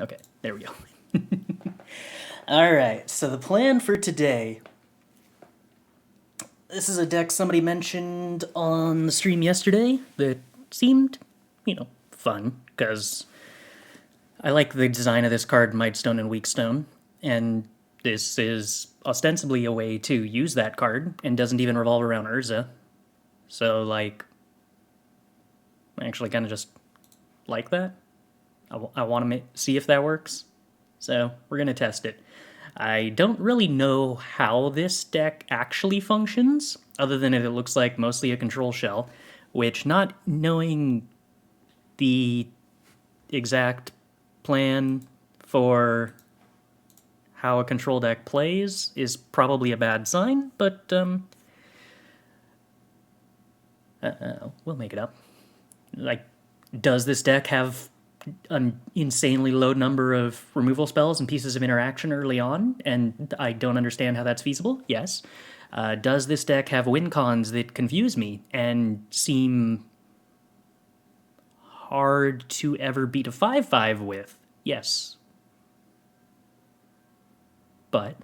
Okay, there we go. Alright, so the plan for today. This is a deck somebody mentioned on the stream yesterday that seemed, fun, because I like the design of this card, Mightstone and Weakstone, and this is ostensibly a way to use that card and doesn't even revolve around Urza. So, I actually kind of just like that. I want to see if that works. So, we're going to test it. I don't really know how this deck actually functions, other than it looks like mostly a control shell, which, not knowing the exact plan for how a control deck plays is probably a bad sign, but we'll make it up. Does this deck have an insanely low number of removal spells and pieces of interaction early on, and I don't understand how that's feasible? Yes. Does this deck have win cons that confuse me and seem hard to ever beat a 5/5 with? Yes. But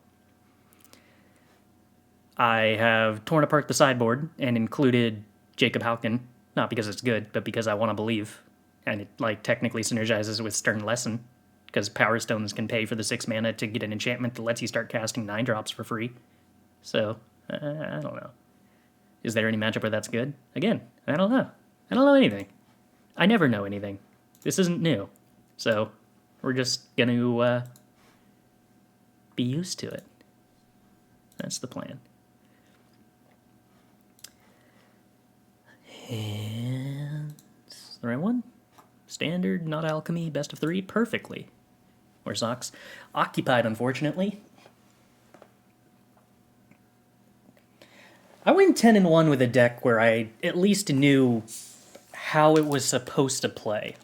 I have torn apart the sideboard and included Jacob Hauken, not because it's good, but because I want to believe. And it, technically synergizes with Stern Lesson, because Power Stones can pay for the 6 mana to get an enchantment that lets you start casting 9 drops for free. So, I don't know. Is there any matchup where that's good? Again, I don't know. I don't know anything. I never know anything. This isn't new. So, we're just going to be used to it. That's the plan. And the right one? Standard, not alchemy, best of 3, perfectly. Where's Ox? Occupied, unfortunately. I went 10-1 with a deck where I at least knew how it was supposed to play.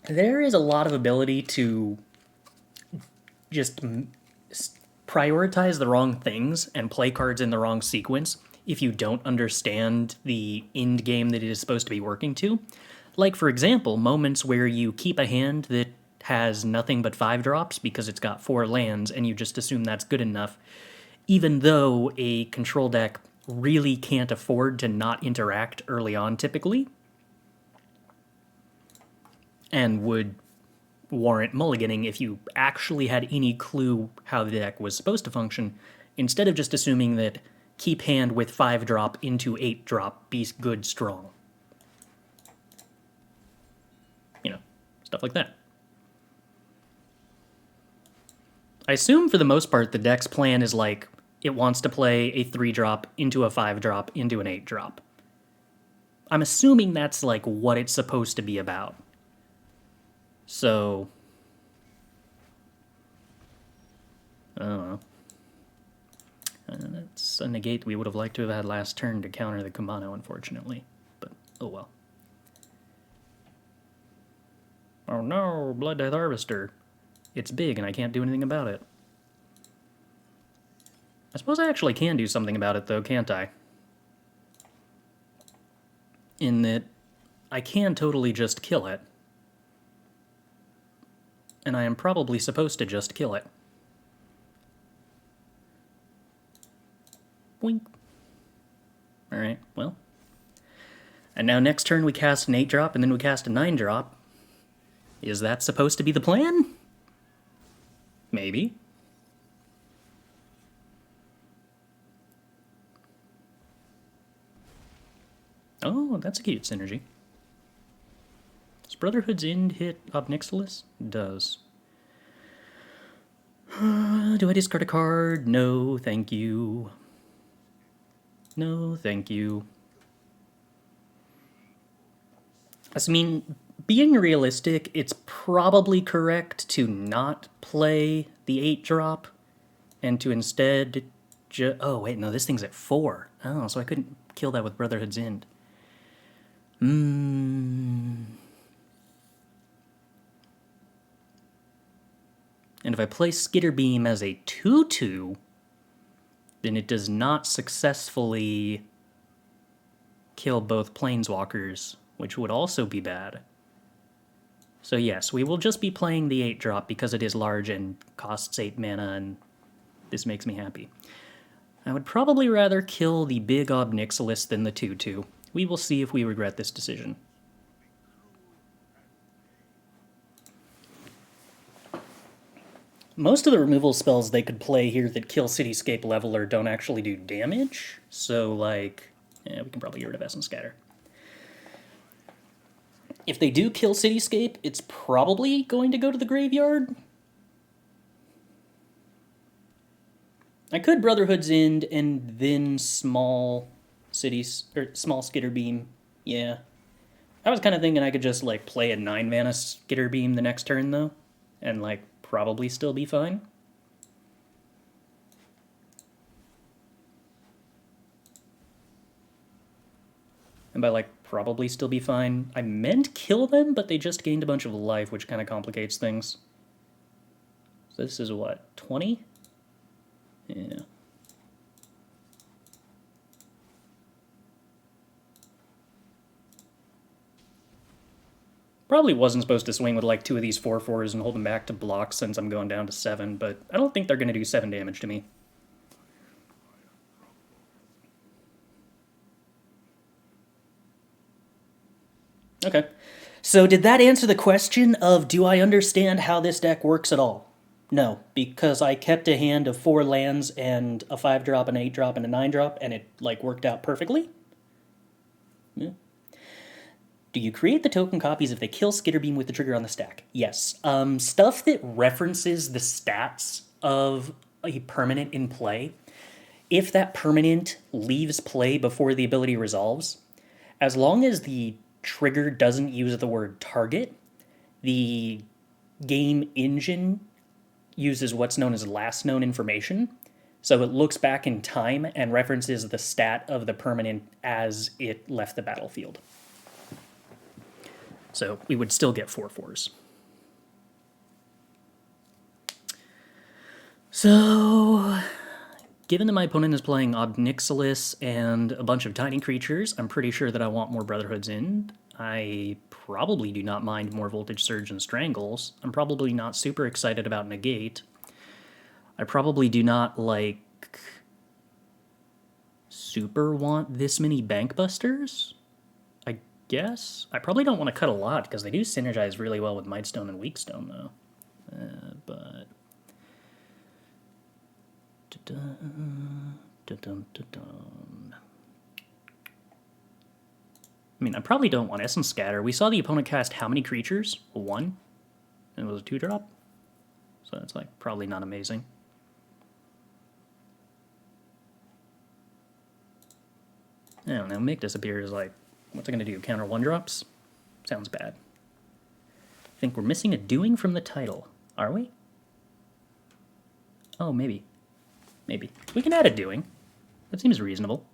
There is a lot of ability to just prioritize the wrong things and play cards in the wrong sequence if you don't understand the end game that it is supposed to be working to. Like, for example, moments where you keep a hand that has nothing but 5 drops because it's got 4 lands and you just assume that's good enough, even though a control deck really can't afford to not interact early on typically, and would warrant mulliganing if you actually had any clue how the deck was supposed to function, instead of just assuming that keep hand with 5 drop into 8 drop, be good strong. Stuff like that. I assume for the most part the deck's plan is it wants to play a 3 drop into a 5 drop into an 8 drop. I'm assuming that's what it's supposed to be about. So, I don't know. That's a negate we would have liked to have had last turn to counter the Kumano, unfortunately. But, oh well. Oh no, Blood Death Harvester. It's big and I can't do anything about it. I suppose I actually can do something about it though, can't I? In that I can totally just kill it. And I am probably supposed to just kill it. Boink. Alright, well. And now next turn we cast an 8 drop and then we cast a 9 drop. Is that supposed to be the plan? Maybe. Oh, that's a cute synergy. Does Brotherhood's End hit Ob Nixilis? It does. Do I discard a card? No, thank you. No, thank you. I mean, being realistic, it's probably correct to not play the 8 drop and to instead oh, wait, no, this thing's at 4. Oh, so I couldn't kill that with Brotherhood's End. And if I play Skitterbeam as a 2/2, then it does not successfully kill both Planeswalkers, which would also be bad. So yes, we will just be playing the 8-drop because it is large and costs 8 mana, and this makes me happy. I would probably rather kill the big Obnixilis than the 2/2. We will see if we regret this decision. Most of the removal spells they could play here that kill Cityscape Leveler don't actually do damage, so, like, we can probably get rid of Essence Scatter. If they do kill Cityscape, it's probably going to go to the graveyard. I could Brotherhood's End and then small Skitterbeam. Yeah. I was kind of thinking I could just, like, play a 9-mana Skitterbeam the next turn, though, and, like, probably still be fine. And by, like, probably still be fine, I meant kill them, but they just gained a bunch of life, which kind of complicates things. So this is what, 20? Yeah. Probably wasn't supposed to swing with like 2 of these 4/4s and hold them back to block since I'm going down to 7, but I don't think they're going to do 7 damage to me. Okay. So did that answer the question of do I understand how this deck works at all? No, because I kept a hand of 4 lands and a 5-drop, an 8-drop, and a 9-drop, and it, like, worked out perfectly? Yeah. Do you create the token copies if they kill Skitterbeam with the trigger on the stack? Yes. Stuff that references the stats of a permanent in play, if that permanent leaves play before the ability resolves, as long as the trigger doesn't use the word target, the game engine uses what's known as last known information. So it looks back in time and references the stat of the permanent as it left the battlefield. So we would still get 4/4s. So, given that my opponent is playing Obnixilis and a bunch of tiny creatures, I'm pretty sure that I want more Brotherhood's End. I probably do not mind more Voltage Surge and Strangles. I'm probably not super excited about Negate. I probably do not, like, super want this many Bankbusters, I guess. I probably don't want to cut a lot, because they do synergize really well with Mightstone and Weakstone, though. But... I mean, I probably don't want Essence Scatter. We saw the opponent cast how many creatures? 1? And it was a 2-drop? So that's, like, probably not amazing. I don't know, Make Disappear is like, what's it going to do? Counter 1-drops? Sounds bad. I think we're missing a doing from the title. Are we? Oh, maybe. Maybe. We can add a doing. That seems reasonable.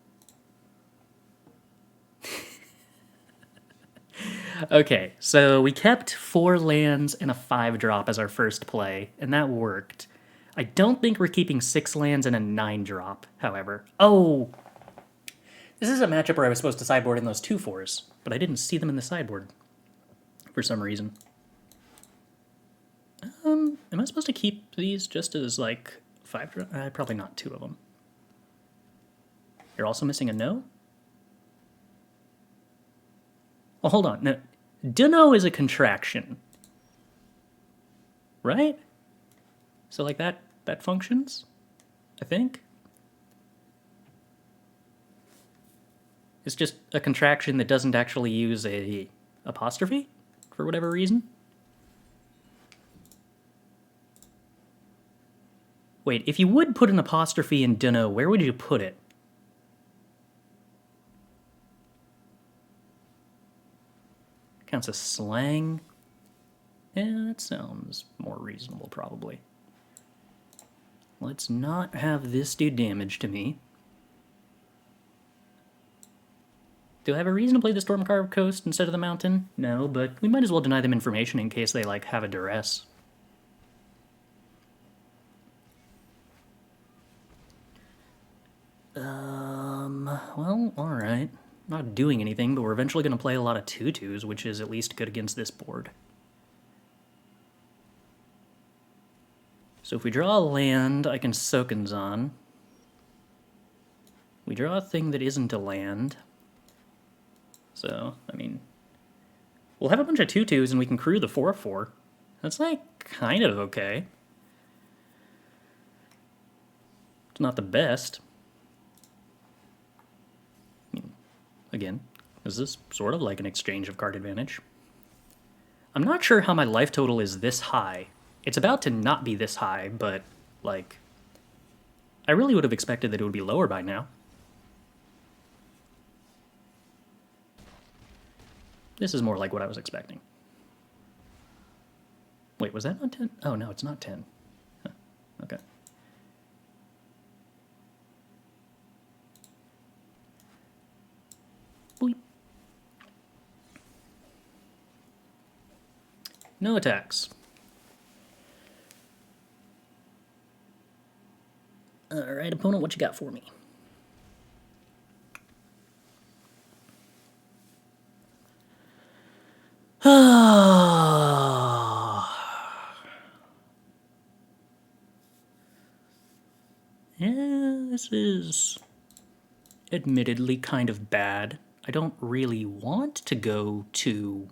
Okay, so we kept 4 lands and a 5-drop as our first play, and that worked. I don't think we're keeping 6 lands and a 9-drop, however. Oh! This is a matchup where I was supposed to sideboard in those 2/4s, but I didn't see them in the sideboard for some reason. Am I supposed to keep these just as, like, 5-drop? Probably not 2 of them. You're also missing a no? Well, hold on. No, dunno is a contraction, right? So, like, that functions, I think. It's just a contraction that doesn't actually use a apostrophe for whatever reason. Wait, if you would put an apostrophe in dunno, where would you put it? Counts as slang? Yeah, that sounds more reasonable, probably. Let's not have this do damage to me. Do I have a reason to play the Stormcarved Coast instead of the Mountain? No, but we might as well deny them information in case they, like, have a duress. Well, alright. Not doing anything, but we're eventually going to play a lot of 2/2s, which is at least good against this board. So if we draw a land, I can Sokenzan. We draw a thing that isn't a land. So, I mean, we'll have a bunch of 2/2s and we can crew the 4/4. That's like kind of okay. It's not the best. I mean, again, this is sort of like an exchange of card advantage. I'm not sure how my life total is this high. It's about to not be this high, but, like, I really would have expected that it would be lower by now. This is more like what I was expecting. Wait, was that not 10? Oh, no, it's not 10. Huh. Okay. Boop. No attacks. Alright, opponent, what you got for me? Yeah, this is admittedly kind of bad. I don't really want to go to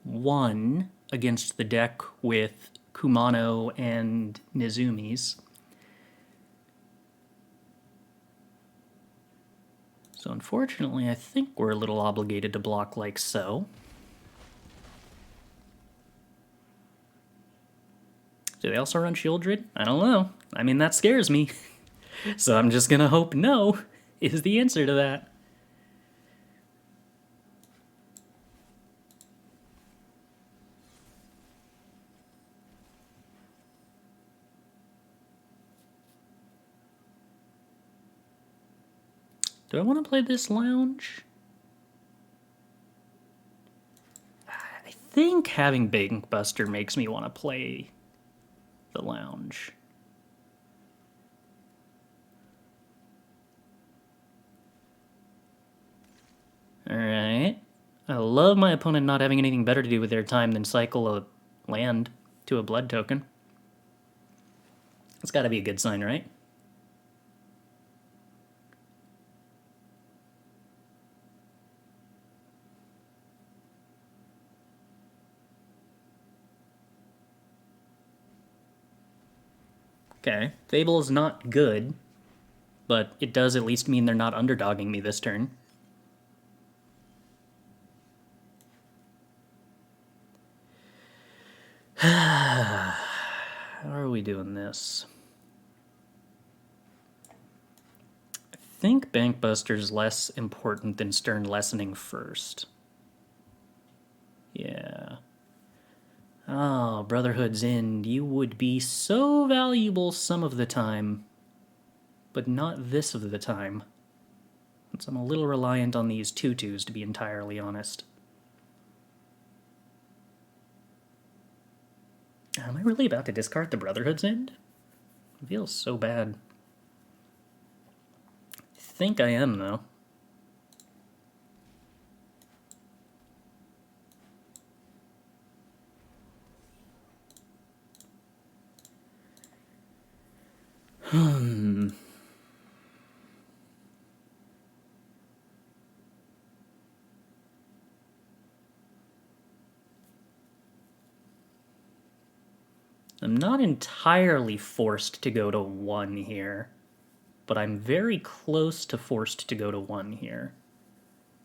1 against the deck with Kumano and Nizumi's. So unfortunately, I think we're a little obligated to block like so. Do they also run Shieldred? I don't know. I mean, that scares me. So I'm just gonna hope no is the answer to that. Do I want to play this lounge? I think having Bankbuster makes me want to play the lounge. Alright. I love my opponent not having anything better to do with their time than cycle a land to a blood token. That's gotta be a good sign, right? Okay, Fable is not good, but it does at least mean they're not underdogging me this turn. How are we doing this? I think Bankbuster's less important than Stern Lessening first. Yeah. Oh, Brotherhood's End, you would be so valuable some of the time, but not this of the time. So I'm a little reliant on these 2/2s, to be entirely honest. Am I really about to discard the Brotherhood's End? It feels so bad. I think I am, though. I'm not entirely forced to go to 1 here, but I'm very close to forced to go to 1 here.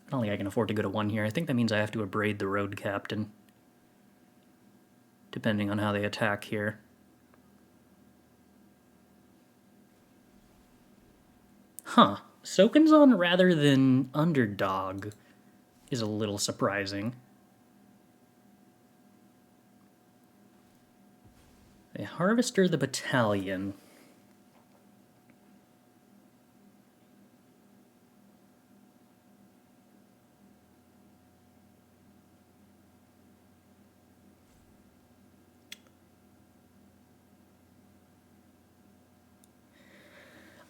I don't think I can afford to go to 1 here. I think that means I have to Abrade the Road Captain, depending on how they attack here. Huh. Sokenzan rather than Underdog is a little surprising. They Harvester the Battalion.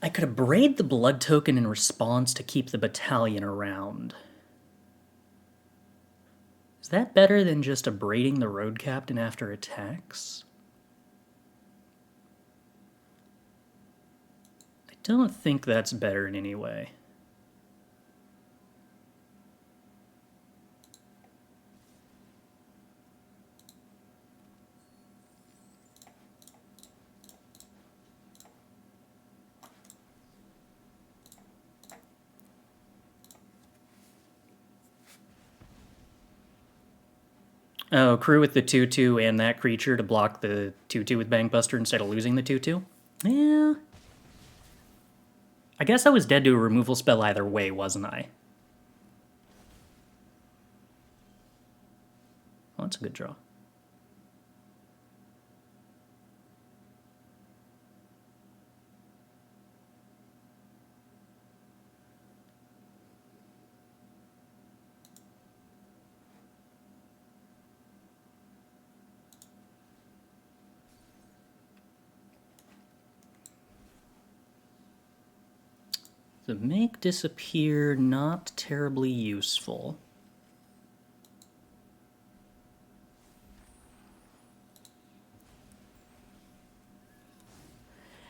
I could Abrade the blood token in response to keep the battalion around. Is that better than just abrading the road captain after attacks? don't think that's better in any way. Oh, crew with the 2/2 and that creature to block the 2/2 with Bankbuster instead of losing the 2/2? Yeah. I guess I was dead to a removal spell either way, wasn't I? Well, that's a good draw. The make disappear, not terribly useful.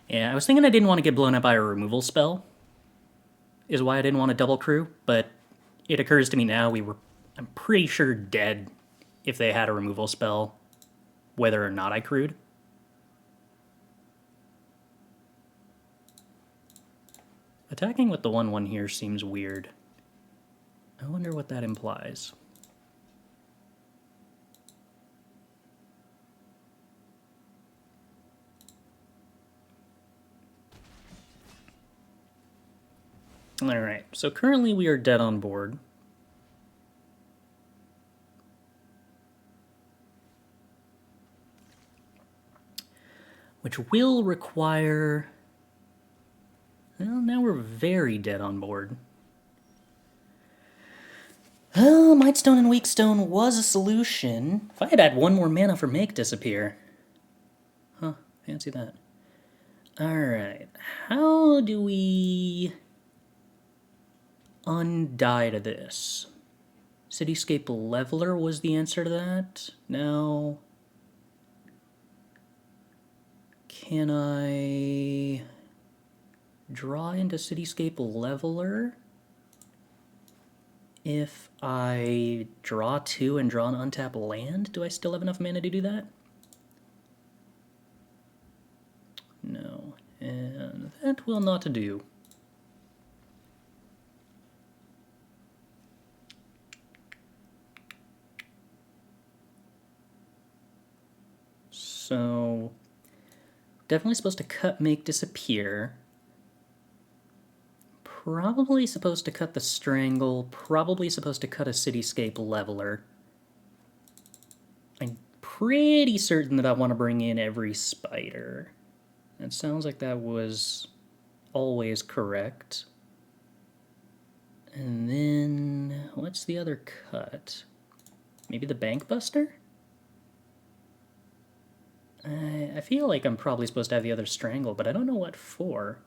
Yeah, I was thinking I didn't want to get blown up by a removal spell, is why I didn't want to double crew, but it occurs to me now I'm pretty sure dead if they had a removal spell, whether or not I crewed. Attacking with the 1/1 here seems weird. I wonder what that implies. Alright, so currently we are dead on board. Which will require... Well, now we're very dead on board. Well, Mightstone and Weakstone was a solution. If I had had one more mana for Make disappear. Huh, fancy that. Alright, how do we undie to this? Cityscape Leveler was the answer to that. Now, can I draw into Cityscape Leveler if I draw 2 and draw an untapped land? Do I still have enough mana to do that? No, and that will not do. So, definitely supposed to cut Make disappear. Probably supposed to cut the Strangle. Probably supposed to cut a Cityscape Leveler. I'm pretty certain that I want to bring in every spider. It sounds like that was always correct. And then, what's the other cut? Maybe the Bankbuster? I feel like I'm probably supposed to have the other Strangle, but I don't know what for.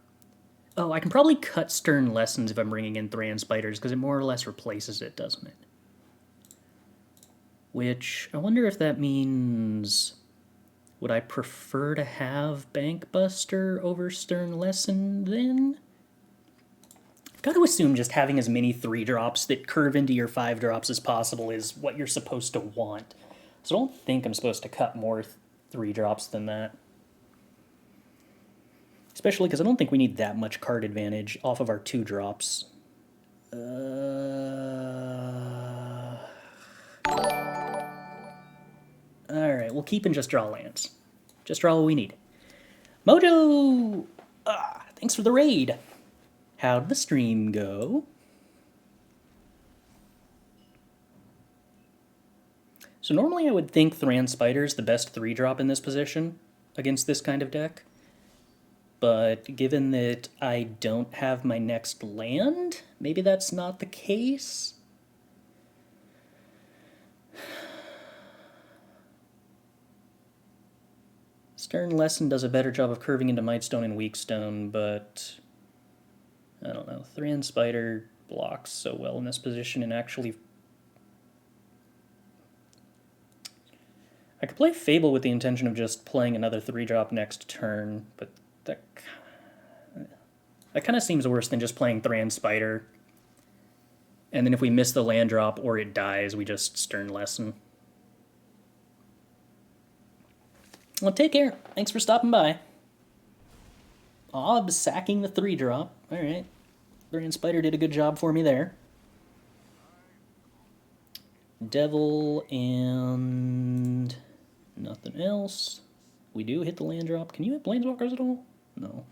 Oh, I can probably cut Stern Lessons if I'm bringing in Thran Spiders, because it more or less replaces it, doesn't it? Which, I wonder if that means... Would I prefer to have Bankbuster over Stern Lesson then? I've got to assume just having as many 3-drops that curve into your 5-drops as possible is what you're supposed to want. So I don't think I'm supposed to cut more 3-drops than that. Especially because I don't think we need that much card advantage off of our 2-drops. Alright, we'll keep and just draw lands. Just draw what we need. Mojo! Thanks for the raid. How'd the stream go? So normally I would think Thran Spider's the best 3-drop in this position against this kind of deck. But given that I don't have my next land, maybe that's not the case. Stern Lesson does a better job of curving into Mightstone and Weakstone, but I don't know. Thran Spider blocks so well in this position and actually... I could play Fable with the intention of just playing another 3-drop next turn, but that... That kind of seems worse than just playing Thran Spider. And then if we miss the land drop or it dies, we just Stern Lesson. Well, take care. Thanks for stopping by. Ob sacking the 3-drop. Alright. Thran Spider did a good job for me there. Devil and nothing else. We do hit the land drop. Can you hit Planeswalkers at all? No.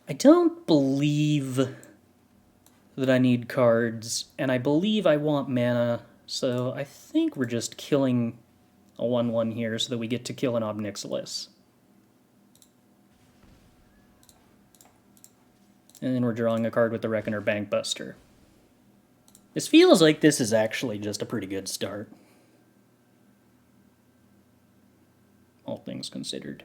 I don't believe that I need cards, and I believe I want mana, so I think we're just killing a 1/1 here so that we get to kill an Ob Nixilis. And then we're drawing a card with the Reckoner Bankbuster. This feels like this is actually just a pretty good start. All things considered.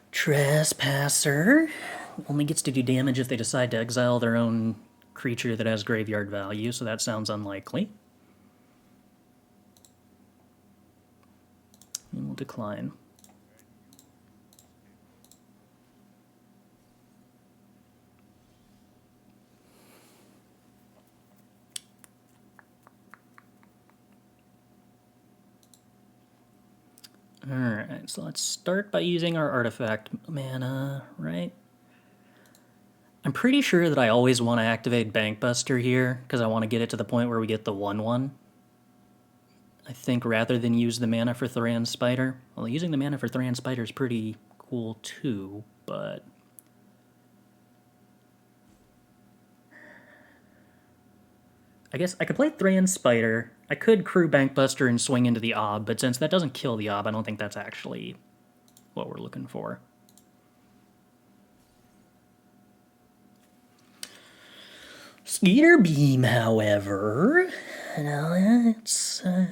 Trespasser only gets to do damage if they decide to exile their own creature that has graveyard value, so that sounds unlikely. And we'll decline. Alright, so let's start by using our artifact mana, right? I'm pretty sure that I always want to activate Bankbuster here, because I want to get it to the point where we get the 1/1. I think rather than use the mana for Thran Spider. Well, using the mana for Thran Spider is pretty cool too, but... I guess I could play Thran Spider. I could crew Bankbuster and swing into the Ob, but since that doesn't kill the Ob, I don't think that's actually what we're looking for. Skitterbeam, however, it's... I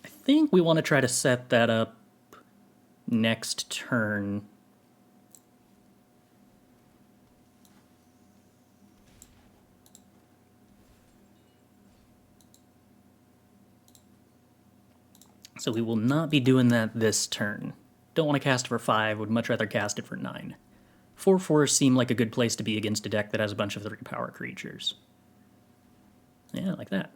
think we want to try to set that up next turn. So we will not be doing that this turn. Don't want to cast for 5, would much rather cast it for 9. 4/4s seem like a good place to be against a deck that has a bunch of 3-power creatures. Yeah, like that.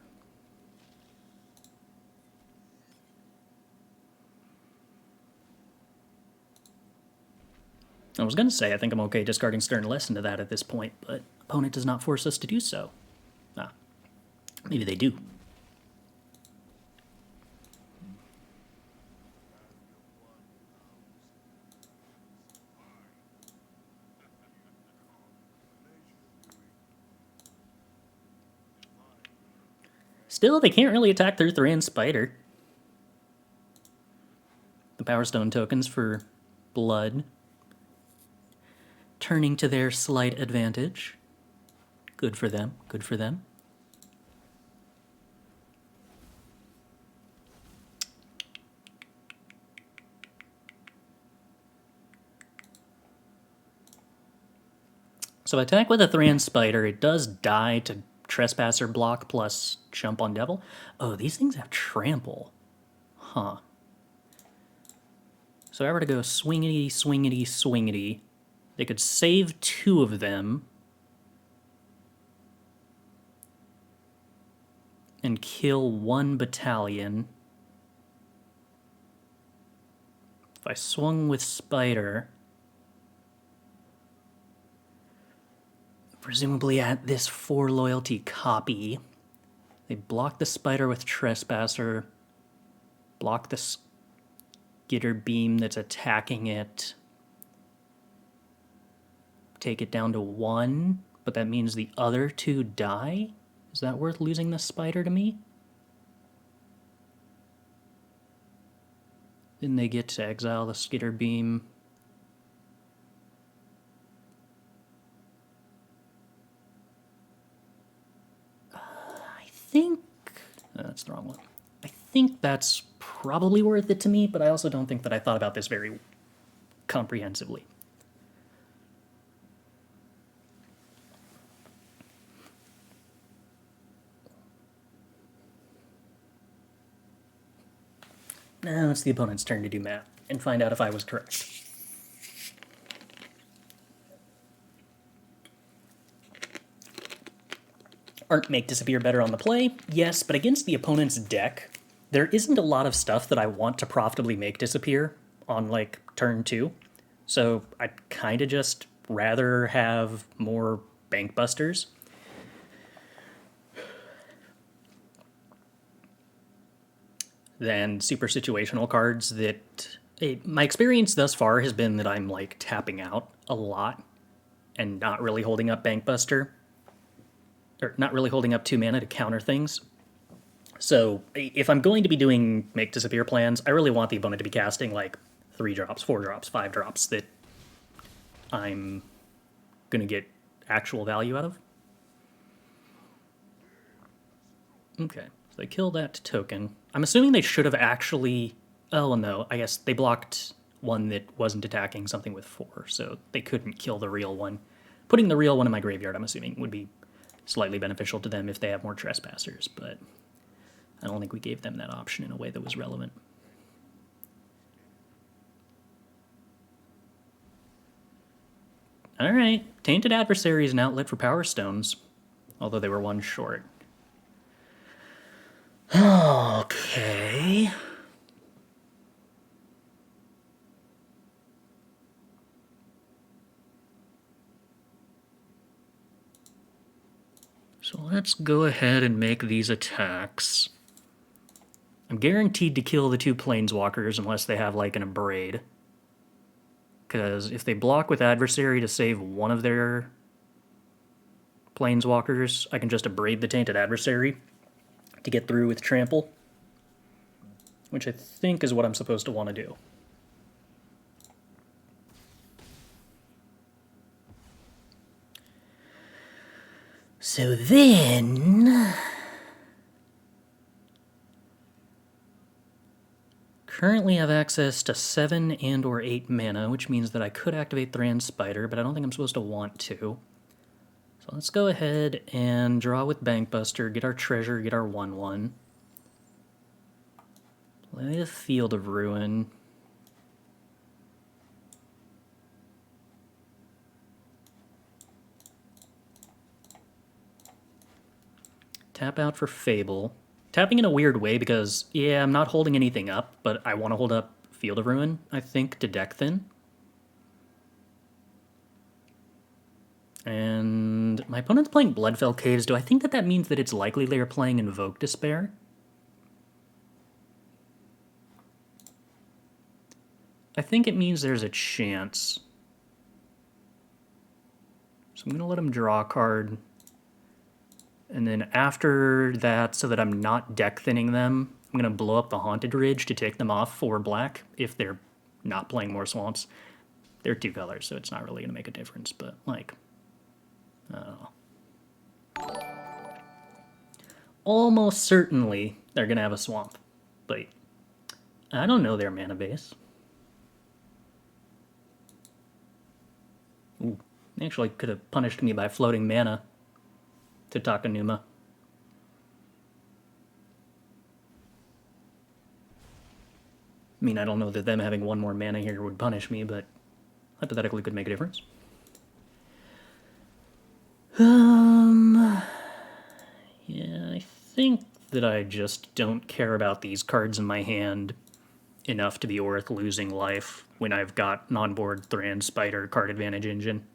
I was going to say I think I'm okay discarding Stern Lesson to that at this point, but opponent does not force us to do so. Ah, maybe they do. Still, they can't really attack through Thran Spider. The Power Stone tokens for blood, turning to their slight advantage. Good for them, good for them. So attack with a Thran Spider, it does die to Trespasser block plus jump on Devil. Oh, these things have trample. Huh. So if I were to go swingity, swingity, swingity, they could save 2 of them and kill 1 battalion. If I swung with Spider, presumably at this 4 loyalty copy, they block the Spider with Trespasser, block the Skitterbeam that's attacking it, take it down to 1, but that means the other 2 die? Is that worth losing the Spider to me? Then they get to exile the Skitterbeam. think... that's the wrong one. I think that's probably worth it to me, but I also don't think that I thought about this very comprehensively. Now it's the opponent's turn to do math and find out if I was correct. Aren't make disappear better on the play? Yes, but against the opponent's deck, there isn't a lot of stuff that I want to profitably make disappear on, like, turn 2. So I'd kind of just rather have more Bankbusters. Than super situational cards that... my experience thus far has been that I'm, like, tapping out a lot and not really holding up Bankbuster. Or not really holding up 2 mana to counter things. So if I'm going to be doing make disappear plans, I really want the opponent to be casting, like, 3 drops, 4 drops, 5 drops that I'm going to get actual value out of. Okay, so they kill that token. I'm assuming they should have actually... Oh, no, I guess they blocked one that wasn't attacking something with 4, so they couldn't kill the real one. Putting the real one in my graveyard, I'm assuming, would be slightly beneficial to them if they have more Trespassers, but I don't think we gave them that option in a way that was relevant. Alright, Tainted Adversary is an outlet for Power Stones, although they were 1 short. Okay. So let's go ahead and make these attacks. I'm guaranteed to kill the 2 Planeswalkers unless they have, like, an Abrade. Because if they block with Adversary to save one of their Planeswalkers, I can just Abrade the Tainted Adversary to get through with Trample, which I think is what I'm supposed to want to do. So then... Currently have access to 7 and or 8 mana, which means that I could activate Thran Spider, but I don't think I'm supposed to want to. So let's go ahead and draw with Bankbuster, get our treasure, get our 1/1. Play a Field of Ruin. Tap out for Fable. Tapping in a weird way because, yeah, I'm not holding anything up, but I want to hold up Field of Ruin, I think, to deck thin. And my opponent's playing Bloodfell Caves. Do I think that that means that it's likely they're playing Invoke Despair? I think it means there's a chance. So I'm going to let him draw a card. And then after that, so that I'm not deck thinning them, I'm going to blow up the Haunted Ridge to take them off for black if they're not playing more swamps. They're 2 colors, so it's not really going to make a difference, but, like, I don't know. Almost certainly they're going to have a swamp, but I don't know their mana base. Ooh, they actually could have punished me by floating mana to Takanuma. I mean, I don't know that them having 1 more mana here would punish me, but hypothetically could make a difference. Yeah, I think that I just don't care about these cards in my hand enough to be worth losing life when I've got an onboard Thran Spider card advantage engine.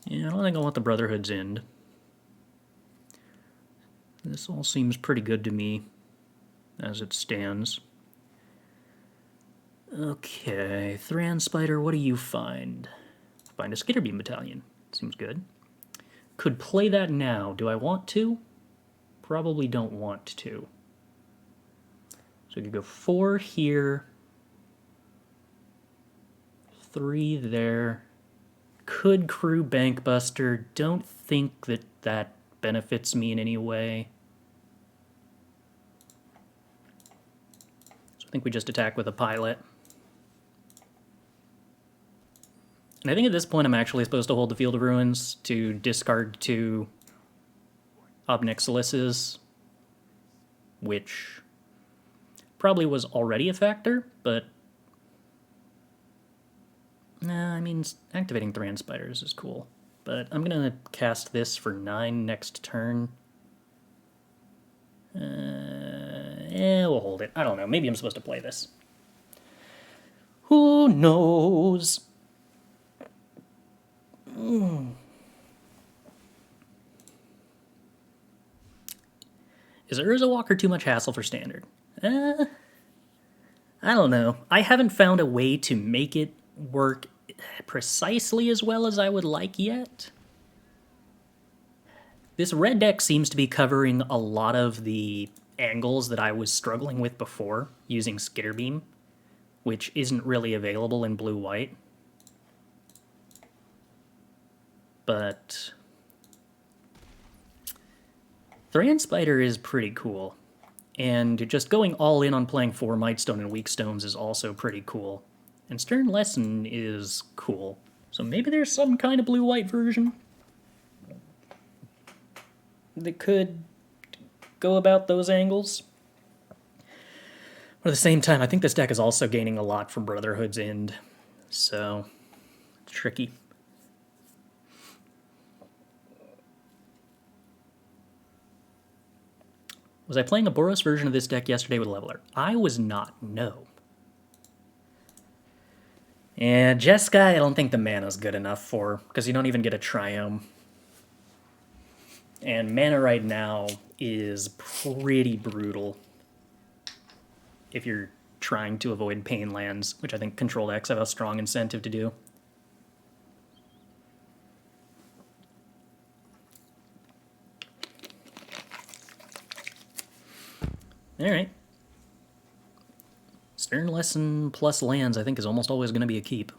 Yeah, I don't think I want the Brotherhood's end. This all seems pretty good to me as it stands. Okay, Thran Spider, what do you find? Find a Skitterbeam Battalion. Seems good. Could play that now. Do I want to? Probably don't want to. So we could go 4 here, 3 there, Could crew Bankbuster. Don't think that that benefits me in any way. So I think we just attack with a pilot. And I think at this point I'm actually supposed to hold the Field of Ruins to discard 2 Obnixiluses, which probably was already a factor, but nah, I mean, activating Thran Spiders is cool. But I'm going to cast this for 9 next turn. We'll hold it. I don't know. Maybe I'm supposed to play this. Who knows? Is Urza Walker too much hassle for Standard? I don't know. I haven't found a way to make it work precisely as well as I would like yet. This red deck seems to be covering a lot of the angles that I was struggling with before using Skitterbeam, which isn't really available in blue-white. But Thran Spider is pretty cool, and just going all in on playing 4 Mightstone and Weakstones is also pretty cool. And Stern Lesson is cool, so maybe there's some kind of blue-white version that could go about those angles. But at the same time, I think this deck is also gaining a lot from Brotherhood's end, so it's tricky. Was I playing a Boros version of this deck yesterday with Leveler? I was not, no. And Jeskai, I don't think the mana's good enough for, because you don't even get a Triome. And mana right now is pretty brutal if you're trying to avoid pain lands, which I think Control X have a strong incentive to do. Alright. Stern Lesson plus lands I think is almost always going to be a keep.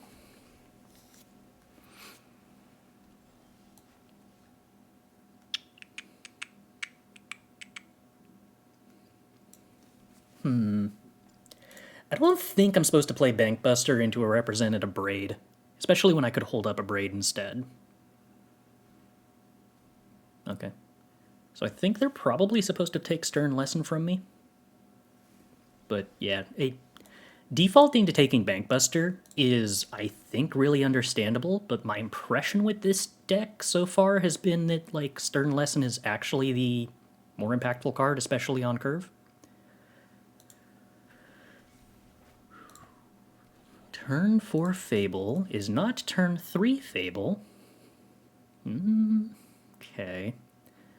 I don't think I'm supposed to play Bankbuster into a represented Abrade, especially when I could hold up Abrade instead. Okay. So I think they're probably supposed to take Stern Lesson from me. But yeah, defaulting to taking Bankbuster is, I think, really understandable, but my impression with this deck so far has been that, like, Stern Lesson is actually the more impactful card, especially on curve. Turn 4 Fable is not turn 3 Fable. Okay.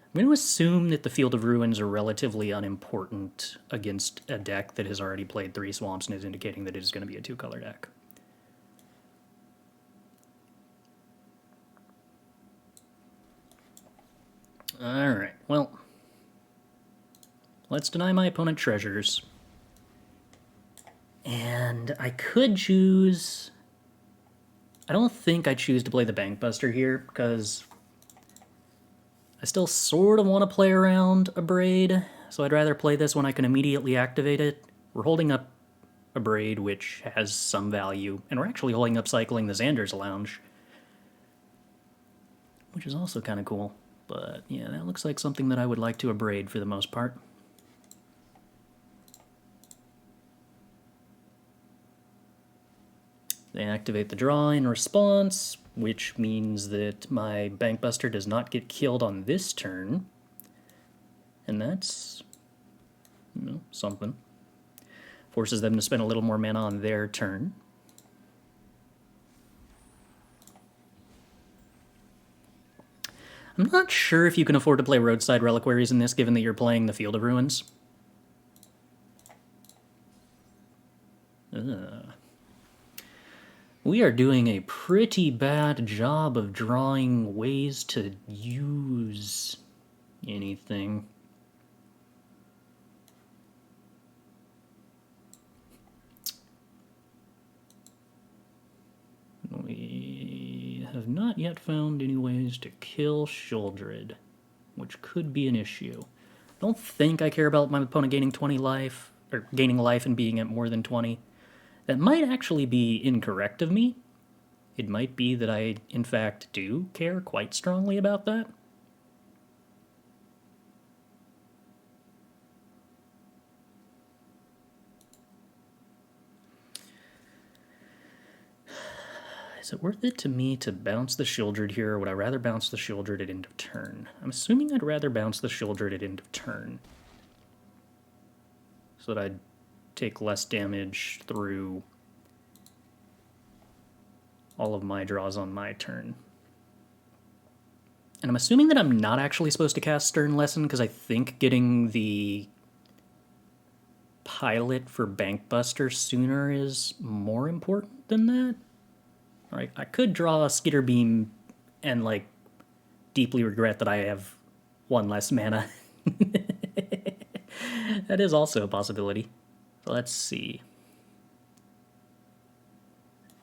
I'm going to assume that the Field of Ruins are relatively unimportant against a deck that has already played 3 Swamps and is indicating that it is going to be a 2-color deck. Alright, well, let's deny my opponent treasures. And I could choose... I don't think I choose to play the Bankbuster here, because I still sort of want to play around Abrade, so I'd rather play this when I can immediately activate it. We're holding up Abrade, which has some value, and we're actually holding up cycling the Xander's Lounge, which is also kind of cool. But yeah, that looks like something that I would like to Abrade for the most part. They activate the draw in response, which means that my Bankbuster does not get killed on this turn. And that's, you know, something. Forces them to spend a little more mana on their turn. I'm not sure if you can afford to play Roadside Reliquaries in this, given that you're playing the Field of Ruins. We are doing a pretty bad job of drawing ways to use anything. We have not yet found any ways to kill Sheoldred, which could be an issue. I don't think I care about my opponent gaining 20 life, or gaining life and being at more than 20. That might actually be incorrect of me. It might be that I, in fact, do care quite strongly about that. Is it worth it to me to bounce the Sheoldred here, or would I rather bounce the Sheoldred at end of turn? I'm assuming I'd rather bounce the Sheoldred at end of turn, so that I'd take less damage through all of my draws on my turn. And I'm assuming that I'm not actually supposed to cast Stern Lesson, because I think getting the pilot for Bankbuster sooner is more important than that. Alright, I could draw a Skitterbeam and, like, deeply regret that I have one less mana. That is also a possibility. So let's see.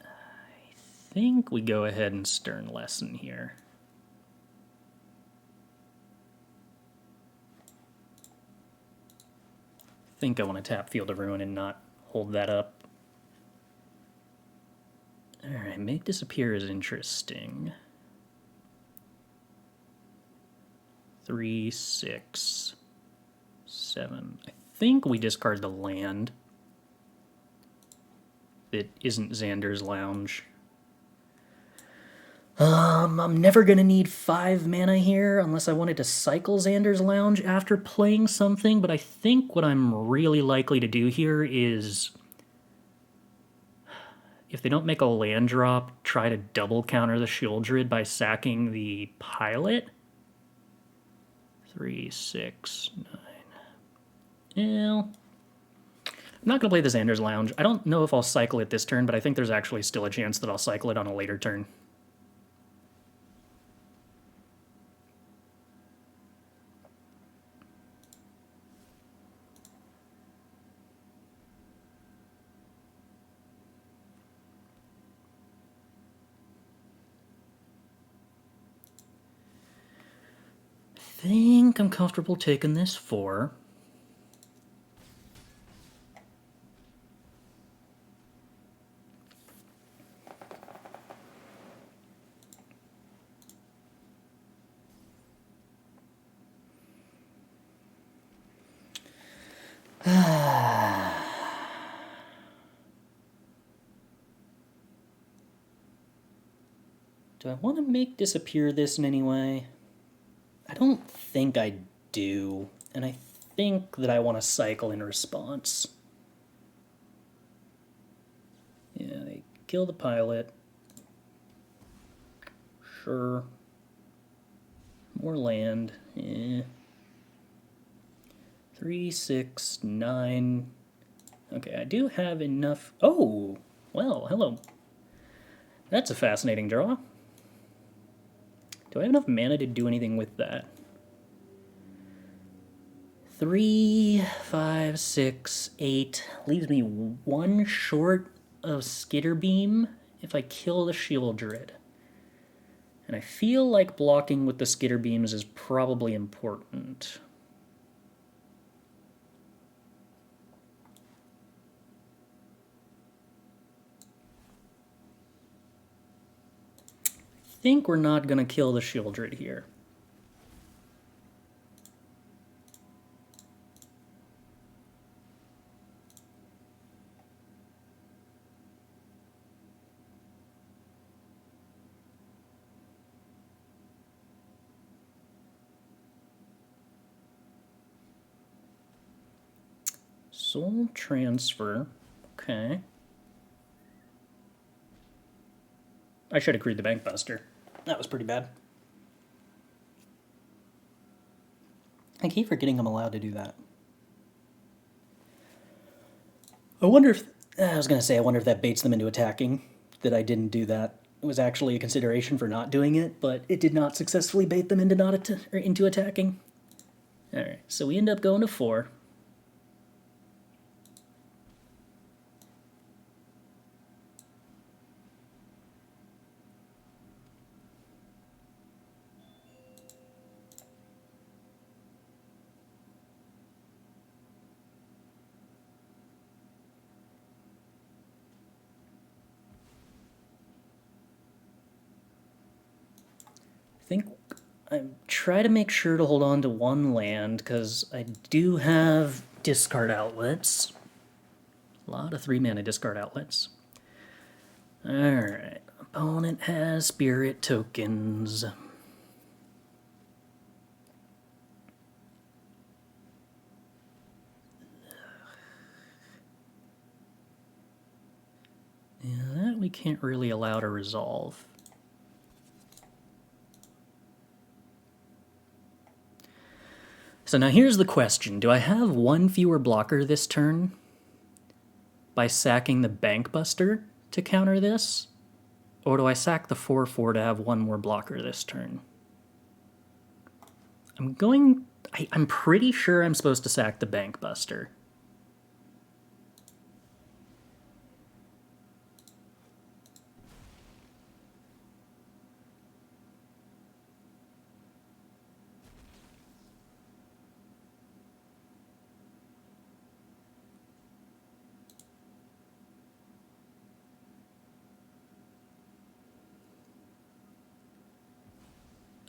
I think we go ahead and Stern Lesson here. I think I want to tap Field of Ruin and not hold that up. Alright, Make Disappear is interesting. 3, 6, 7. I think we discard the land that isn't Xander's Lounge. I'm never going to need 5 mana here unless I wanted to cycle Xander's Lounge after playing something, but I think what I'm really likely to do here is, if they don't make a land drop, try to double counter the Sheoldred by sacking the pilot. 3, 6, 9. Well, I'm not going to play the Xander's Lounge. I don't know if I'll cycle it this turn, but I think there's actually still a chance that I'll cycle it on a later turn. I think I'm comfortable taking this 4. Do I want to make disappear this in any way? I don't think I do, and I think that I want to cycle in response. Yeah, they kill the pilot. Sure. More land. 3, 6, 9. Okay, I do have enough. Oh, well, hello. That's a fascinating draw. Do I have enough mana to do anything with that? 3, 5, 6, 8. Leaves me 1 short of Skitterbeam if I kill the Sheoldred. And I feel like blocking with the Skitterbeams is probably important. I think we're not going to kill the Sheoldred here. Soul Transfer. Okay. I should have crewed the Bankbuster. That was pretty bad. I keep forgetting I'm allowed to do that. I wonder if... I was going to say, I wonder if that baits them into attacking, that I didn't do that. It was actually a consideration for not doing it, but it did not successfully bait them into into attacking. Alright, so we end up going to 4. think I try to make sure to hold on to one land, because I do have discard outlets. A lot of 3-mana discard outlets. Alright, opponent has spirit tokens. Yeah, that we can't really allow to resolve. So now here's the question. Do I have one fewer blocker this turn by sacking the Bankbuster to counter this? Or do I sack the 4/4 to have one more blocker this turn? I'm pretty sure I'm supposed to sack the Bankbuster.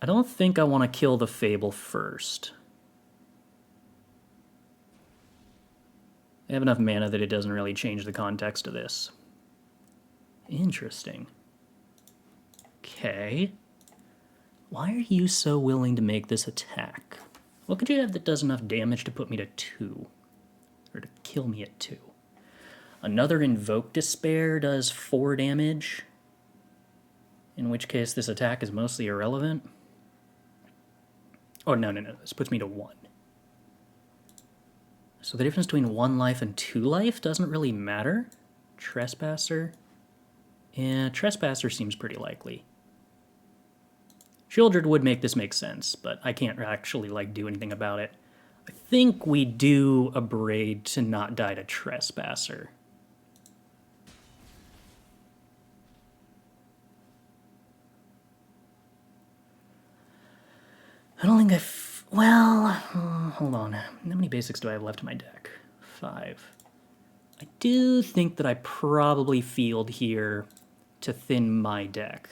I don't think I want to kill the Fable first. I have enough mana that it doesn't really change the context of this. Interesting. Okay. Why are you so willing to make this attack? What could you have that does enough damage to put me to 2? Or to kill me at 2? Another Invoke Despair does 4 damage, in which case this attack is mostly irrelevant. Oh, no, this puts me to 1. So the difference between 1 life and 2 life doesn't really matter. Trespasser. Yeah, Trespasser seems pretty likely. Shieldred would make this make sense, but I can't actually, do anything about it. I think we do Abrade to not die to Trespasser. I don't think well, hold on. How many basics do I have left in my deck? 5. I do think that I probably field here to thin my deck.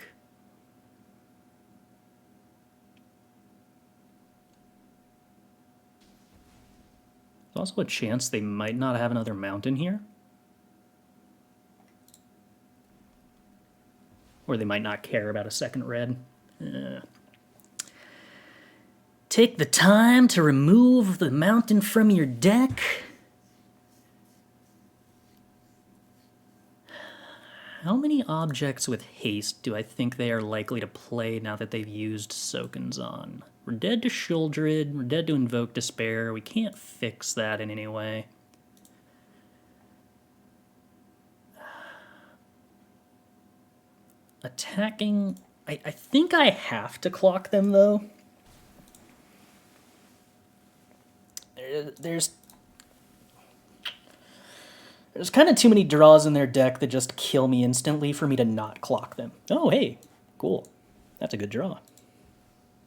There's also a chance they might not have another mountain here. Or they might not care about a second red. Take the time to remove the mountain from your deck. How many objects with haste do I think they are likely to play now that they've used Sokenzan? We're dead to Shieldred, we're dead to Invoke Despair, we can't fix that in any way. Attacking... I think I have to clock them, though. There's kind of too many draws in their deck that just kill me instantly for me to not clock them. Oh, hey, cool. That's a good draw.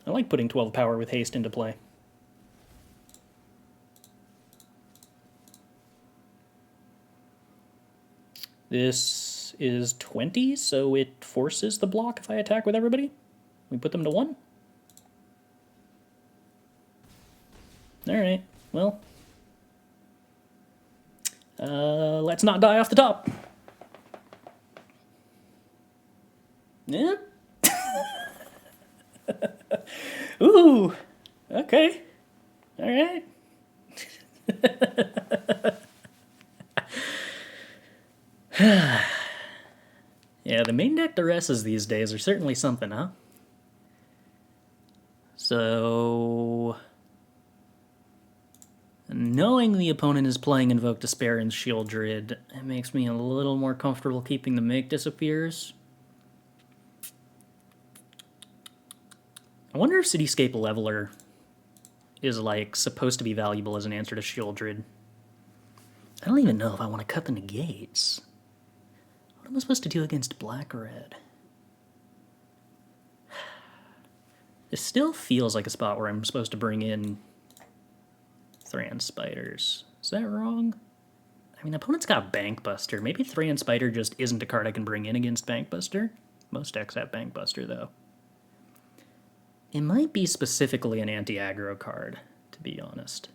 I like putting 12 power with haste into play. This is 20, so it forces the block if I attack with everybody. We put them to 1. Alright, well. Let's not die off the top. Yeah. Ooh. Okay. All right. Yeah, the main deck duresses these days are certainly something, huh? So... knowing the opponent is playing Invoke Despair and Shieldred, it makes me a little more comfortable keeping the Make Disappears. I wonder if Cityscape Leveler is, supposed to be valuable as an answer to Shieldred. I don't even know if I want to cut the negates. What am I supposed to do against black-red? This still feels like a spot where I'm supposed to bring in Thran Spiders. Is that wrong? I mean, opponent's got Bankbuster. Maybe Thran Spider just isn't a card I can bring in against Bankbuster. Most decks have Bankbuster, though. It might be specifically an anti-aggro card, to be honest.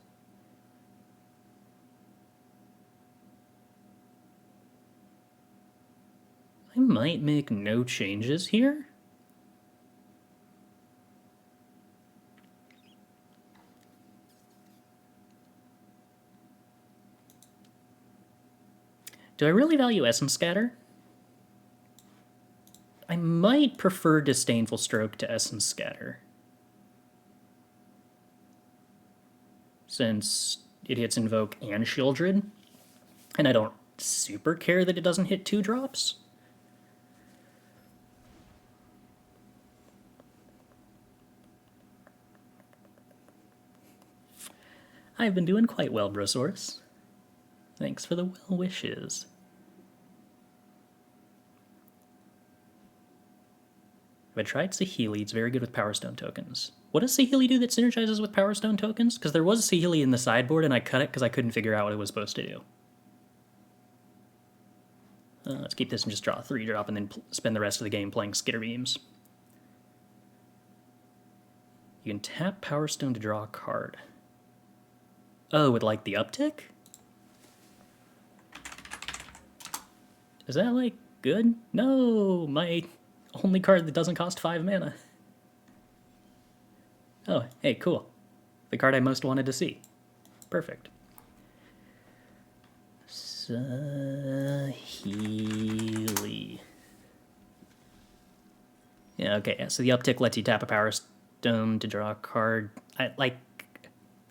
I might make no changes here. Do I really value Essence Scatter? I might prefer Disdainful Stroke to Essence Scatter, since it hits Invoke and Shieldred, and I don't super care that it doesn't hit 2-drops. I've been doing quite well, Brosaurus. Thanks for the well wishes. I've tried Saheeli. It's very good with Power Stone tokens. What does Saheeli do that synergizes with Power Stone tokens? Because there was a Saheeli in the sideboard and I cut it because I couldn't figure out what it was supposed to do. Let's keep this and just draw a 3-drop and then spend the rest of the game playing Skitterbeams. You can tap Power Stone to draw a card. Oh, with like the uptick? Is that like good? No, my only card that doesn't cost 5 mana. Oh, hey, cool. The card I most wanted to see. Perfect. Saheeli. Yeah, okay, so the uptick lets you tap a Power Stone to draw a card.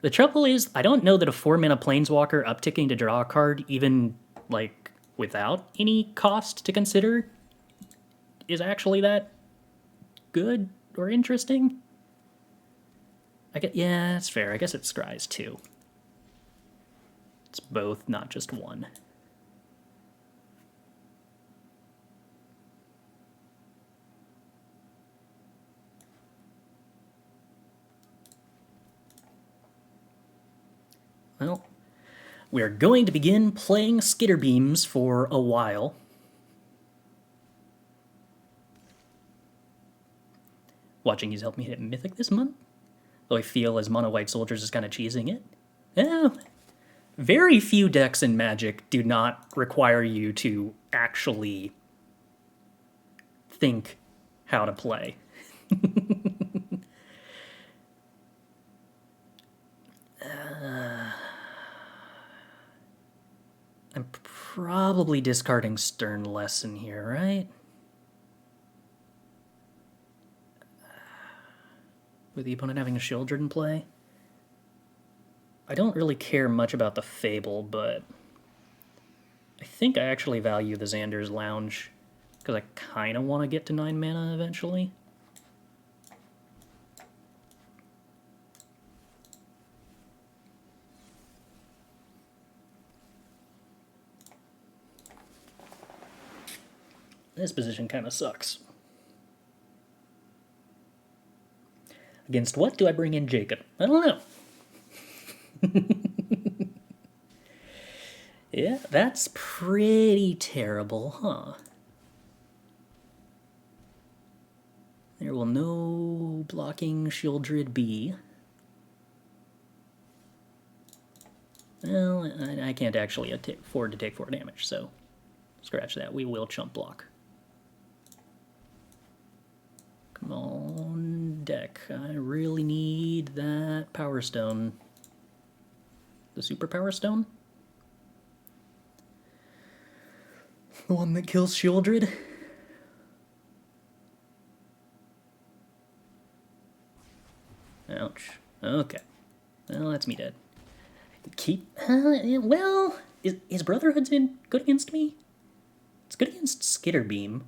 The trouble is, I don't know that a 4-mana Planeswalker upticking to draw a card, even, like, without any cost to consider, is actually that good or interesting. Yeah, that's fair. I guess it scries 2. It's both, not just one. Well, we're going to begin playing Skitterbeams for a while. Watching you's helped me hit Mythic this month, though I feel as Mono White Soldiers is kind of cheesing it. Very few decks in Magic do not require you to actually think how to play. I'm probably discarding Stern Lesson here, right? With the opponent having a Shieldred in play. I don't really care much about the Fable, but I think I actually value the Xander's Lounge, because I kind of want to get to 9 mana eventually. This position kind of sucks. Against what do I bring in Jacob? I don't know. Yeah, that's pretty terrible, huh? There will no blocking Shieldred be. Well, I can't actually afford to take 4 damage, so scratch that. We will chump block. Come on, deck. I really need that Power Stone. The Super Power Stone? The one that kills Shieldred? Ouch. Okay. Well, that's me dead. Well, is Brotherhood good against me? It's good against Skitterbeam.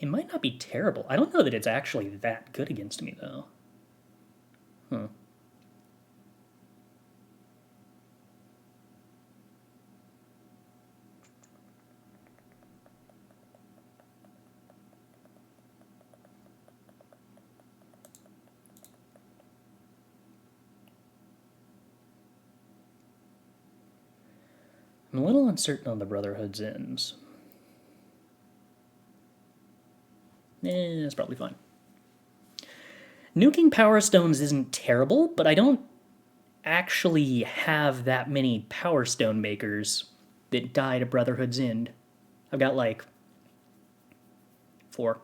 It might not be terrible. I don't know that it's actually that good against me, though. Huh. I'm a little uncertain on the Brotherhood's ends. That's probably fine. Nuking Power Stones isn't terrible, but I don't actually have that many Power Stone makers that die to Brotherhood's End. I've got like 4.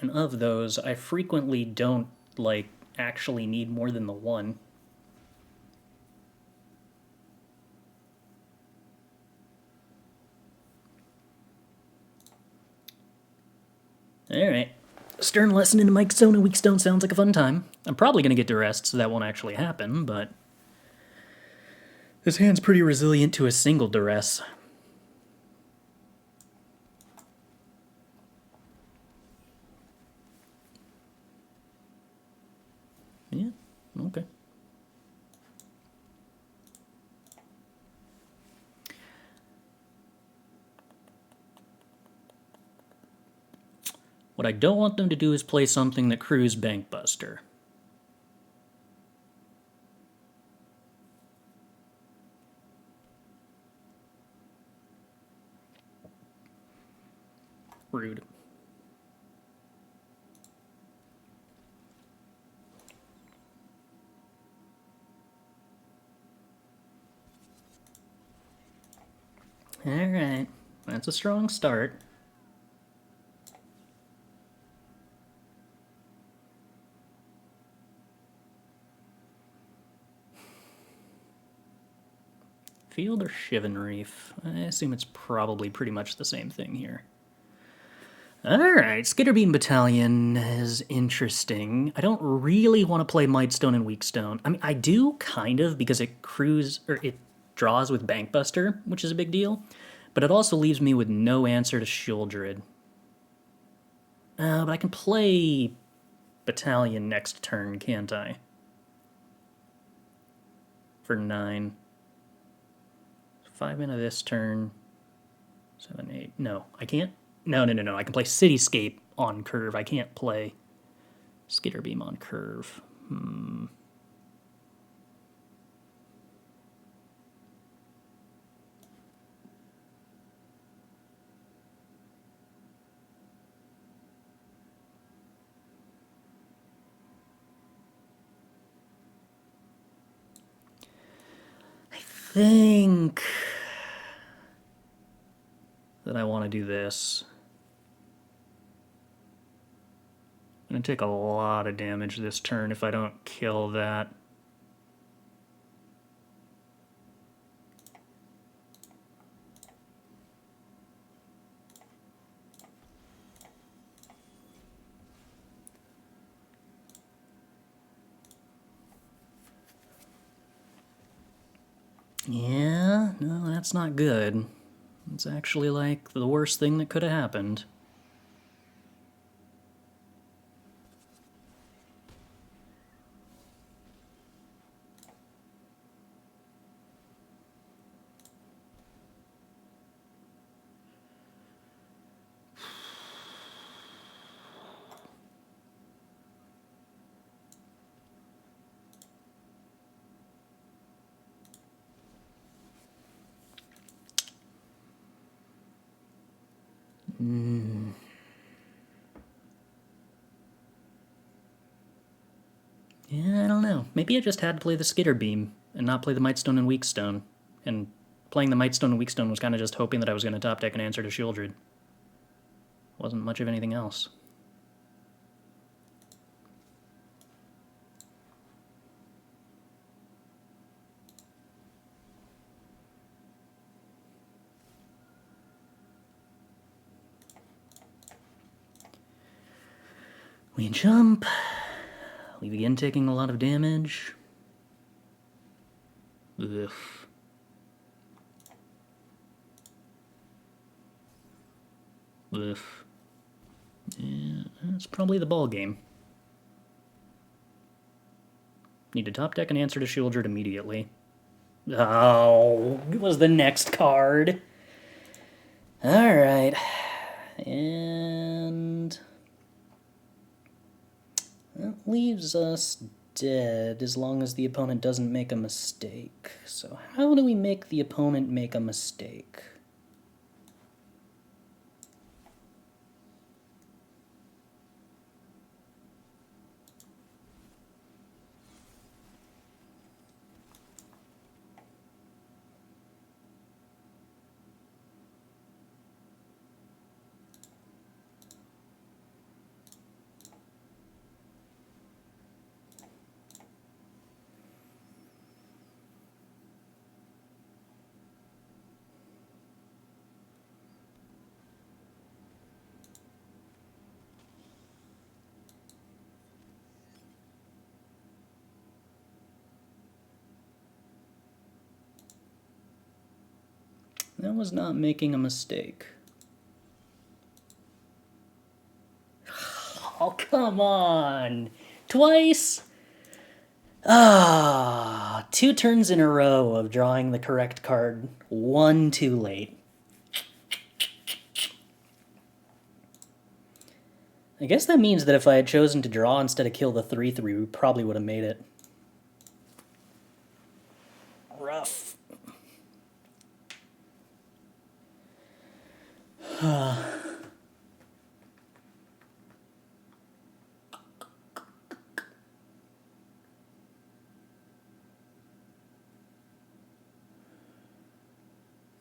And of those, I frequently don't, like, actually need more than the 1. Alright. Stern lesson into Mightstone and Weakstone sounds like a fun time. I'm probably going to get duressed, so that won't actually happen, but this hand's pretty resilient to a single duress. Yeah, okay. What I don't want them to do is play something that crews Bankbuster. Rude. Alright, that's a strong start. Field or Shivan Reef? I assume it's probably pretty much the same thing here. Alright, Skitterbeam Battalion is interesting. I don't really want to play Mightstone and Weakstone. I mean, I do, kind of, because it draws with Bankbuster, which is a big deal, but it also leaves me with no answer to Shieldred. But I can play Battalion next turn, can't I? For 9. 5 mana this turn. 7, 8. No, I can't. No. I can play Cityscape on curve. I can't play Skitterbeam on curve. I think that I want to do this. I'm going to take a lot of damage this turn if I don't kill that. Yeah, no, that's not good. It's actually like the worst thing that could have happened. Yeah, I don't know. Maybe I just had to play the Skitterbeam and not play the Mightstone and Weakstone. And playing the Mightstone and Weakstone was kind of just hoping that I was going to top deck an answer to Shieldred. Wasn't much of anything else. We jump. We begin taking a lot of damage. Ugh. Ugh. Yeah, that's probably the ball game. Need to top deck an answer to Shieldred immediately. Oh, it was the next card. Alright. And that leaves us dead as long as the opponent doesn't make a mistake. So how do we make the opponent make a mistake? That was not making a mistake. Oh, come on! Twice? Ah, 2 turns in a row of drawing the correct card. 1 too late. I guess that means that if I had chosen to draw instead of kill the 3/3, we probably would have made it. Rough.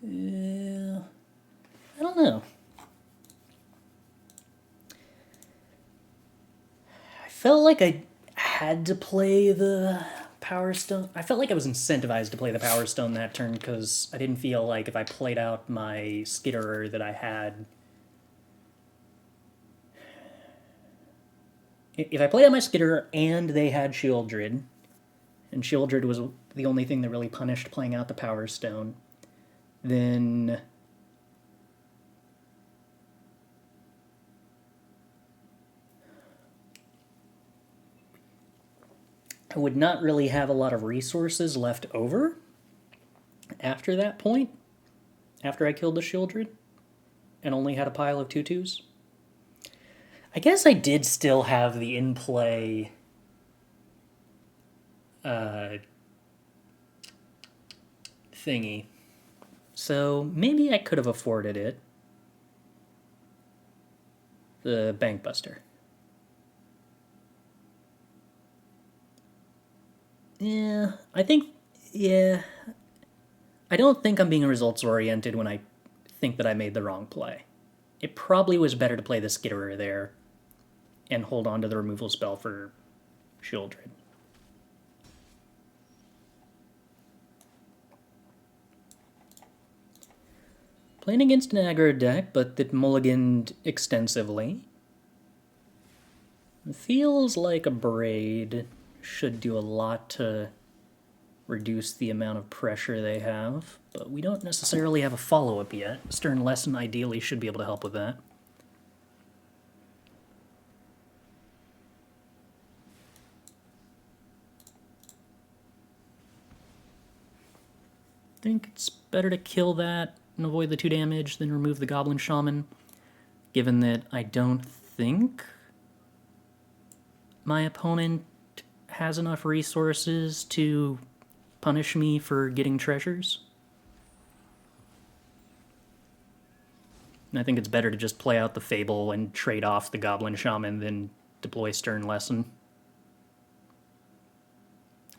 Yeah, I don't know. I felt like I had to play the Power Stone. I felt like I was incentivized to play the Power Stone that turn because I didn't feel like if I played out my Skitterer that I had... If I played out my Skitterer and they had Shieldred, and Shieldred was the only thing that really punished playing out the Power Stone, then I would not really have a lot of resources left over after that point, after I killed the Shieldred and only had a pile of 2/2s. I guess I did still have the in-play thingy, so maybe I could have afforded it. The Bankbuster. Yeah, I think, yeah. I don't think I'm being results-oriented when I think that I made the wrong play. It probably was better to play the Skitterer there and hold on to the removal spell for Shieldred. Playing against an aggro deck, but that mulliganed extensively. It feels like Abrade should do a lot to reduce the amount of pressure they have, but we don't necessarily have a follow-up yet. Stern Lesson ideally should be able to help with that. I think it's better to kill that and avoid the 2 damage than remove the Goblin Shaman, given that I don't think my opponent has enough resources to punish me for getting treasures. And I think it's better to just play out the Fable and trade off the Goblin Shaman than deploy Stern Lesson.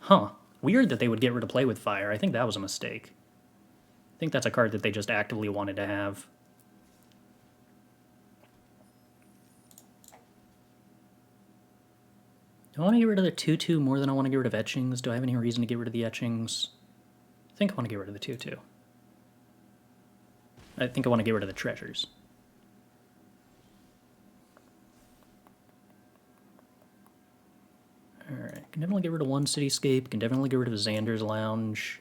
Huh. Weird that they would get rid of Play with Fire. I think that was a mistake. I think that's a card that they just actively wanted to have. Do I want to get rid of the 2/2 more than I want to get rid of Etchings? Do I have any reason to get rid of the Etchings? I think I want to get rid of the 2/2. I think I want to get rid of the treasures. Alright, can definitely get rid of one Cityscape, can definitely get rid of Xander's Lounge.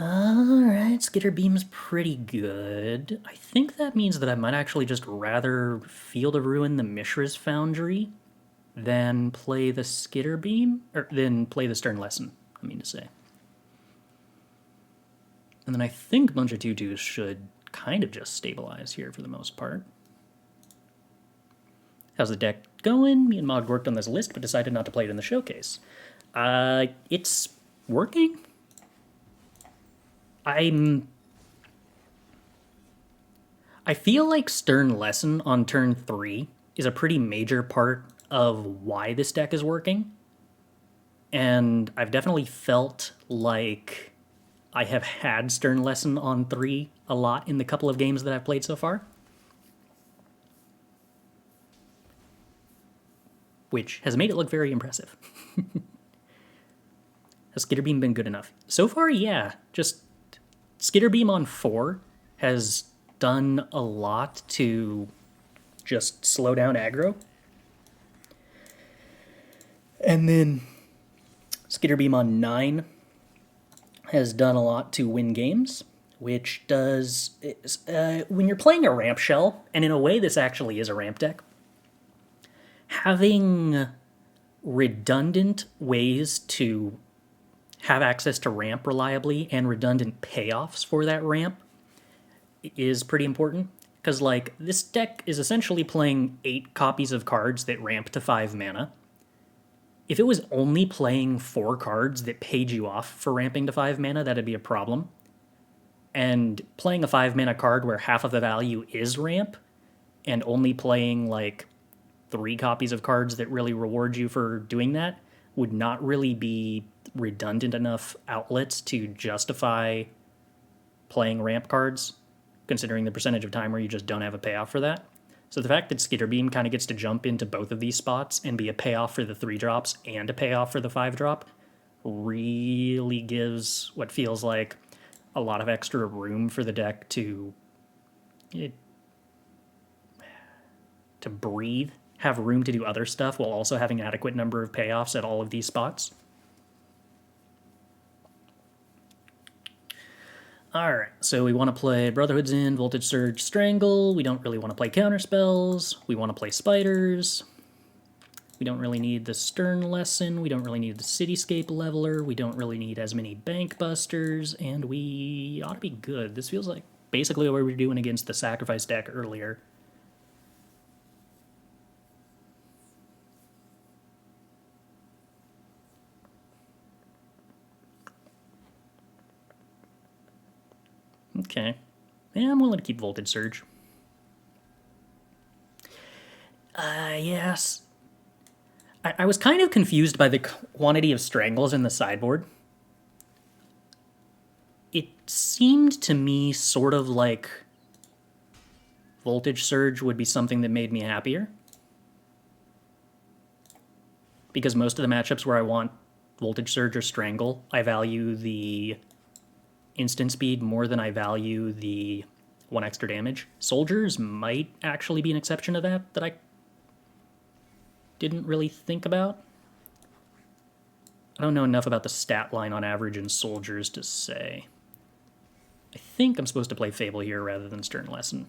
Alright, Skitterbeam's pretty good. I think that means that I might actually just rather Field of Ruin the Mishra's Foundry than play the Skitterbeam, or than play the Stern Lesson, I mean to say. And then I think a bunch of 2/2s should kind of just stabilize here for the most part. How's the deck going? Me and Mod worked on this list, but decided not to play it in the showcase. It's working. I feel like Stern Lesson on turn 3 is a pretty major part of why this deck is working. And I've definitely felt like I have had Stern Lesson on 3 a lot in the couple of games that I've played so far. Which has made it look very impressive. Has Skitterbeam been good enough? So far, yeah. Just Skitterbeam on 4 has done a lot to just slow down aggro. And then Skitterbeam on 9 has done a lot to win games, which does... when you're playing a ramp shell, and in a way this actually is a ramp deck, having redundant ways to have access to ramp reliably and redundant payoffs for that ramp is pretty important. Because, like, this deck is essentially playing 8 copies of cards that ramp to 5 mana. If it was only playing 4 cards that paid you off for ramping to 5 mana, that'd be a problem. And playing a 5 mana card where half of the value is ramp, and only playing, like, 3 copies of cards that really reward you for doing that would not really be redundant enough outlets to justify playing ramp cards, considering the percentage of time where you just don't have a payoff for that. So the fact that Skitterbeam kind of gets to jump into both of these spots and be a payoff for the 3 drops and a payoff for the 5 drop really gives what feels like a lot of extra room for the deck to breathe, have room to do other stuff while also having an adequate number of payoffs at all of these spots. Alright, so we want to play Brotherhood's in, Voltage Surge, Strangle. We don't really want to play counterspells. We want to play spiders. We don't really need the Stern Lesson. We don't really need the Cityscape Leveler. We don't really need as many Bankbusters. And we ought to be good. This feels like basically what we were doing against the Sacrifice deck earlier. Okay. Yeah, I'm willing to keep Voltage Surge. Yes. I was kind of confused by the quantity of Strangles in the sideboard. It seemed to me sort of like Voltage Surge would be something that made me happier. Because most of the matchups where I want Voltage Surge or Strangle, I value the instant speed more than I value the 1 extra damage. Soldiers might actually be an exception to that I didn't really think about. I don't know enough about the stat line on average in Soldiers to say. I think I'm supposed to play Fable here rather than Stern Lesson.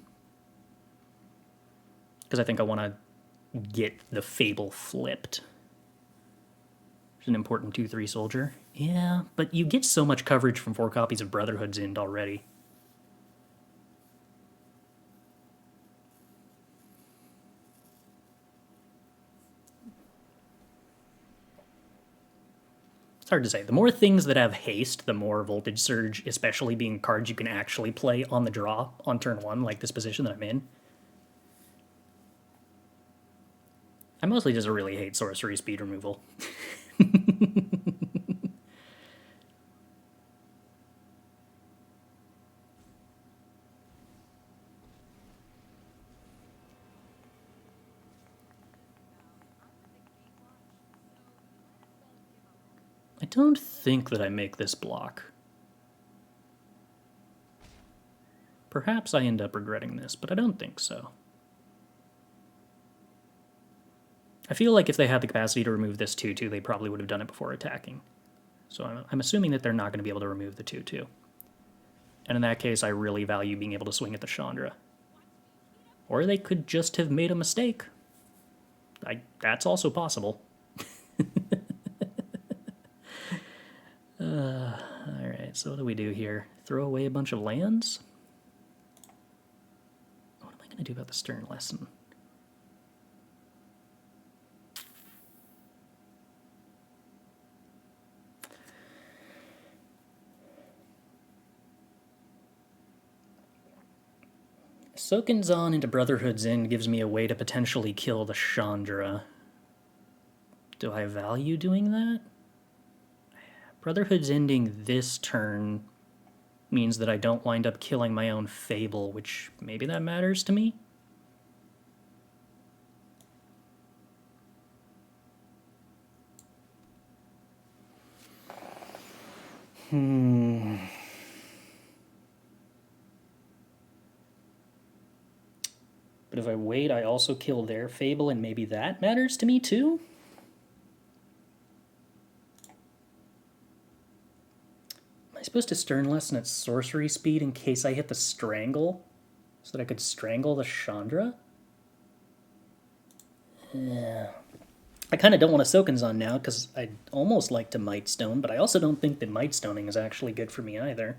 Because I think I want to get the Fable flipped. There's an important 2/3 soldier. Yeah, but you get so much coverage from 4 copies of Brotherhood's End already. It's hard to say. The more things that have haste, the more Voltage Surge, especially being cards you can actually play on the draw on turn 1, like this position that I'm in. I mostly just really hate sorcery speed removal. I don't think that I make this block. Perhaps I end up regretting this, but I don't think so. I feel like if they had the capacity to remove this 2/2, they probably would have done it before attacking. So I'm assuming that they're not going to be able to remove the 2/2. And in that case, I really value being able to swing at the Chandra. Or they could just have made a mistake. That's also possible. Alright, so what do we do here? Throw away a bunch of lands? What am I going to do about the Stern Lesson? Sokenzan into Brotherhood's End gives me a way to potentially kill the Chandra. Do I value doing that? Brotherhood's ending this turn means that I don't wind up killing my own Fable, which maybe that matters to me? But if I wait, I also kill their Fable, and maybe that matters to me too? Am I supposed to Stern Lesson at sorcery speed in case I hit the Strangle? So that I could strangle the Chandra? Yeah. I kind of don't want to Sokenzan now, because I'd almost like to Mightstone, but I also don't think that Mightstoning is actually good for me either.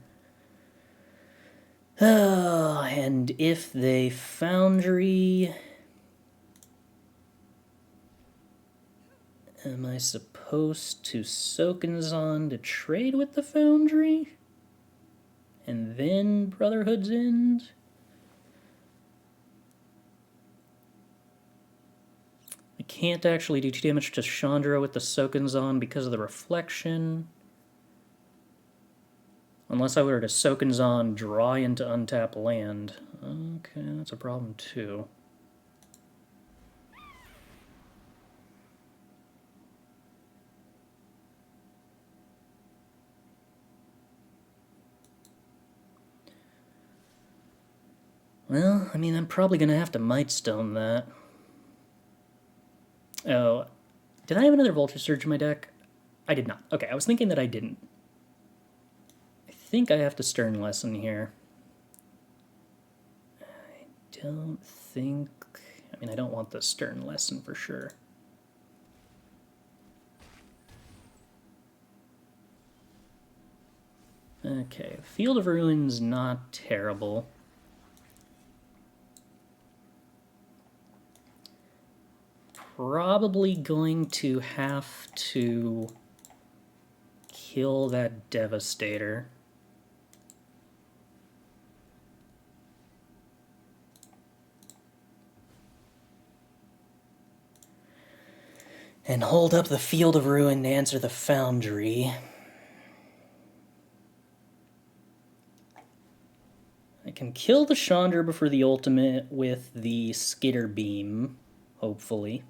And if they Foundry... Am I supposed to Sokenzan to trade with the Foundry? And then Brotherhood's End? I can't actually do 2 damage to Chandra with the Sokenzan because of the reflection. Unless I were to Sokenzan draw into untap land. Okay, that's a problem too. Well, I mean, I'm probably going to have to Mightstone that. Oh, did I have another Vulture Surge in my deck? I did not. Okay, I was thinking that I didn't. I think I have to Stern Lesson here. I don't think... I mean, I don't want the Stern Lesson for sure. Okay, Field of Ruin's not terrible. Probably going to have to kill that Devastator. And hold up the Field of Ruin to answer the Foundry. I can kill the Chandra before the ultimate with the Skitterbeam, hopefully.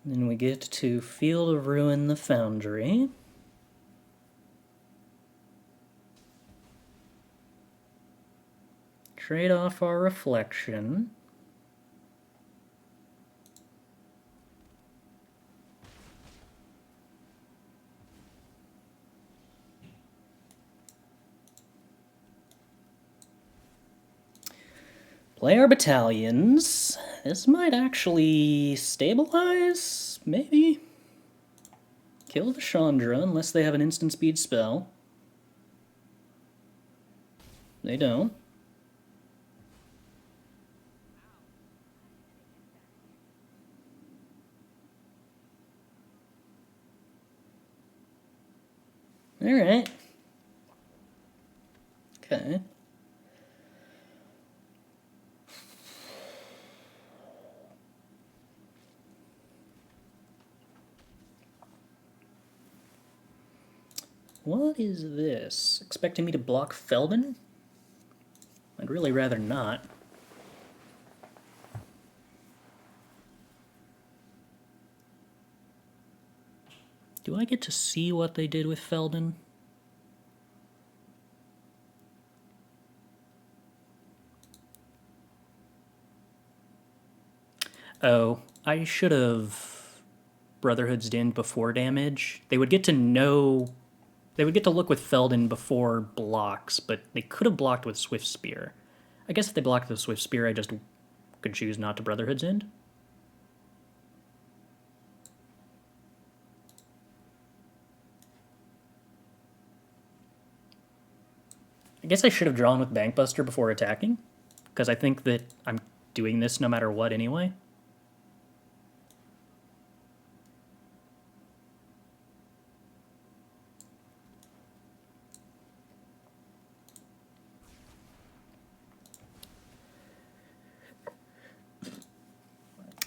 Then we get to Field of Ruin the Foundry. Trade off our reflection. Play our battalions. This might actually stabilize, maybe? Kill the Chandra unless they have an instant speed spell. They don't. Alright. Okay. What is this? Expecting me to block Feldon? I'd really rather not. Do I get to see what they did with Feldon? Oh, I should have Brotherhood's Din before damage. They would get to know... They would get to look with Feldon before blocks, but they could have blocked with Swift Spear. I guess if they blocked with Swift Spear, I just could choose not to Brotherhood's End. I guess I should have drawn with Bankbuster before attacking, because I think that I'm doing this no matter what anyway.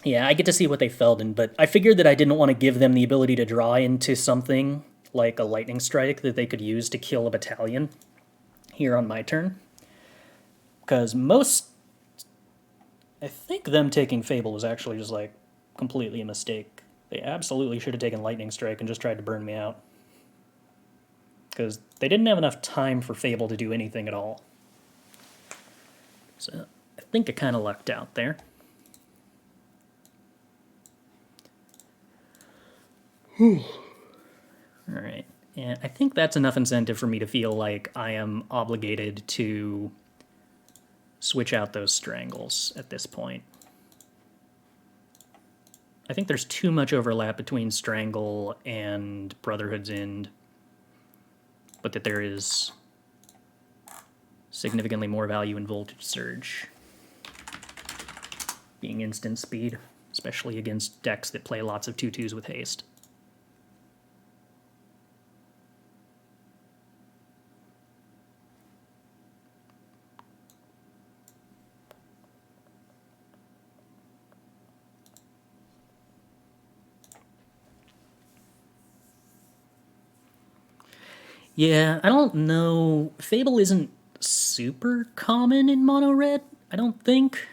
Yeah, I get to see what they felt in, but I figured that I didn't want to give them the ability to draw into something like a lightning strike that they could use to kill a battalion here on my turn. Because I think them taking Fable was actually just like completely a mistake. They absolutely should have taken lightning strike and just tried to burn me out. Because they didn't have enough time for Fable to do anything at all. So I think I kind of lucked out there. Alright, and I think that's enough incentive for me to feel like I am obligated to switch out those strangles at this point. I think there's too much overlap between Strangle and Brotherhood's End, but that there is significantly more value in Voltage Surge being instant speed, especially against decks that play lots of 2/2s with haste. Yeah, I don't know. Fable isn't super common in mono red, I don't think.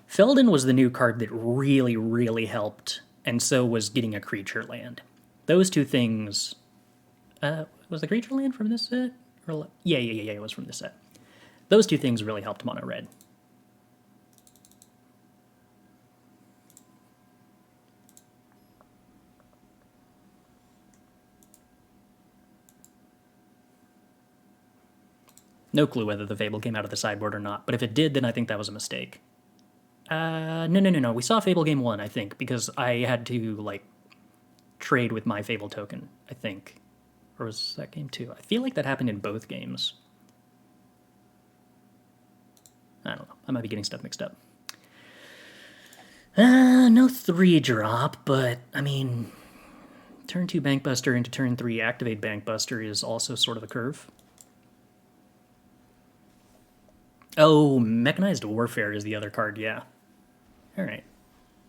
Feldon was the new card that really, really helped, and so was getting a creature land. Those two things... was the creature land from this set? Yeah, it was from this set. Those two things really helped mono red. No clue whether the Fable came out of the sideboard or not, but if it did, then I think that was a mistake. No. We saw Fable game 1, I think, because I had to, like, trade with my Fable token, I think. Or was that game 2? I feel like that happened in both games. I don't know. I might be getting stuff mixed up. No 3-drop, but, I mean, turn 2 Bankbuster into turn 3 activate Bankbuster is also sort of a curve. Oh, Mechanized Warfare is the other card, yeah. Alright.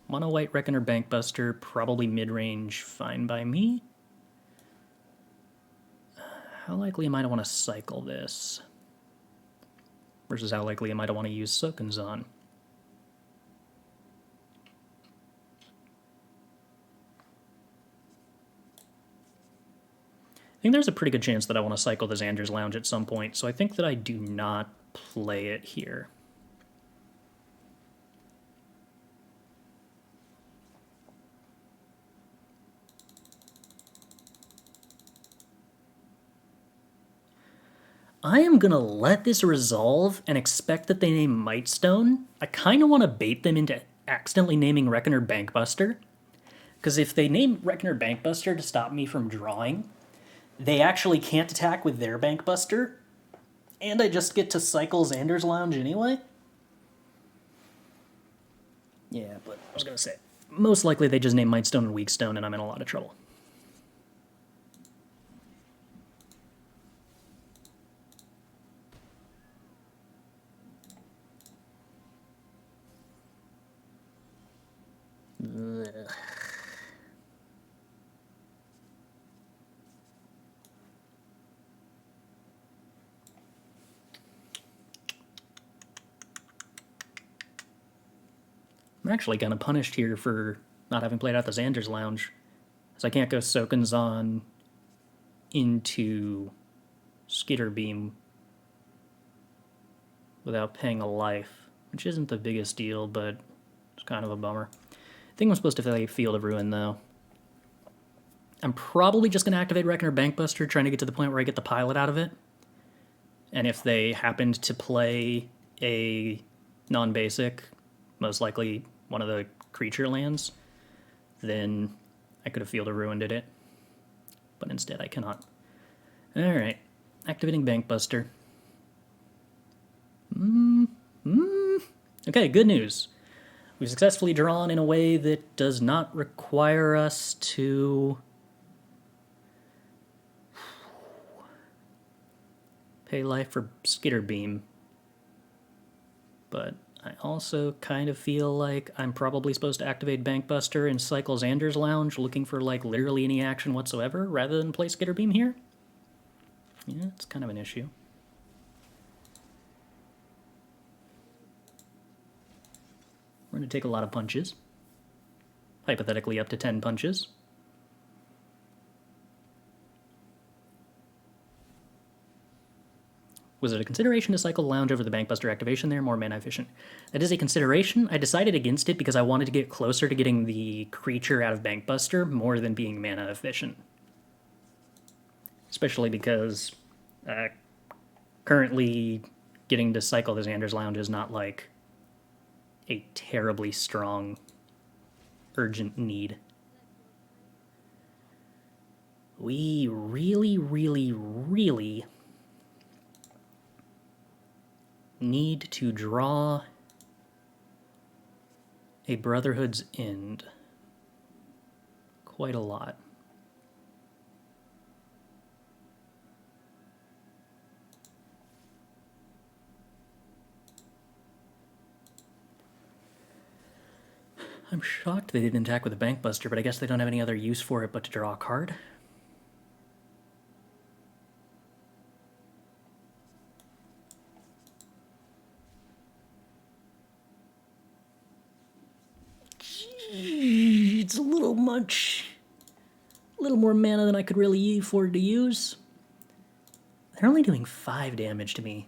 Mono white Reckoner Bankbuster, probably mid-range, fine by me. How likely am I to want to cycle this? Versus how likely am I to want to use Sokenzan? I think there's a pretty good chance that I want to cycle the Xander's Lounge at some point, so I think that I do not play it here. I am going to let this resolve and expect that they name Mightstone. I kind of want to bait them into accidentally naming Reckoner Bankbuster. Because if they name Reckoner Bankbuster to stop me from drawing, they actually can't attack with their Bankbuster, and I just get to cycle Xander's Lounge anyway. Yeah, but I was going to say, most likely they just name Mightstone and Weakstone, and I'm in a lot of trouble. Ugh. I'm actually kind of punished here for not having played out the Xander's Lounge, because I can't go Sokenzan into Skitterbeam without paying a life, which isn't the biggest deal, but Kind of a bummer. I think I'm supposed to play Field of Ruin, though. I'm probably just going to activate Reckoner Bankbuster, trying to get to the point where I get the pilot out of it. And if they happened to play a non-basic, most likely one of the creature lands, then I could have Field of Ruined it. But instead I cannot. Alright, activating Bankbuster. Okay, good news. We've successfully drawn in a way that does not require us to pay life for Skitterbeam. But I also kind of feel like I'm probably supposed to activate Bankbuster and cycle Xander's Lounge, looking for like literally any action whatsoever, rather than play Skitterbeam here. Yeah, it's kind of an issue. We're going to take a lot of punches. Hypothetically up to 10 punches. Was it a consideration to cycle Lounge over the Bankbuster activation there, more mana efficient? That is a consideration. I decided against it because I wanted to get closer to getting the creature out of Bankbuster more than being mana efficient. Especially because currently getting to cycle the Xander's Lounge is not like a terribly strong, urgent need. We really, really, really need to draw a Brotherhood's End. Quite a lot. I'm shocked they didn't attack with a Bankbuster, but I guess they don't have any other use for it but to draw a card. It's a little much. A little more mana than I could really afford to use. They're only doing 5 damage to me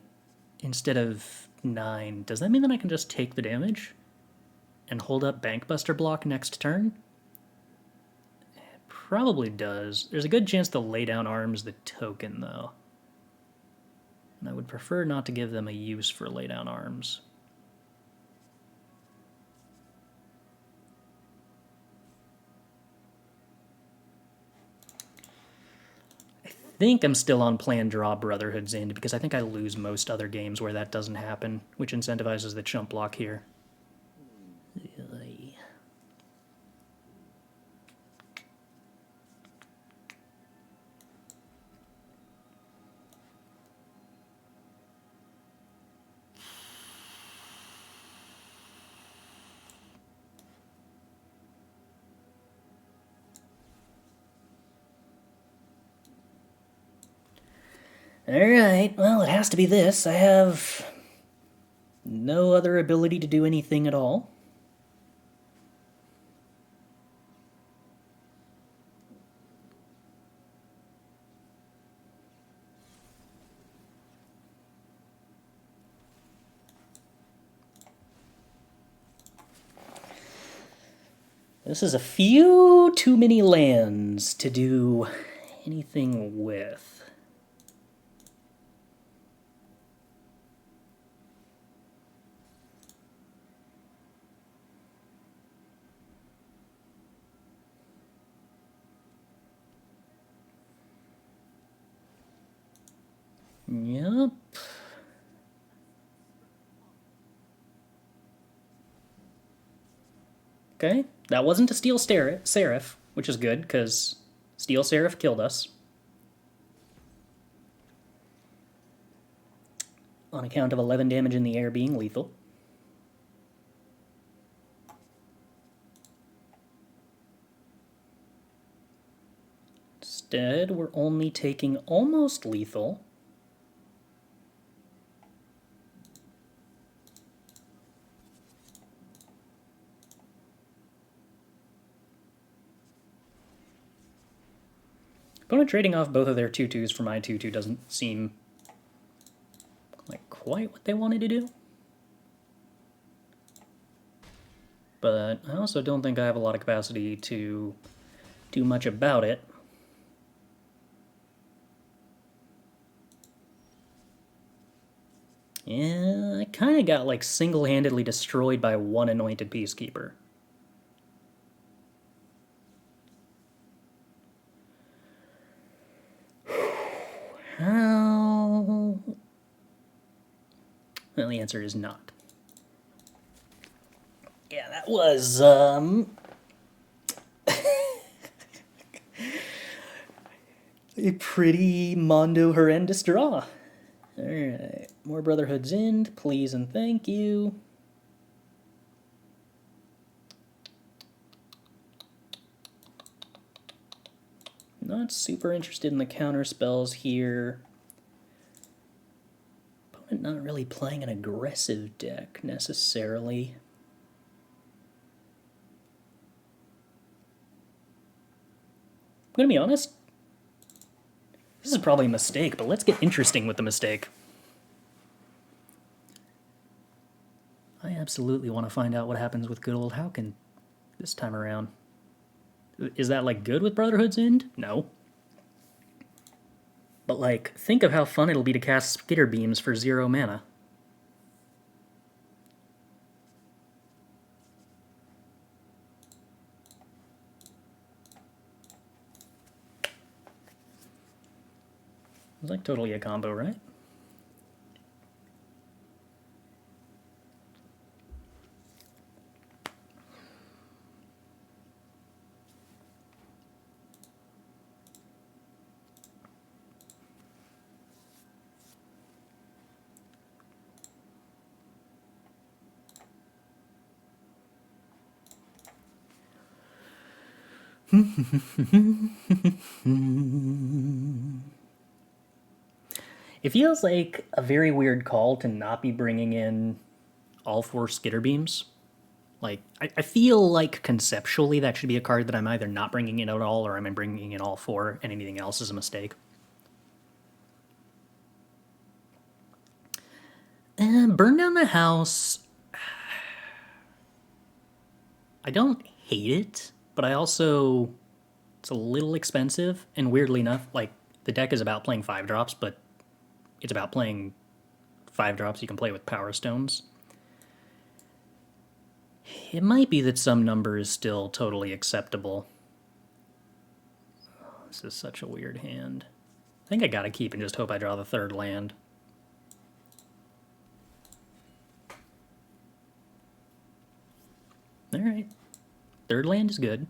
instead of 9. Does that mean that I can just take the damage and hold up Bankbuster block next turn? It probably does. There's a good chance they'll lay down arms the token, though. And I would prefer not to give them a use for lay down arms. I think I'm still on plan draw Brotherhood's End because I think I lose most other games where that doesn't happen, which incentivizes the chump block here. Alright, well, it has to be this. I have no other ability to do anything at all. This is a few too many lands to do anything with. Yep. Okay, that wasn't a Steel Seraph, which is good, because Steel Seraph killed us. On account of 11 damage in the air being lethal. Instead, we're only taking almost lethal. Opponent trading off both of their 2/2s for my 2/2 doesn't seem like quite what they wanted to do. but I also don't think I have a lot of capacity to do much about it. Yeah, I kind of got like single-handedly destroyed by one anointed peacekeeper. How? Well, the answer is not. Yeah, that was, a pretty mondo horrendous draw. Alright, more Brotherhood's End, please and thank you. Not super interested in the counter spells here. Opponent not really playing an aggressive deck, necessarily. I'm gonna be honest, this is probably a mistake, but let's get interesting with the mistake. I absolutely want to find out what happens with good old Hauken this time around. Is that, like, good with Brotherhood's End? No. But, like, think of how fun it'll be to cast Skitterbeams for 0 mana. It's like totally a combo, right? It feels like a very weird call to not be bringing in all 4 Skitterbeams. Like, I feel like conceptually that should be a card that I'm either not bringing in at all or I'm bringing in all 4 and anything else is a mistake. Burn down the house. I don't hate it, but I also... It's a little expensive, and weirdly enough, like, the deck is about playing 5-drops, but it's about playing 5-drops you can play with Power Stones. It might be that some number is still totally acceptable. Oh, this is such a weird hand. I think I gotta keep and just hope I draw the 3rd land. Alright. 3rd land is good.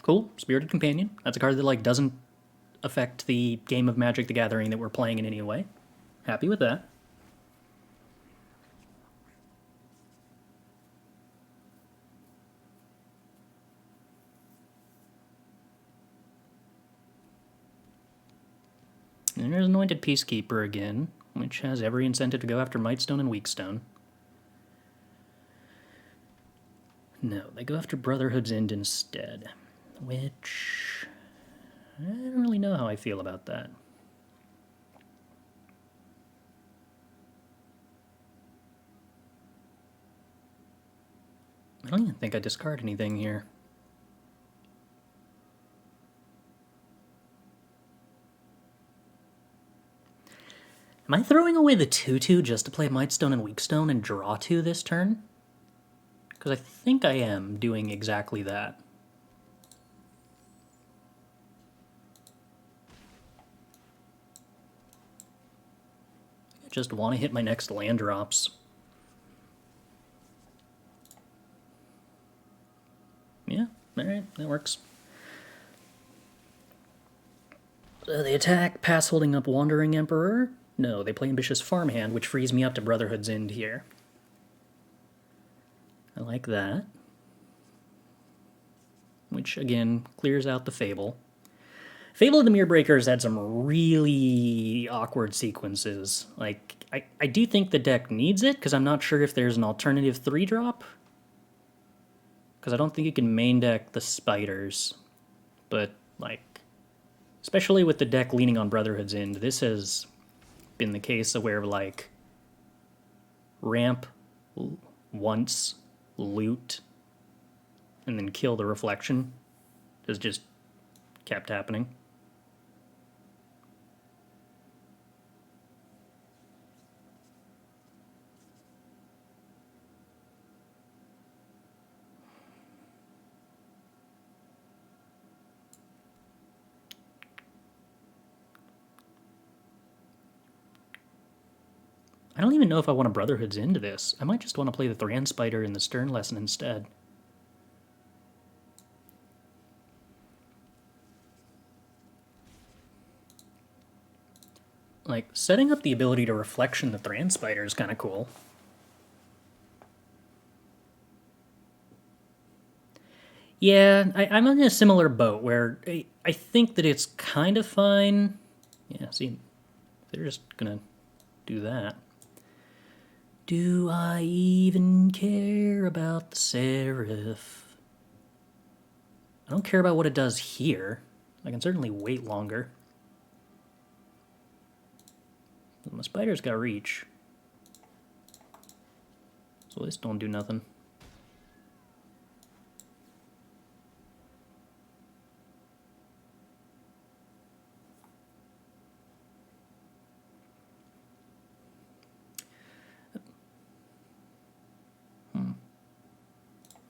Cool. Spirited Companion. That's a card that, like, doesn't affect the game of Magic the Gathering that we're playing in any way. Happy with that. And there's Anointed Peacekeeper again, which has every incentive to go after Mightstone and Weakstone. No, they go after Brotherhood's End instead, which... I don't really know how I feel about that. I don't even think I discard anything here. Am I throwing away the 2/2 just to play Mightstone and Weakstone and draw 2 this turn? Because I think I am doing exactly that. I just want to hit my next land drops. Yeah, alright, that works. So they attack, pass holding up Wandering Emperor. No, they play Ambitious Farmhand, which frees me up to Brotherhood's End here. I like that. Which, again, clears out the Fable. Fable of the Mirror had some really awkward sequences. Like, I do think the deck needs it, because I'm not sure if there's an alternative 3-drop. Because I don't think you can main deck the spiders. But, like, especially with the deck leaning on Brotherhood's End, this has been the case where, like, ramp once, loot, and then kill the reflection has just kept happening. I don't even know if I want a Brotherhood's into this. I might just want to play the Thran Spider in the Stern Lesson instead. Like, setting up the ability to reflection the Thran Spider is kind of cool. Yeah, I'm in a similar boat where I think that it's kind of fine. Yeah, see, they're just gonna do that. Do I even care about the Seraph? I don't care about what it does here. I can certainly wait longer. My spider's got reach. So this don't do nothing.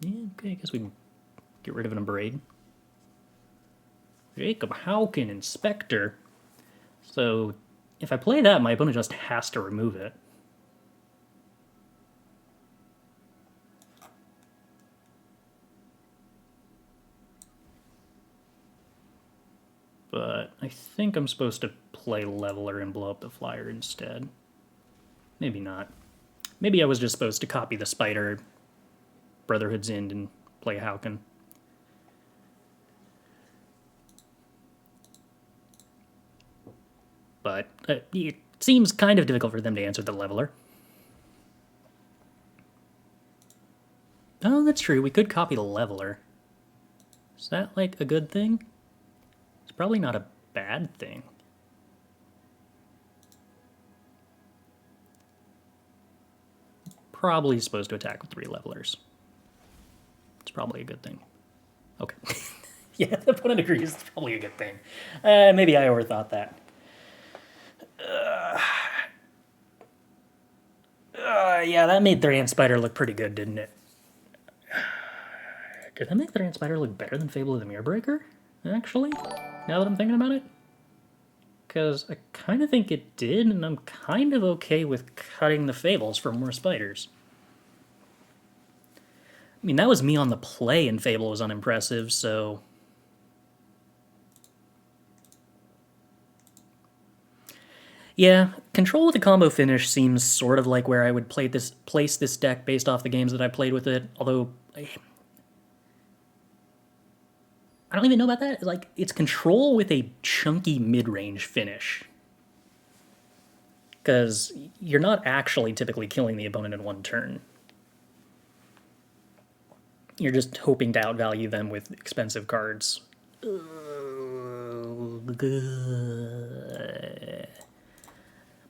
Yeah, okay, I guess we can get rid of an Abrade. Jacob Hauken, Inspector. So if I play that, my opponent just has to remove it. But I think I'm supposed to play Leveler and blow up the flyer instead. Maybe not. Maybe I was just supposed to copy the Spider, Brotherhood's End, and play Hauken. But it seems kind of difficult for them to answer the Leveler. Oh, that's true. We could copy the Leveler. Is that, like, a good thing? It's probably not a bad thing. Probably supposed to attack with 3 Levelers. It's probably a good thing. Okay. Yeah, the opponent agrees. It's probably a good thing. Maybe I overthought that. Yeah, that made Thran Spider look pretty good, didn't it? Did that make Thran Spider look better than Fable of the Mirrorbreaker, actually? Now that I'm thinking about it? Because I kind of think it did, and I'm kind of okay with cutting the Fables for more spiders. I mean, that was me on the play, and Fable was unimpressive, so... Yeah, control with a combo finish seems sort of like where I would place this deck based off the games that I played with it, although... I don't even know about that. Like, it's control with a chunky mid-range finish. Because you're not actually typically killing the opponent in one turn. You're just hoping to outvalue them with expensive cards.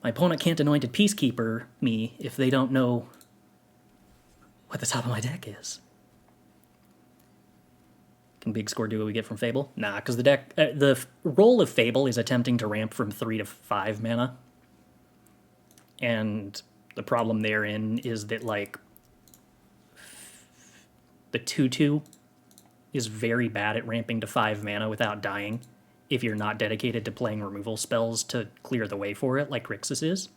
My opponent can't Anointed Peacekeeper me if they don't know what the top of my deck is. Can Big Score do what we get from Fable? Nah, because the role of Fable is attempting to ramp from 3 to 5 mana. And the problem therein is that, like, the 2/2 is very bad at ramping to 5 mana without dying if you're not dedicated to playing removal spells to clear the way for it, like Grixis is.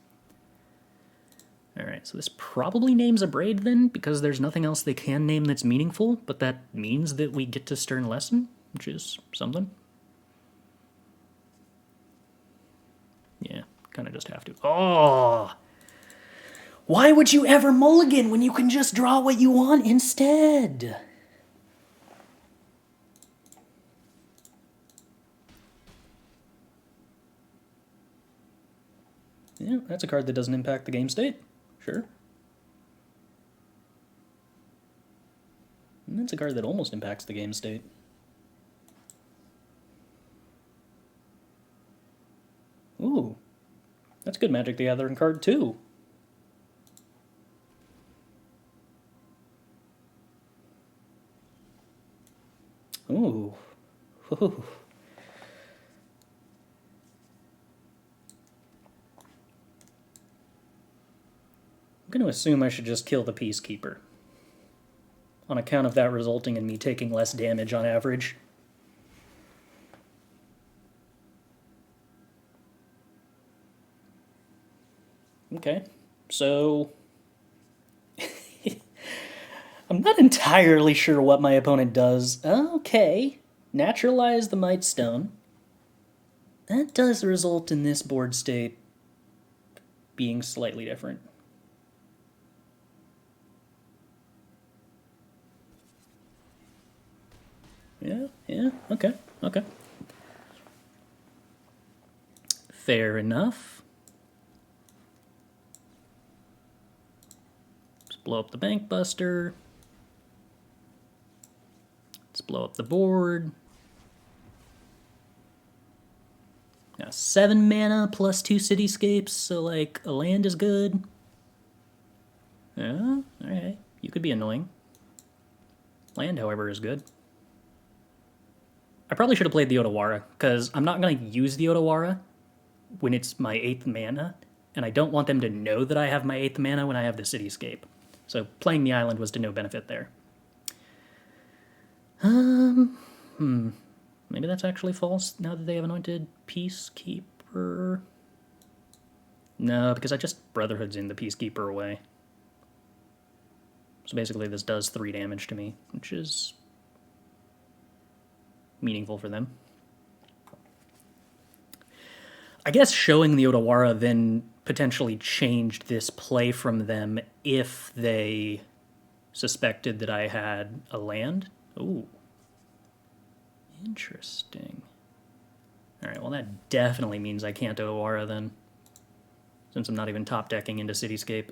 Alright, so this probably names Abrade then, because there's nothing else they can name that's meaningful, but that means that we get to Stern Lesson, which is something. Yeah, kind of just have to. Oh! Why would you ever mulligan when you can just draw what you want instead? Yeah, that's a card that doesn't impact the game state. Sure. And that's a card that almost impacts the game state. Ooh. That's good Magic the Gathering card, too. Ooh. Ooh. I'm going to assume I should just kill the Peacekeeper, on account of that resulting in me taking less damage on average. Okay, so I'm not entirely sure what my opponent does. Okay, naturalize the Mightstone. That does result in this board state being slightly different. Yeah, okay. Fair enough. Let's blow up the Bankbuster. Let's blow up the board. Now 7 mana plus 2 cityscapes, so like a land is good. Yeah, alright. You could be annoying. Land, however, is good. I probably should have played the Otawara, because I'm not going to use the Otawara when it's my 8th mana, and I don't want them to know that I have my 8th mana when I have the Cityscape. So playing the island was to no benefit there. Maybe that's actually false now that they have anointed Peacekeeper. No, because I just Brotherhood's in the Peacekeeper away. So basically this does 3 damage to me, which is meaningful for them. I guess showing the Otawara then potentially changed this play from them if they suspected that I had a land. Ooh. Interesting. Alright, well that definitely means I can't Otawara then, since I'm not even top decking into Cityscape.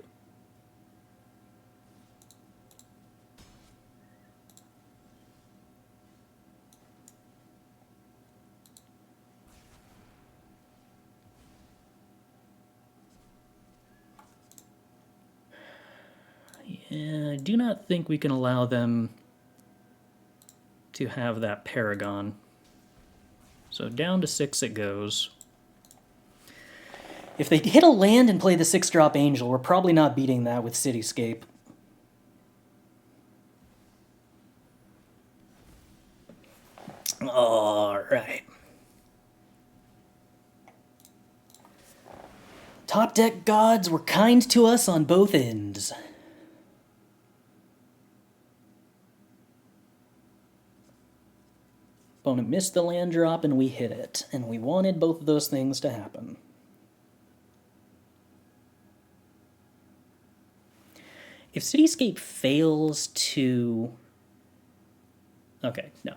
Yeah, I do not think we can allow them to have that Paragon. So down to 6 it goes. If they hit a land and play the 6-drop Angel, we're probably not beating that with Cityscape. Alright. Top deck gods were kind to us on both ends. Opponent missed the land drop and we hit it, and we wanted both of those things to happen. If Cityscape fails to... Okay, no.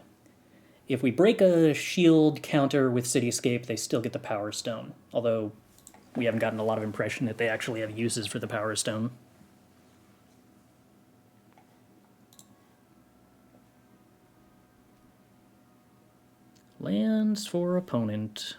If we break a shield counter with Cityscape, they still get the Power Stone, although we haven't gotten a lot of impression that they actually have uses for the Power Stone. Lands for opponent.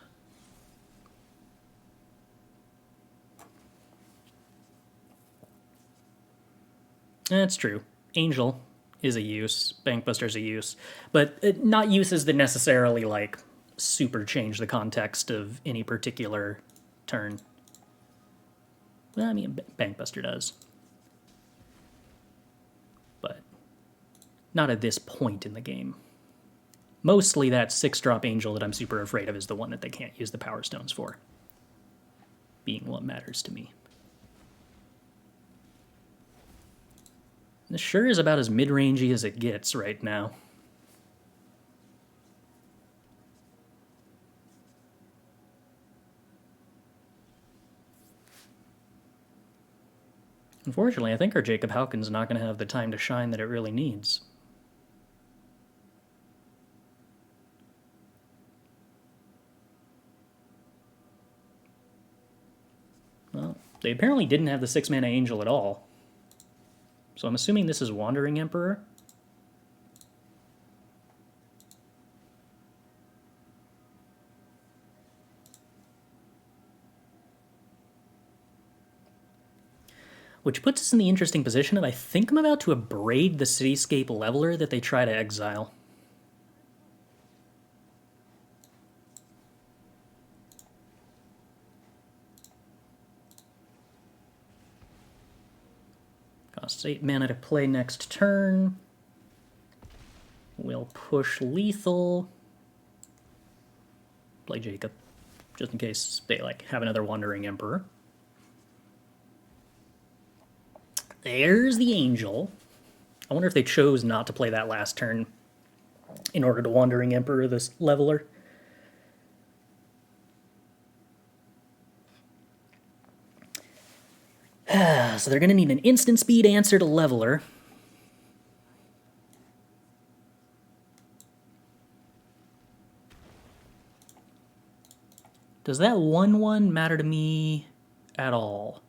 That's true. Angel is a use, Bankbuster's a use, but not uses that necessarily, like, super change the context of any particular turn. Well, I mean, Bankbuster does. But not at this point in the game. Mostly that 6-drop Angel that I'm super afraid of is the one that they can't use the Power Stones for, being what matters to me. This sure is about as mid-rangey as it gets right now. Unfortunately, I think our Jacob Hauken's not going to have the time to shine that it really needs. Well, they apparently didn't have the 6-mana Angel at all. So I'm assuming this is Wandering Emperor. Which puts us in the interesting position of I think I'm about to Abrade the Cityscape Leveler that they try to exile. Costs 8 mana to play next turn. We'll push lethal. Play Jacob, just in case they like have another Wandering Emperor. There's the Angel. I wonder if they chose not to play that last turn in order to Wandering Emperor this Leveler. So they're going to need an instant speed answer to Leveler. Does that 1/1 matter to me at all?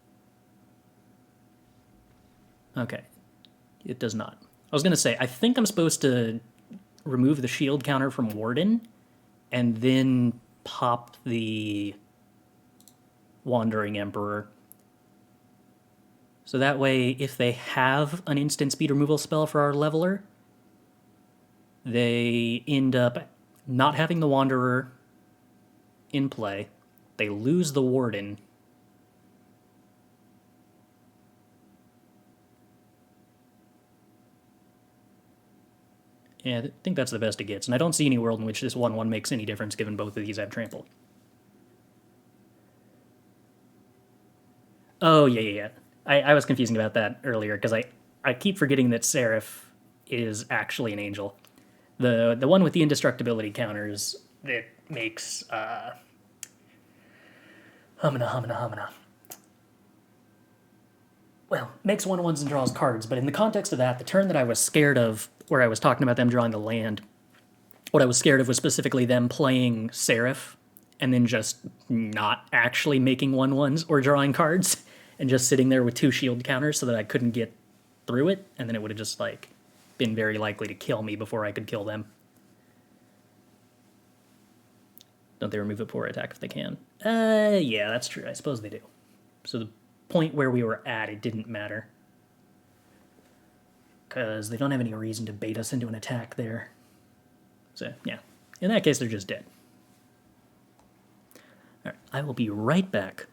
Okay, it does not. I was going to say, I think I'm supposed to remove the shield counter from Warden and then pop the Wandering Emperor. So that way, if they have an instant speed removal spell for our Leveler, they end up not having the Wanderer in play. They lose the Warden. And I think that's the best it gets. And I don't see any world in which this 1/1 makes any difference given both of these have trample. Oh, yeah. I was confusing about that earlier because I keep forgetting that Seraph is actually an angel. The one with the indestructibility counters that makes Humana. Well, makes 1/1s and draws cards, but in the context of that, the turn that I was scared of, where I was talking about them drawing the land, what I was scared of was specifically them playing Seraph and then just not actually making 1/1s or drawing cards and just sitting there with 2 shield counters so that I couldn't get through it, and then it would have just like been very likely to kill me before I could kill them. Don't they remove it before attack if they can? Yeah, that's true. I suppose they do. So the point where we were at, it didn't matter. Because they don't have any reason to bait us into an attack there. So, yeah. In that case, they're just dead. Alright, I will be right back.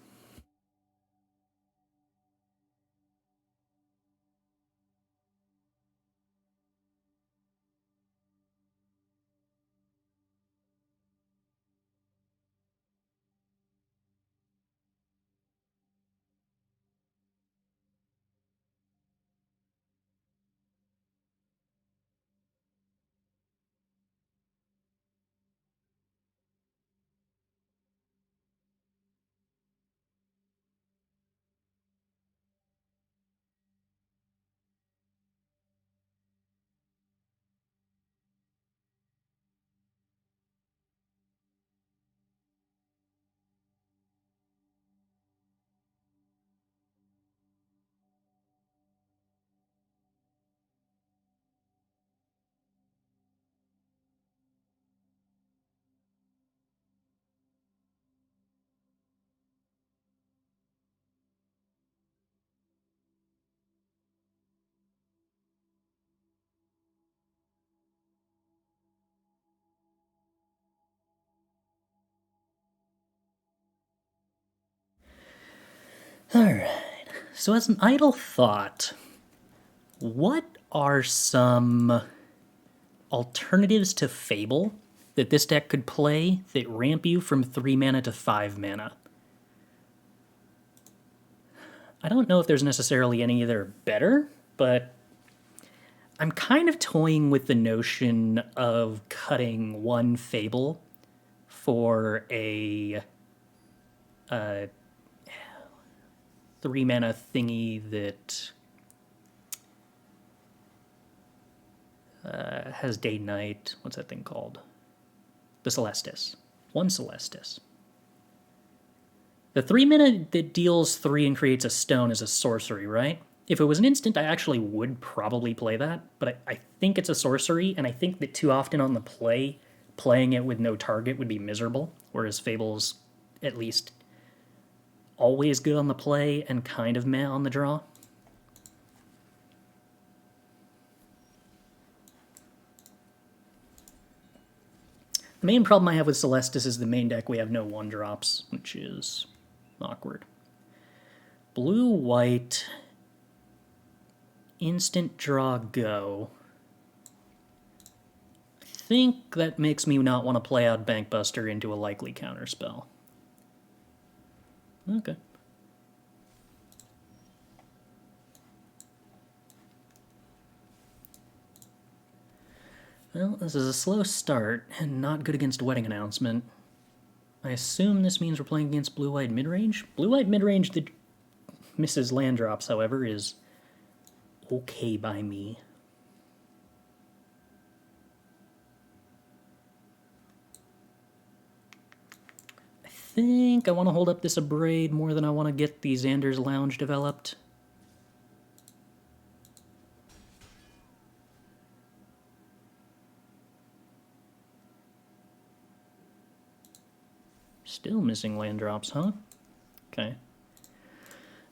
Alright, so as an idle thought, what are some alternatives to Fable that this deck could play that ramp you from 3 mana to 5 mana? I don't know if there's necessarily any that are better, but I'm kind of toying with the notion of cutting 1 Fable for a 3 mana thingy that has day-night. What's that thing called? The Celestis. 1 Celestis. The 3 mana that deals 3 and creates a stone is a sorcery, right? If it was an instant, I actually would probably play that, but I think it's a sorcery, and I think that too often on the play, playing it with no target would be miserable, whereas Fable's at least always good on the play and kind of meh on the draw. The main problem I have with Celestis is the main deck we have no 1-drops, which is awkward. Blue-white Instant draw go. I think that makes me not want to play out Bankbuster into a likely counterspell. Okay. Well, this is a slow start, and not good against Wedding Announcement. I assume this means we're playing against blue-white midrange? Blue-white midrange that misses land drops, however, is okay by me. I think I want to hold up this Abrade more than I want to get the Xander's Lounge developed. Still missing land drops, huh? Okay.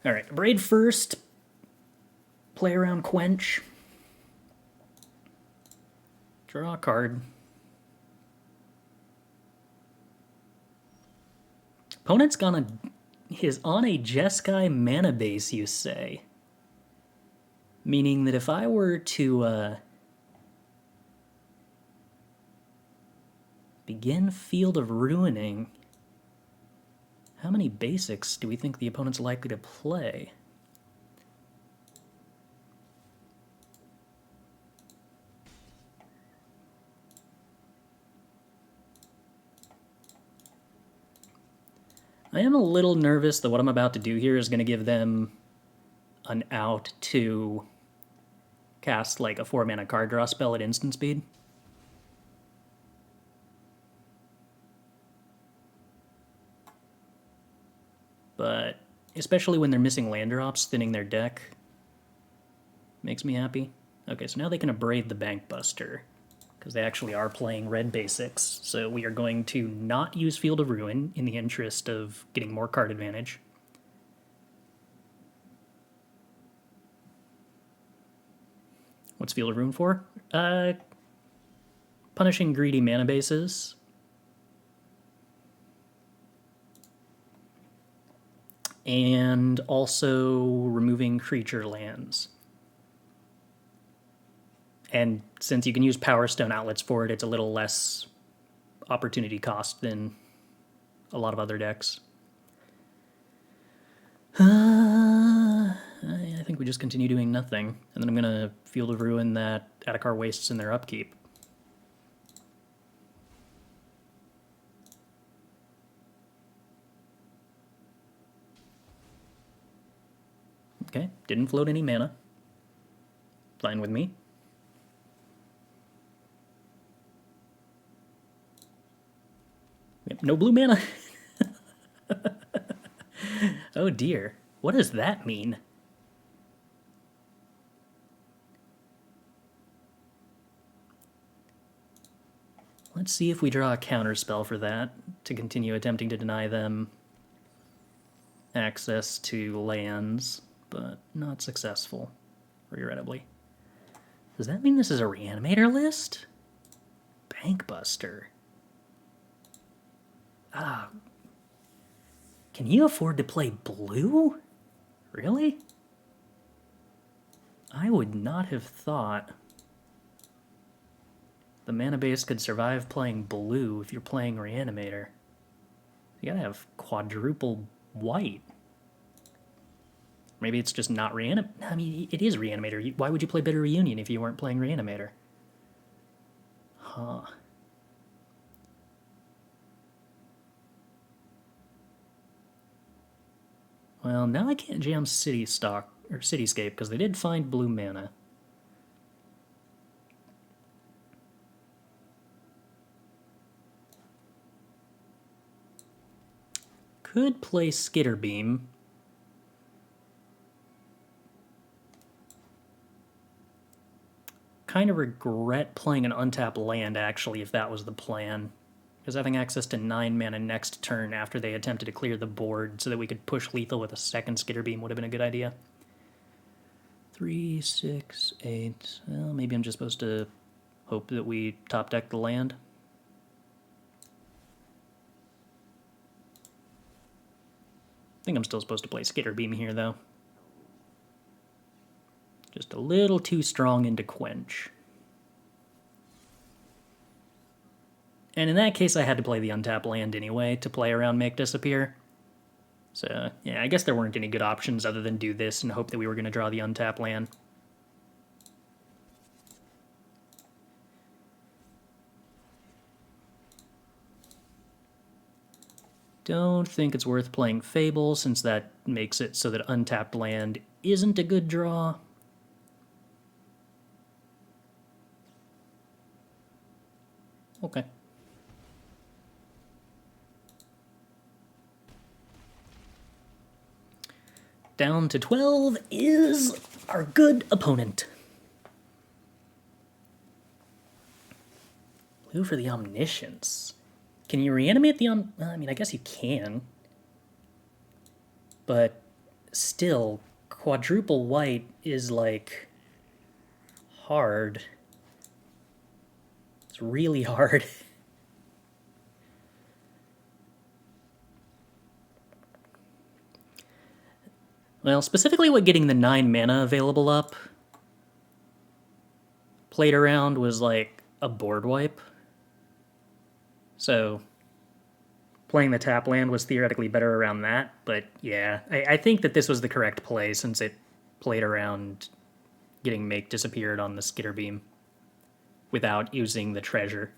Alright, Abrade first. Play around Quench. Draw a card. Opponent's is on a Jeskai mana base, you say? Meaning that if I were to begin Field of Ruining, how many basics do we think the opponent's likely to play? I am a little nervous that what I'm about to do here is going to give them an out to cast like a 4-mana card draw spell at instant speed. But especially when they're missing land drops, thinning their deck makes me happy. Okay, so now they can Abrade the Bankbuster, because they actually are playing red basics. So we are going to not use Field of Ruin in the interest of getting more card advantage. What's Field of Ruin for? Punishing greedy mana bases. And also removing creature lands. And since you can use Power Stone outlets for it, it's a little less opportunity cost than a lot of other decks. I think we just continue doing nothing, and then I'm going to Field of Ruin that Atakar wastes in their upkeep. Okay, didn't float any mana. Fine with me. No blue mana. Oh dear. What does that mean? Let's see if we draw a counterspell for that to continue attempting to deny them access to lands, but not successful, regrettably. Does that mean this is a Reanimator list? Bankbuster. Ah. Can you afford to play blue? Really? I would not have thought the mana base could survive playing blue if you're playing Reanimator. You gotta have quadruple white. Maybe it's just not Reanimator. I mean, it is Reanimator. Why would you play Bitter Reunion if you weren't playing Reanimator? Huh. Well, now I can't jam Cityscape because they did find blue mana. Could play Skitterbeam. Kind of regret playing an untapped land, actually, if that was the plan. Because having access to 9 mana next turn after they attempted to clear the board so that we could push lethal with a second Skitterbeam would have been a good idea. 3, 6, 8... Well, maybe I'm just supposed to hope that we top deck the land. I think I'm still supposed to play Skitterbeam here, though. Just a little too strong into Quench. And in that case, I had to play the untapped land anyway to play around Make Disappear. So, yeah, I guess there weren't any good options other than do this and hope that we were going to draw the untapped land. Don't think it's worth playing Fable, since that makes it so that untapped land isn't a good draw. Okay. Down to 12 is our good opponent. Blue for the Omniscience. Can you reanimate the I mean, I guess you can. But still, quadruple white is, like, hard. It's really hard. Well, specifically what getting the 9 mana available up played around was like a board wipe. So playing the tap land was theoretically better around that, but yeah, I think that this was the correct play since it played around getting Make Disappeared on the Skitterbeam without using the treasure.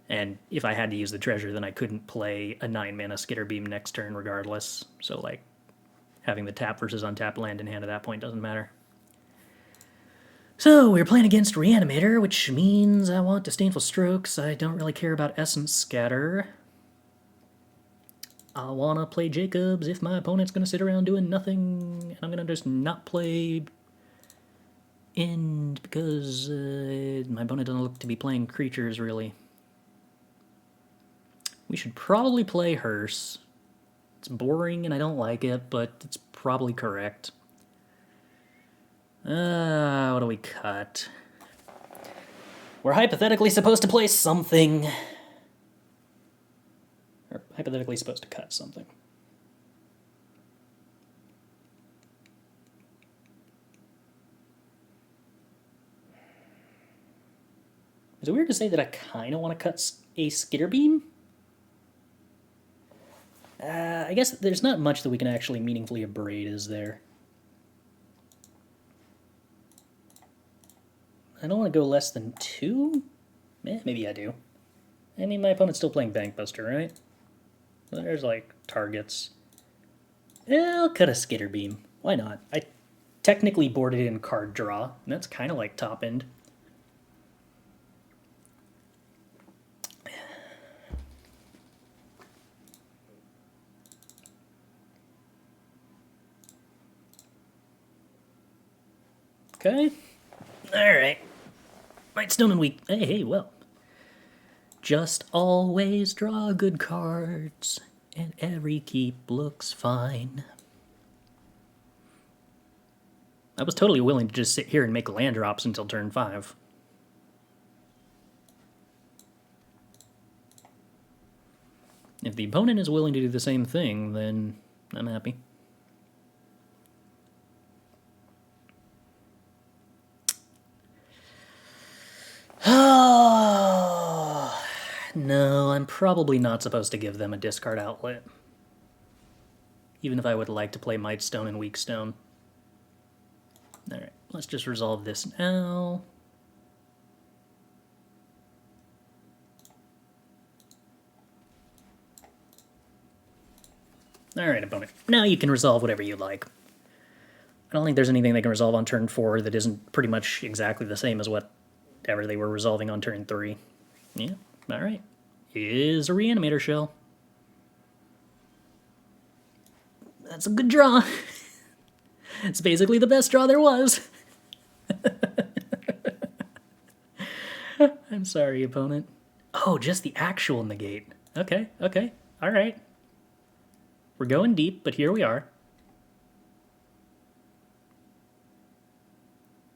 And if I had to use the treasure, then I couldn't play a 9 mana Skitterbeam next turn regardless. So, like, having the tap versus untapped land in hand at that point doesn't matter. So, we're playing against Reanimator, which means I want Disdainful Strokes. I don't really care about Essence Scatter. I want to play Jacobs if my opponent's going to sit around doing nothing. And I'm going to just not play End because my opponent doesn't look to be playing creatures, really. We should probably play Hearse. It's boring and I don't like it, but it's probably correct. What do we cut? We're hypothetically supposed to play something. Or hypothetically supposed to cut something. Is it weird to say that I kind of want to cut a Skitterbeam? I guess there's not much that we can actually meaningfully abrade, is there? I don't want to go less than 2? Maybe I do. I mean, my opponent's still playing Bankbuster, right? There's, like, targets. I'll cut a Skitterbeam. Why not? I technically boarded in card draw, and that's kind of like top end. Okay. Alright. Mightstone and Hey, well. Just always draw good cards, and every keep looks fine. I was totally willing to just sit here and make land drops until turn 5. If the opponent is willing to do the same thing, then I'm happy. No, I'm probably not supposed to give them a discard outlet. Even if I would like to play Mightstone and Weakstone. Alright, let's just resolve this now. Alright, opponent. Now you can resolve whatever you like. I don't think there's anything they can resolve on turn 4 that isn't pretty much exactly the same as whatever they were resolving on turn 3. Yeah, alright. Is a Reanimator shell. That's a good draw. It's basically the best draw there was. I'm sorry, opponent. Oh, just the actual negate. Okay, okay, alright. We're going deep, but here we are.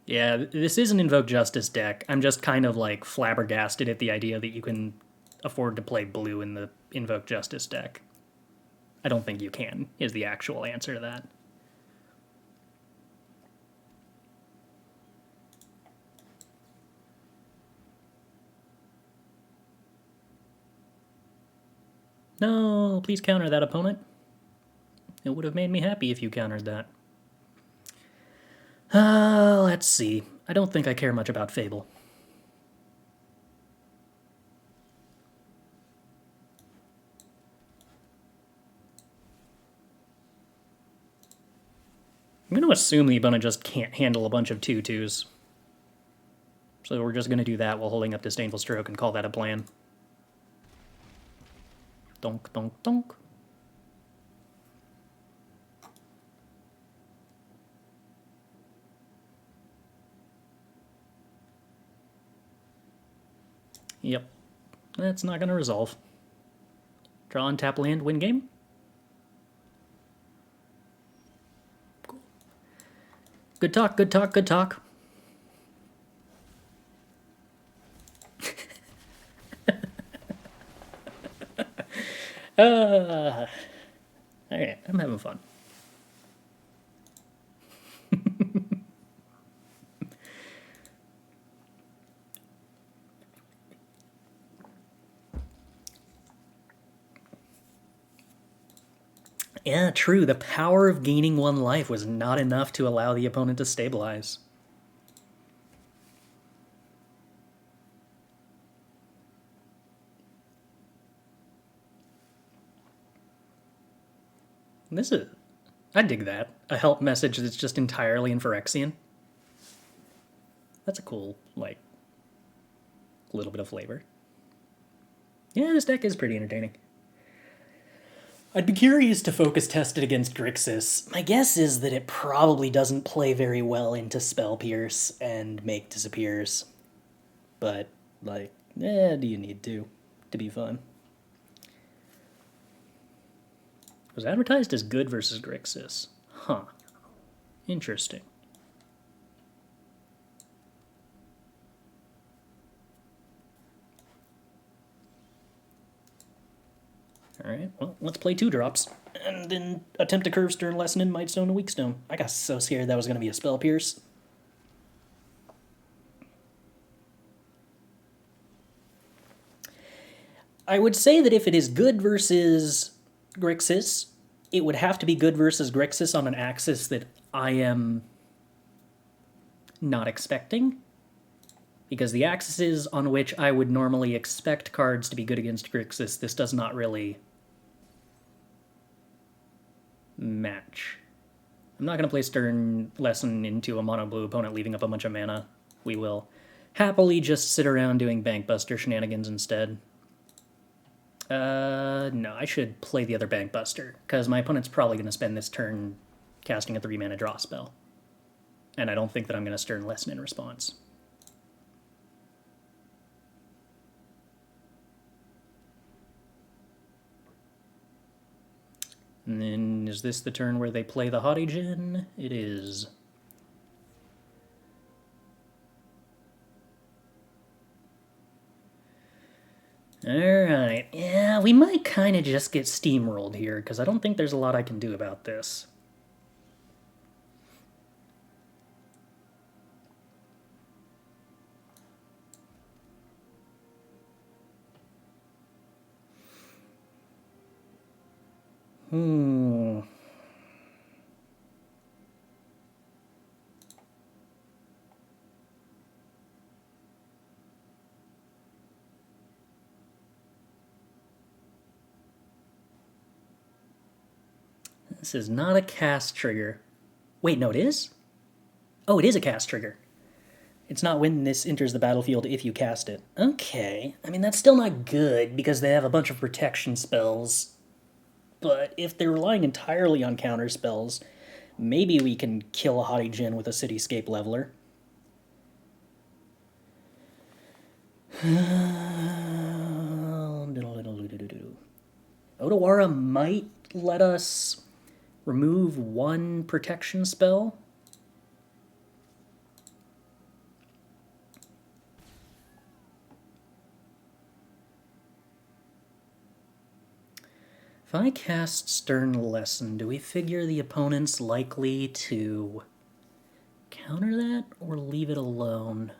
Yeah, this is an Invoke Justice deck. I'm just kind of, like, flabbergasted at the idea that you can afford to play blue in the Invoke Justice deck. I don't think you can, is the actual answer to that. No, please counter that, opponent. It would have made me happy if you countered that. Let's see. I don't think I care much about Fable. I'm going to assume the opponent just can't handle a bunch of 2/2s. So we're just going to do that while holding up Disdainful Stroke and call that a plan. Donk, donk, donk. Yep. That's not going to resolve. Draw and tap land, win game. Cool. Good talk, good talk, good talk. Alright, I'm having fun. Yeah, true. The power of gaining 1 life was not enough to allow the opponent to stabilize. I dig that. A help message that's just entirely in Phyrexian. That's a cool, like, little bit of flavor. Yeah, this deck is pretty entertaining. I'd be curious to focus test it against Grixis. My guess is that it probably doesn't play very well into Spell Pierce and Make Disappears. But, like, do you need to be fun? It was advertised as good versus Grixis. Huh. Interesting. Alright, well, let's play 2 drops. And then attempt to curve Stern Lesson in Mightstone and Weakstone. I got so scared that was going to be a Spell Pierce. I would say that if it is good versus Grixis, it would have to be good versus Grixis on an axis that I am not expecting. Because the axes on which I would normally expect cards to be good against Grixis, this does not really match. I'm not going to play Stern Lesson into a mono blue opponent leaving up a bunch of mana. We will happily just sit around doing Bankbuster shenanigans instead. No, I should play the other Bankbuster, because my opponent's probably going to spend this turn casting a 3-mana draw spell. And I don't think that I'm going to Stern Lesson in response. And then, is this the turn where they play the Haughty Djinn? It is. Alright, yeah, we might kind of just get steamrolled here, because I don't think there's a lot I can do about this. This is not a cast trigger. Wait, no, it is? Oh, it is a cast trigger. It's not when this enters the battlefield if you cast it. Okay. I mean, that's still not good, because they have a bunch of protection spells. But if they're relying entirely on counter spells, maybe we can kill a Haughty Djinn with a Cityscape Leveler. Otawara might let us remove 1 protection spell. If I cast Stern Lesson, do we figure the opponent's likely to counter that or leave it alone?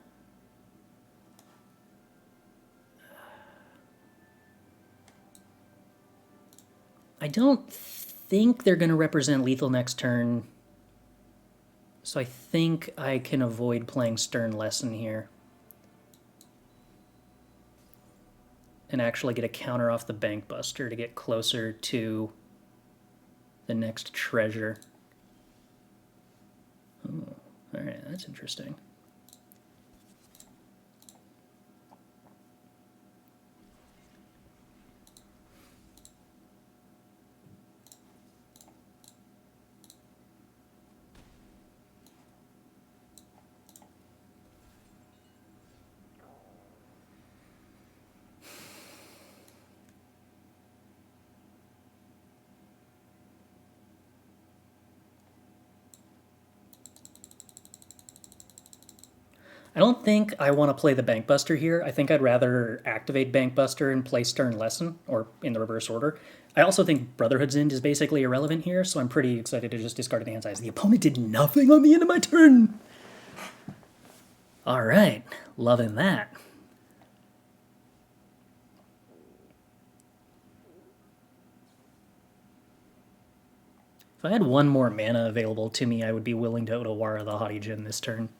I don't think they're going to represent lethal next turn, so I think I can avoid playing Stern Lesson here. And actually get a counter off the Bankbuster to get closer to the next treasure. Oh, alright, that's interesting. I don't think I want to play the Bankbuster here. I think I'd rather activate Bankbuster and play Stern Lesson, or in the reverse order. I also think Brotherhood's End is basically irrelevant here, so I'm pretty excited to just discard the hand size. The opponent did nothing on the end of my turn! Alright, loving that. If I had one more mana available to me, I would be willing to Otawara the Haughty Djinn this turn.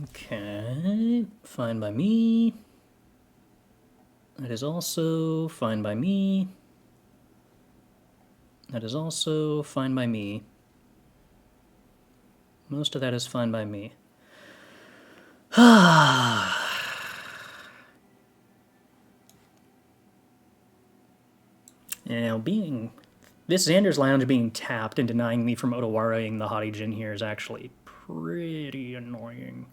Okay, fine by me. That is also fine by me. That is also fine by me. Most of that is fine by me. Now, this Xander's Lounge being tapped and denying me from Otawaraing the Haughty Djinn here is actually pretty annoying.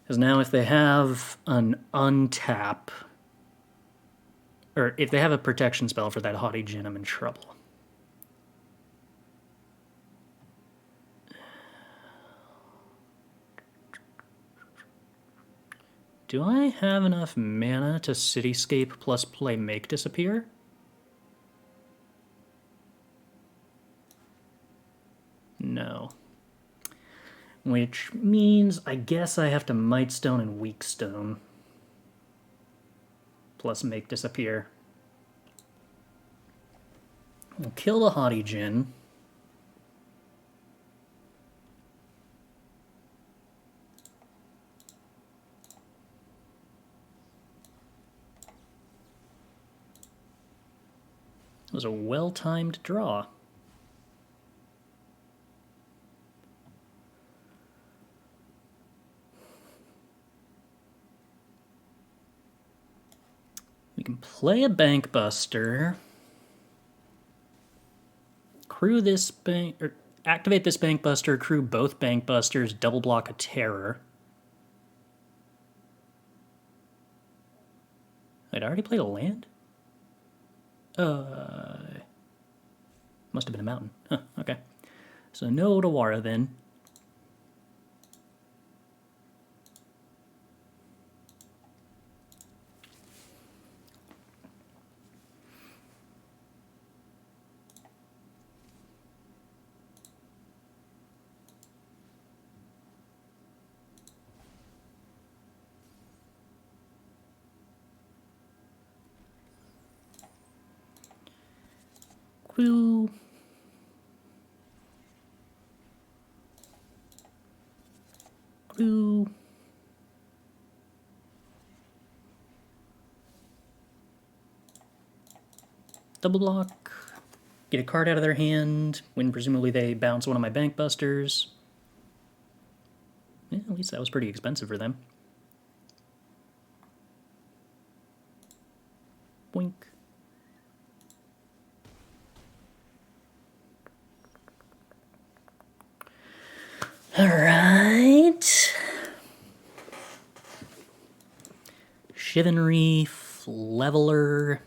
Because now if they have an untap, or if they have a protection spell for that Haughty Djinn, I'm in trouble. Do I have enough mana to Cityscape plus play Make Disappear? No. Which means I guess I have to Mightstone and Weakstone. Plus Make Disappear. We'll kill the Haughty Djinn. It was a well-timed draw. We can play a Bankbuster, crew this bank, or activate this Bankbuster, crew both Bankbusters, double block a Terror. I'd already played a land? Must have been a mountain. Huh, okay. So no Otawara then. Crew. Crew. Double block. Get a card out of their hand when presumably they bounce one of my Bankbusters. Yeah, at least that was pretty expensive for them. Boink. Alright. Shivan Reef, Leveler.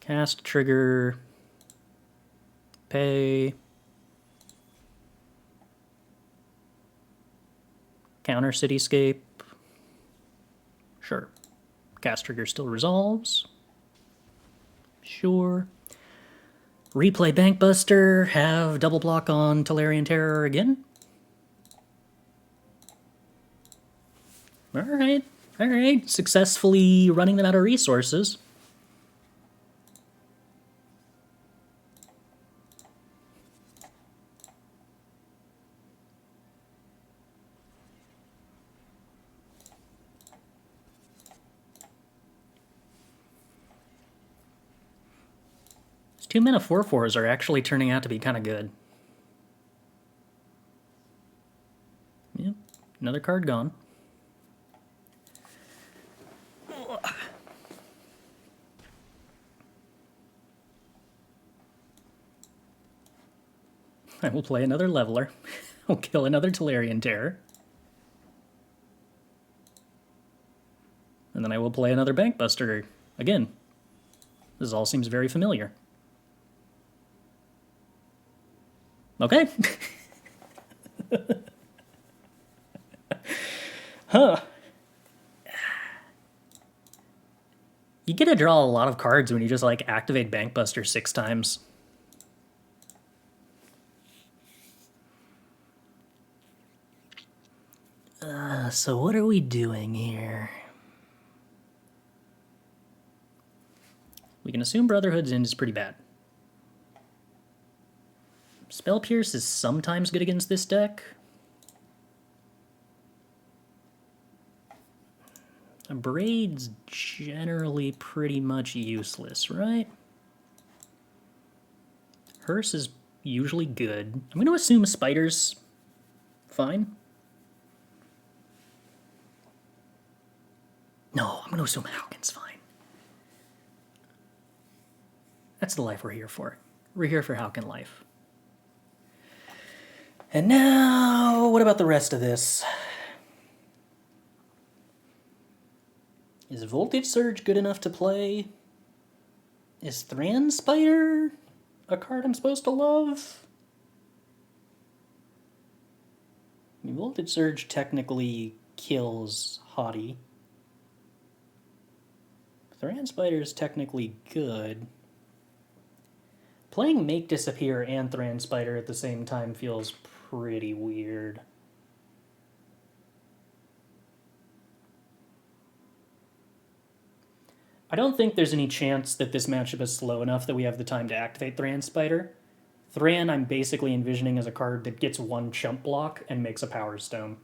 Cast trigger. Pay. Counter Cityscape. Sure. Cast trigger still resolves. Sure. Replay Bankbuster. Have double block on Tolarian Terror again. Alright. Alright. Successfully running them out of resources. These 2-mana 4/4s are actually turning out to be kind of good. Yep. Another card gone. I will play another Leveler. I'll kill another Tolarian Terror. And then I will play another Bankbuster again. This all seems very familiar. Okay. Huh. You get to draw a lot of cards when you just, like, activate Bankbuster 6 times. So what are we doing here? We can assume Brotherhood's End is pretty bad. Spell Pierce is sometimes good against this deck. Abrade's generally pretty much useless, right? Hearse is usually good. I'm going to assume Spider's fine. No, I'm going to assume Hauken's fine. That's the life we're here for. We're here for Hauken life. And now, what about the rest of this? Is Voltage Surge good enough to play? Is Thran Spider a card I'm supposed to love? I mean, Voltage Surge technically kills Haughty. Thran Spider is technically good. Playing Make Disappear and Thran Spider at the same time feels pretty weird. I don't think there's any chance that this matchup is slow enough that we have the time to activate Thran Spider. Thran I'm basically envisioning as a card that gets one chump block and makes a Power Stone.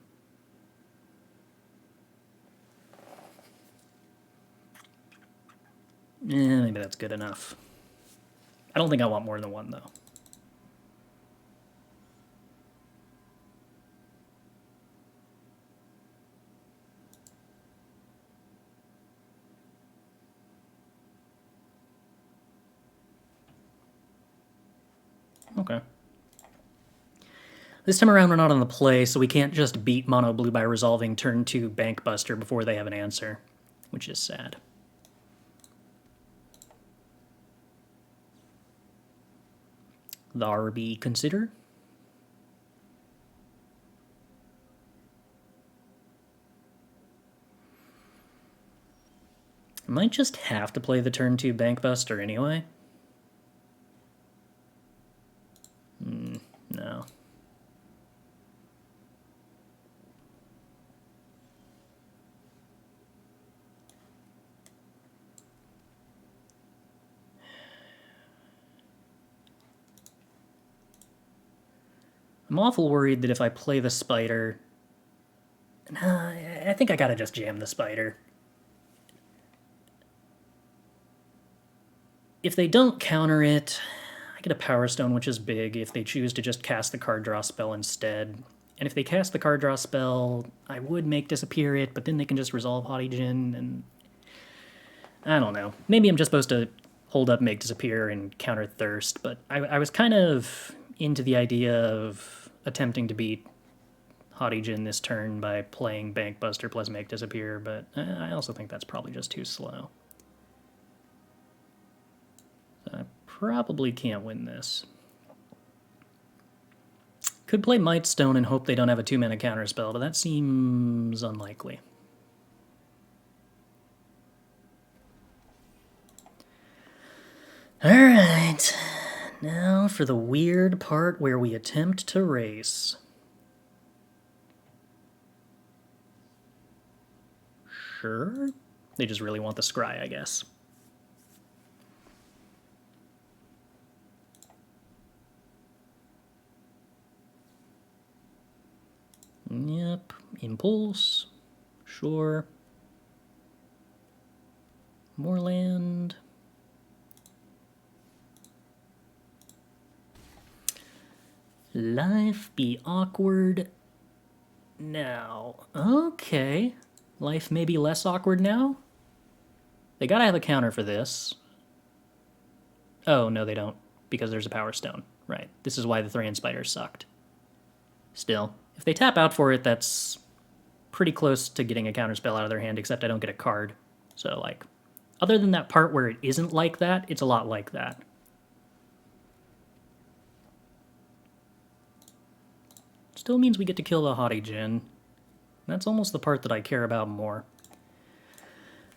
Maybe that's good enough. I don't think I want more than one, though. Okay. This time around we're not on the play, so we can't just beat Mono Blue by resolving turn 2 Bankbuster before they have an answer, which is sad. The RB consider. I might just have to play the turn 2 Bankbuster anyway. No. I'm awful worried that if I play the Spider... Nah, I think I gotta just jam the Spider. If they don't counter it, I get a Power Stone, which is big, if they choose to just cast the card draw spell instead. And if they cast the card draw spell, I would make disappear it, but then they can just resolve Haughty Djinn, and... I don't know. Maybe I'm just supposed to hold up, make disappear, and counter thirst, but I was kind of into the idea of attempting to beat Haugen this turn by playing Bankbuster plus make disappear, but I also think that's probably just too slow. So I probably can't win this. Could play Mightstone and hope they don't have a 2-mana counterspell, but that seems unlikely. Alright, now for the weird part where we attempt to race. Sure. They just really want the scry, I guess. Yep, impulse, sure. More land. Life be awkward now. Okay. Life may be less awkward now? They gotta have a counter for this. Oh, no they don't, because there's a Power Stone. Right, this is why the Thran Spider sucked. Still, if they tap out for it, that's pretty close to getting a counterspell out of their hand, except I don't get a card. So, like, other than that part where it isn't like that, it's a lot like that. Still means we get to kill the Haugen. That's almost the part that I care about more.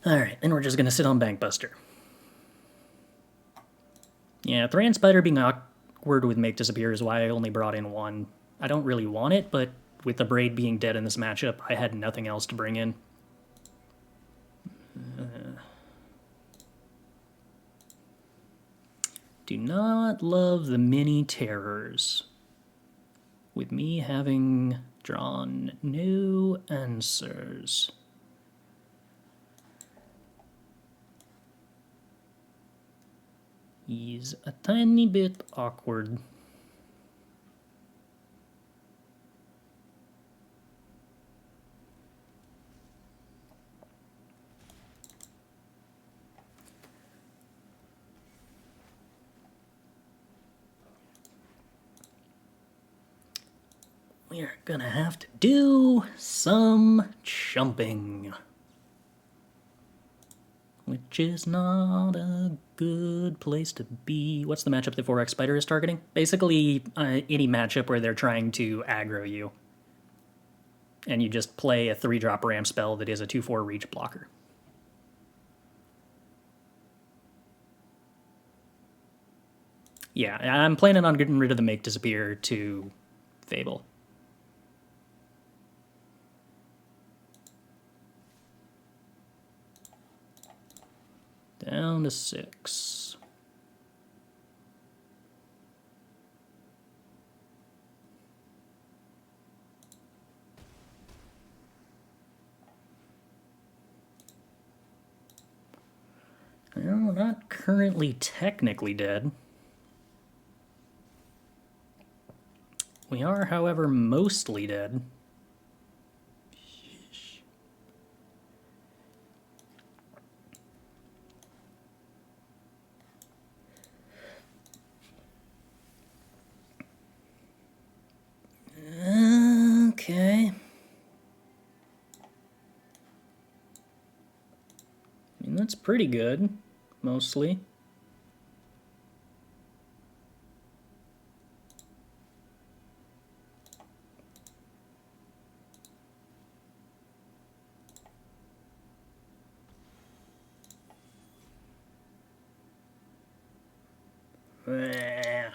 Alright, then we're just gonna sit on Bankbuster. Yeah, Thran Spider being awkward with Make Disappear is why I only brought in one. I don't really want it, but with Abrade being dead in this matchup, I had nothing else to bring in. Do not love the mini terrors. With me having drawn no answers. He's a tiny bit awkward. We're gonna have to do some chumping. Which is not a good place to be. What's the matchup the 4X Spider is targeting? Basically, any matchup where they're trying to aggro you. And you just play a 3-drop ram spell that is a 2/4 reach blocker. Yeah, I'm planning on getting rid of the Make Disappear to Fable. Down to 6. Well, not currently technically dead. We are, however, mostly dead. Okay. I mean, that's pretty good, mostly. Ugh.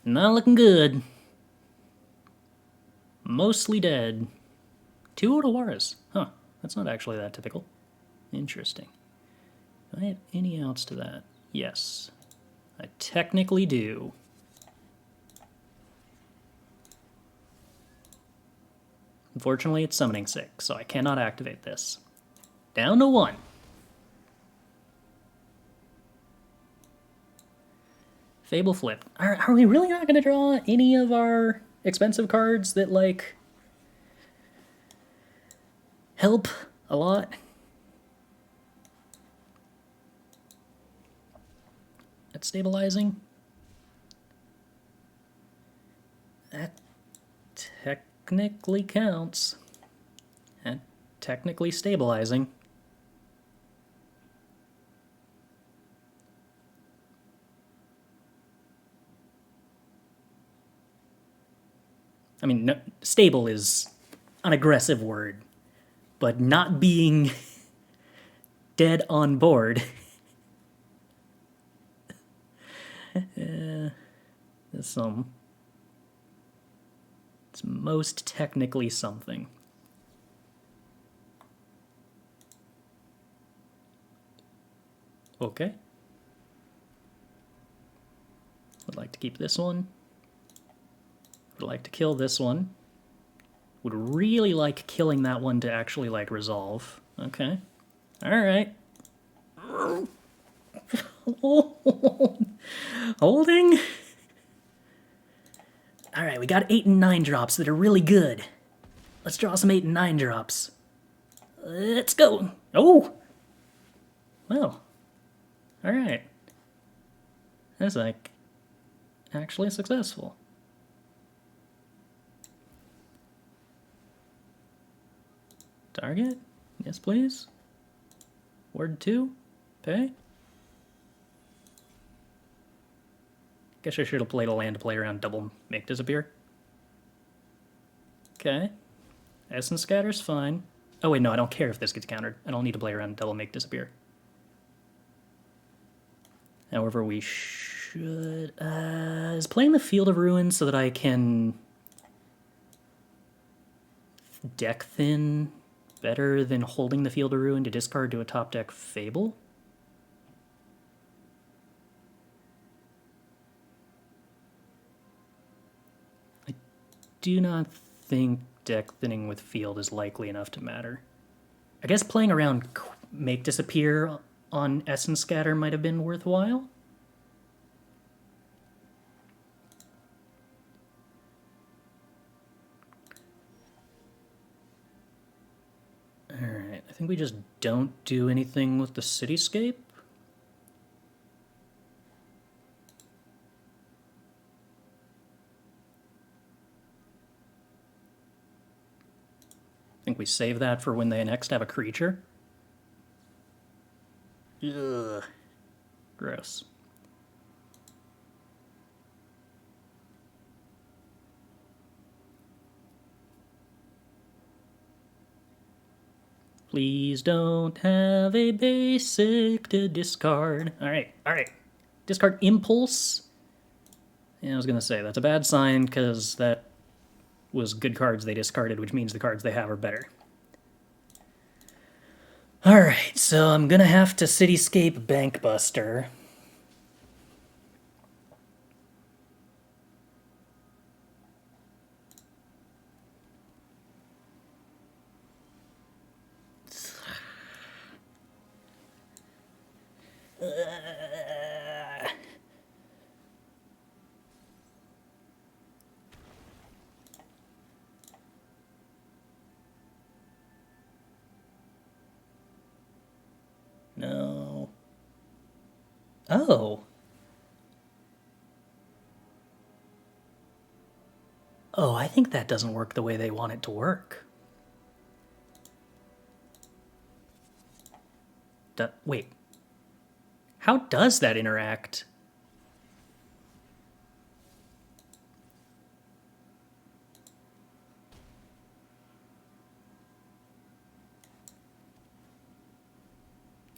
Not looking good. Mostly dead. 2 Otawaras. Huh, that's not actually that typical. Interesting. Do I have any outs to that? Yes. I technically do. Unfortunately, it's summoning 6, so I cannot activate this. Down to 1. Fable flip. Are we really not going to draw any of our expensive cards that, like, help a lot? At stabilizing? That technically counts. And technically stabilizing. I mean, no, stable is an aggressive word, but not being dead on board is some. It's most technically something. Okay. Would like to keep this one. Would like to kill this one. Would really like killing that one to actually, like, resolve. Okay. Alright. Holding? Alright, we got 8 and 9 drops that are really good. Let's draw some 8 and 9 drops. Let's go. Oh! Well. Alright. That's, like, actually successful. Target? Yes, please. Word 2. Pay. Guess I should have played a land to play around double make disappear. Okay. Essence Scatter's fine. Oh wait, no, I don't care if this gets countered. I don't need to play around double make disappear. However, we should... is playing the Field of Ruin so that I can deck thin better than holding the Field of Ruin to discard to a top deck Fable? I do not think deck thinning with Field is likely enough to matter. I guess playing around make disappear on Essence Scatter might have been worthwhile. Alright, I think we just don't do anything with the Cityscape. I think we save that for when they next have a creature. Ugh. Gross. Please don't have a basic to discard. Alright, alright. Discard Impulse. Yeah, I was gonna say, that's a bad sign, because that was good cards they discarded, which means the cards they have are better. Alright, so I'm gonna have to Cityscape Bankbuster. No. Oh. Oh, I think that doesn't work the way they want it to work. Wait. How does that interact?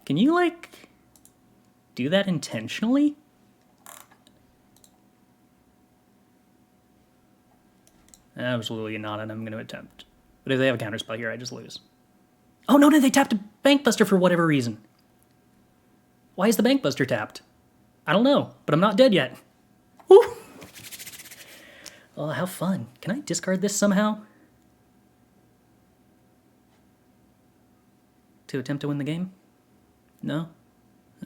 Can you, like, do that intentionally? Absolutely not, and I'm going to attempt. But if they have a counterspell here, I just lose. Oh no, they tapped a Bankbuster for whatever reason. Why is the Bankbuster tapped? I don't know, but I'm not dead yet. Woo! Oh, how fun. Can I discard this somehow? To attempt to win the game? No?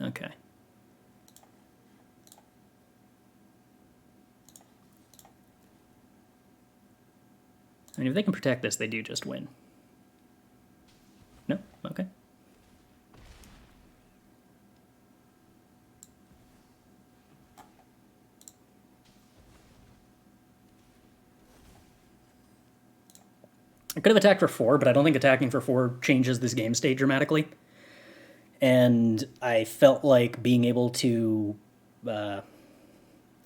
Okay. I mean, if they can protect this, they do just win. No? Okay. I could have attacked for 4, but I don't think attacking for 4 changes this game state dramatically. And I felt like being able to... no,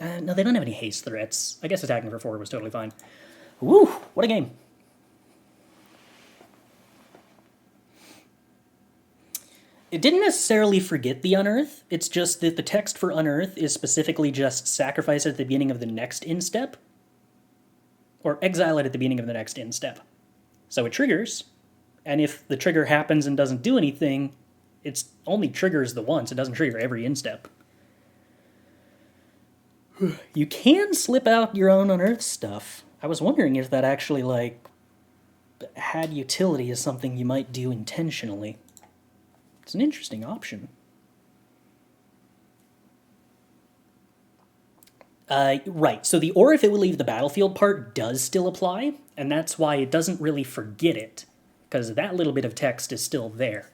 they don't have any haste threats. I guess attacking for 4 was totally fine. Woo! What a game. It didn't necessarily forget the Unearth. It's just that the text for Unearth is specifically just sacrifice at the beginning of the next instep, or exile it at the beginning of the next instep. So it triggers, and if the trigger happens and doesn't do anything, it only triggers the once. It doesn't trigger every instep. You can slip out your own Unearth stuff. I was wondering if that actually, like, had utility as something you might do intentionally. It's an interesting option. Right, so the or if it will leave the battlefield part does still apply, and that's why it doesn't really forget it, because that little bit of text is still there.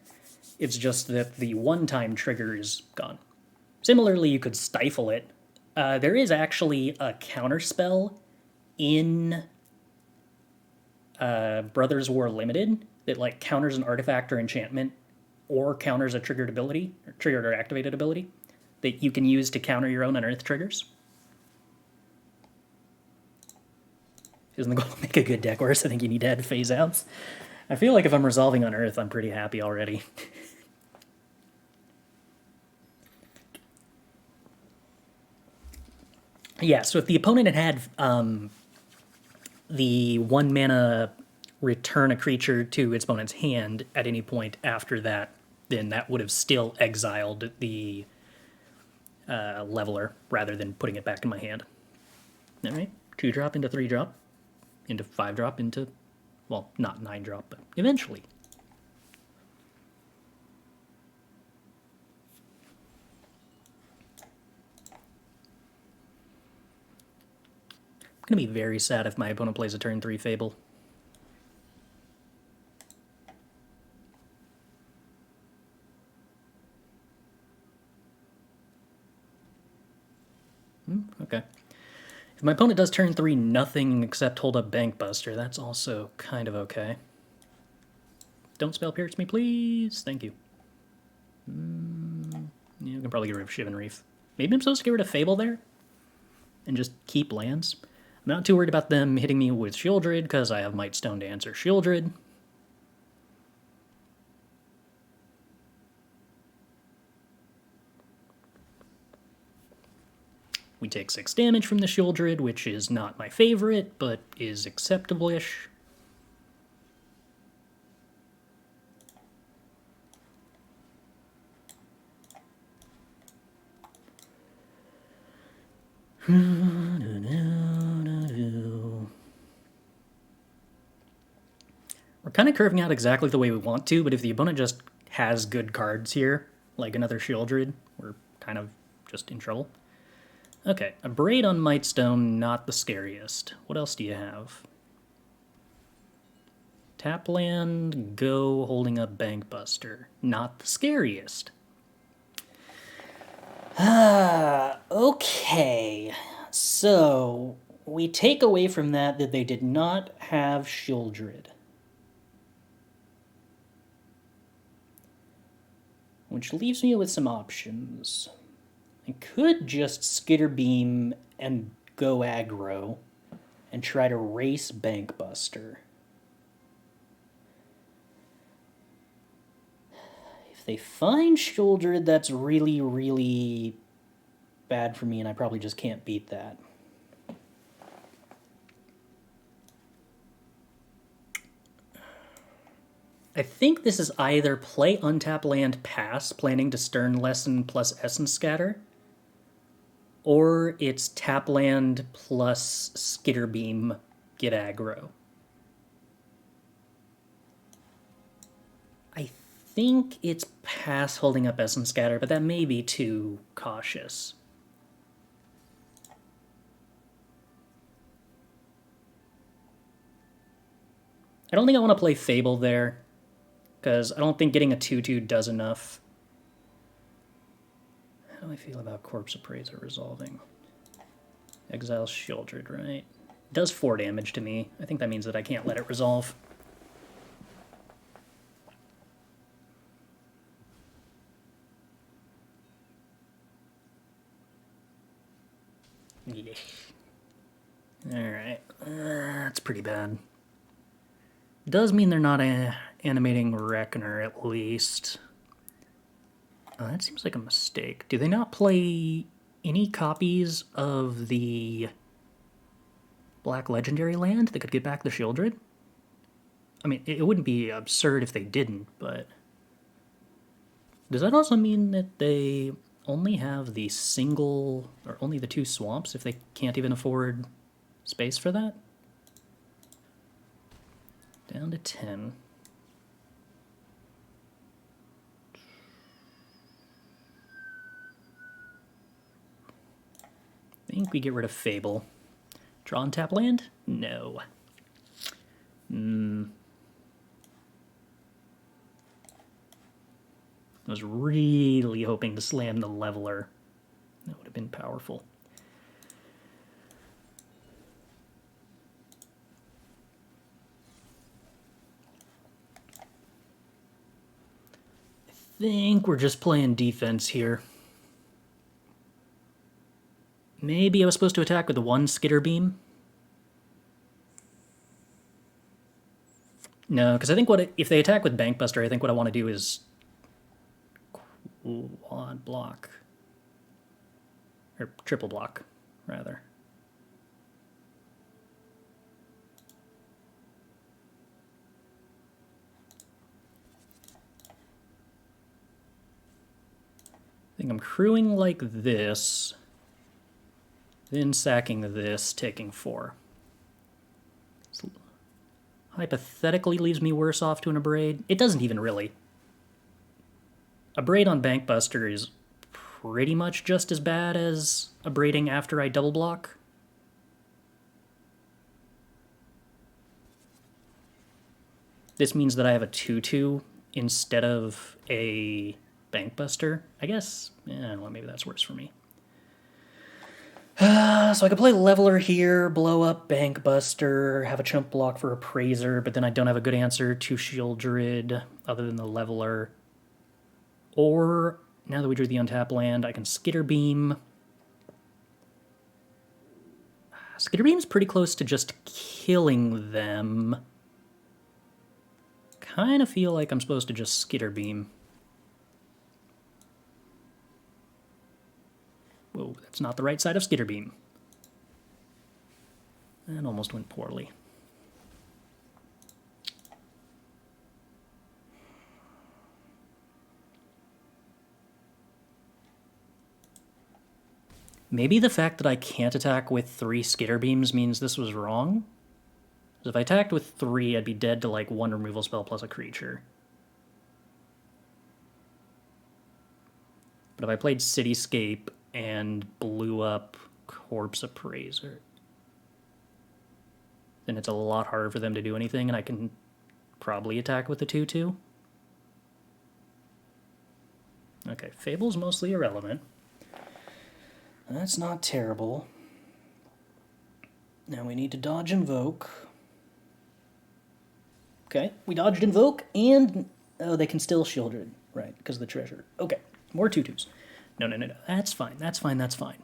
It's just that the one-time trigger is gone. Similarly, you could stifle it. There is actually a counterspell in Brothers War Limited that like counters an artifact or enchantment or counters a triggered ability, or triggered or activated ability, that you can use to counter your own Unearth triggers. Isn't the goal to make a good deck worse? I think you need to add phase outs. I feel like if I'm resolving Unearth, I'm pretty happy already. Yeah, so if the opponent had the 1 mana return a creature to its opponent's hand at any point after that, then that would have still exiled the Leveler rather than putting it back in my hand. All right, 2-drop into 3-drop, into 5-drop, into, well, not 9-drop, but eventually. I'm going to be very sad if my opponent plays a turn 3 Fable. Okay. If my opponent does turn 3 nothing except hold up Bankbuster, that's also kind of okay. Don't spell pierce me, please. Thank you. Yeah, I can probably get rid of Shivan Reef. Maybe I'm supposed to get rid of Fable there? And just keep lands? I'm not too worried about them hitting me with Shieldred, because I have Mightstone to answer Shieldred. We take 6 damage from the Shieldred, which is not my favorite, but is acceptable-ish. We're kind of curving out exactly the way we want to, but if the opponent just has good cards here, like another Shieldred, we're kind of just in trouble. Okay, Abrade on Mightstone, not the scariest. What else do you have? Tap land, go holding up Bankbuster. Not the scariest. Okay. So, we take away from that they did not have Shieldred. Which leaves me with some options. I could just Skitterbeam and go aggro and try to race Bankbuster. If they find Shieldred, that's really, really bad for me, and I probably just can't beat that. I think this is either play untap land, pass, planning to Stern Lesson plus Essence Scatter, or it's tap land plus Skitterbeam, get aggro. I think it's pass holding up Essence Scatter, but that may be too cautious. I don't think I want to play Fable there, because I don't think getting a 2/2 does enough. How do I feel about Corpse Appraiser resolving? Exile Shieldred, right? It does 4 damage to me. I think that means that I can't let it resolve. Yeah. Alright. That's pretty bad. Does mean they're not animating Reckoner, at least. That seems like a mistake. Do they not play any copies of the Black Legendary land that could get back the Shieldred? I mean, it wouldn't be absurd if they didn't, but... Does that also mean that they only have the single, or only the 2 swamps if they can't even afford space for that? Down to 10. I think we get rid of Fable. Draw and tap land? No. I was really hoping to slam the Leveler. That would have been powerful. I think we're just playing defense here. Maybe I was supposed to attack with the 1 Skitterbeam? No, because I think if they attack with Bankbuster, I think what I want to do is quad block. Or triple block, rather. I think I'm crewing like this, then sacking this, taking 4. So hypothetically leaves me worse off to an Abrade. It doesn't even really. Abrade on Bankbuster is pretty much just as bad as abrading after I double block. This means that I have a 2/2 instead of a Bankbuster. I guess, I don't know, maybe that's worse for me. So I could play Leveler here, blow up Bankbuster, have a chump block for Appraiser, but then I don't have a good answer to Shieldred other than the Leveler. Or, now that we drew the untap land, I can Skitterbeam. Skitterbeam's pretty close to just killing them. Kind of feel like I'm supposed to just Skitterbeam. Whoa, that's not the right side of Skitterbeam. That almost went poorly. Maybe the fact that I can't attack with 3 Skitterbeams means this was wrong? Because if I attacked with 3, I'd be dead to like 1 removal spell plus a creature. But if I played Cityscape and blew up Corpse Appraiser, then it's a lot harder for them to do anything, and I can probably attack with the 2/2. Okay, Fable's mostly irrelevant. That's not terrible. Now we need to dodge Invoke. Okay, we dodged Invoke, and oh, they can still Shieldred, right, because of the treasure. Okay, more 2/2s. No, that's fine, that's fine, that's fine.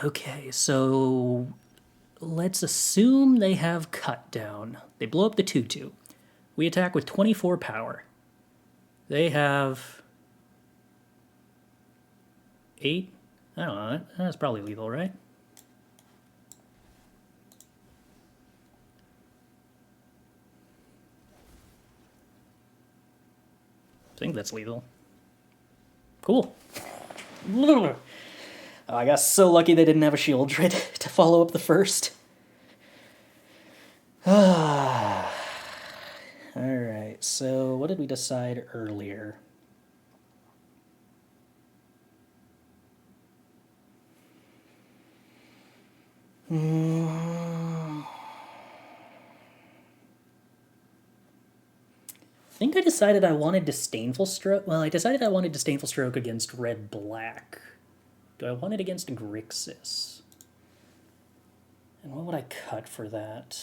Okay, so let's assume they have Cut Down. They blow up the 2/2. We attack with 24 power. They have 8? I don't know, that's probably lethal, right? I think that's lethal. Cool. Oh, I got so lucky they didn't have a Shieldred to follow up the first. Alright, so what did we decide earlier? think I decided I wanted Disdainful Stroke. Well, I decided I wanted Disdainful Stroke against red-black. Do I want it against Grixis? And what would I cut for that?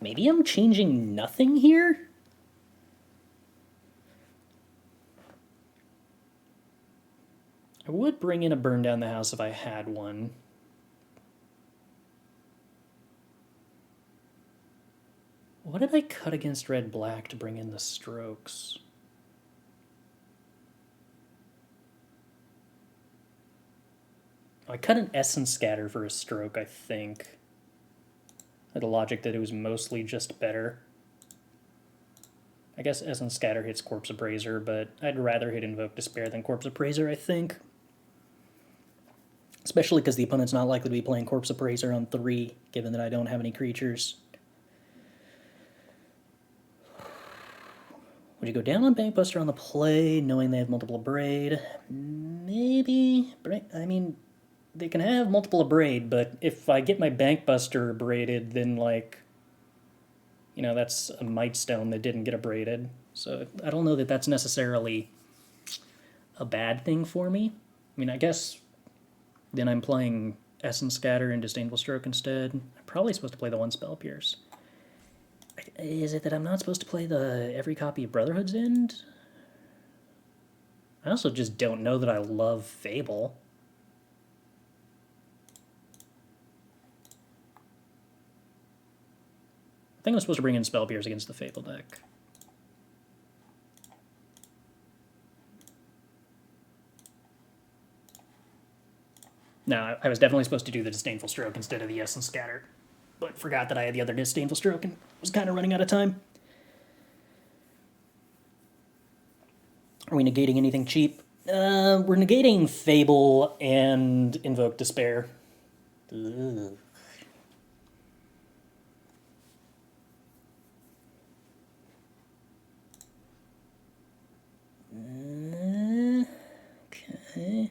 Maybe I'm changing nothing here? I would bring in a Burn Down the House if I had one. What did I cut against red-black to bring in the strokes? I cut an Essence Scatter for a stroke, I think. The logic that it was mostly just better. I guess Essence Scatter hits Corpse Appraiser, but I'd rather hit Invoke Despair than Corpse Appraiser, I think. Especially because the opponent's not likely to be playing Corpse Appraiser on 3, given that I don't have any creatures. Would you go down on Bankbuster on the play, knowing they have multiple Abrade? Maybe, but I mean, they can have multiple Abrade, but if I get my Bankbuster abraded, then, like, you know, that's a Mightstone that didn't get abraded. So I don't know that that's necessarily a bad thing for me. I mean, I guess then I'm playing Essence Scatter and Disdainful Stroke instead. I'm probably supposed to play the one Spell Pierce. Is it that I'm not supposed to play the every copy of Brotherhood's End? I also just don't know that I love Fable. I think I'm supposed to bring in Spell Pierce against the Fable deck. No, I was definitely supposed to do the Disdainful Stroke instead of the Essence Scatter, but forgot that I had the other Disdainful Stroke and was kind of running out of time. Are we negating anything cheap? We're negating Fable and Invoke Despair. Ugh. Okay.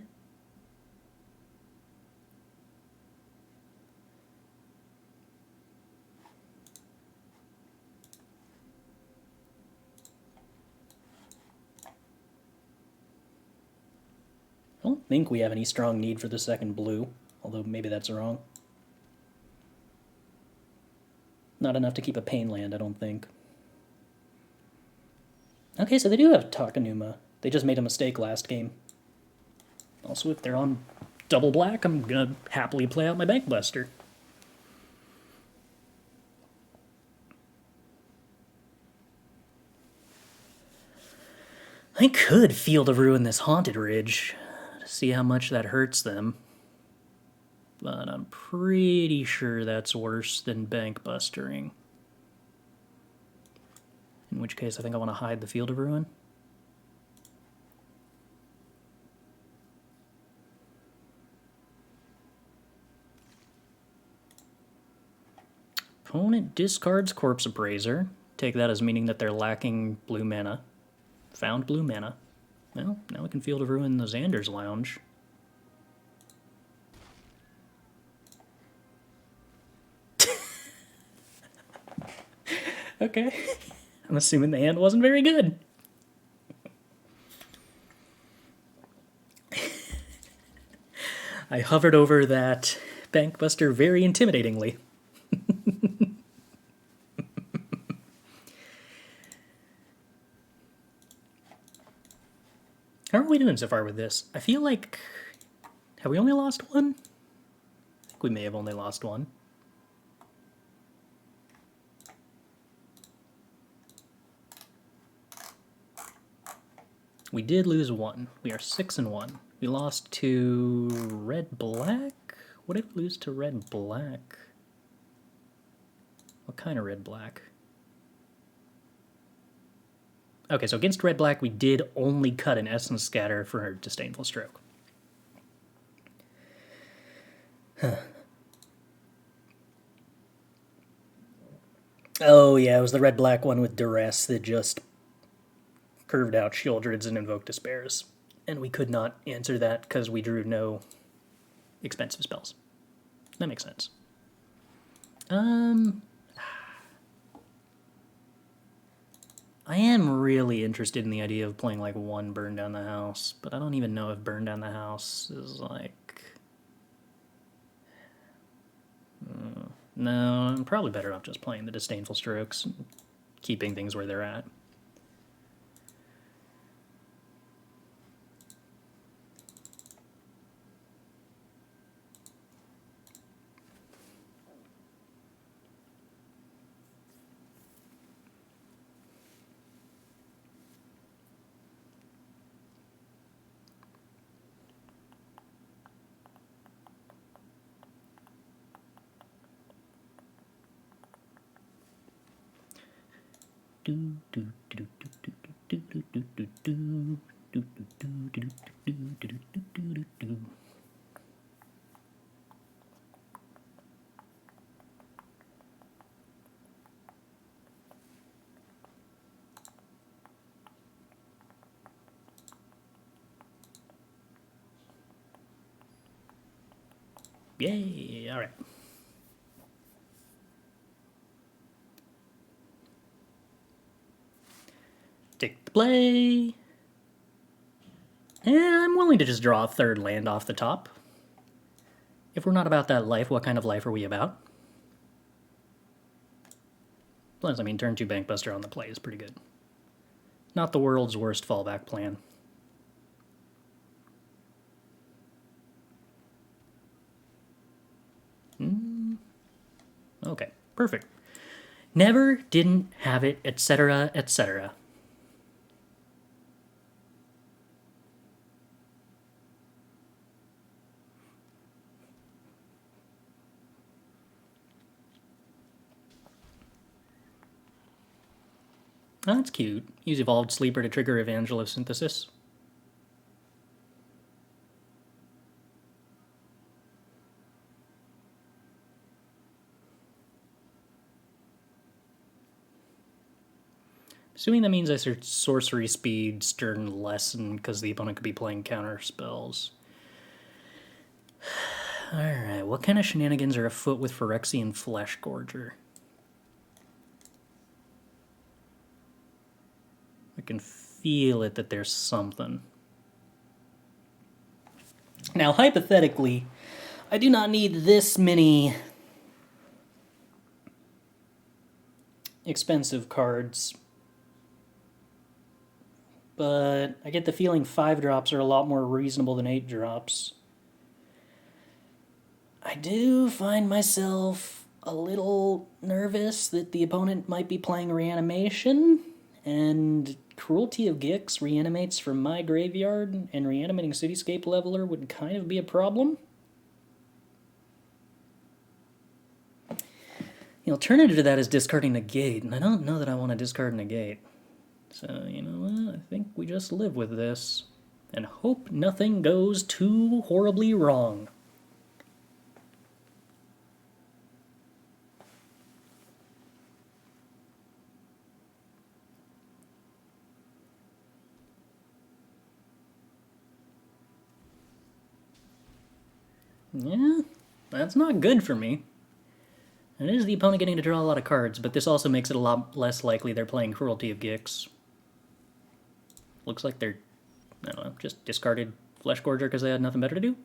I don't think we have any strong need for the second blue, although maybe that's wrong. Not enough to keep a pain land, I don't think. Okay, so they do have Takenuma. They just made a mistake last game. Also, if they're on double black, I'm gonna happily play out my Bankbuster. I could Field of Ruin this Haunted Ridge to see how much that hurts them. But I'm pretty sure that's worse than Bankbustering. In which case, I think I want to hide the Field of Ruin. Opponent discards Corpse Appraiser. Take that as meaning that they're lacking blue mana. Found blue mana. Well, now we can Field of Ruin the Xander's Lounge. Okay. I'm assuming the hand wasn't very good. I hovered over that Bankbuster very intimidatingly. How are we doing so far with this? I feel like... Have we only lost one? I think we may have only lost one. We did lose one. We are 6-1. We lost to red-black? What did we lose to red-black? What kind of red-black? Okay, so against red-black, we did only cut an Essence Scatter for Disdainful Stroke. Huh. Oh, yeah, it was the red-black one with Duress that just curved out Shieldreds and Invoked Despairs. And we could not answer that because we drew no expensive spells. That makes sense. I am really interested in the idea of playing like one Burn Down the House, but I don't even know if Burn Down the House is like... No, I'm probably better off just playing the Disdainful Strokes, and keeping things where they're at. Yay, alright. Take the play. And I'm willing to just draw a third land off the top. If we're not about that life, what kind of life are we about? Plus, I mean, turn 2 Bankbuster on the play is pretty good. Not the world's worst fallback plan. Okay, perfect. Never, didn't, have it, etc., etc. Oh, that's cute. Use Evolved Sleeper to trigger Evangel of Synthesis. Assuming that means I search Sorcery Speed, Stern Lesson, because the opponent could be playing counter spells. Alright, what kind of shenanigans are afoot with Phyrexian Fleshgorger? I can feel it that there's something. Now, hypothetically, I do not need this many expensive cards, but I get the feeling 5-drops are a lot more reasonable than 8-drops. I do find myself a little nervous that the opponent might be playing Reanimation, and Cruelty of Gix reanimates from my graveyard, and reanimating Cityscape Leveler would kind of be a problem. The alternative to that is discarding Negate, and I don't know that I want to discard Negate. So, you know what? I think we just live with this, and hope nothing goes too horribly wrong. Yeah, that's not good for me. It is the opponent getting to draw a lot of cards, but this also makes it a lot less likely they're playing Cruelty of Gix. Looks like they're, I don't know, just discarded Fleshgorger because they had nothing better to do.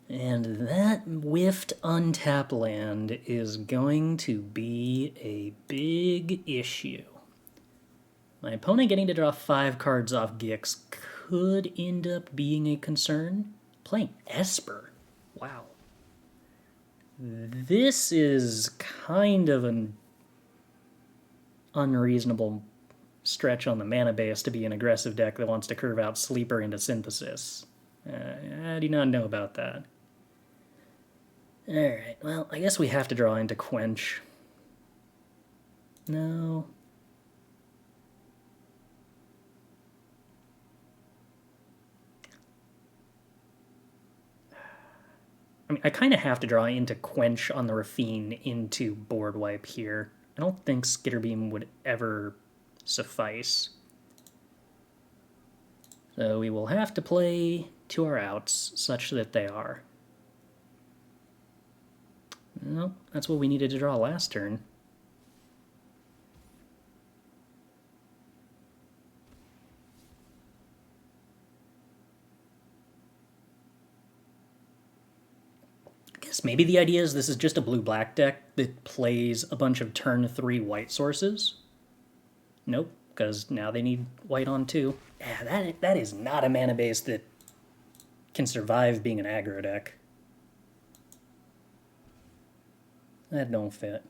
And that whiffed untap land is going to be a big issue. My opponent getting to draw 5 cards off Gix could end up being a concern. Playing Esper. Wow. This is kind of an unreasonable stretch on the mana base to be an aggressive deck that wants to curve out Sleeper into Synthesis. I do not know about that. Alright, well, I guess we have to draw into Quench. No. I mean, I kind of have to draw into Quench on the Raffine into board wipe here. I don't think Skitterbeam would ever suffice. So we will have to play to our outs, such that they are. Well, that's what we needed to draw last turn. guess maybe the idea is this is just a blue-black deck that plays a bunch of turn 3 white sources. Nope, because now they need white on 2. Yeah, that is not a mana base that can survive being an aggro deck. That don't fit.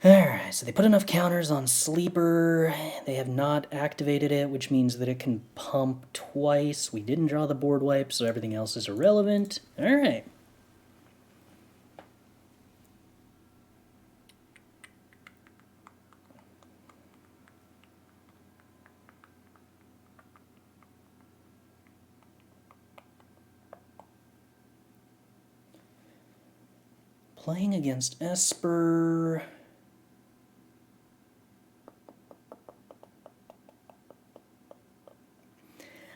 Alright, so they put enough counters on Sleeper. They have not activated it, which means that it can pump twice. We didn't draw the board wipe, so everything else is irrelevant. Alright. Playing against Esper.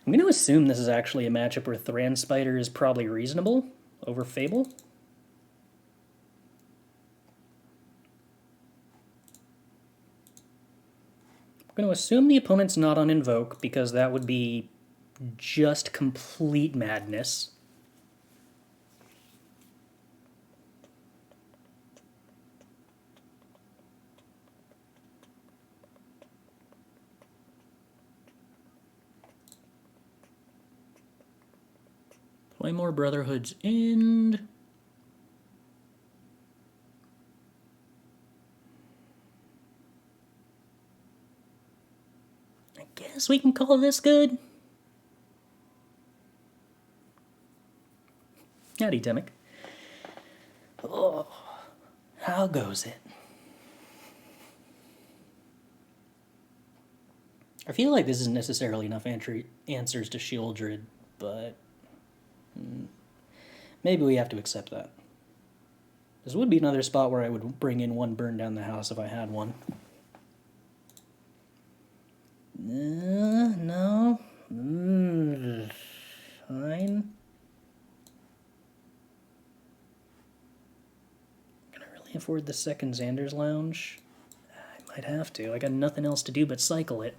I'm going to assume this is actually a matchup where Thran Spider is probably reasonable over Fable. I'm going to assume the opponent's not on Invoke because that would be just complete madness. Play more Brotherhood's End. I guess we can call this good. Howdy, Timic. Oh, how goes it? I feel like this isn't necessarily enough answers to Shieldred, but maybe we have to accept that. This would be another spot where I would bring in one Burn Down the House if I had one. No. Fine. Can I really afford the second Xander's Lounge? I might have to. I got nothing else to do but cycle it.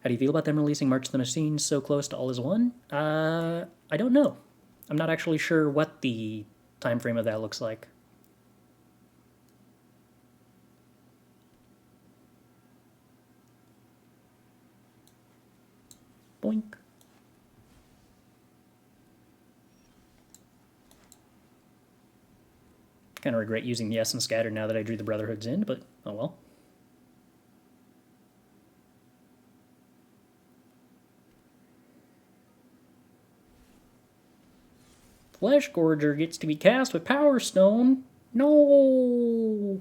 How do you feel about them releasing March of the Machines so close to All Is One? I don't know. I'm not actually sure what the time frame of that looks like. Boink. Kind of regret using the Essence Scatter now that I drew the Brotherhood's End, but oh well. Flesh Gorger gets to be cast with Power Stone. No!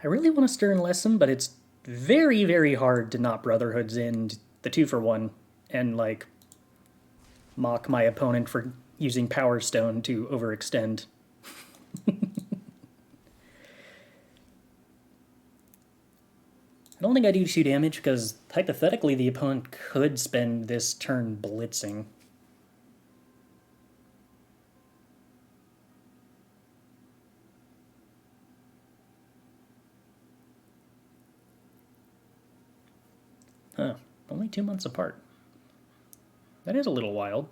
I really want to Stern Lesson, but it's very, very hard to not Brotherhood's End the 2-for-1 and, like, mock my opponent for using Power Stone to overextend. I don't think I do 2 damage because, hypothetically, the opponent could spend this turn blitzing. Huh. Only 2 months apart. That is a little wild.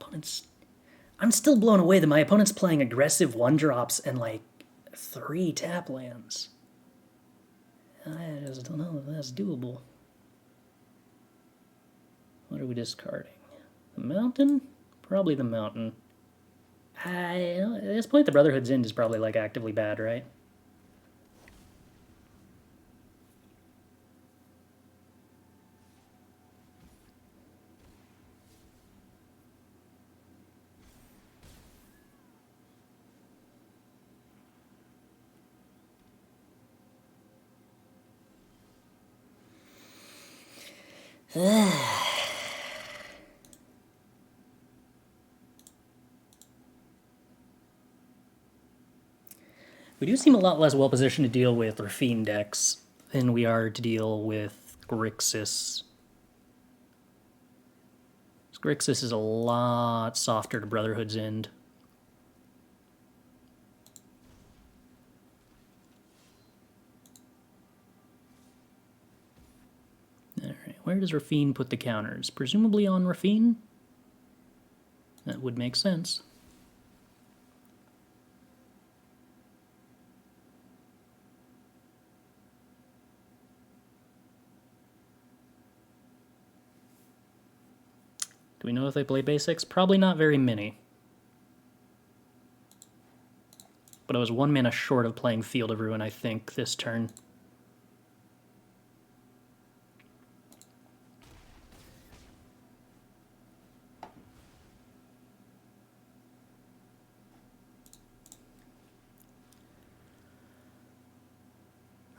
Opponent's... I'm still blown away that my opponent's playing aggressive 1-drops and, like, 3 tap lands. I just don't know if that's doable. What are we discarding? The Mountain? Probably the Mountain. At this point, the Brotherhood's End is probably, like, actively bad, right? We do seem a lot less well-positioned to deal with Rafine decks than we are to deal with Grixis. Grixis is a lot softer to Brotherhood's end. Alright, where does Rafine put the counters? Presumably on Rafine? That would make sense. Do we know if they play basics? Probably not very many. But I was 1 mana short of playing Field of Ruin, I think, this turn.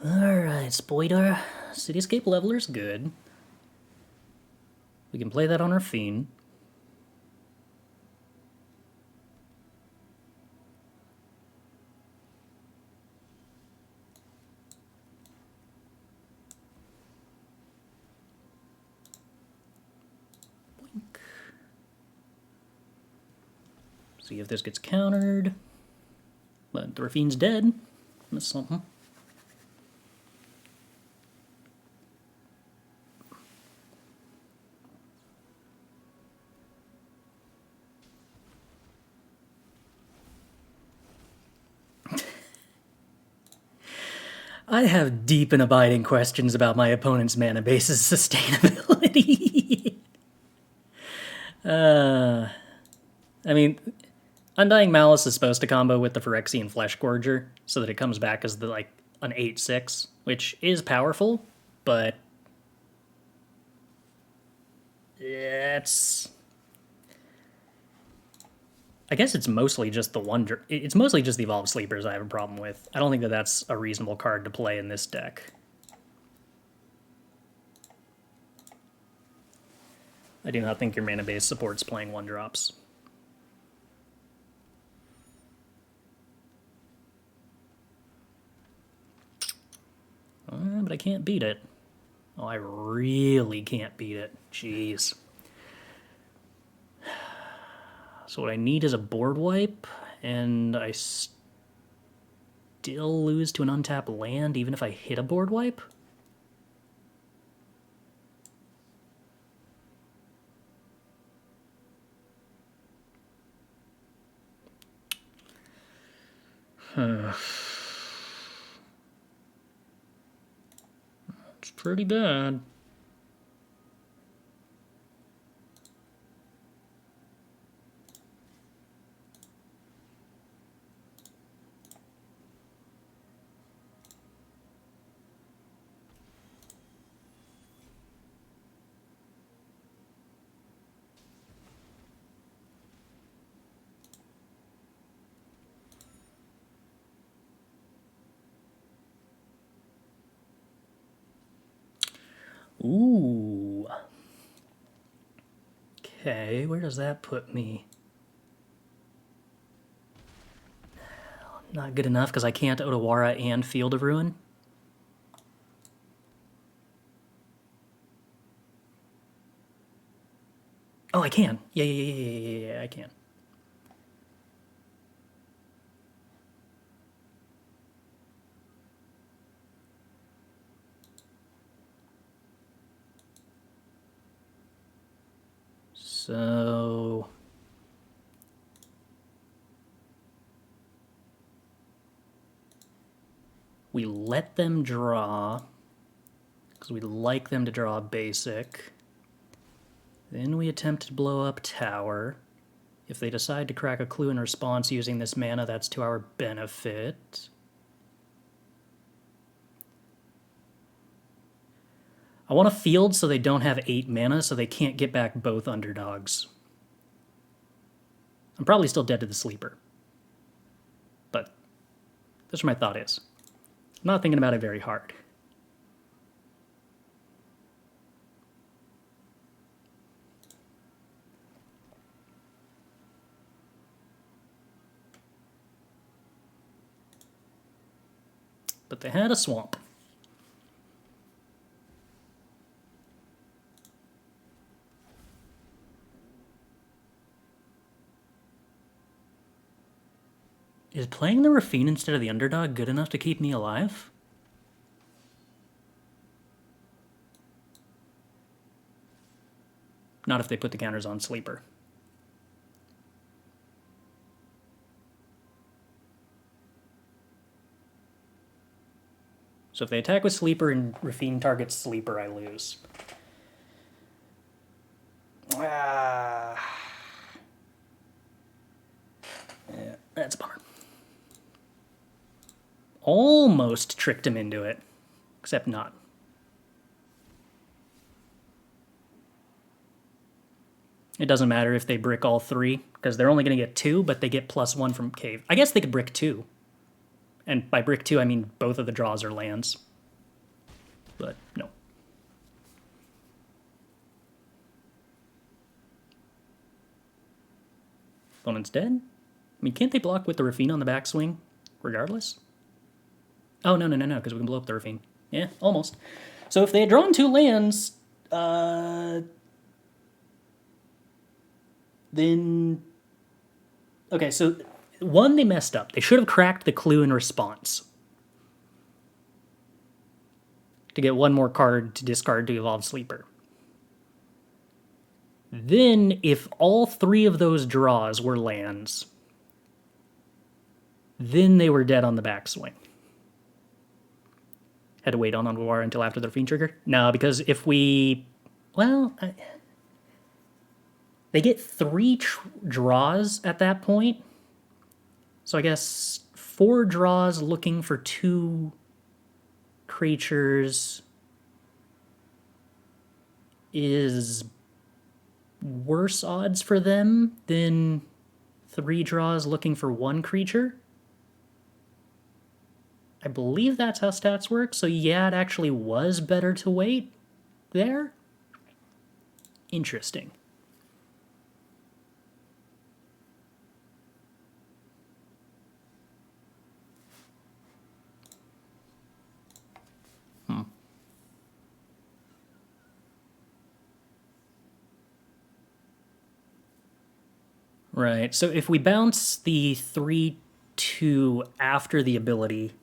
Alright, Spider. Cityscape Leveler's good. We can play that on our Fiend. Boink. See if this gets countered. But the Rafine's dead. That's something. I have deep and abiding questions about my opponent's mana base's sustainability. I mean, Undying Malice is supposed to combo with the Phyrexian Fleshgorger so that it comes back as the an 8/6, which is powerful, but it's... I guess it's mostly just the it's mostly just the Evolved Sleepers I have a problem with. I don't think that that's a reasonable card to play in this deck. I do not think your mana base supports playing 1-drops. But I can't beat it. Oh, I really can't beat it. Jeez. So what I need is a board wipe, and I still lose to an untapped land even if I hit a board wipe? It's pretty bad. Ooh. Okay, where does that put me? Not good enough because I can't Otawara and Field of Ruin. Oh, I can. Yeah, I can. So we let them draw because we'd like them to draw a basic. Then we attempt to blow up tower. If they decide to crack a clue in response using this mana, that's to our benefit. I want a field so they don't have 8 mana, so they can't get back both underdogs. I'm probably still dead to the sleeper. But that's what my thought is. I'm not thinking about it very hard. but they had a swamp. Is playing the Rafine instead of the underdog good enough to keep me alive? Not if they put the counters on Sleeper. So if they attack with Sleeper and Rafine targets Sleeper, I lose. Yeah, that's a bummer. Almost tricked him into it, except not. It doesn't matter if they brick all three, because they're only going to get 2, but they get +1 from Cave. I guess they could brick 2. And by brick 2, I mean both of the draws are lands. But no. Opponent's dead? I mean, can't they block with the Rafine on the backswing, regardless? Oh, no, because we can blow up the Rafine. Yeah, almost. So if they had drawn 2 lands, then... Okay, so 1, they messed up. They should have cracked the clue in response to get 1 more card to discard to evolve Sleeper. Then, if all 3 of those draws were lands, then they were dead on the backswing. Had to wait on Otawara until after the Fiend trigger? No, because if we... Well, they get 3 draws at that point. So I guess 4 draws looking for 2 creatures is worse odds for them than 3 draws looking for 1 creature. I believe that's how stats work, so yeah, it actually was better to wait there. Interesting. Right, so if we bounce the 3/2 after the ability,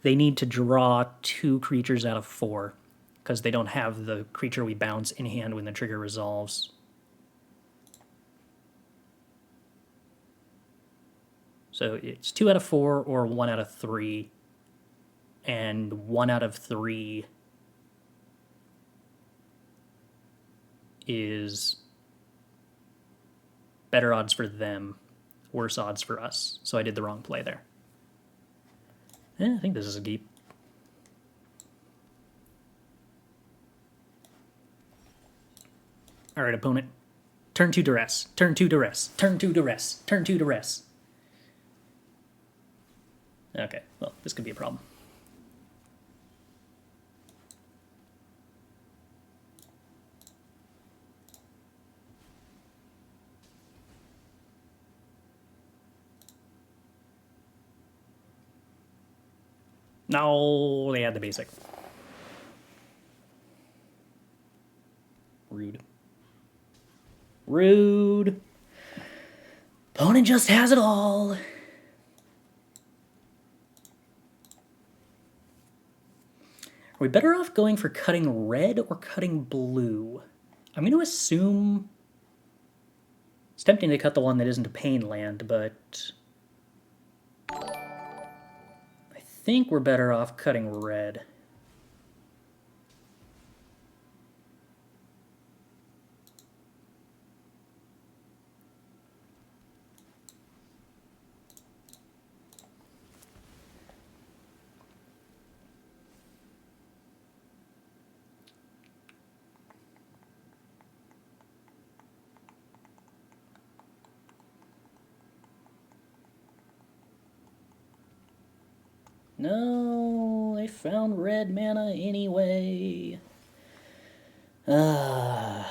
they need to draw 2 creatures out of 4, because they don't have the creature we bounce in hand when the trigger resolves. So it's 2 out of 4 or 1 out of 3, and 1 out of 3 is better odds for them, worse odds for us. So I did the wrong play there. I think this is a deep. All right, opponent. Turn 2 duress. Turn 2 duress. Turn 2 duress. Turn 2 duress. Okay, well, this could be a problem. No, they had the basic. Rude. Rude. Opponent just has it all. Are we better off going for cutting red or cutting blue? I'm going to assume... It's tempting to cut the one that isn't a pain land, but... I think we're better off cutting red. No, they found red mana anyway. Yeah,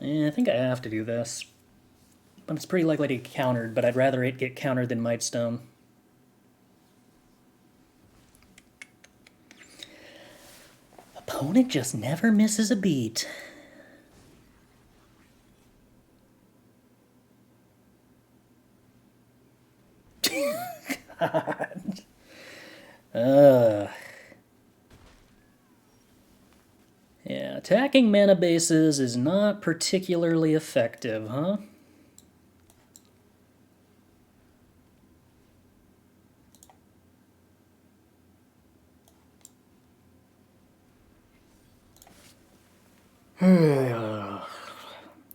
I think I have to do this. But it's pretty likely to get countered, but I'd rather it get countered than Mightstone. Opponent just never misses a beat. God. Yeah, attacking mana bases is not particularly effective, huh?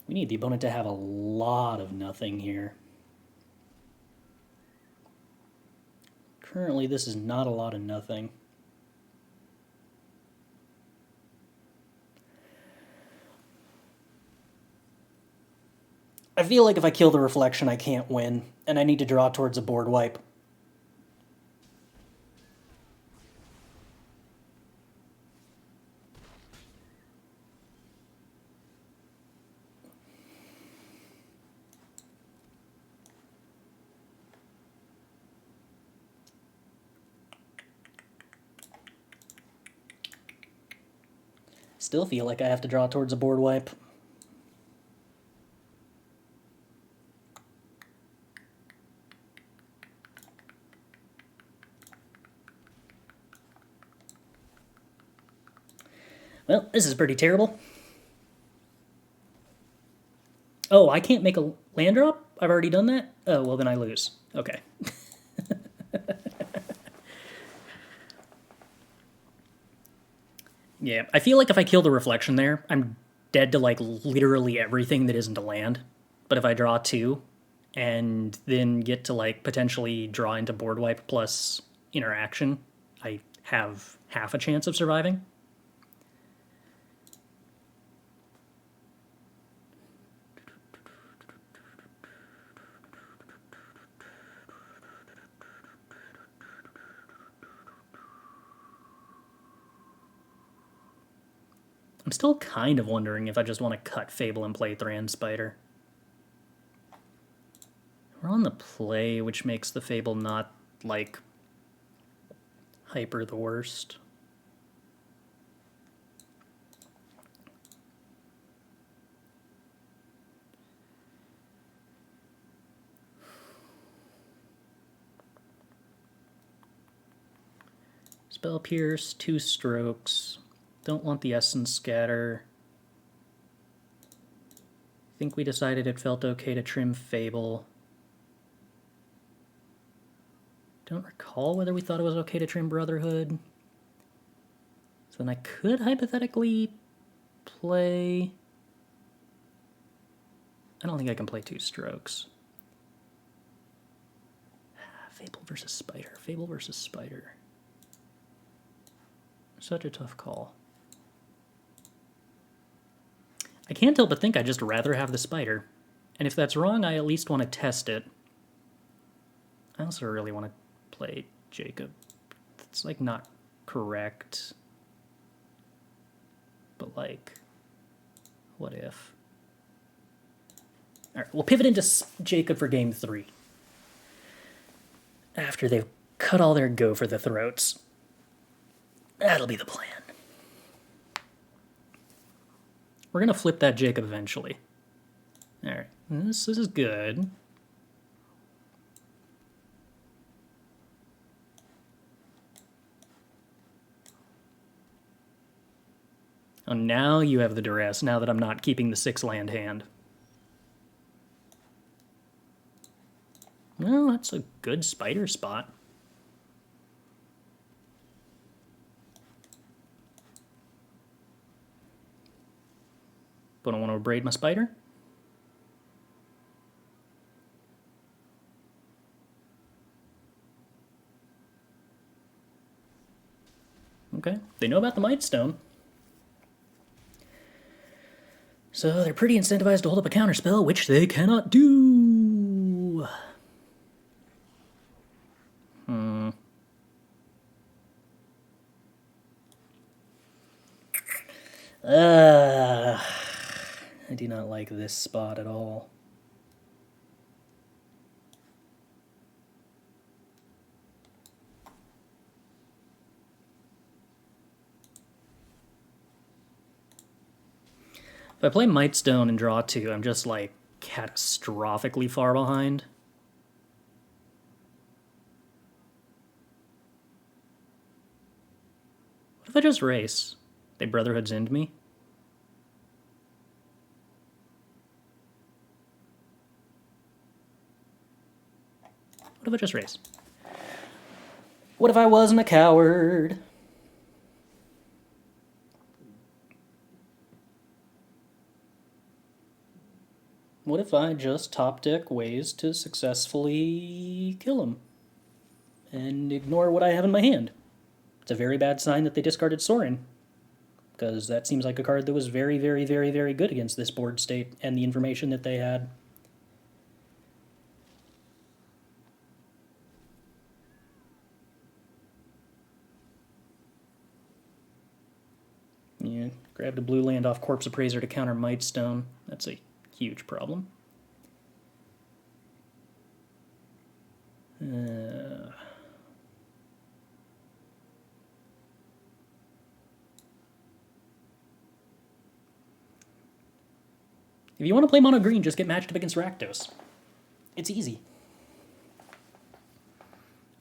We need the opponent to have a lot of nothing here. Currently, this is not a lot of nothing. I feel like if I kill the reflection, I can't win, and I need to draw towards a board wipe. Still feel like I have to draw towards a board wipe. Well, this is pretty terrible. Oh, I can't make a land drop? I've already done that? Oh, well then I lose. Okay. Yeah, I feel like if I kill the reflection there, I'm dead to like literally everything that isn't a land. But if I draw 2 and then get to like potentially draw into board wipe plus interaction, I have half a chance of surviving. I'm still kind of wondering if I just want to cut Fable and play Thran Spider. We're on the play, which makes the Fable not, like, hyper the worst. Spell Pierce, 2 strokes. Don't want the Essence Scatter. I think we decided it felt okay to trim Fable. Don't recall whether we thought it was okay to trim Brotherhood. So then I could hypothetically play... I don't think I can play 2 strokes. Fable versus Spider. Fable versus Spider. Such a tough call. I can't help but think I'd just rather have the Spider. And if that's wrong, I at least want to test it. I also really want to play Jacob. It's like not correct. But like, what if? Alright, we'll pivot into Jacob for game 3. After they've cut all their go for the throats. That'll be the plan. We're going to flip that Jacob eventually. Alright, this is good. Oh, now you have the duress, now that I'm not keeping the 6-land hand. Well, that's a good spider spot. But I want to abrade my spider. Okay, they know about the Mightstone. So they're pretty incentivized to hold up a counterspell, which they cannot do. I do not like this spot at all. If I play Mightstone and draw 2, I'm just, like, catastrophically far behind. What if I just race? They Brotherhood's end me? What if I just race? What if I wasn't a coward? What if I just top deck ways to successfully kill him and ignore what I have in my hand? It's a very bad sign that they discarded Soaring, because that seems like a card that was very, very, very, very good against this board state and the information that they had. Yeah, grabbed a blue land off Corpse Appraiser to counter Mightstone. That's a huge problem. If you want to play mono green, just get matched up against Rakdos. It's easy.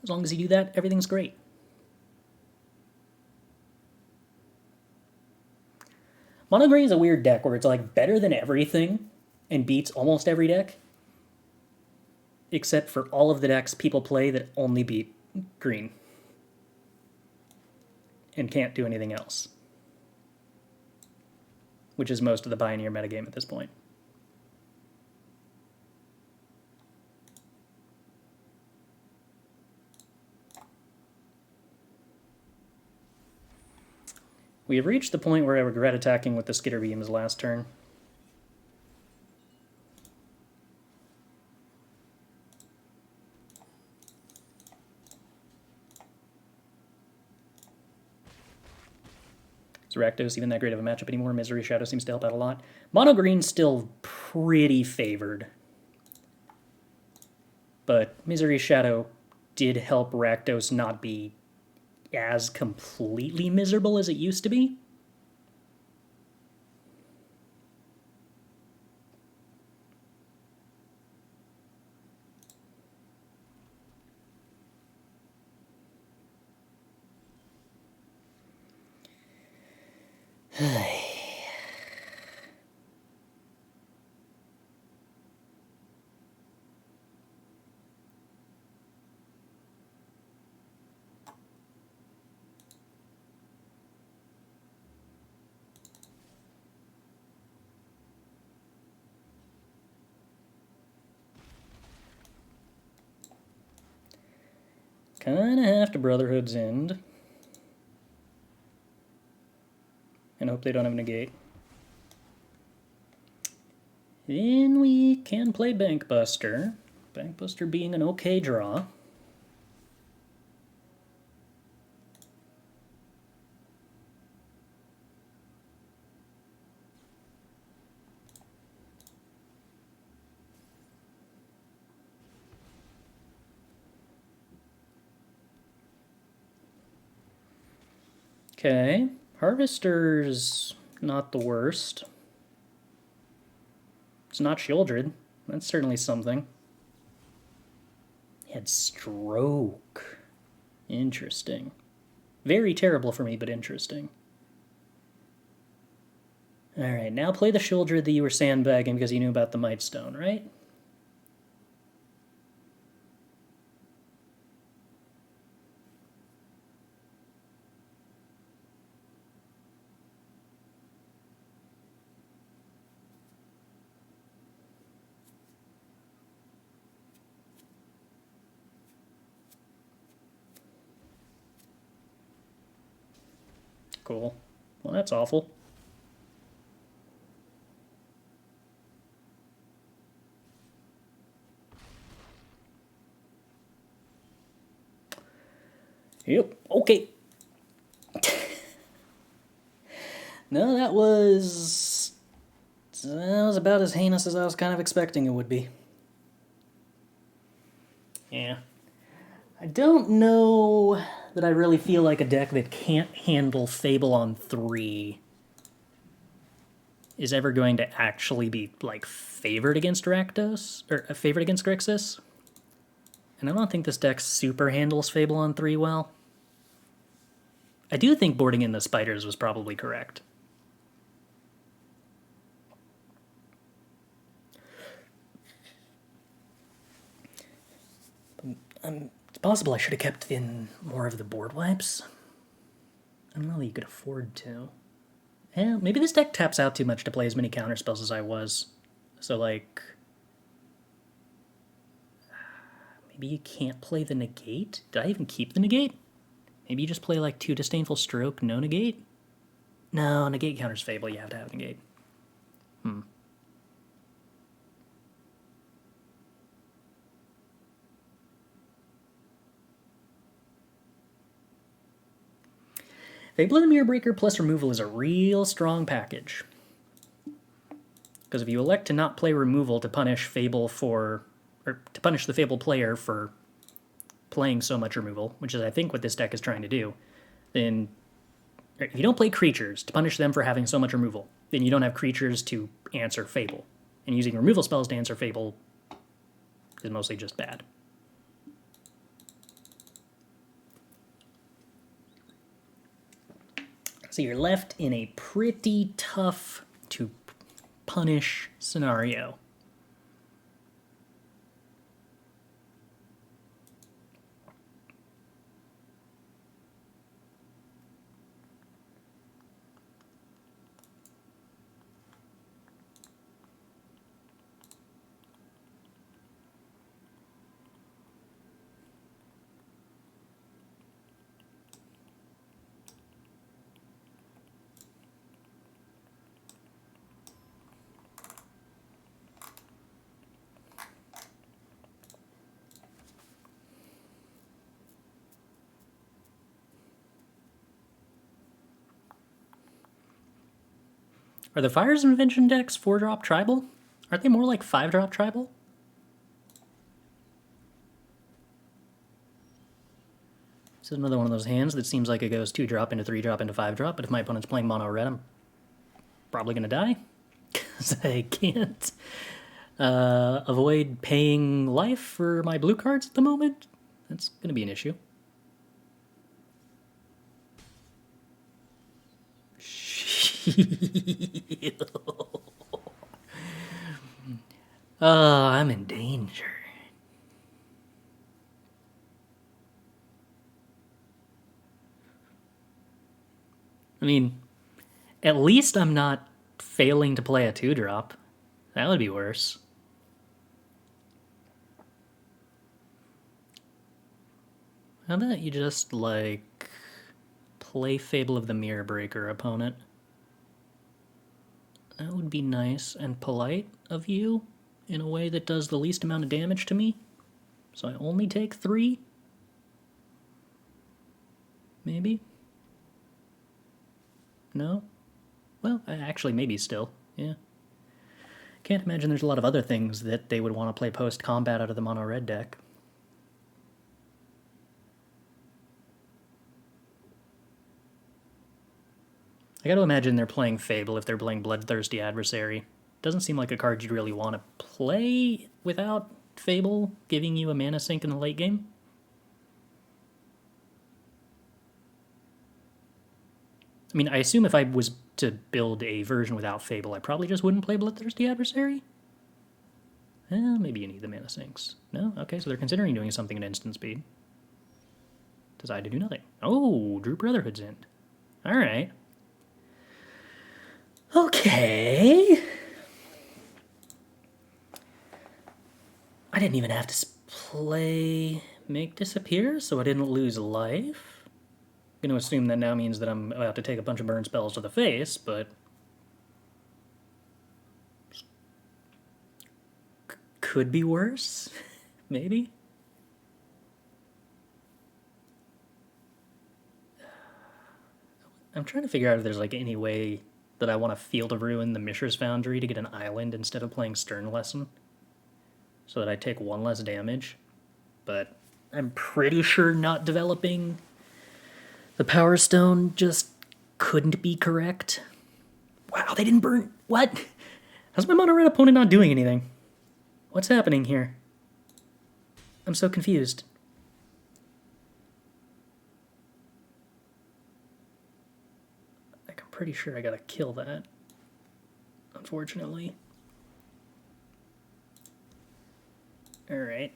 As long as you do that, everything's great. Mono green is a weird deck where it's like better than everything and beats almost every deck, except for all of the decks people play that only beat green and can't do anything else, which is most of the Pioneer metagame at this point. We have reached the point where I regret attacking with the Skitterbeams last turn. Is Rakdos even that great of a matchup anymore? Misery Shadow seems to help out a lot. Mono green's still pretty favored, but Misery Shadow did help Rakdos not be as completely miserable as it used to be. Kinda have to Brotherhood's end. And hope they don't have Negate. Then we can play Bankbuster. Bankbuster being an okay draw. Okay, Harvester's not the worst. It's not Shieldred. That's certainly something. He had Stroke. Interesting. Very terrible for me, but interesting. Alright, now play the Shieldred that you were sandbagging because you knew about the Mightstone, right? Cool. Well, that's awful. Yep, okay. No, that was about as heinous as I was kind of expecting it would be. Yeah. I don't know that I really feel like a deck that can't handle Fable on 3 is ever going to actually be, like, favored against Rakdos, or favored against Grixis. And I don't think this deck super handles Fable on 3 well. I do think boarding in the spiders was probably correct. It's possible I should have kept in more of the board wipes. I don't know that you could afford to. Yeah, maybe this deck taps out too much to play as many counterspells as I was. So, like... maybe you can't play the Negate? Did I even keep the Negate? Maybe you just play, like, 2 Disdainful Stroke, no Negate? No, Negate counters Fable, you have to have Negate. Fable of the Mirror Breaker plus removal is a real strong package. Because if you elect to not play removal to punish Fable for... or to punish the Fable player for playing so much removal, which is, I think, what this deck is trying to do, then if you don't play creatures to punish them for having so much removal, then you don't have creatures to answer Fable. And using removal spells to answer Fable is mostly just bad. So you're left in a pretty tough to punish scenario. Are the Fire's Invention decks 4-drop tribal? Aren't they more like 5-drop tribal? This is another one of those hands that seems like it goes 2-drop into 3-drop into 5-drop, but if my opponent's playing mono red, I'm probably going to die. Because I can't avoid paying life for my blue cards at the moment. That's going to be an issue. Oh, I'm in danger. I mean, at least I'm not failing to play a 2-drop. That would be worse. How about you just, like, play Fable of the Mirror Breaker, opponent? That would be nice and polite of you in a way that does the least amount of damage to me. So I only take 3? Maybe? No? Well, actually, maybe still, yeah. Can't imagine there's a lot of other things that they would want to play post-combat out of the mono-red deck. I gotta imagine they're playing Fable if they're playing Bloodthirsty Adversary. Doesn't seem like a card you'd really want to play without Fable giving you a mana sink in the late game. I mean, I assume if I was to build a version without Fable, I probably just wouldn't play Bloodthirsty Adversary. Maybe you need the mana sinks. No? Okay, so they're considering doing something at instant speed. Decide to do nothing. Oh, drew Brotherhood's End. Alright. Okay. I didn't even have to play Make Disappear, so I didn't lose life. I'm going to assume that now means that I'm about to take a bunch of burn spells to the face, but... could be worse? Maybe? I'm trying to figure out if there's, like, any way that I want to Field of Ruin the Mishra's Foundry to get an island instead of playing Stern Lesson, so that I take 1 less damage. But I'm pretty sure not developing the Power Stone just couldn't be correct. Wow, they didn't burn. What? How's my mono red opponent not doing anything? What's happening here? I'm so confused. Like, I'm pretty sure I gotta kill that. Unfortunately. Alright.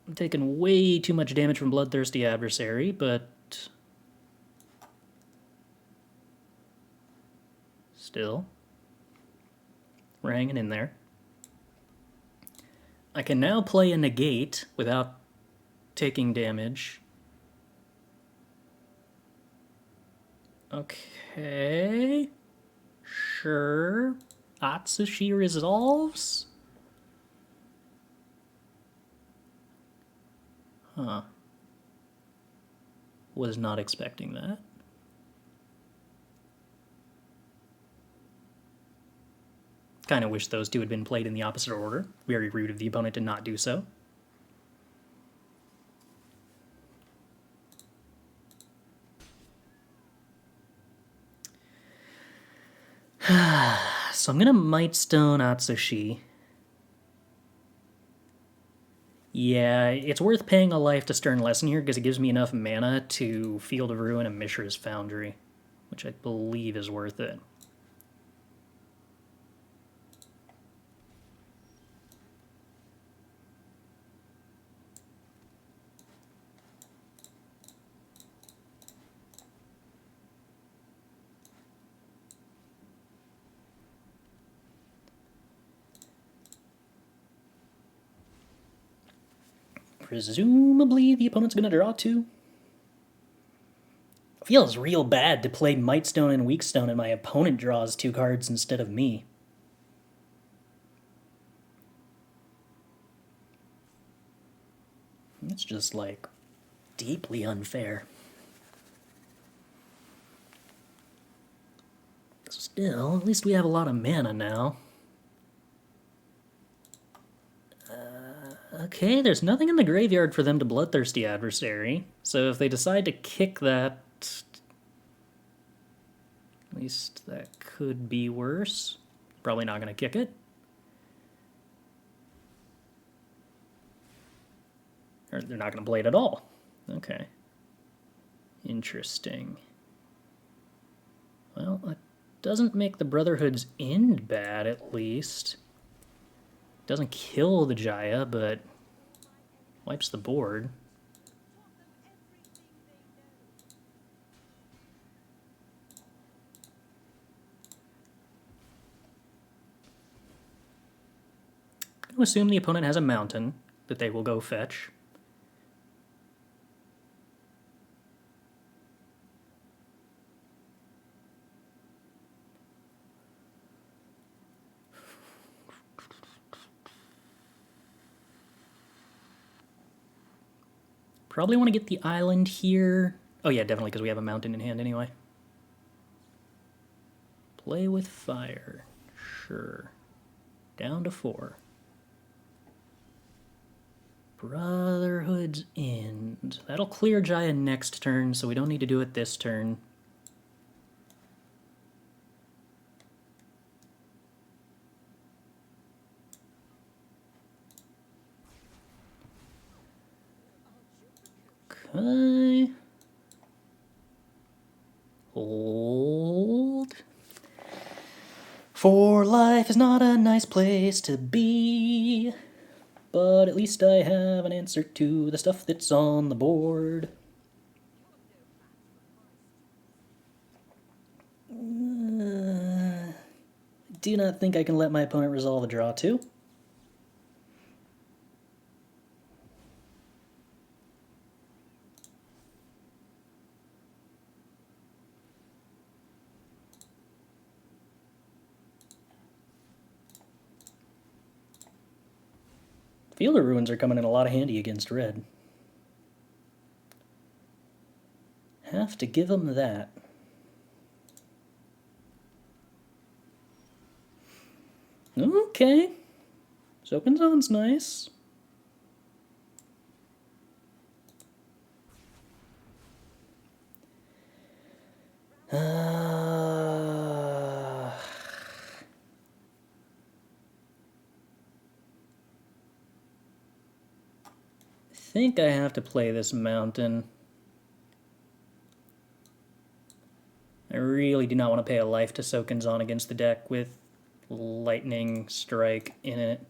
I'm taking way too much damage from Bloodthirsty Adversary, but still, we're hanging in there. I can now play a Negate without taking damage. Okay. Sure. Atsushi resolves? Huh. Was not expecting that. Kind of wish those two had been played in the opposite order. Very rude of the opponent to not do so. So I'm going to Mightstone Atsushi. Yeah, it's worth paying a life to Stern Lesson here because it gives me enough mana to Field of Ruin and Mishra's Foundry, which I believe is worth it. Presumably the opponent's going to draw two. Feels real bad to play Mightstone and Weakstone and my opponent draws two cards instead of me. It's just, like, deeply unfair. Still, at least we have a lot of mana now. Okay, there's nothing in the graveyard for them to Bloodthirsty Adversary, so if they decide to kick that, at least that could be worse. Probably not going to kick it. Or they're not going to play it at all. Okay. Interesting. Well, that doesn't make the Brotherhood's end bad, at least. Doesn't kill the Jaya, but wipes the board. I'm going to assume the opponent has a mountain that they will go fetch. Probably want to get the island here. Oh yeah, definitely, because we have a mountain in hand anyway. Play with fire. Sure. Down to 4. Brotherhood's End. That'll clear Jaya next turn, so we don't need to do it this turn. Okay. Hold. For life is not a nice place to be, but at least I have an answer to the stuff that's on the board. Do not think I can let my opponent resolve a draw 2. Field of Ruins are coming in a lot of handy against red. Have to give them that. Okay. Sokenzan's nice. think I have to play this mountain. I really do not want to pay a life to Sokenzan against the deck with Lightning Strike in it.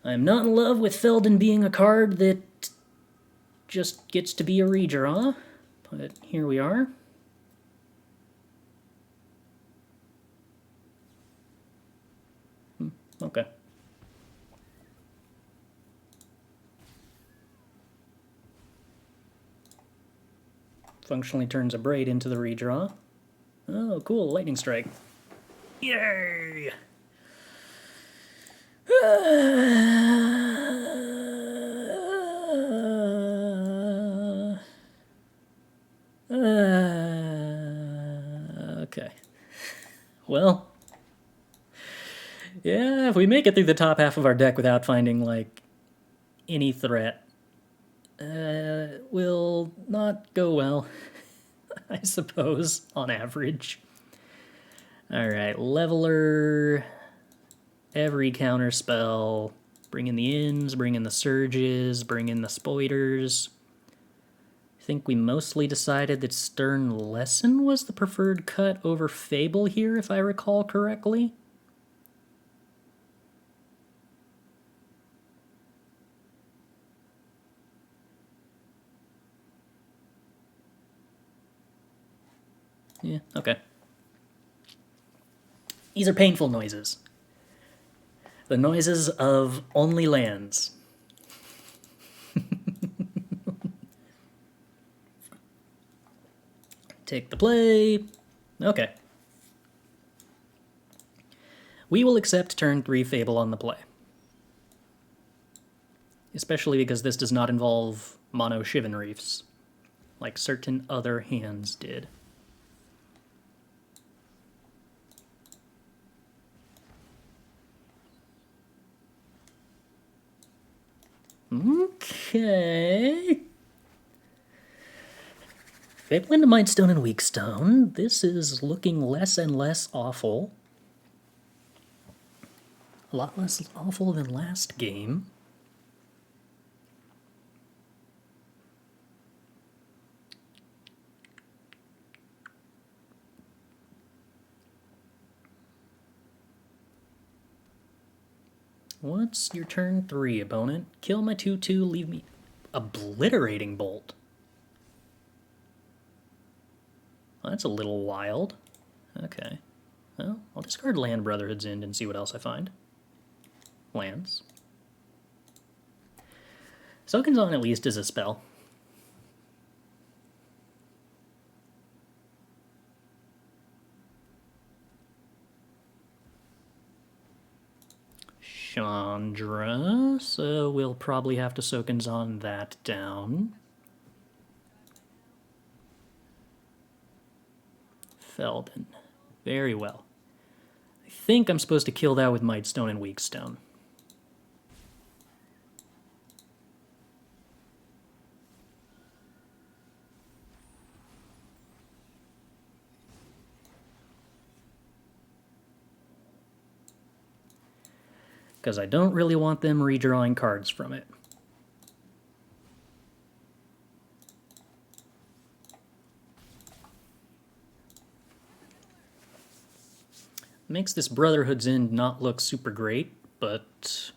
I'm not in love with Feldon being a card that just gets to be a redraw, but here we are. Okay. Functionally turns Abrade into the redraw. Oh, cool, Lightning Strike. Yay! Okay. Well, yeah, if we make it through the top half of our deck without finding, like, any threat, will not go well, I suppose, on average. Alright, Leveler, every counter spell, bring in the Inns, bring in the Surges, bring in the Spoiters. I think we mostly decided that Stern Lesson was the preferred cut over Fable here, if I recall correctly. Yeah, okay. These are painful noises. The noises of only lands. Take the play. Okay. We will accept turn 3 Fable on the play. Especially because this does not involve mono Shivan Reefs, like certain other hands did. Okay. Fable into Mightstone and Weakstone. This is looking less and less awful. A lot less awful than last game. What's your turn 3, opponent? Kill my 2/2, leave me Obliterating Bolt. Well, that's a little wild. Okay. Well, I'll discard land Brotherhood's End and see what else I find. Lands. Sokenzan at least is a spell. Chandra, so we'll probably have to Sokenzan that down. Feldon. Very well. I think I'm supposed to kill that with Mightstone and Weakstone. Because I don't really want them redrawing cards from it. Makes this Brotherhood's End not look super great, but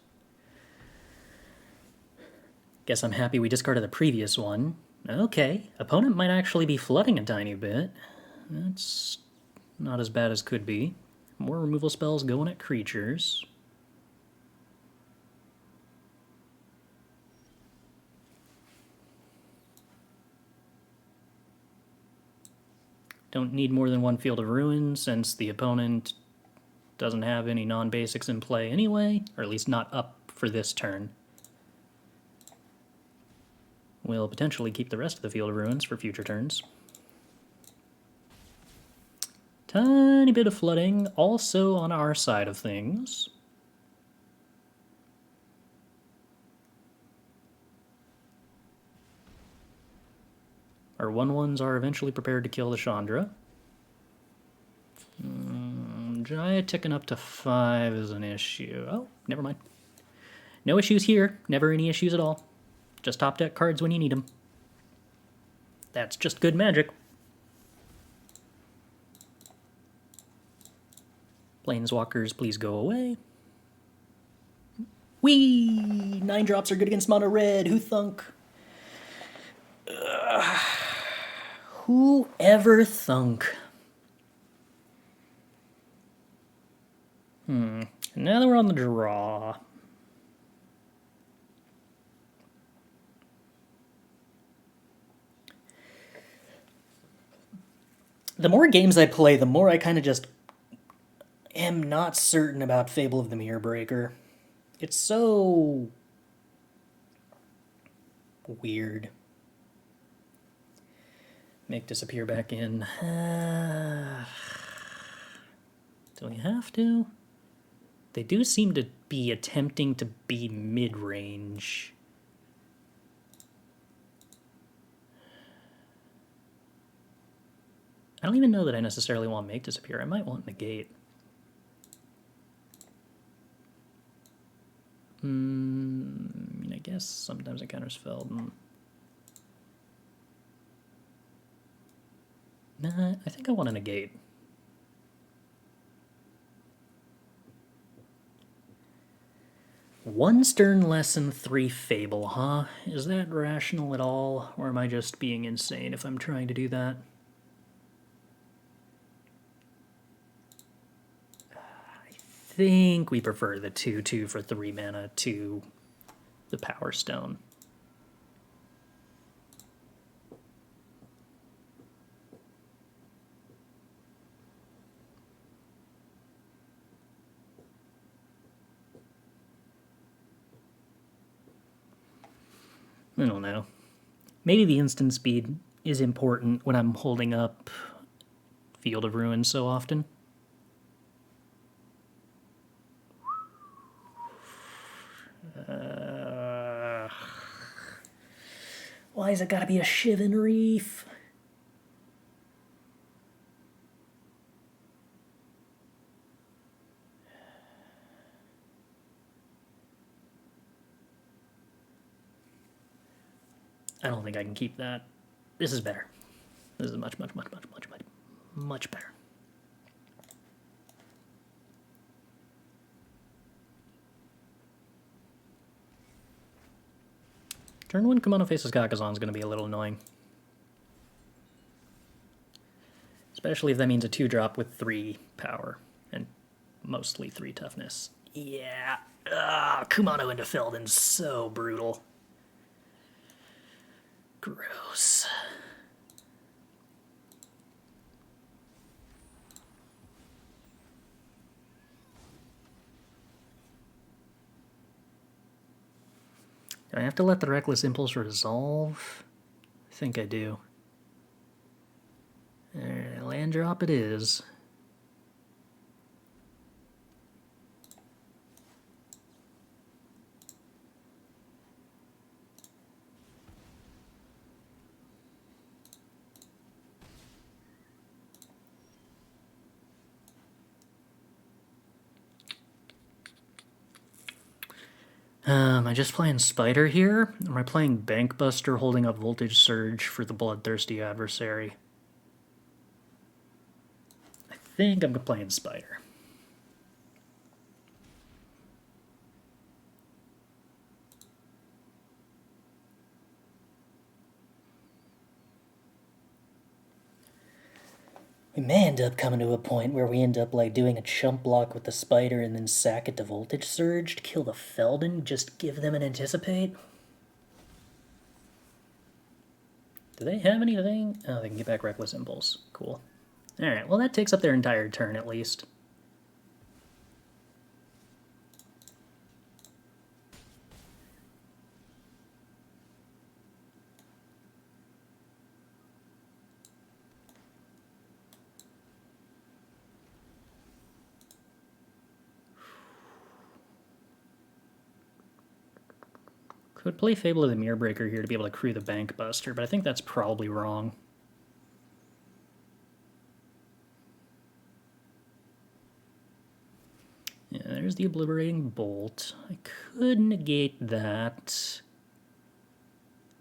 guess I'm happy we discarded the previous one. Okay, opponent might actually be flooding a tiny bit. That's not as bad as could be. More removal spells going at creatures. Don't need more than one Field of Ruin since the opponent doesn't have any non-basics in play anyway, or at least not up for this turn. We'll potentially keep the rest of the Field of Ruins for future turns. Tiny bit of flooding, also on our side of things. Our 1/1s are eventually prepared to kill the Chandra. Jaya ticking up to 5 is an issue. Oh, never mind. No issues here. Never any issues at all. Just top deck cards when you need them. That's just good magic. Planeswalkers, please go away. Whee! 9 drops are good against mono red. Who thunk? Who ever thunk? Now that we're on the draw. The more games I play, the more I kind of just am not certain about Fable of the Mirror Breaker. It's so weird. Make disappear back in. Do we have to? They do seem to be attempting to be mid-range. I don't even know that I necessarily want Make Disappear. I might want Negate. I guess sometimes it counters Feldon. Nah, I think I want to Negate. One Stern Lesson, 3 Fable, huh? Is that rational at all? Or am I just being insane if I'm trying to do that? I think we prefer the 2/2 for 3 mana to the Power Stone. I don't know. Maybe the instant speed is important when I'm holding up Field of Ruin so often. Why has it got to be a Shivan Reef? I don't think I can keep that. This is better. This is much better. Turn 1 Kimono Faces Kakazan is going to be a little annoying. Especially if that means a 2-drop with 3 power and mostly 3 toughness. Yeah. Kumano into Feldon's so brutal. Gross. Do I have to let the Reckless Impulse resolve? I think I do. Land drop it is. Am I just playing Spider here? Or am I playing Bankbuster holding up Voltage Surge for the Bloodthirsty Adversary? I think I'm playing Spider. We may end up coming to a point where we end up like doing a chump block with the Spider and then sack it to Voltage Surge to kill the Feldon, just give them an Anticipate. Do they have anything? Oh, they can get back Reckless Impulse. Cool. Alright, well that takes up their entire turn at least. Could play Fable of the Mirror Breaker here to be able to crew the Bankbuster, but I think that's probably wrong. there's the Obliterating Bolt. I could negate that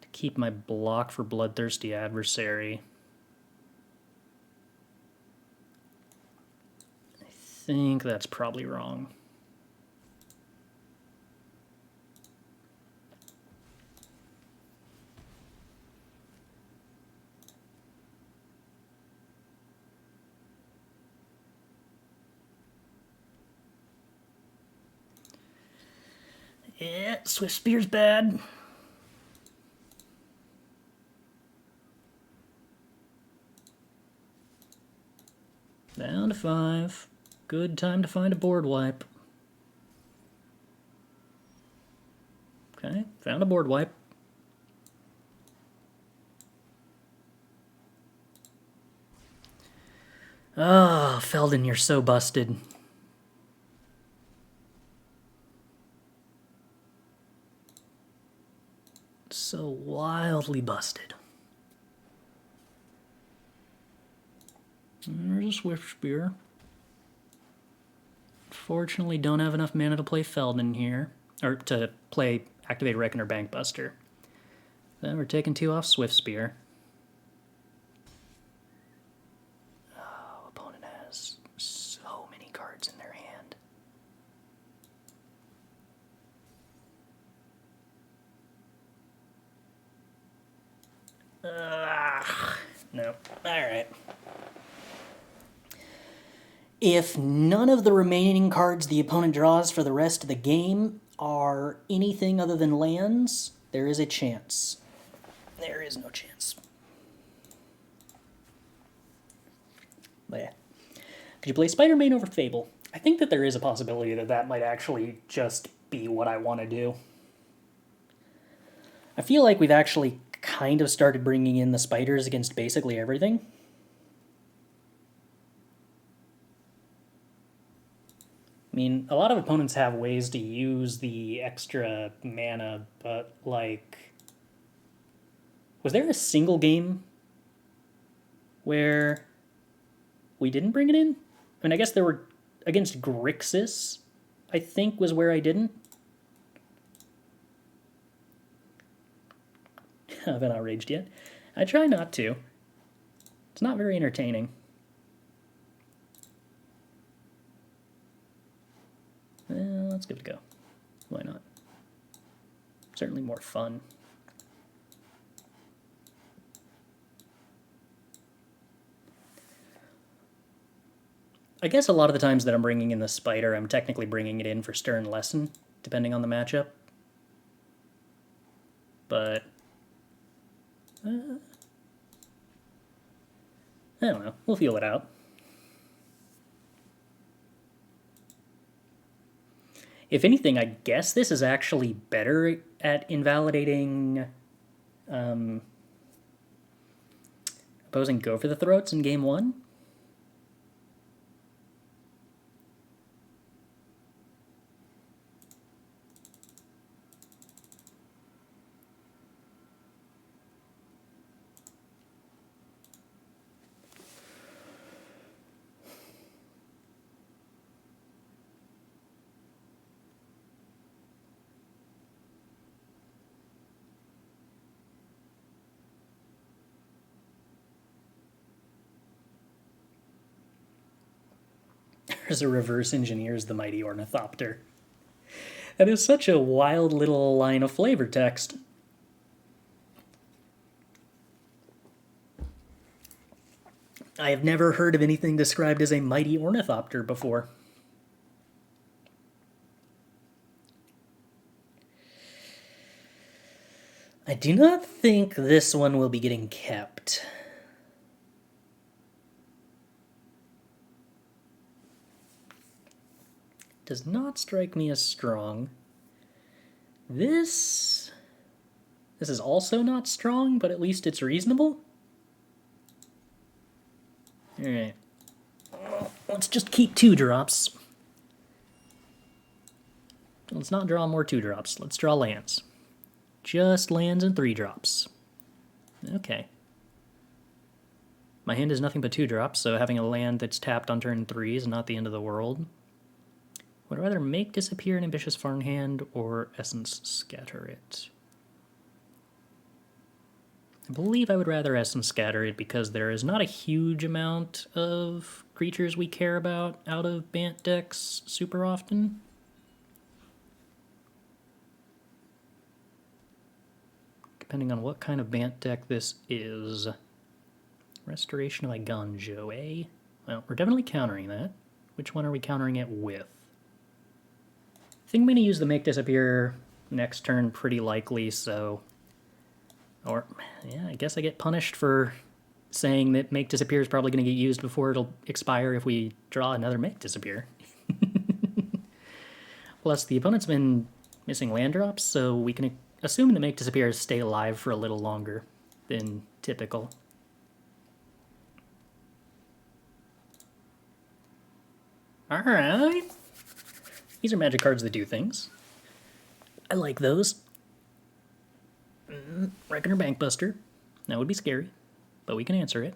to keep my block for Bloodthirsty Adversary. I think that's probably wrong. Yeah, Swift Spear's bad. Down to 5. Good time to find a board wipe. Okay, found a board wipe. Oh, Felden, you're so busted. So wildly busted. There's a Swift Spear. Fortunately, don't have enough mana to play Felden here, or to play activate Reckoner Bankbuster. Then we're taking 2 off Swift Spear. Oh, opponent has so many cards in their hand. No. Alright. If none of the remaining cards the opponent draws for the rest of the game are anything other than lands, there is a chance. There is no chance. But yeah. Could you play Spider-Man over Fable? I think that there is a possibility that that might actually just be what I want to do. I feel like we've actually kind of started bringing in the spiders against basically everything. I mean, a lot of opponents have ways to use the extra mana, but, like... Was there a single game where we didn't bring it in? I mean, I guess there were... Against Grixis, I think, was where I didn't. I haven't outraged yet. I try not to. It's not very entertaining. Let's give it a go. Why not? Certainly more fun. I guess a lot of the times that I'm bringing in the Spider, I'm technically bringing it in for Stern Lesson, depending on the matchup. But... I don't know. We'll feel it out. If anything, I guess this is actually better at invalidating opposing Go for the Throats in game 1. There's a reverse engineers the Mighty Ornithopter. That is such a wild little line of flavor text. I have never heard of anything described as a Mighty Ornithopter before. I do not think this one will be getting kept. Does not strike me as strong. This is also not strong, but at least it's reasonable. Alright. Let's just keep 2-drops. Let's not draw more 2-drops. Let's draw lands. Just lands and 3-drops. Okay. My hand is nothing but 2-drops, so having a land that's tapped on turn 3 is not the end of the world. Would I rather make disappear an ambitious farmhand or essence scatter it? I believe I would rather essence scatter it because there is not a huge amount of creatures we care about out of Bant decks super often. Depending on what kind of Bant deck this is. Restoration of Iganjo, eh? Well, we're definitely countering that. Which one are we countering it with? I think I'm going to use the Make Disappear next turn pretty likely, so... Or, yeah, I guess I get punished for saying that Make Disappear is probably going to get used before it'll expire if we draw another Make Disappear. Plus, the opponent's been missing land drops, so we can assume the Make Disappears stay alive for a little longer than typical. Alright. These are magic cards that do things. I like those. Reckoner Bankbuster. That would be scary, but we can answer it.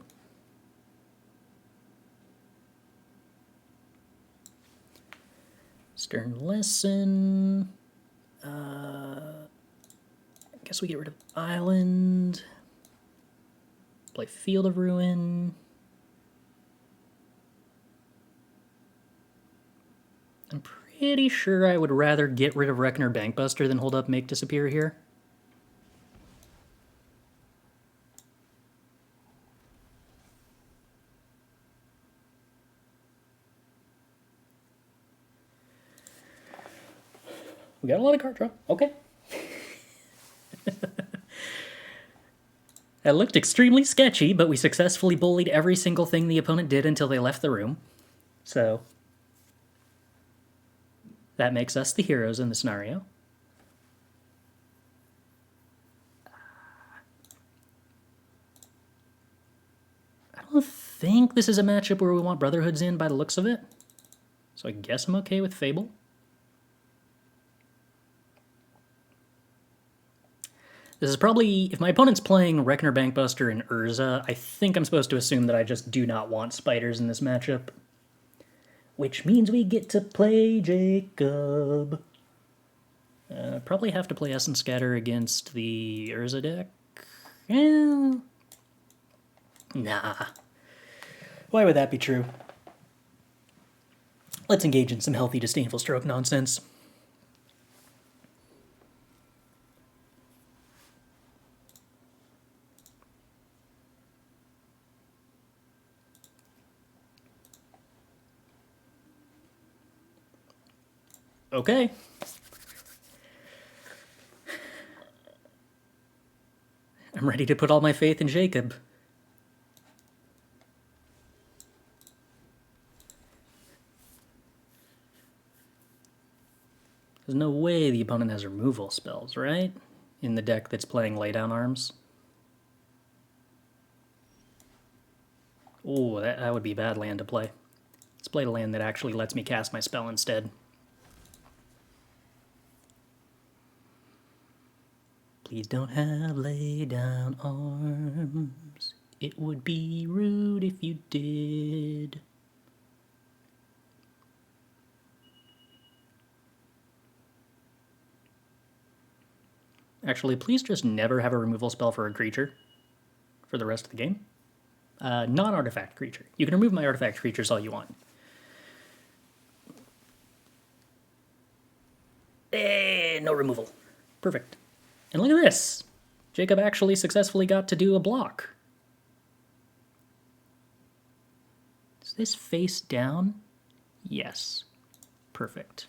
Stern Lesson. I guess we get rid of Island. Play Field of Ruin. I'm pretty sure I would rather get rid of Reckoner Bankbuster than hold up Make Disappear here. We got a lot of card draw. Okay. That looked extremely sketchy, but we successfully bullied every single thing the opponent did until they left the room. So, that makes us the heroes in the scenario. I don't think this is a matchup where we want Brotherhoods in by the looks of it. So I guess I'm okay with Fable. This is probably, if my opponent's playing Reckoner Bankbuster and Urza, I think I'm supposed to assume that I just do not want spiders in this matchup. Which means we get to play Jacob. Probably have to play Essence Scatter against the Urza deck. Yeah. Nah. Why would that be true? Let's engage in some healthy Disdainful Stroke nonsense. Okay. I'm ready to put all my faith in Jacob. There's no way the opponent has removal spells, right? In the deck that's playing Laydown Arms. Oh, that would be a bad land to play. Let's play a land that actually lets me cast my spell instead. Please don't have Laydown Arms. It would be rude if you did. Actually, please just never have a removal spell for a creature for the rest of the game. Non-artifact creature. You can remove my artifact creatures all you want. No removal. Perfect. And look at this. Jacob actually successfully got to do a block. Is this face down? Yes. Perfect.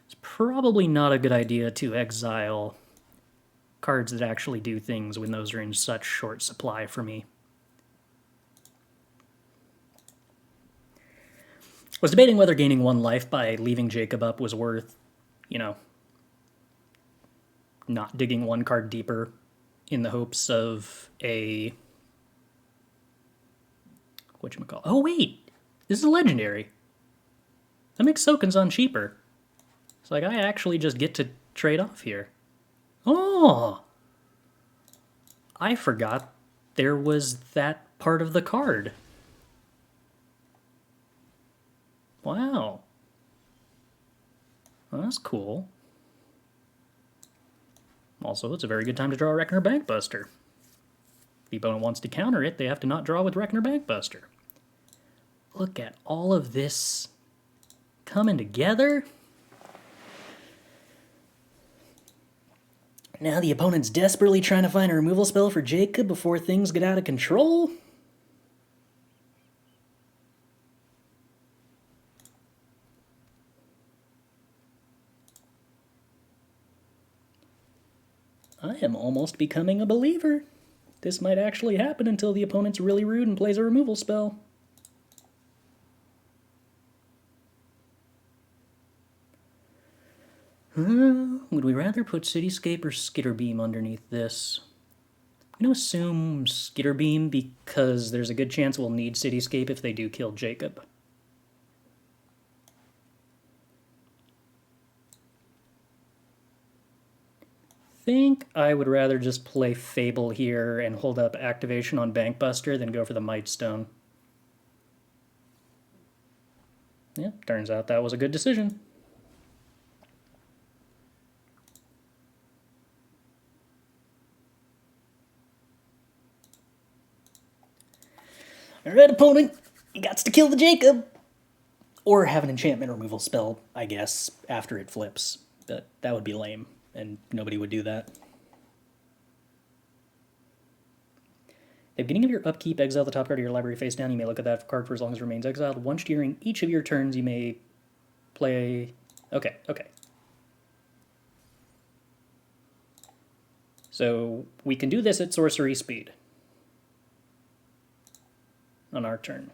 It's probably not a good idea to exile cards that actually do things when those are in such short supply for me. Was debating whether gaining 1 life by leaving Jacob up was worth, you know, not digging 1 card deeper in the hopes of a... whatchamacallit? Oh, wait! This is a legendary. That makes Sokenzan cheaper. It's like, I actually just get to trade off here. Oh! I forgot there was that part of the card. Wow. Well, that's cool. Also, it's a very good time to draw a Reckoner Bankbuster. If the opponent wants to counter it, they have to not draw with Reckoner Bankbuster. Look at all of this coming together. Now the opponent's desperately trying to find a removal spell for Jacob before things get out of control. I am almost becoming a believer. This might actually happen until the opponent's really rude and plays a removal spell. Would we rather put Cityscape or Skitterbeam underneath this? I'm going to assume Skitterbeam because there's a good chance we'll need Cityscape if they do kill Jacob. I think I would rather just play Fable here and hold up activation on Bankbuster than go for the Mightstone. Yeah, turns out that was a good decision. Alright, opponent, you got to kill the Jacob. Or have an enchantment removal spell, I guess, after it flips. But that would be lame, and nobody would do that. At the beginning of your upkeep, exile the top card of your library face down. You may look at that card for as long as it remains exiled. Once during each of your turns, you may play... Okay. So we can do this at sorcery speed on our turn.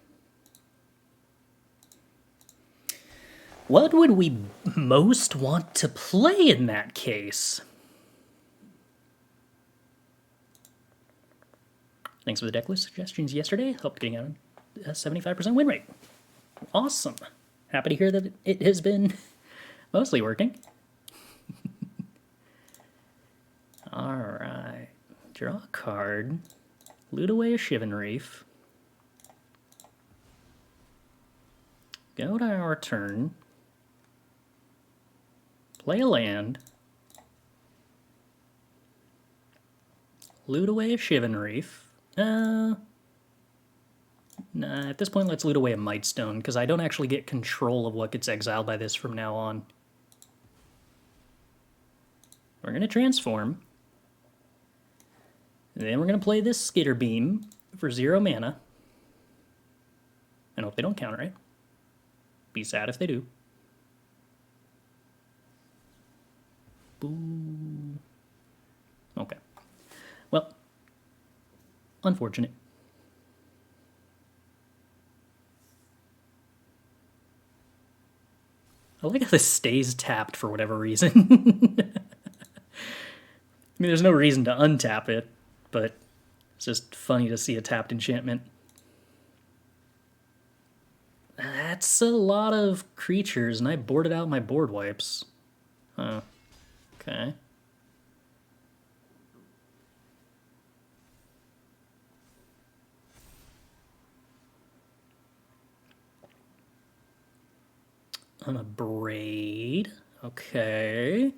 What would we most want to play in that case? Thanks for the deck list suggestions yesterday. Helped getting out a 75% win rate. Awesome. Happy to hear that it has been mostly working. Alright. Draw a card. Loot away a Shivan Reef. Go to our turn. Play a land. Loot away a Shivan Reef. Nah, at this point let's loot away a Mightstone, because I don't actually get control of what gets exiled by this from now on. We're going to transform. And then we're going to play this Skitterbeam for 0 mana. And hope they don't counter it. Be sad if they do. Boo. Okay. Well, unfortunate. I like how this stays tapped for whatever reason. I mean, there's no reason to untap it, but it's just funny to see a tapped enchantment. That's a lot of creatures, and I boarded out my board wipes. Huh. Okay. Abrade. Okay.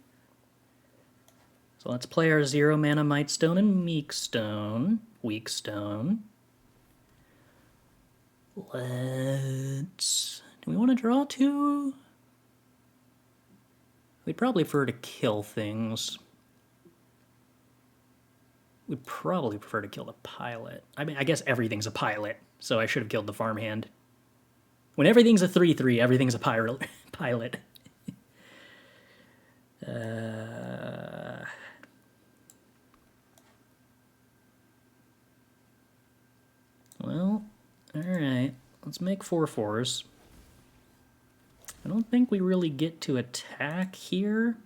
So let's play our 0 mana Mightstone and Weakstone. Let's... Do we want to draw 2? We'd probably prefer to kill things. We'd probably prefer to kill the pilot. I mean, I guess everything's a pilot, so I should have killed the farmhand. When everything's a 3/3, everything's a pilot. Well, alright. Let's make 4/4s. I don't think we really get to attack here.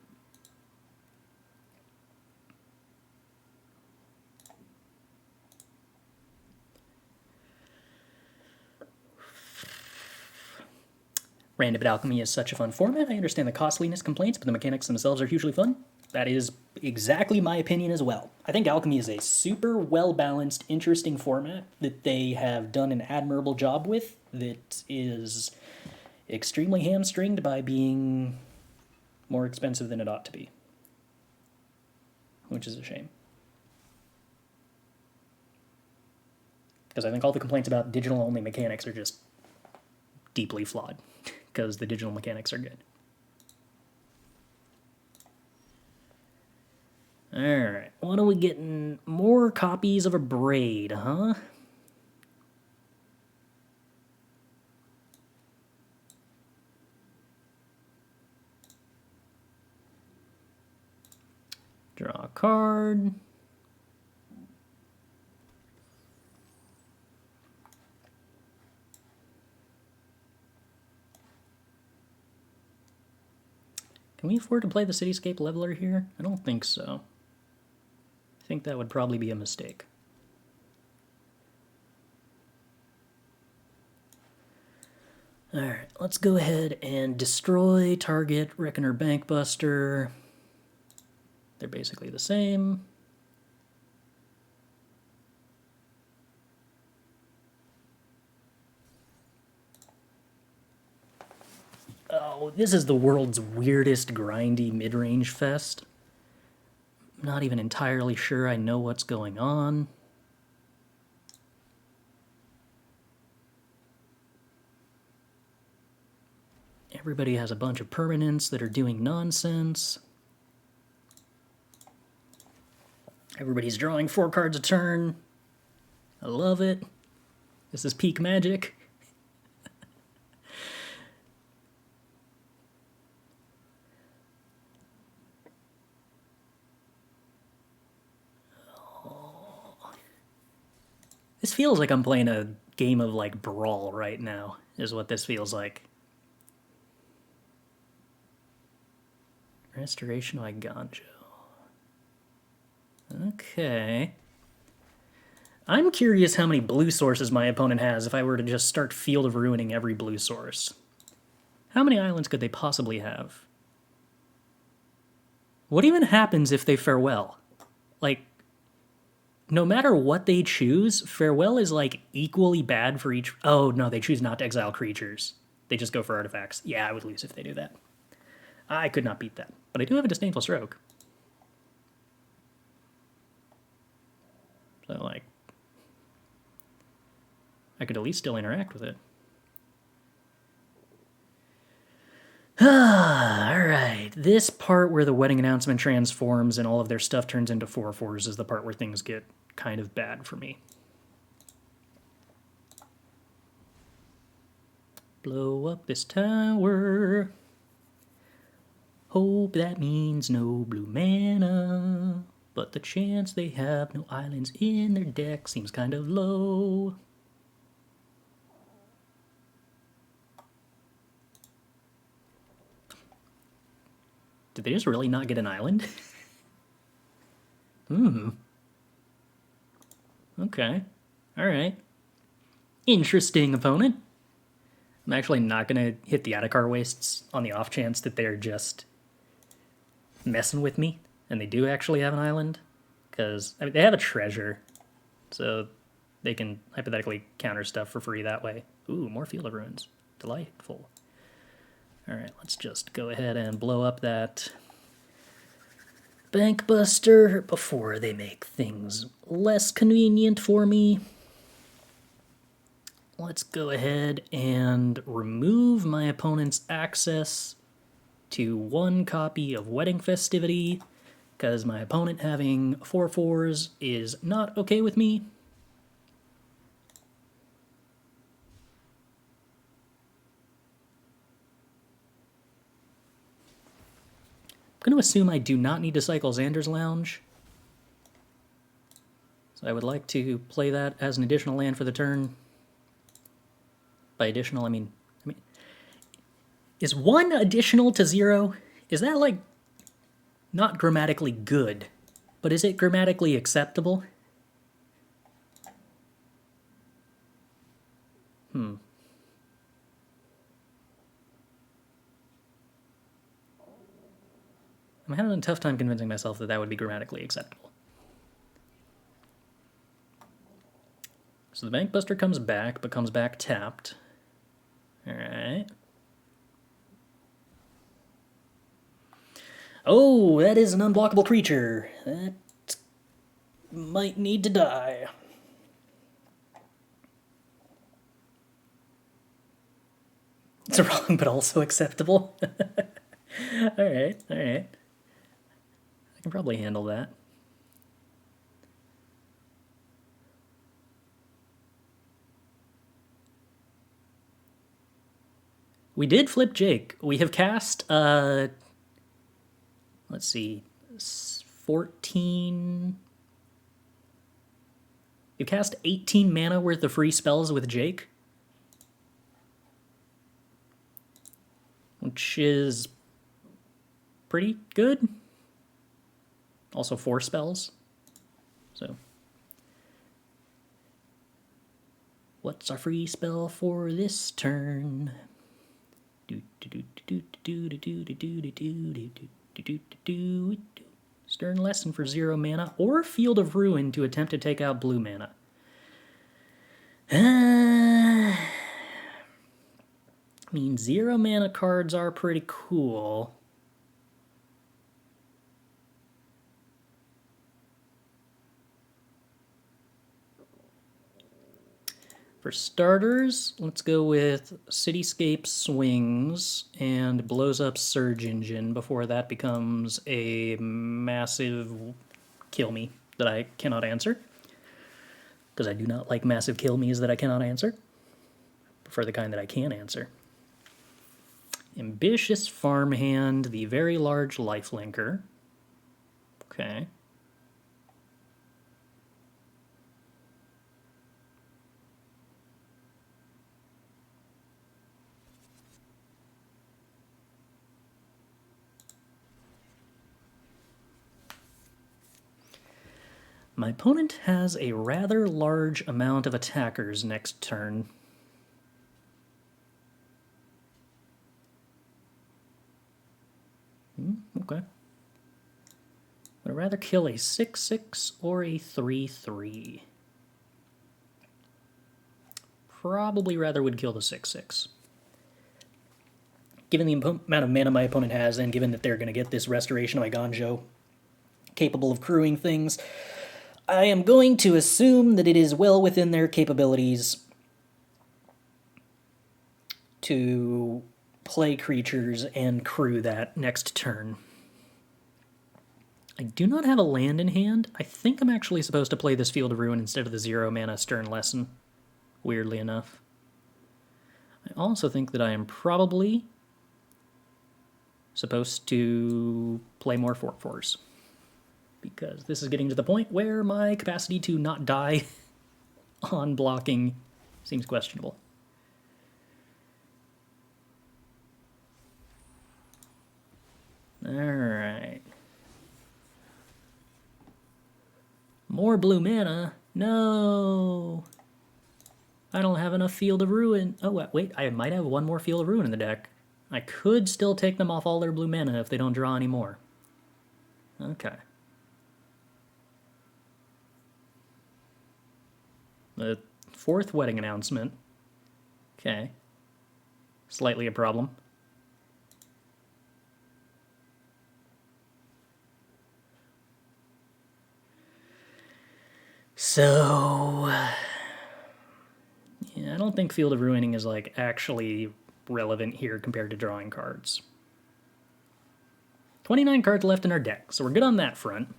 Random Alchemy is such a fun format. I understand the costliness complaints, but the mechanics themselves are hugely fun. That is exactly my opinion as well. I think Alchemy is a super well-balanced, interesting format that they have done an admirable job with, that is extremely hamstringed by being more expensive than it ought to be, which is a shame. Because I think all the complaints about digital-only mechanics are just deeply flawed, because the digital mechanics are good. Alright, what are we getting? More copies of Abrade, huh? Draw a card. Can we afford to play the Cityscape Leveler here? I don't think so. I think that would probably be a mistake. Alright, let's go ahead and destroy target Reckoner Bankbuster. They're basically the same. Oh, this is the world's weirdest grindy mid-range fest. I'm not even entirely sure I know what's going on. Everybody has a bunch of permanents that are doing nonsense. Everybody's drawing 4 cards a turn. I love it. This is peak Magic. This feels like I'm playing a game of, like, Brawl right now, is what this feels like. Restoration by Ganjo. Okay. I'm curious how many blue sources my opponent has if I were to just start Field of Ruining every blue source. How many islands could they possibly have? What even happens if they farewell? Like, no matter what they choose, farewell is, like, equally bad for each... Oh, no, they choose not to exile creatures. They just go for artifacts. Yeah, I would lose if they do that. I could not beat that. But I do have a Disdainful Stroke. So, like... I could at least still interact with it. Alright, this part where the wedding announcement transforms and all of their stuff turns into 4/4s is the part where things get kind of bad for me. Blow up this tower. Hope that means no blue mana. But the chance they have no islands in their deck seems kind of low. Did they just really not get an island? Okay. Alright. Interesting opponent. I'm actually not going to hit the Adhikar Wastes on the off chance that they're just messing with me and they do actually have an island. Because, I mean, they have a treasure, so they can hypothetically counter stuff for free that way. Ooh, more Field of Ruins. Delightful. Alright, let's just go ahead and blow up that Bankbuster before they make things less convenient for me. Let's go ahead and remove my opponent's access to 1 copy of Wedding Festivity, because my opponent having 4/4s is not okay with me. I'm going to assume I do not need to cycle Xander's Lounge. So I would like to play that as an additional land for the turn. By additional, I mean, is 1 additional to 0? Is that, like, not grammatically good, but is it grammatically acceptable? Am I'm having a tough time convincing myself that that would be grammatically acceptable. So the Bankbuster comes back, but comes back tapped. Alright. Oh, that is an unblockable creature. That might need to die. It's wrong, but also acceptable. Alright, alright. I can probably handle that. We did flip Jake. We have cast, let's see, 14... You cast 18 mana worth of free spells with Jake, which is pretty good. Also 4 spells. So, what's our free spell for this turn? Stern Lesson for 0 mana, or Field of Ruin to attempt to take out blue mana. I mean, 0 mana cards are pretty cool. For starters, let's go with Cityscape Swings and blows up Surge Engine before that becomes a massive kill me that I cannot answer. Because I do not like massive kill me's that I cannot answer. I prefer the kind that I can answer. Ambitious Farmhand, the very large lifelinker. Okay. My opponent has a rather large amount of attackers next turn. Okay. Would I rather kill a 6/6 or a 3/3? Probably rather would kill the 6/6. Given the amount of mana my opponent has, and given that they're going to get this Restoration of Iganjo capable of crewing things, I am going to assume that it is well within their capabilities to play creatures and crew that next turn. I do not have a land in hand. I think I'm actually supposed to play this Field of Ruin instead of the 0 mana Stern Lesson, weirdly enough. I also think that I am probably supposed to play more 4/4s. Because this is getting to the point where my capacity to not die on blocking seems questionable. Alright. More blue mana? No! I don't have enough Field of Ruin. Oh, wait, I might have one more Field of Ruin in the deck. I could still take them off all their blue mana if they don't draw any more. Okay. The 4th wedding announcement. Okay. Slightly a problem. So, yeah, I don't think Field of Ruining is, like, actually relevant here compared to drawing cards. 29 cards left in our deck, so we're good on that front.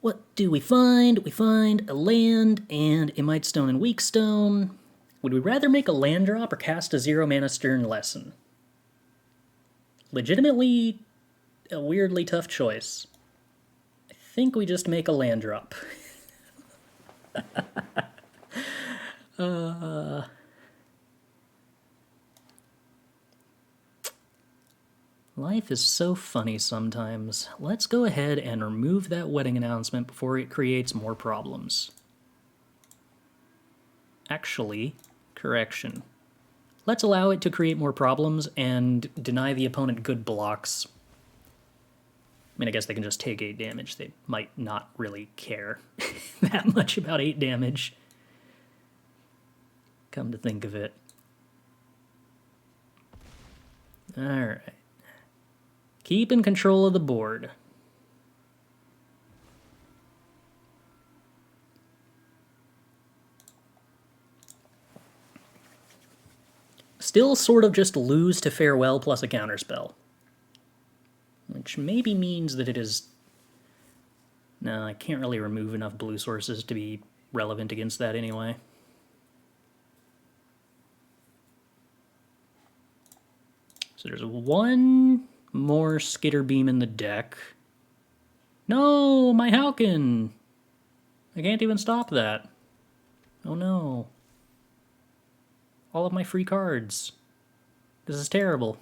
What do we find? We find a land and a Mightstone and Weakstone. Would we rather make a land drop or cast a 0 mana Stern Lesson? Legitimately a weirdly tough choice. I think we just make a land drop. Life is so funny sometimes. Let's go ahead and remove that wedding announcement before it creates more problems. Actually, correction. Let's allow it to create more problems and deny the opponent good blocks. I mean, I guess they can just take 8 damage. They might not really care that much about 8 damage. Come to think of it. Alright. Keep in control of the board. Still sort of just lose to Farewell plus a counterspell. Which maybe means that it is... No, I can't really remove enough blue sources to be relevant against that anyway. So there's one more Skitterbeam in the deck. No, my Hauken! I can't even stop that. Oh no. All of my free cards. This is terrible.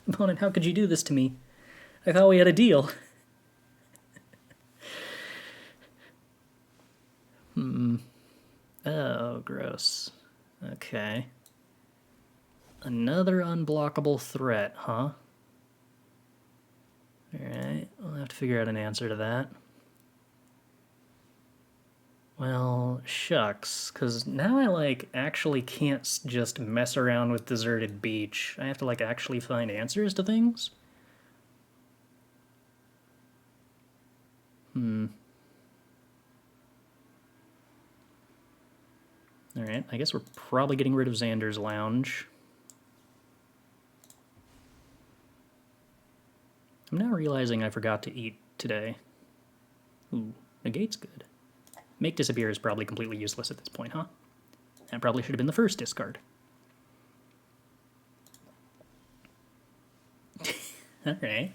Opponent, how could you do this to me? I thought we had a deal. Oh, gross. Okay. Another unblockable threat, huh? Alright, we'll have to figure out an answer to that. Well, shucks, because now I, like, actually can't just mess around with Deserted Beach. I have to, like, actually find answers to things? Alright, I guess we're probably getting rid of Xander's Lounge. I'm now realizing I forgot to eat today. Ooh, Negate's good. Make Disappear is probably completely useless at this point, huh? That probably should have been the first discard. Alright.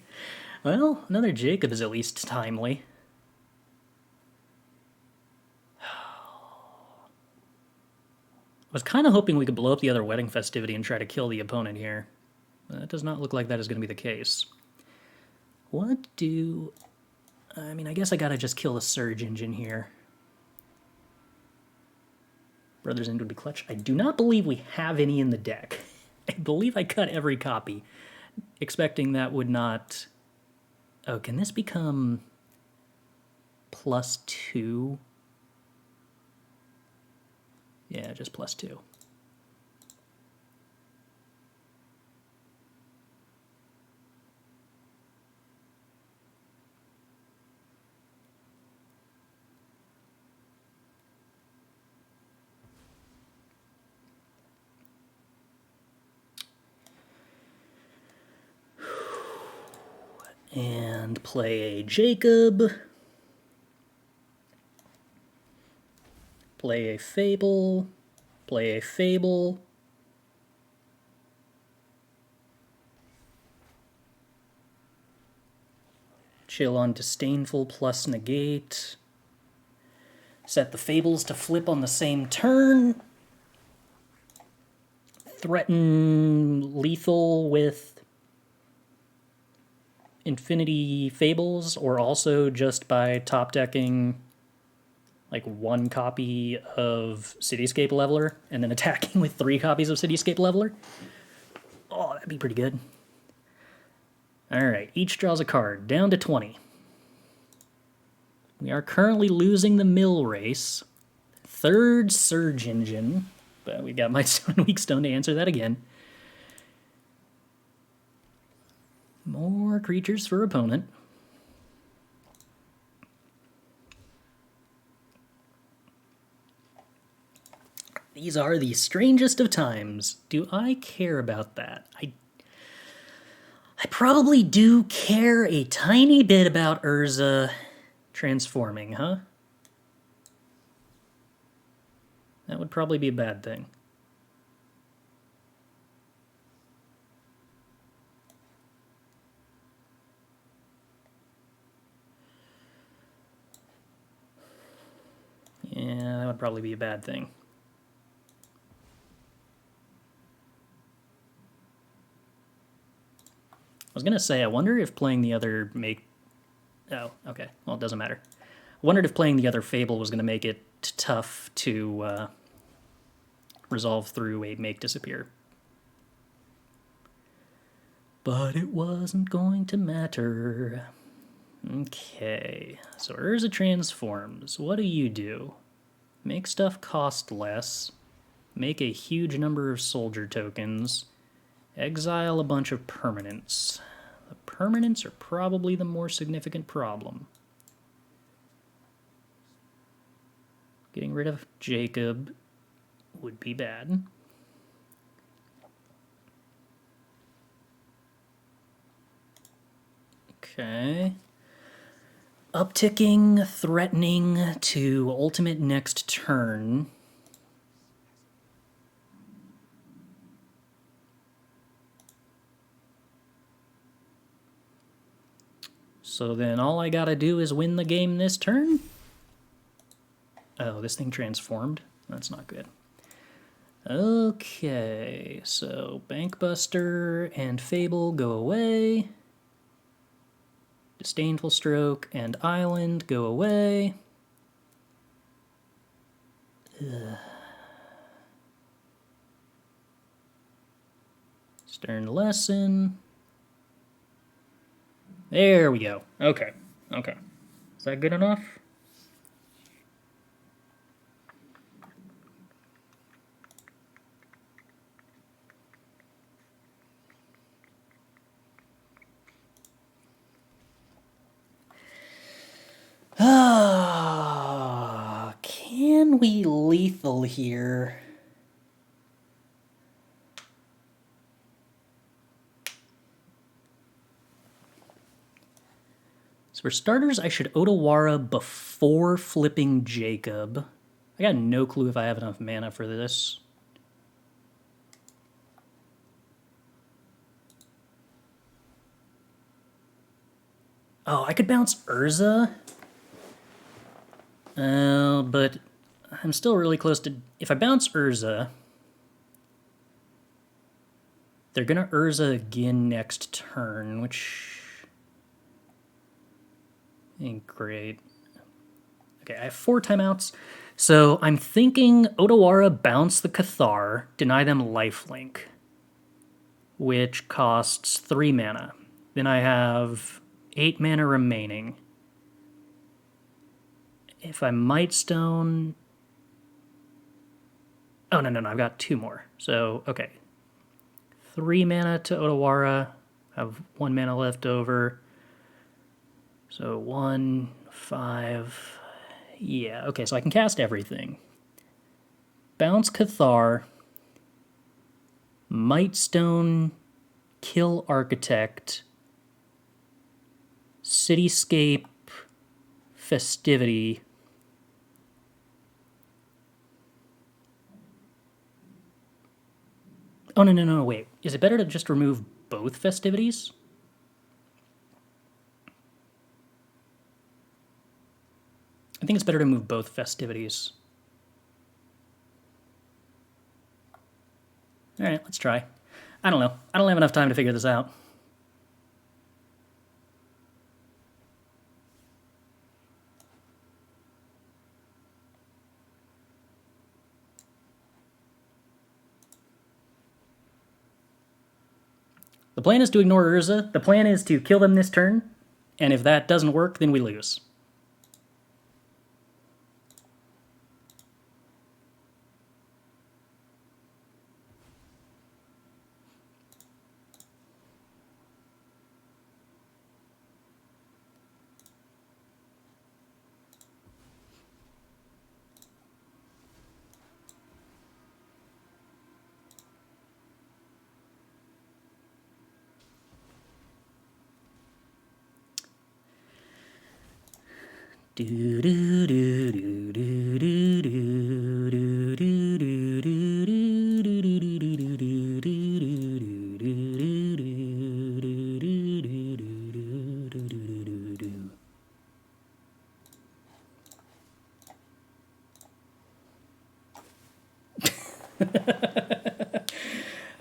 Well, another Jacob is at least timely. I was kind of hoping we could blow up the other wedding festivity and try to kill the opponent here. That does not look like that is going to be the case. What do... I mean, I guess I gotta just kill the Surge Engine here. Brother's End would be clutch. I do not believe we have any in the deck. I believe I cut every copy, expecting that would not... Oh, can this become +2? Yeah, just +2. And play a Jacob. Play a Fable. Play a Fable. Chill on Disdainful plus Negate. Set the Fables to flip on the same turn. Threaten lethal with Infinity Fables, or also just by top decking like 1 copy of Cityscape Leveler and then attacking with 3 copies of Cityscape Leveler. Oh, that'd be pretty good. Alright, each draws a card, down to 20. We are currently losing the mill race. 3rd Surge Engine, but we got Mightstone and Weakstone to answer that again. More creatures for opponent. These are the strangest of times. Do I care about that? I probably do care a tiny bit about Urza transforming, huh? That would probably be a bad thing. Yeah, that would probably be a bad thing. I was going to say, I wonder if playing the other make... Oh, okay. Well, it doesn't matter. I wondered if playing the other Fable was going to make it tough to resolve through a make disappear. But it wasn't going to matter. Okay, so Urza transforms. What do you do? Make stuff cost less, make a huge number of soldier tokens, exile a bunch of permanents. The permanents are probably the more significant problem. Getting rid of Jacob would be bad. Okay. Upticking, threatening to ultimate next turn. So then all I gotta do is win the game this turn? Oh, this thing transformed? That's not good. Okay, so Bankbuster and Fable go away. Disdainful Stroke and Island go away. Ugh. Stern Lesson. There we go. Okay. Okay. Is that good enough? Can we lethal here? So for starters, I should Otawara before flipping Jacob. I got no clue if I have enough mana for this. Oh, I could bounce Urza. But I'm still really close to... If I bounce Urza, they're going to Urza again next turn, which ain't great. Okay, I have 4 timeouts. So I'm thinking Otawara bounce the Cathar, deny them lifelink, which costs 3 mana. Then I have 8 mana remaining. If I Mightstone... Oh, no, I've got 2 more. So, okay. 3 mana to Otawara. I have 1 mana left over. So 1, 5... Yeah, okay, so I can cast everything. Bounce Cathar. Mightstone. Kill Architect. Cityscape. Festivity. Oh, no, wait. Is it better to just remove both festivities? I think it's better to move both festivities. Alright, let's try. I don't know. I don't have enough time to figure this out. The plan is to ignore Urza. The plan is to kill them this turn, and if that doesn't work, then we lose.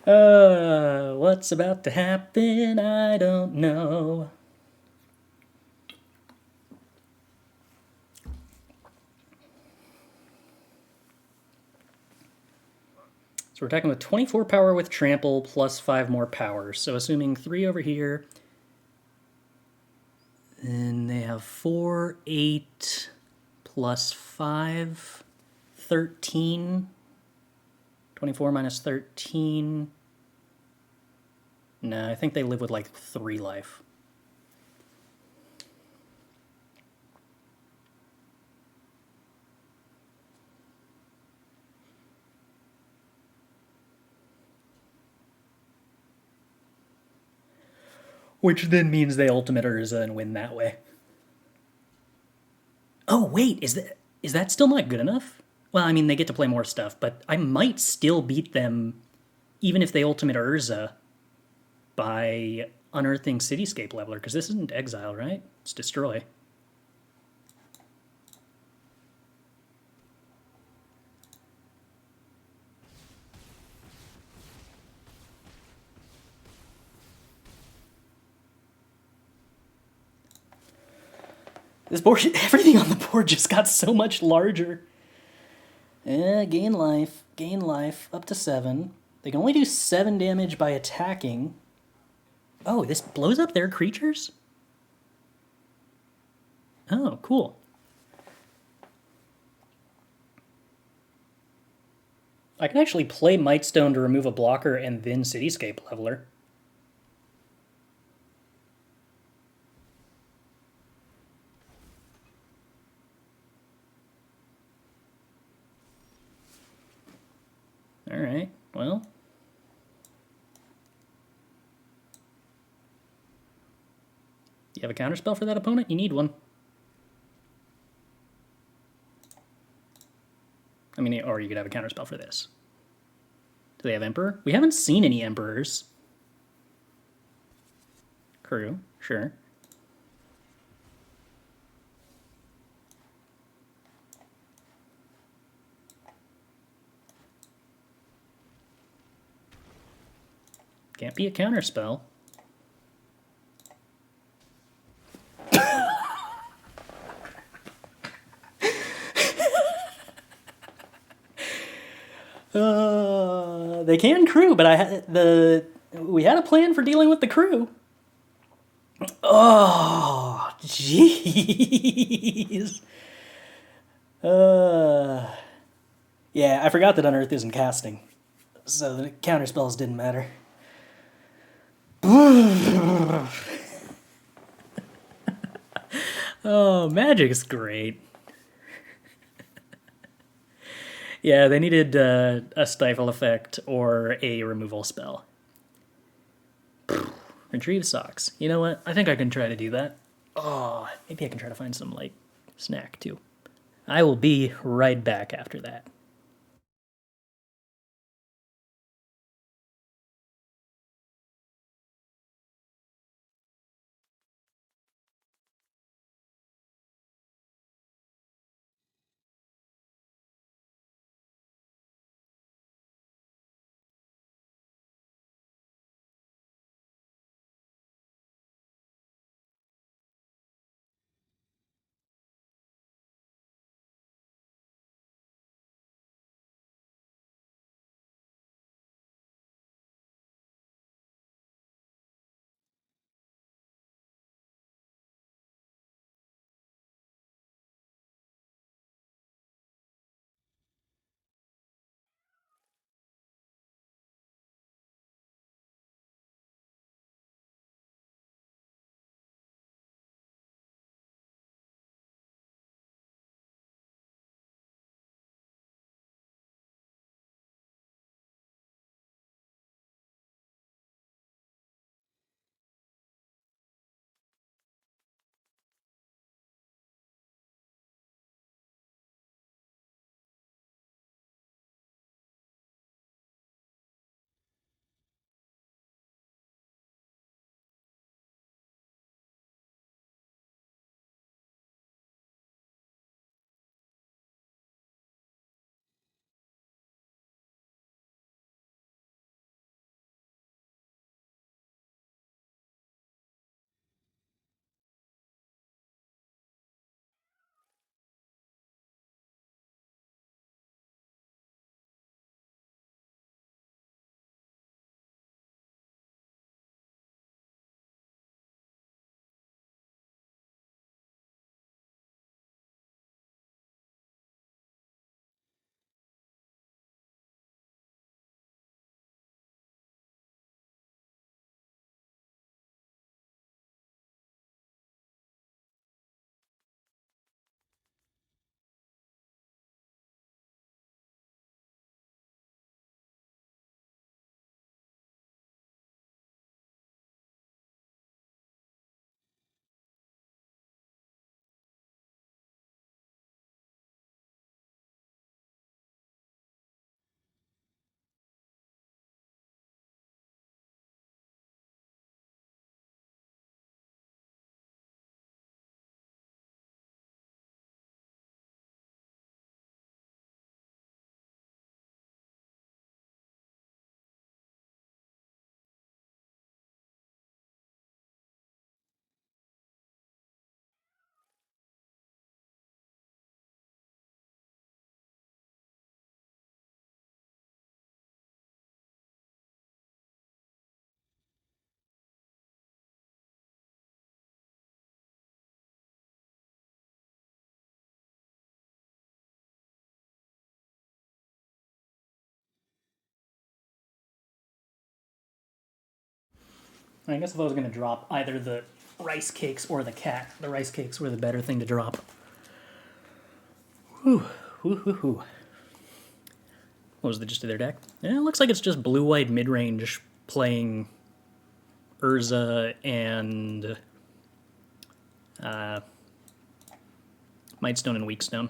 What's about to happen? I don't know. So we're attacking with 24 power with trample plus 5 more power. So assuming 3 over here. And they have 4, 8 plus 5, 13. 24 minus 13. No, I think they live with like 3 life. Which then means they ultimate Urza and win that way. Oh wait, is that still not good enough? Well, I mean they get to play more stuff, but I might still beat them even if they ultimate Urza by unearthing Cityscape Leveler, because this isn't exile, right? It's destroy. This board, everything on the board just got so much larger. Gain life, up to 7. They can only do 7 damage by attacking. Oh, this blows up their creatures? Oh, cool. I can actually play Mightstone to remove a blocker and then Cityscape Leveler. Alright, well. You have a counterspell for that opponent? You need one. I mean, or you could have a counterspell for this. Do they have Emperor? We haven't seen any Emperors. Crew, sure. Can't be a counterspell. They can crew, but we had a plan for dealing with the crew. Oh, jeez. Yeah, I forgot that Unearth isn't casting, so the counterspells didn't matter. Oh, Magic's great. Yeah, they needed a stifle effect or a removal spell. Retrieve socks. You know what? I think I can try to do that. Oh, maybe I can try to find some, like, snack, too. I will be right back after that. I guess if I was going to drop either the rice cakes or the cat, the rice cakes were the better thing to drop. Whew. What was the gist of their deck? Yeah, it looks like it's just blue-white mid-range playing Urza and Mightstone and Weakstone.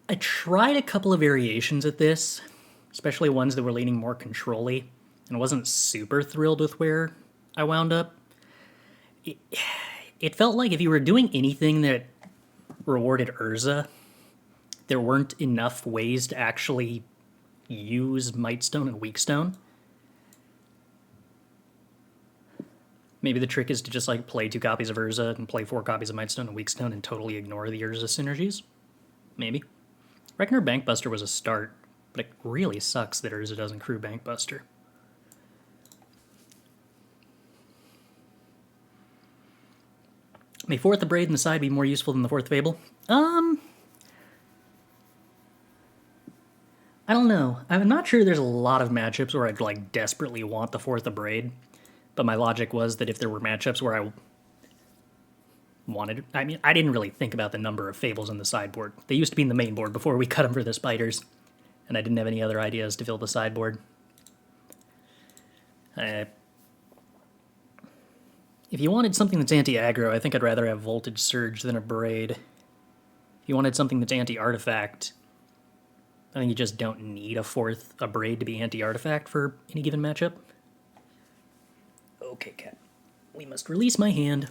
I tried a couple of variations at this, especially ones that were leaning more control-y, and wasn't super thrilled with where I wound up. It felt like if you were doing anything that rewarded Urza, there weren't enough ways to actually use Mightstone and Weakstone. Maybe the trick is to just like play 2 copies of Urza and play 4 copies of Mightstone and Weakstone and totally ignore the Urza synergies. Maybe. Reckoner Bankbuster was a start, but it really sucks that Urza doesn't crew Bankbuster. May 4th Abrade in the side be more useful than the 4th Fable? I don't know. I'm not sure there's a lot of matchups where I'd like desperately want the 4th Abrade, but my logic was that if there were matchups where I wanted... I mean, I didn't really think about the number of Fables in the sideboard. They used to be in the main board before we cut them for the spiders, and I didn't have any other ideas to fill the sideboard. If you wanted something that's anti-aggro, I think I'd rather have Voltage Surge than Abrade. If you wanted something that's anti-artifact, I think you just don't need a 4th Abrade to be anti-artifact for any given matchup. Okay, cat. We must release my hand.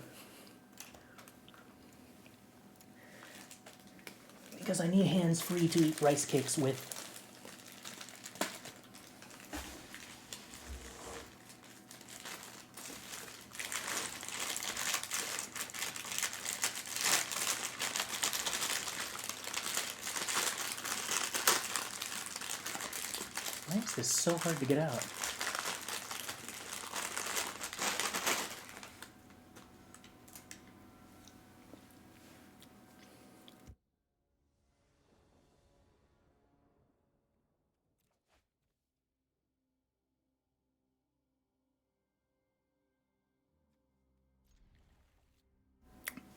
Because I need hands free to eat rice cakes with. Why is this so hard to get out?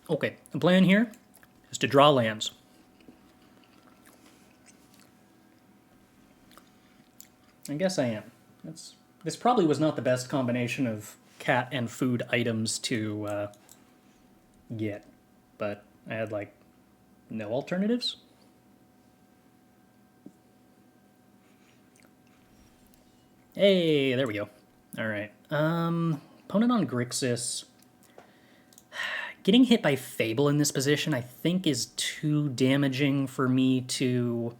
Okay, the plan here is to draw lands. I guess I am. This probably was not the best combination of cat and food items to get, but I had like no alternatives. Hey, there we go. All right. Opponent on Grixis. Getting hit by Fable in this position, I think, is too damaging for me to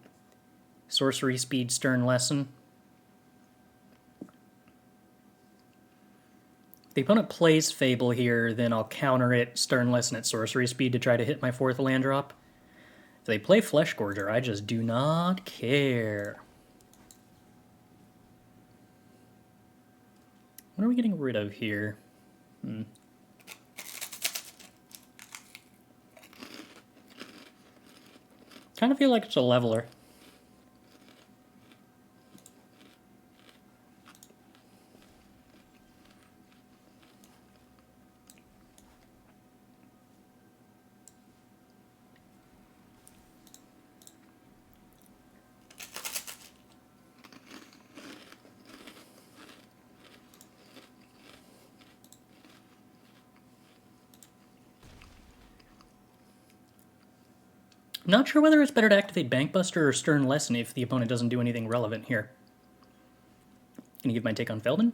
Sorcery Speed Stern Lesson. If the opponent plays Fable here, then I'll counter it, Stern Lesson at Sorcery Speed to try to hit my 4th land drop. If they play Flesh Gorger, I just do not care. What are we getting rid of here? Kind of feel like it's a leveler. Not sure whether it's better to activate Bankbuster or Stern Lesson if the opponent doesn't do anything relevant here. Can you give my take on Feldon?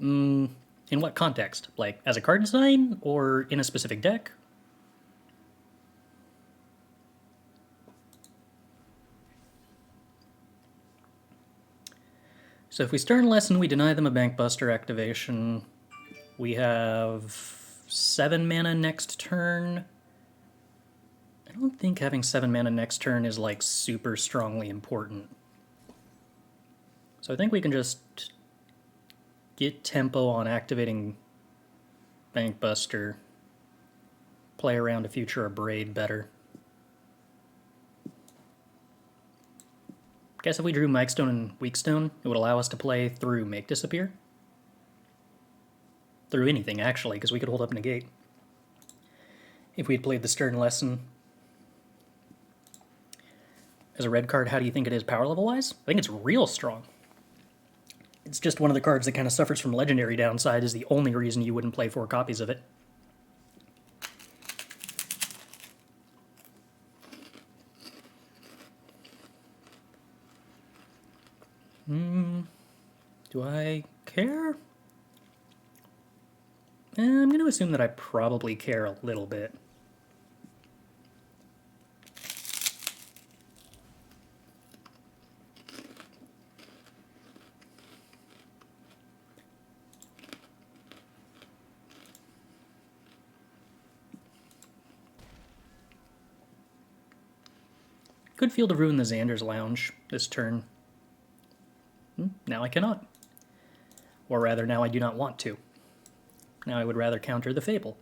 In what context? Like, as a card design, or in a specific deck? So if we Stern Lesson, we deny them a Bankbuster activation. We have 7 mana next turn. I don't think having 7 mana next turn is like super strongly important. So I think we can just get tempo on activating Bankbuster, play around a future Abrade better. guess if we drew Mightstone and Weakstone, it would allow us to play through Make Disappear. Through anything, actually, because we could hold up Negate. If we had played the Stern Lesson as a red card, how do you think it is power level-wise? I think it's real strong. It's just one of the cards that kind of suffers from legendary downside is the only reason you wouldn't play 4 copies of it. Do I care? I'm going to assume that I probably care a little bit. Could feel to ruin the Xander's Lounge this turn. Now I cannot. Or rather, now I do not want to. Now I would rather counter the Fable.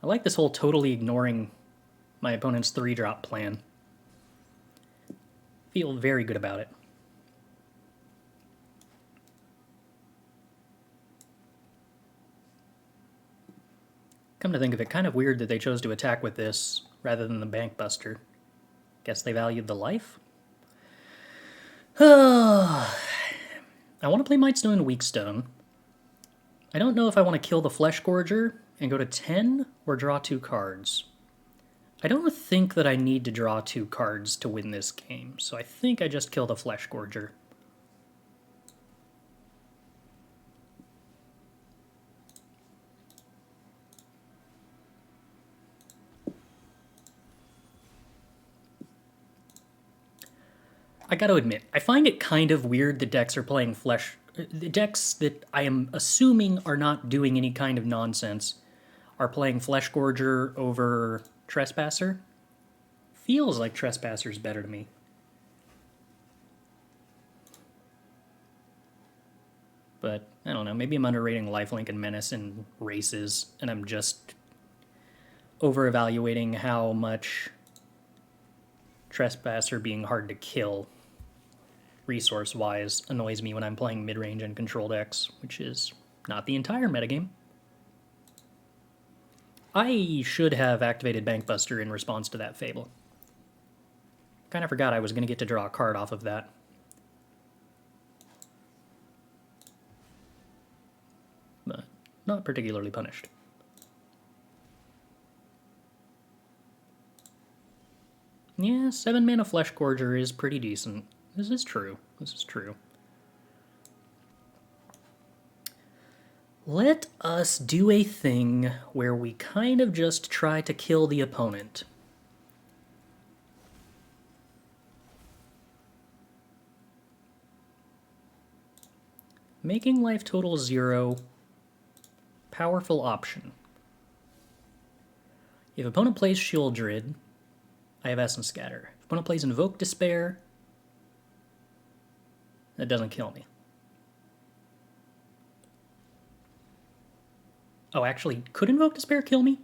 I like this whole totally ignoring my opponent's 3-drop plan. Feel very good about it. Come to think of it, kind of weird that they chose to attack with this rather than the Bankbuster. Guess they valued the life? I want to play Mightstone and Weakstone. I don't know if I want to kill the Flesh Gorger and go to 10 or draw 2 cards. I don't think that I need to draw 2 cards to win this game, so I think I just kill the Flesh Gorger. I gotta admit, I find it kind of weird that decks are playing the decks that I am assuming are not doing any kind of nonsense are playing Flesh Gorger over Trespasser. Feels like Trespasser's better to me. But, I don't know, maybe I'm underrating Lifelink and Menace in races, and I'm just over-evaluating how much Trespasser being hard to kill resource-wise annoys me when I'm playing mid-range and control decks, which is not the entire metagame. I should have activated Bankbuster in response to that Fable. Kind of forgot I was going to get to draw a card off of that. But not particularly punished. Yeah, 7 mana Flesh Gorger is pretty decent. This is true. This is true. Let us do a thing where we kind of just try to kill the opponent. Making life total 0. Powerful option. If opponent plays Shieldred, I have Essence Scatter. If opponent plays Invoke Despair, that doesn't kill me. Oh, actually, could Invoke Despair kill me?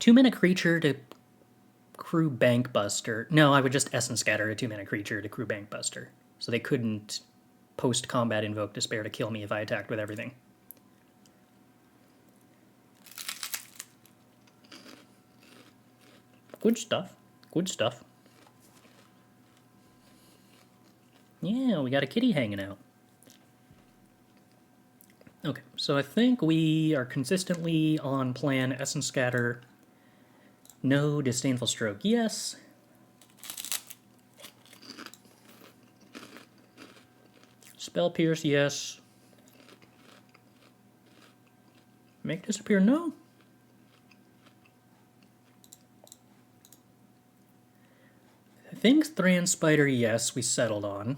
2-mana creature to Crew Bankbuster. No, I would just Essence Scatter a 2-mana creature to Crew Bankbuster. So they couldn't post-combat Invoke Despair to kill me if I attacked with everything. Good stuff. Good stuff. Yeah, we got a kitty hanging out. Okay, so I think we are consistently on plan Essence Scatter. No Disdainful Stroke, yes. Spell Pierce, yes. Make Disappear, no. I think Thran Spider, yes, we settled on.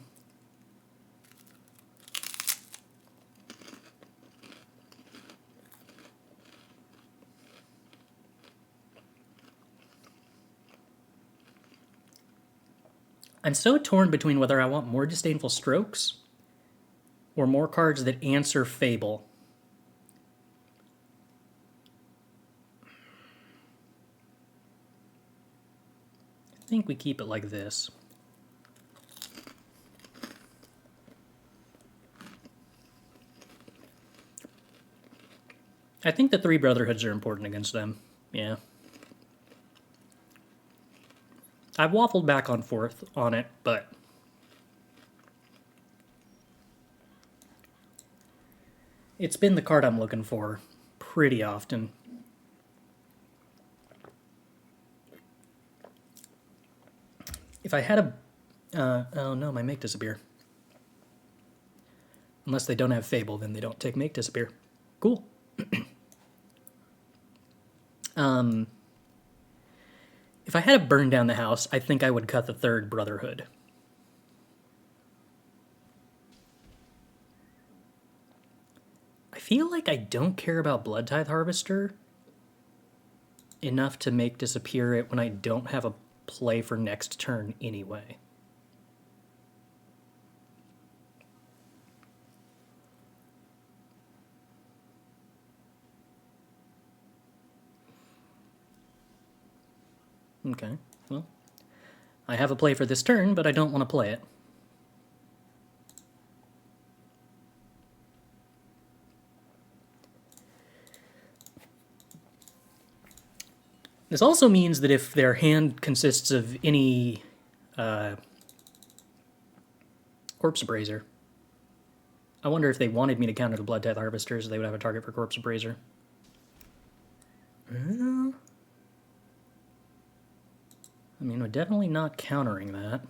I'm so torn between whether I want more Disdainful Strokes or more cards that answer Fable. think we keep it like this. I think the 3 Brotherhoods are important against them. Yeah. I've waffled back and forth on it, but it's been the card I'm looking for pretty often. If I had a... oh no, my Make Disappear. Unless they don't have Fable, then they don't take Make Disappear. Cool. If I had to burn down the house, I think I would cut the 3rd Brotherhood. I feel like I don't care about Blood Tithe Harvester enough to make disappear it when I don't have a play for next turn anyway. Okay, well, I have a play for this turn, but I don't want to play it. This also means that if their hand consists of any Corpse Abraser, I wonder if they wanted me to counter the Blood Tithe Harvesters, they would have a target for Corpse Abraser. I mean, we're definitely not countering that.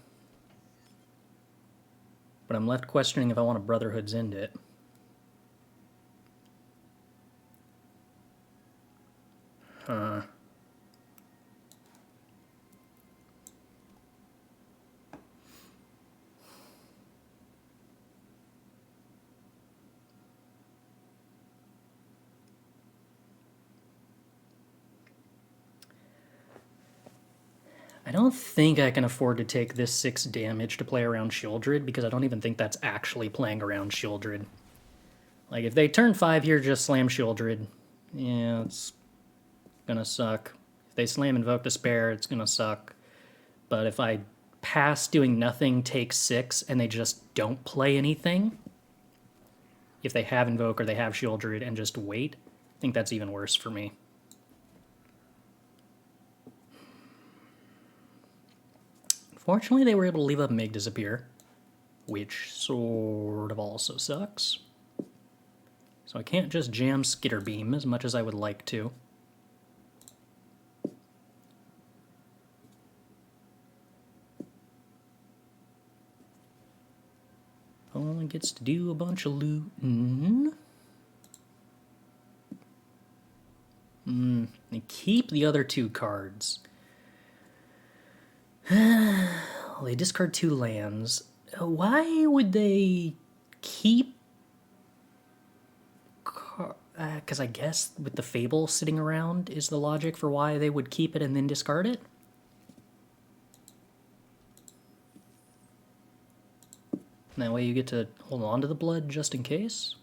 But I'm left questioning if I want a Brotherhood's End it. Huh. I don't think I can afford to take this 6 damage to play around Shieldred, because I don't even think that's actually playing around Shieldred. Like, if they turn 5 here, just slam Shieldred, yeah, it's gonna suck. If they slam Invoke Despair, it's gonna suck. But if I pass doing nothing, take 6, and they just don't play anything, if they have Invoke or they have Shieldred and just wait, I think that's even worse for me. Fortunately, they were able to leave up Make Disappear, which sort of also sucks. So I can't just jam Skitterbeam as much as I would like to. Only gets to do a bunch of looting. They keep the other 2 cards. Well, they discard 2 lands. Why would they keep... Because I guess with the Fable sitting around is the logic for why they would keep it and then discard it? And that way you get to hold on to the blood just in case?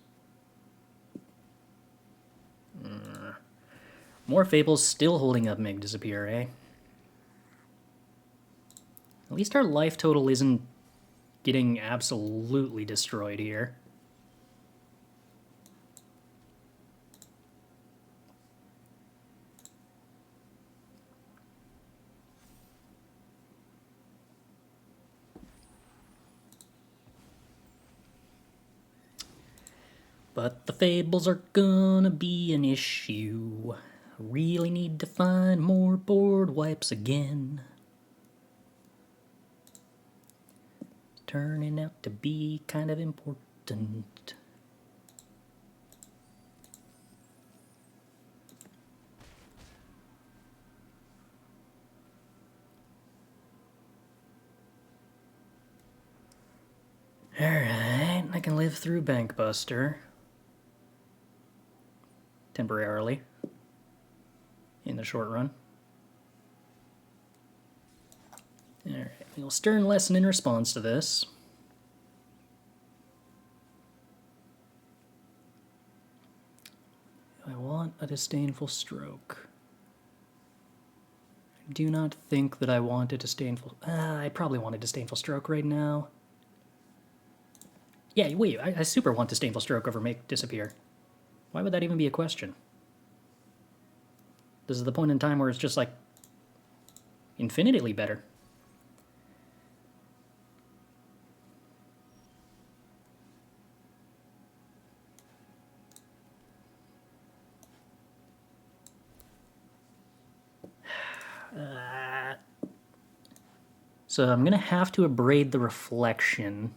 More Fables still holding up Make Disappear, eh? At least our life total isn't getting absolutely destroyed here. But the Fables are gonna be an issue. I really need to find more board wipes again. Turning out to be kind of important. Alright, I can live through Bankbuster. Temporarily. In the short run. Alright, we'll Stern Lesson in response to this. I want a Disdainful Stroke. do not think that I wanted Disdainful... I probably wanted Disdainful Stroke right now. Yeah, wait, I super want Disdainful Stroke over Make Disappear. Why would that even be a question? This is the point in time where it's just, like, infinitely better. So I'm going to have to Abrade the Reflection.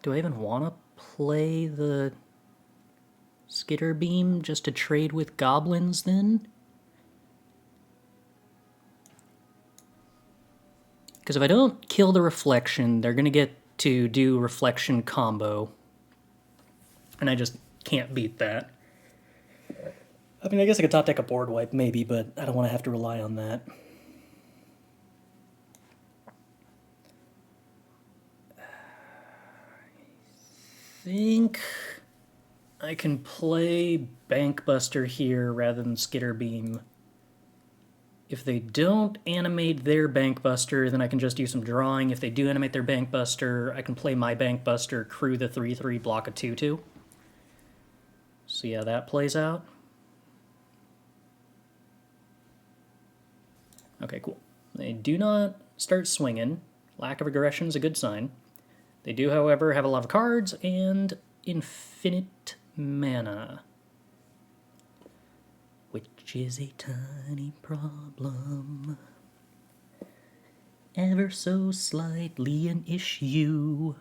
Do I even want to play the Skitterbeam just to trade with goblins then? Because if I don't kill the Reflection, they're going to get to do Reflection combo. And I just can't beat that. I mean, I guess I could top deck a board wipe, maybe, but I don't want to have to rely on that. I think I can play Bankbuster here rather than Skitterbeam. If they don't animate their Bankbuster, then I can just do some drawing. If they do animate their Bankbuster, I can play my Bankbuster, crew the 3/3, block a 2/2. See how that plays out. Okay, cool. They do not start swinging. Lack of aggression is a good sign. They do, however, have a lot of cards and infinite mana, which is a tiny problem. Ever so slightly an issue.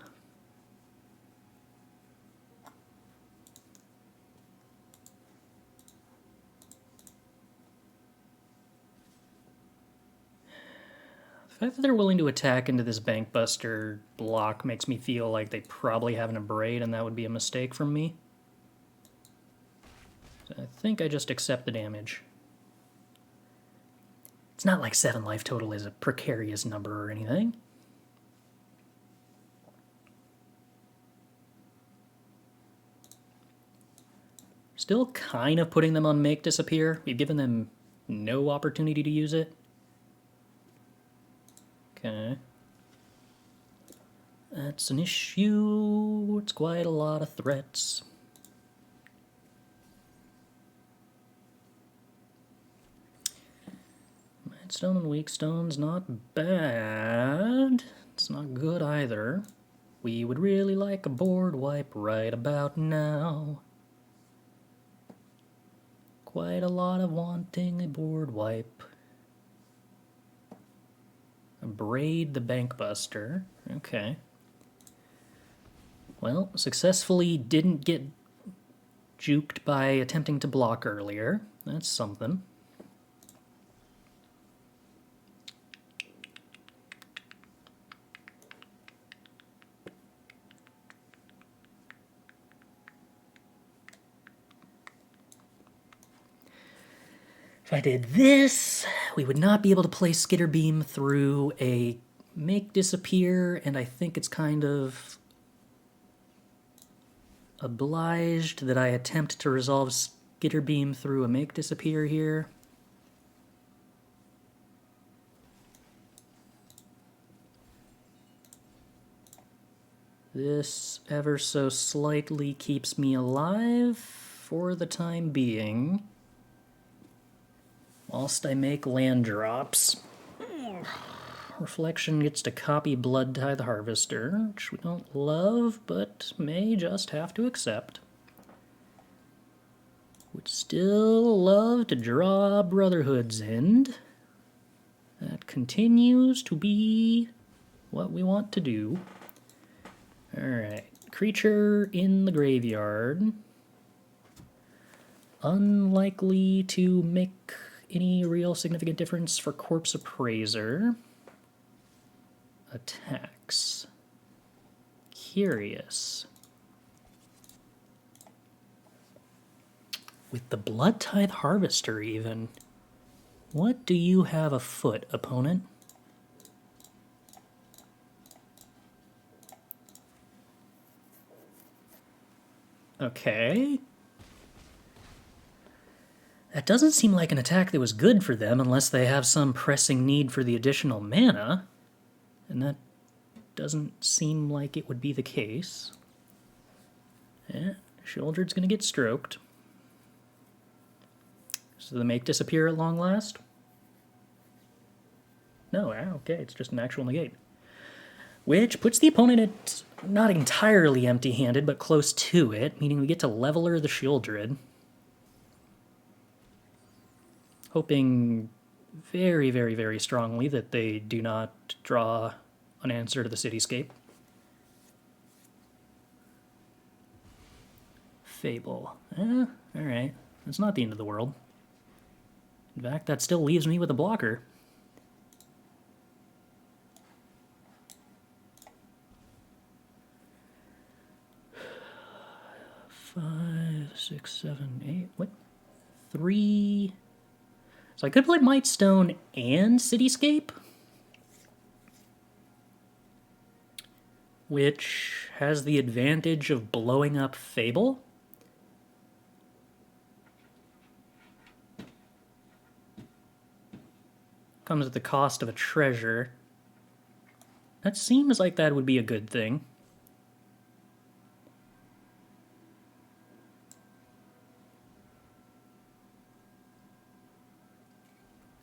The fact that they're willing to attack into this Bankbuster block makes me feel like they probably have an Abrade, and that would be a mistake from me. So I think I just accept the damage. It's not like 7 life total is a precarious number or anything. Still kind of putting them on Make Disappear. We've given them no opportunity to use it. Okay. That's an issue. It's quite a lot of threats. Mightstone and Weakstone's not bad. It's not good either. We would really like a board wipe right about now. Quite a lot of wanting a board wipe. Abrade the Bankbuster. Okay. Well, successfully didn't get juked by attempting to block earlier. That's something. If I did this, we would not be able to play Skitterbeam through a Make Disappear, and I think it's kind of obliged that I attempt to resolve Skitterbeam through a Make Disappear here. This ever so slightly keeps me alive for the time being. Whilst I make land drops. Reflection gets to copy Bloodtithe Harvester, which we don't love, but may just have to accept. Would still love to draw Brotherhood's End. That continues to be what we want to do. Alright, creature in the graveyard. Unlikely to make any real significant difference for Corpse Appraiser. Attacks. Curious. With the Bloodtithe Harvester even. What do you have afoot, opponent? Okay. That doesn't seem like an attack that was good for them unless they have some pressing need for the additional mana. And that doesn't seem like it would be the case. Yeah, Sheoldred's gonna get stroked. So the make disappear at long last? No, okay, it's just an actual negate. Which puts the opponent at not entirely empty-handed, but close to it, meaning we get to Leveler the Sheoldred. Hoping very, very, very strongly that they do not draw an answer to the Cityscape. Fable. Alright. That's not the end of the world. In fact, that still leaves me with a blocker. Five, six, seven, eight. What? 3. So I could play Mightstone and Cityscape, which has the advantage of blowing up Fable. Comes at the cost of a treasure. That seems like that would be a good thing.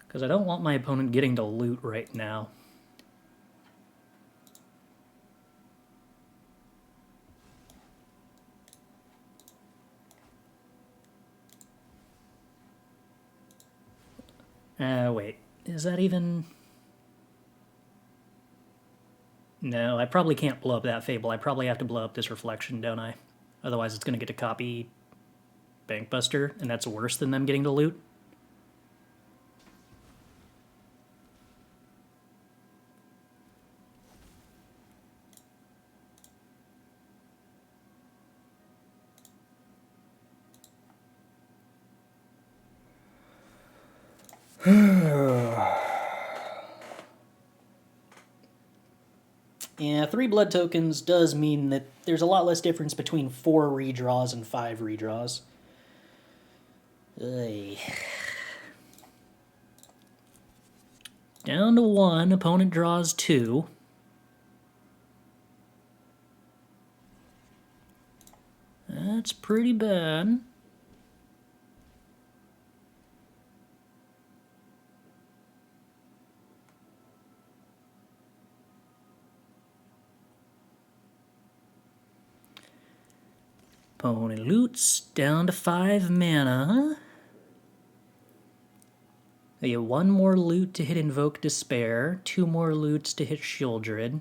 Because I don't want my opponent getting to loot right now. Wait. Is that even... No, I probably can't blow up that Fable. I probably have to blow up this Reflection, don't I? Otherwise it's going to get to copy Bankbuster, and that's worse than them getting to loot. Yeah, 3 blood tokens does mean that there's a lot less difference between 4 redraws and 5 redraws. Ugh. Down to 1, opponent draws 2. That's pretty bad. Opponent loots, down to 5 mana. They get 1 more loot to hit Invoke Despair, 2 more loots to hit Sheoldred,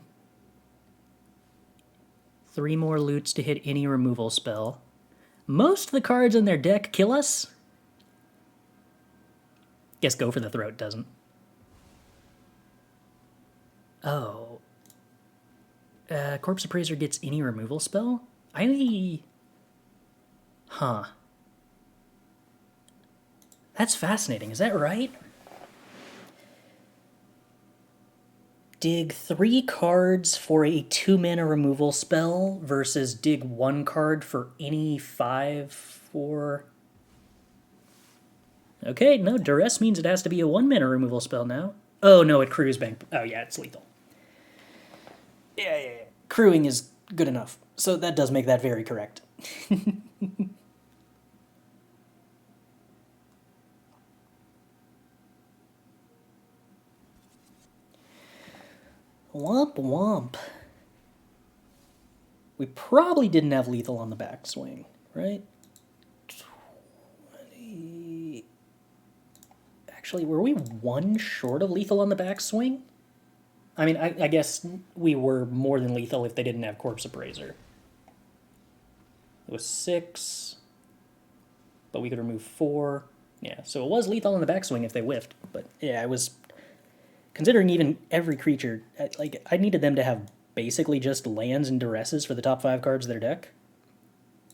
3 more loots to hit any removal spell. Most of the cards in their deck kill us. Guess Go for the Throat doesn't. Oh. Corpse Appraiser gets any removal spell? Huh. That's fascinating. Is that right? Dig 3 cards for a 2-mana removal spell versus dig 1 card for any 5/4. Okay, no, Duress means it has to be a 1-mana removal spell now. Oh, no, it crews bank. Oh, yeah, it's lethal. Yeah. Crewing is good enough. So that does make that very correct. Womp womp. We probably didn't have lethal on the backswing, right? 20... Actually, were we 1 short of lethal on the backswing? I mean, I guess we were more than lethal if they didn't have Corpse Appraiser. It was 6, but we could remove 4. Yeah, so it was lethal on the backswing if they whiffed, but yeah, it was... Considering even every creature, like, I needed them to have basically just lands and duresses for the top 5 cards of their deck.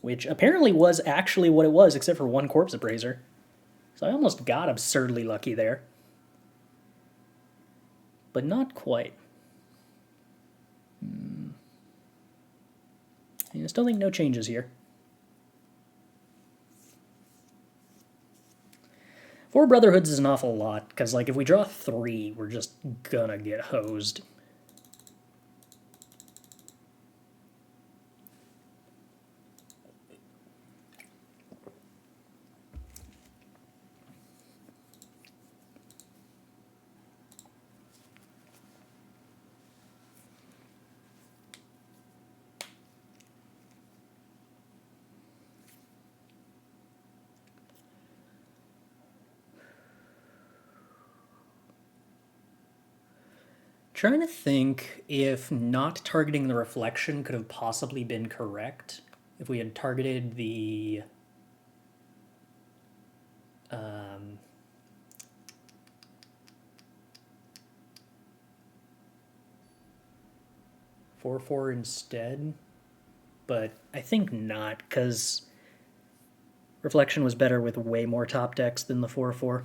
Which apparently was actually what it was, except for 1 Corpse Appraiser. So I almost got absurdly lucky there. But not quite. I still think no changes here. 4 Brotherhoods is an awful lot, because like if we draw 3, we're just gonna get hosed. Trying to think if not targeting the reflection could have possibly been correct. If we had targeted the 4/4 instead. But I think not, because reflection was better with way more top decks than the 4/4.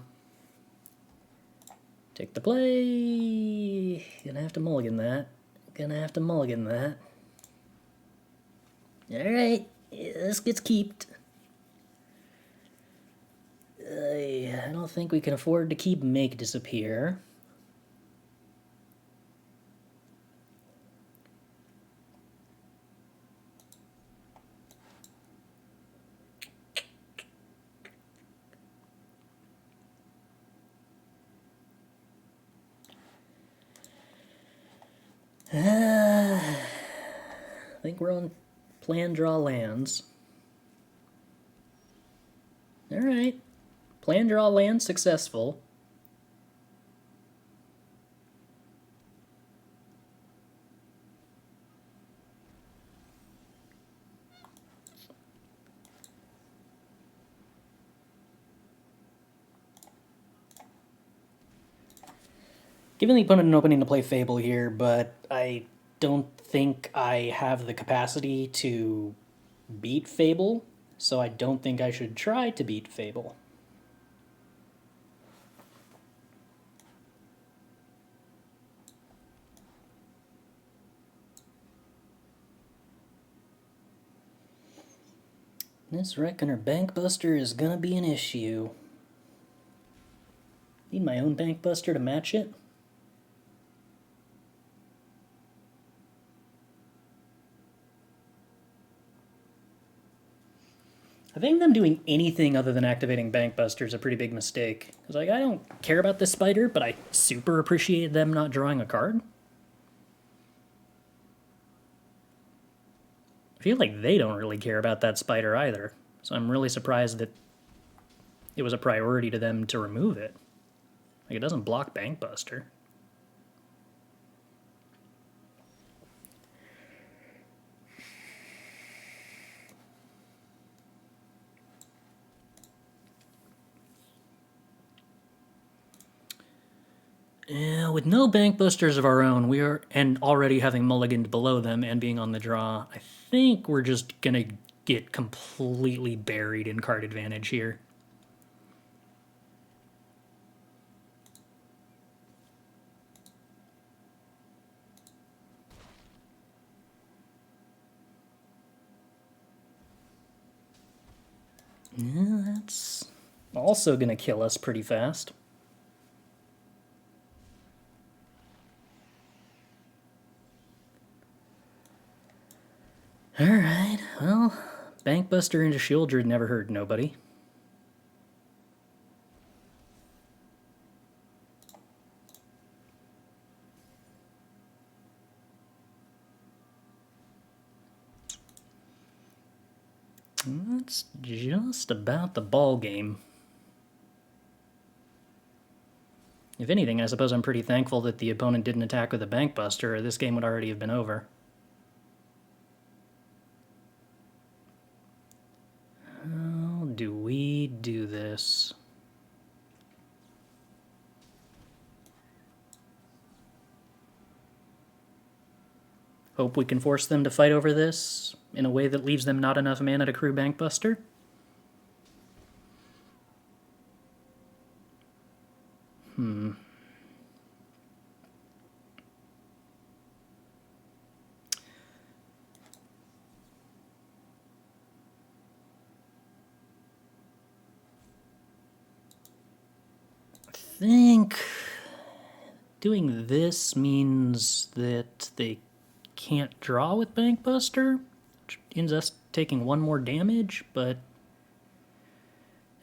Take the play. Gonna have to mulligan that. Alright, this gets keeped. I don't think we can afford to keep Make disappear. I think we're on plan draw lands. Alright. Plan draw land successful. Giving the opponent an opening to play Fable here, but I don't think I have the capacity to beat Fable, so I don't think I should try to beat Fable. This Reckoner Bankbuster is gonna be an issue. Need my own Bankbuster to match it. I think them doing anything other than activating Bankbuster is a pretty big mistake. Because like, I don't care about this spider, but I super appreciate them not drawing a card. I feel like they don't really care about that spider either. So I'm really surprised that it was a priority to them to remove it. Like, it doesn't block Bankbuster. Yeah, with no Bankbusters of our own, and already having mulliganed below them and being on the draw, I think we're just gonna get completely buried in card advantage here. Yeah, that's also gonna kill us pretty fast. Alright, well, Bankbuster into Shieldred never hurt nobody. That's just about the ball game. If anything, I suppose I'm pretty thankful that the opponent didn't attack with a Bankbuster, or this game would already have been over. How do we do this? Hope we can force them to fight over this in a way that leaves them not enough mana to crew Bankbuster? think doing this means that they can't draw with Bankbuster, which ends us taking one more damage, but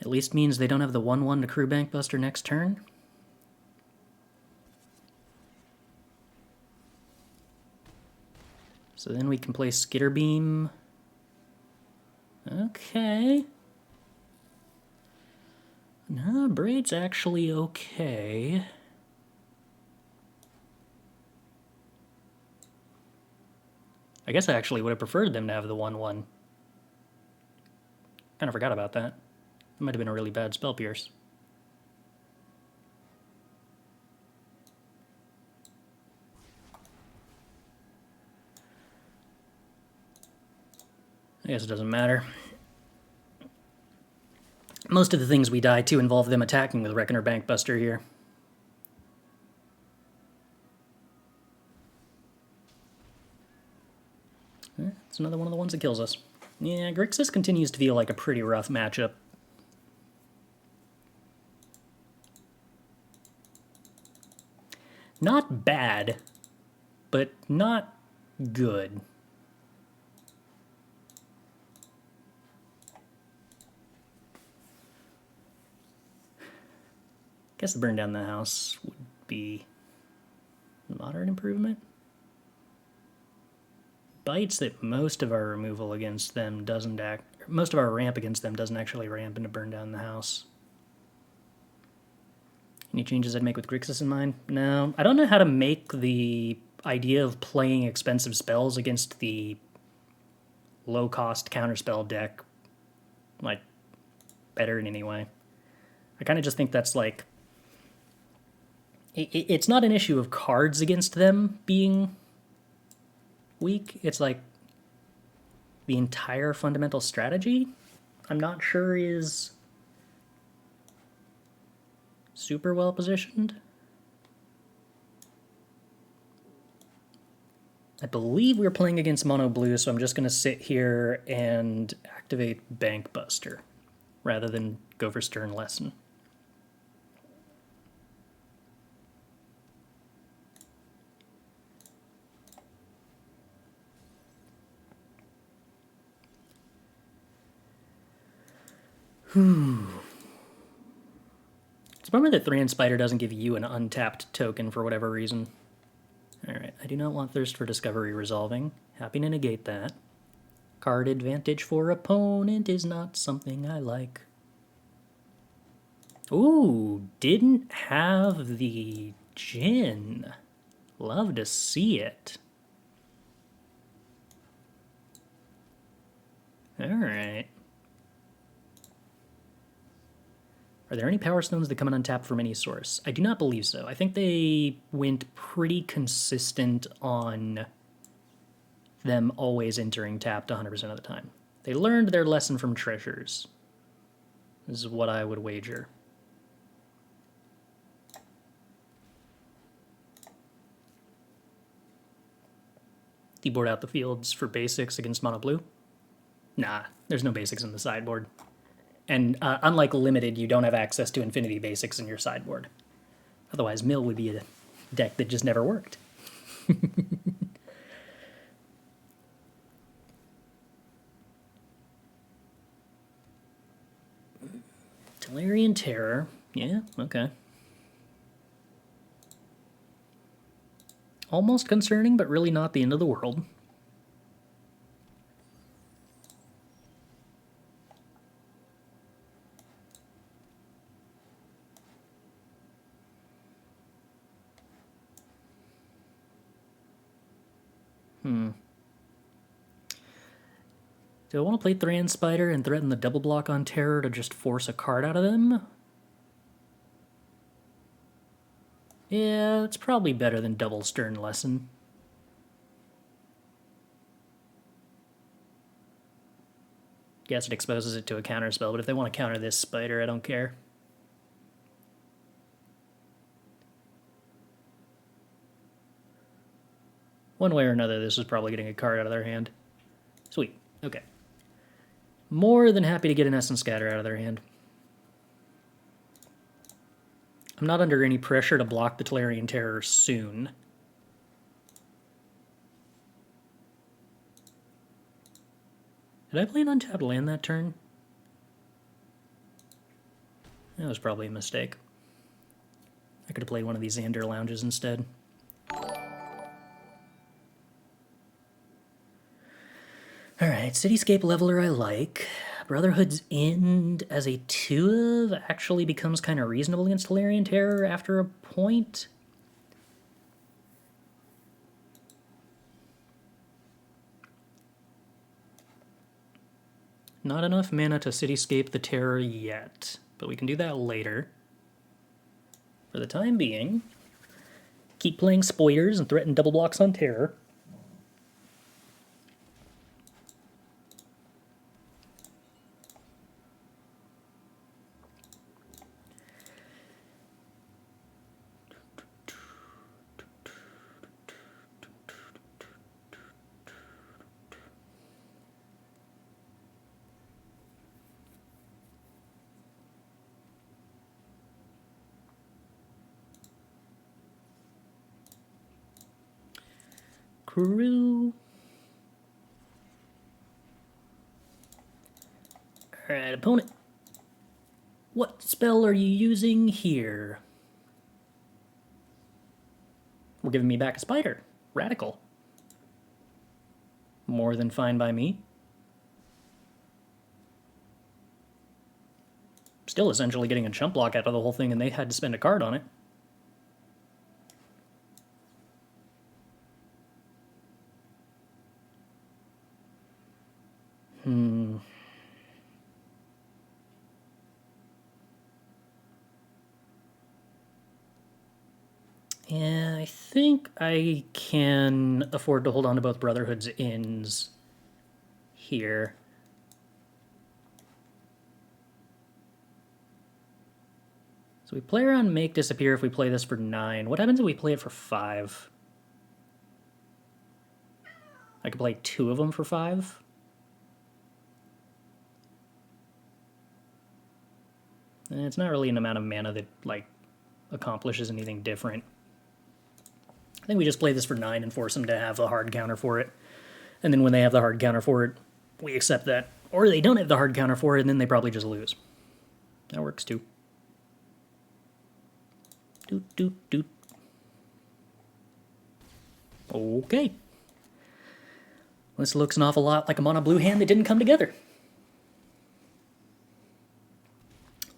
at least means they don't have the 1/1 to crew Bankbuster next turn. So then we can play Skitterbeam. Okay. No, Abrade's actually okay. I guess I actually would have preferred them to have the 1/1. Kind of forgot about that. It might have been a really bad Spell Pierce. I guess it doesn't matter. Most of the things we die to involve them attacking with Reckoner Bankbuster here. It's another one of the ones that kills us. Yeah, Grixis continues to feel like a pretty rough matchup. Not bad, but not good. I guess the burn down the house would be a moderate improvement. Bites that most of our removal against them doesn't act. Most of our ramp against them doesn't actually ramp into burn down the house. Any changes I'd make with Grixis in mind? No. I don't know how to make the idea of playing expensive spells against the low-cost counterspell deck, like, better in any way. I kind of just think that's, like... It's not an issue of cards against them being weak. It's, like, the entire fundamental strategy, I'm not sure is super well positioned. I believe we're playing against mono blue, so I'm just going to sit here and activate Bankbuster rather than go for Stern Lesson. It's a bummer that Thran Spider doesn't give you an untapped token for whatever reason. Alright, I do not want Thirst for Discovery resolving. Happy to negate that. Card advantage for opponent is not something I like. Ooh, didn't have the Djinn. Love to see it. Alright. Are there any Power Stones that come in untapped from any source? I do not believe so. I think they went pretty consistent on them always entering tapped 100% of the time. They learned their lesson from Treasures. This is what I would wager. Keyboard out the fields for basics against mono blue? Nah, there's no basics in the sideboard. And unlike Limited, you don't have access to Infinity Basics in your sideboard. Otherwise, Mill would be a deck that just never worked. Tellurian Terror. Yeah, okay. Almost concerning, but really not the end of the world. Do I want to play Thran Spider and threaten the double block on Terror to just force a card out of them? Yeah, it's probably better than double Stern Lesson. Guess it exposes it to a counterspell, but if they want to counter this Spider, I don't care. One way or another, this is probably getting a card out of their hand. Sweet. Okay. More than happy to get an Essence Scatter out of their hand. I'm not under any pressure to block the Tolarian Terror soon. Did I play an untapped land that turn? That was probably a mistake. I could have played one of these Xander Lounges instead. Alright, Cityscape Leveler I like. Brotherhood's End as a 2-of actually becomes kind of reasonable against Tolarian Terror after a point. Not enough mana to Cityscape the Terror yet, but we can do that later. For the time being, keep playing Spoilers and threaten double blocks on Terror. Crew. Alright, opponent. What spell are you using here? We're giving me back a spider. Radical. More than fine by me. Still essentially getting a chump block out of the whole thing, and they had to spend a card on it. Yeah, I think I can afford to hold on to both Brotherhood's Ends here. So we play around Make Disappear if we play this for 9. What happens if we play it for 5? I could play 2 of them for 5. And it's not really an amount of mana that, like, accomplishes anything different. I think we just play this for 9 and force them to have the hard counter for it. And then when they have the hard counter for it, we accept that. Or they don't have the hard counter for it, and then they probably just lose. That works too. Doot, doot, doot. Okay. This looks an awful lot like a mono blue hand that didn't come together.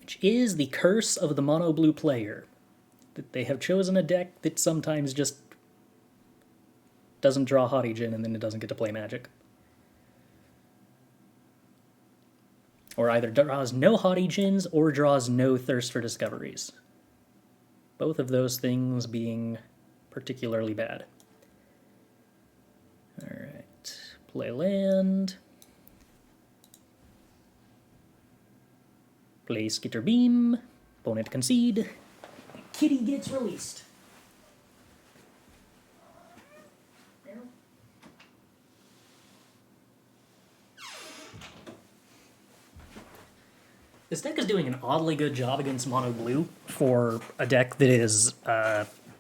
Which is the curse of the mono blue player. That they have chosen a deck that sometimes just doesn't draw Haughty Djinn and then it doesn't get to play Magic. Or either draws no Haughty Djinns or draws no Thirst for Discoveries. Both of those things being particularly bad. Alright, play land. Play Skitterbeam. Opponent concede. Kitty gets released. This deck is doing an oddly good job against mono blue for a deck that is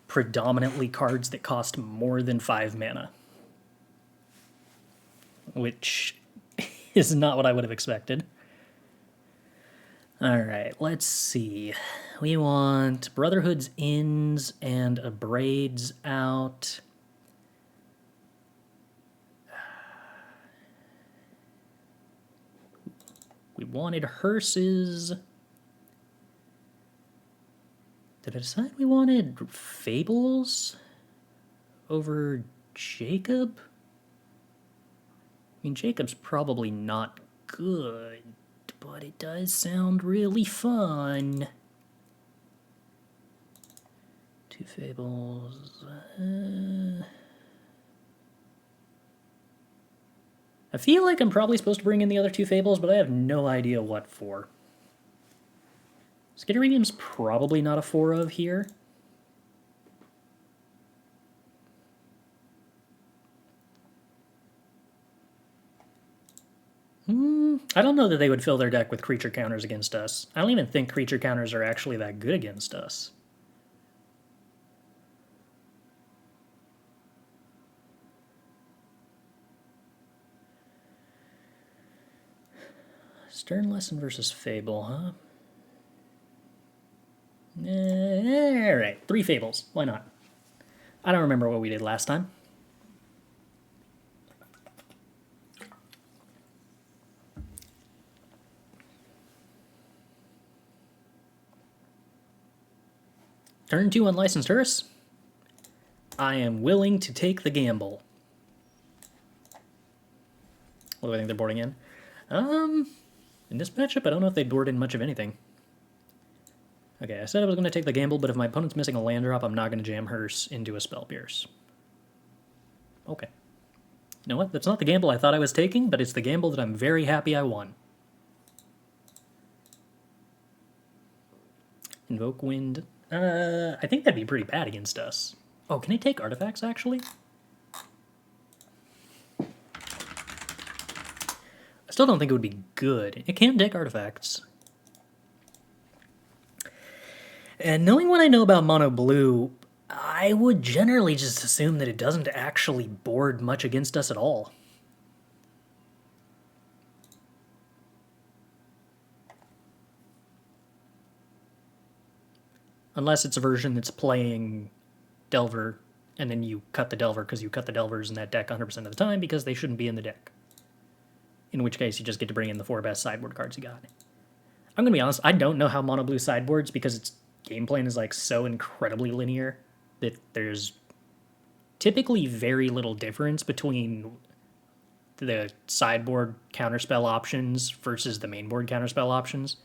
predominantly cards that cost more than 5 mana. Which is not what I would have expected. Alright, let's see. We want Brotherhood's Ends and Abrades out. We wanted Hearses. Did I decide we wanted Fables over Jacob? I mean, Jacob's probably not good, but it does sound really fun. 2 Fables. I feel like I'm probably supposed to bring in the other 2 Fables, but I have no idea what for. Skitterbeam's probably not a 4 of here. I don't know that they would fill their deck with creature counters against us. I don't even think creature counters are actually that good against us. Stern Lesson versus Fable, huh? Alright, 3 Fables. Why not? I don't remember what we did last time. Turn 2 Unlicensed Hearse. I am willing to take the gamble. What do I think they're boarding in? In this matchup, I don't know if they board in much of anything. Okay, I said I was going to take the gamble, but if my opponent's missing a land drop, I'm not going to jam Hearse into a Spell Pierce. Okay. You know what? That's not the gamble I thought I was taking, but it's the gamble that I'm very happy I won. Invoke Wind. I think that'd be pretty bad against us. Oh, can it take artifacts, actually? I still don't think it would be good. It can take artifacts. And knowing what I know about mono blue, I would generally just assume that it doesn't actually board much against us at all. Unless it's a version that's playing Delver, and then you cut the Delver because you cut the Delvers in that deck 100% of the time because they shouldn't be in the deck. In which case, you just get to bring in the 4 best sideboard cards you got. I'm going to be honest, I don't know how mono blue sideboards because its game plan is like so incredibly linear that there's typically very little difference between the sideboard counterspell options versus the mainboard counterspell options.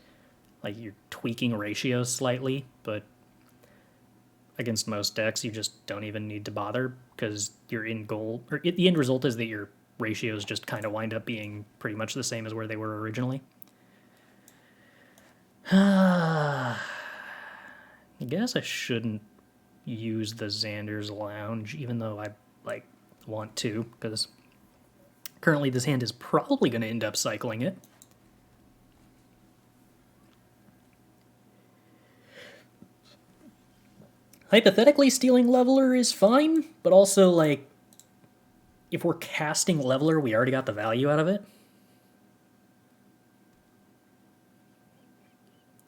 Like, you're tweaking ratios slightly, but against most decks, you just don't even need to bother because your end goal, or the end result is that your ratios just kind of wind up being pretty much the same as where they were originally. I guess I shouldn't use the Xander's Lounge, even though I want to, because currently this hand is probably going to end up cycling it. Hypothetically, stealing Leveler is fine, but also, like, if we're casting Leveler, we already got the value out of it.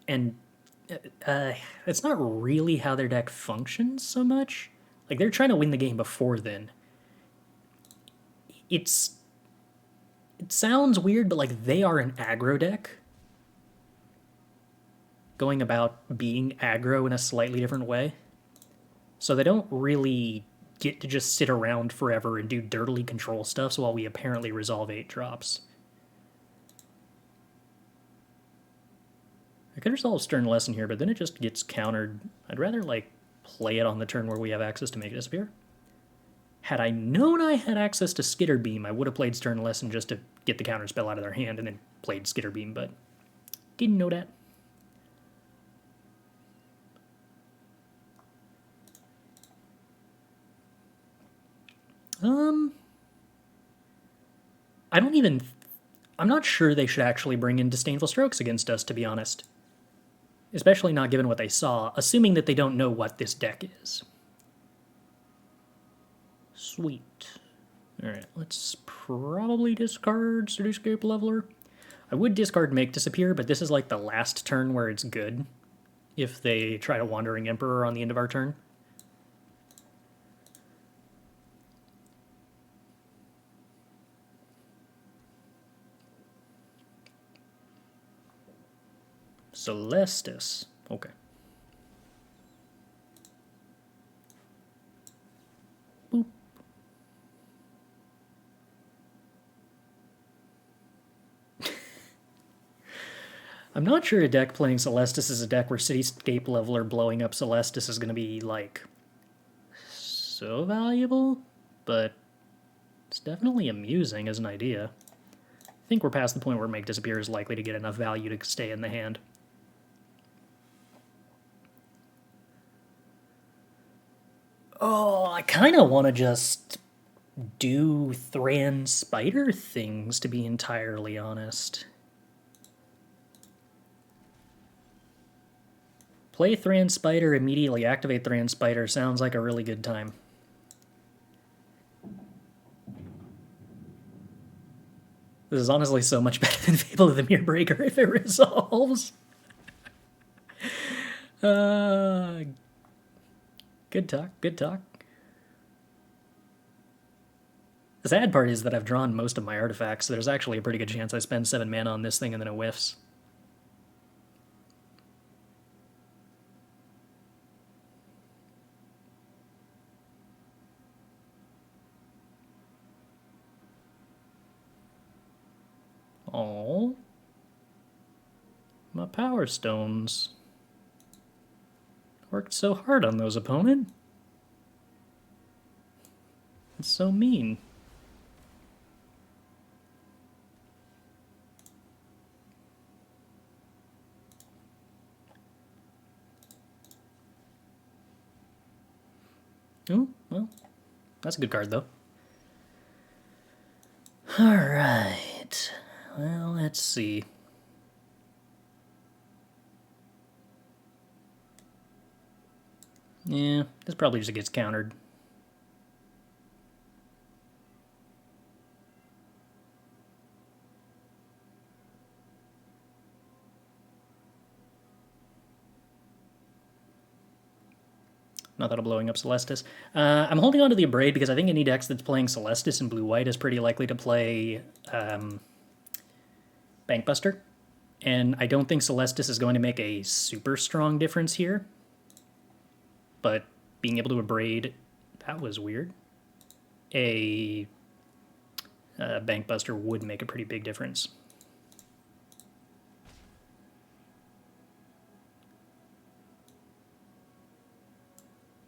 And it's not really how their deck functions so much. Like, they're trying to win the game before then. It sounds weird, but, like, they are an aggro deck. Going about being aggro in a slightly different way. So they don't really get to just sit around forever and do dirtily control stuff while we apparently resolve 8 drops. I could resolve Stern Lesson here, but then it just gets countered. I'd rather, like, play it on the turn where we have access to make it disappear. Had I known I had access to Skitterbeam, I would have played Stern Lesson just to get the counter spell out of their hand and then played Skitterbeam, but didn't know that. I'm not sure they should actually bring in Disdainful Strokes against us, to be honest. Especially not given what they saw, assuming that they don't know what this deck is. Sweet. Alright, let's probably discard Cityscape Leveler. I would discard Make Disappear, but this is like the last turn where it's good if they try to Wandering Emperor on the end of our turn. Celestis. Okay. Boop. I'm not sure a deck playing Celestis is a deck where Cityscape Leveler blowing up Celestis is going to be, like, so valuable, but it's definitely amusing as an idea. I think we're past the point where Make Disappear is likely to get enough value to stay in the hand. Oh, I kind of want to just do Thran Spider things, to be entirely honest. Play Thran Spider, immediately activate Thran Spider. Sounds like a really good time. This is honestly so much better than Fable of the Mirror Breaker if it resolves. Good talk, good talk. The sad part is that I've drawn most of my artifacts, so there's actually a pretty good chance I spend 7 mana on this thing and then it whiffs. Oh, my Power Stones. Worked so hard on those, opponent. It's so mean. Oh, well, that's a good card, though. Alright. Well, let's see. Yeah, this probably just gets countered. Not that I'm blowing up Celestis. I'm holding on to the Abrade because I think any deck that's playing Celestis and blue-white is pretty likely to play Bankbuster. And I don't think Celestis is going to make a super strong difference here. But being able to Abrade, that was weird. A Bankbuster would make a pretty big difference.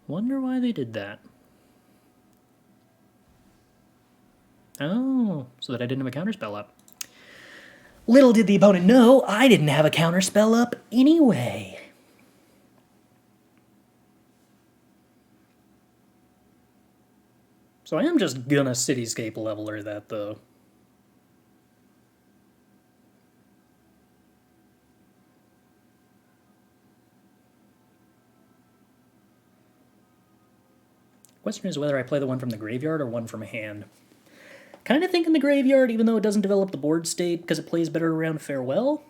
Wonder why they did that. Oh, so that I didn't have a counterspell up. Little did the opponent know, I didn't have a counterspell up anyway. So I am just gonna Cityscape Leveler that, though. Question is whether I play the one from the graveyard or one from hand. Kind of thinking the graveyard, even though it doesn't develop the board state because it plays better around Farewell.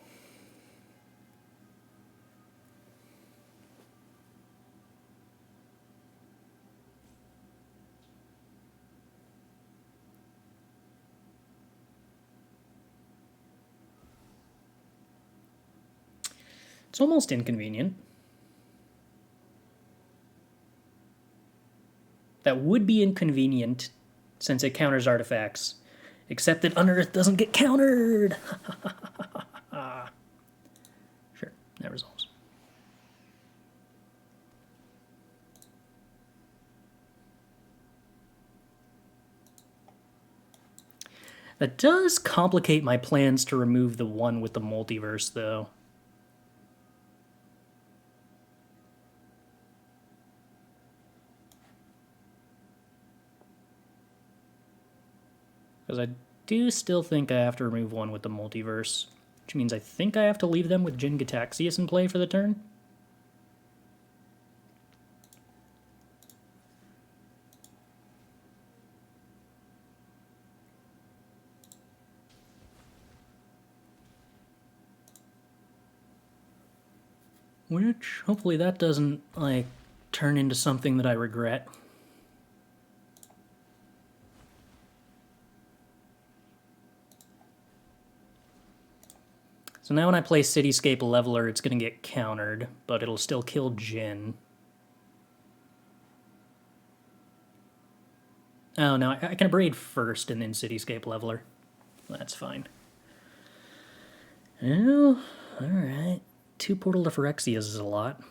It's almost inconvenient. That would be inconvenient since it counters artifacts, except that Unearth doesn't get countered. Sure, that resolves. That does complicate my plans to remove the one with the multiverse, though. Because I do still think I have to remove one with the multiverse, which means I think I have to leave them with Jin Gitaxias in play for the turn. Which, hopefully that doesn't, like, turn into something that I regret. So now when I play Cityscape Leveler, it's going to get countered, but it'll still kill Jin. Oh, no, I can Abrade first and then Cityscape Leveler. That's fine. Oh, alright. 2 Portal to Phyrexias is a lot.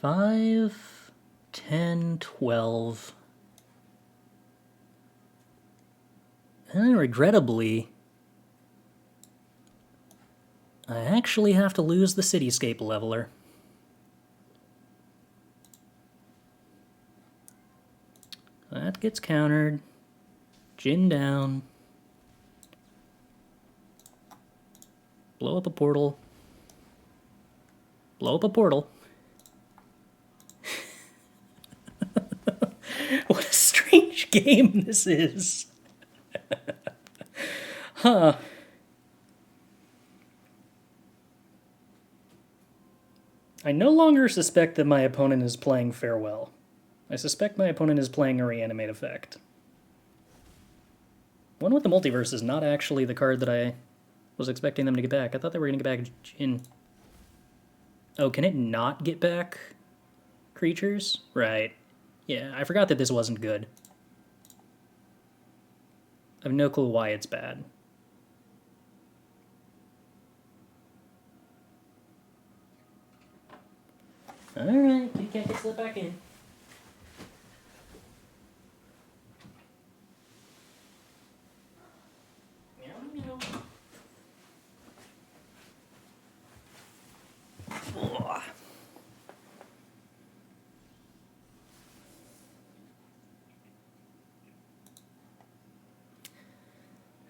Five, 10, 12. And regrettably, I actually have to lose the Cityscape Leveler. That gets countered. Jin down. Blow up a portal. Blow up a portal. What a strange game this is. Huh. I no longer suspect that my opponent is playing Farewell. I suspect my opponent is playing a Reanimate effect. One with the Multiverse is not actually the card that I was expecting them to get back. I thought they were going to get back Jin. Oh, can it not get back creatures? Right. Yeah, I forgot that this wasn't good. I have no clue why it's bad. Alright, you can't get slipped back in.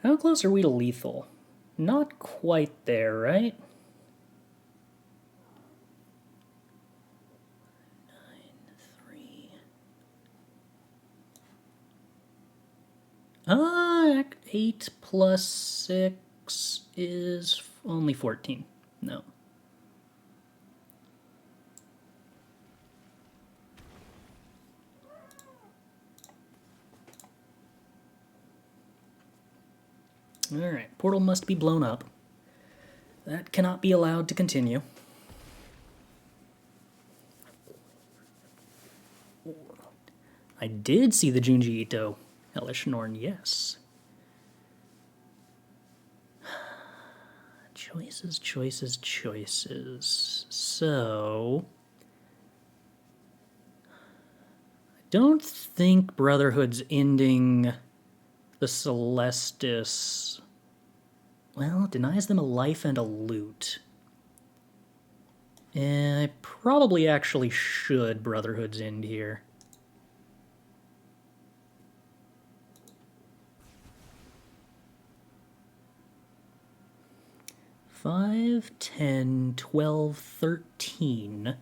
How close are we to lethal? Not quite there, right? 8 plus 6 is only 14. No. Alright, portal must be blown up. That cannot be allowed to continue. I did see the Junji Ito Hellish Norn, yes. Choices, choices, choices. So... I don't think Brotherhood's ending the Celestis... Well, it denies them a life and a loot. I probably actually should Brotherhood's end here. 5, 10, 12, 13.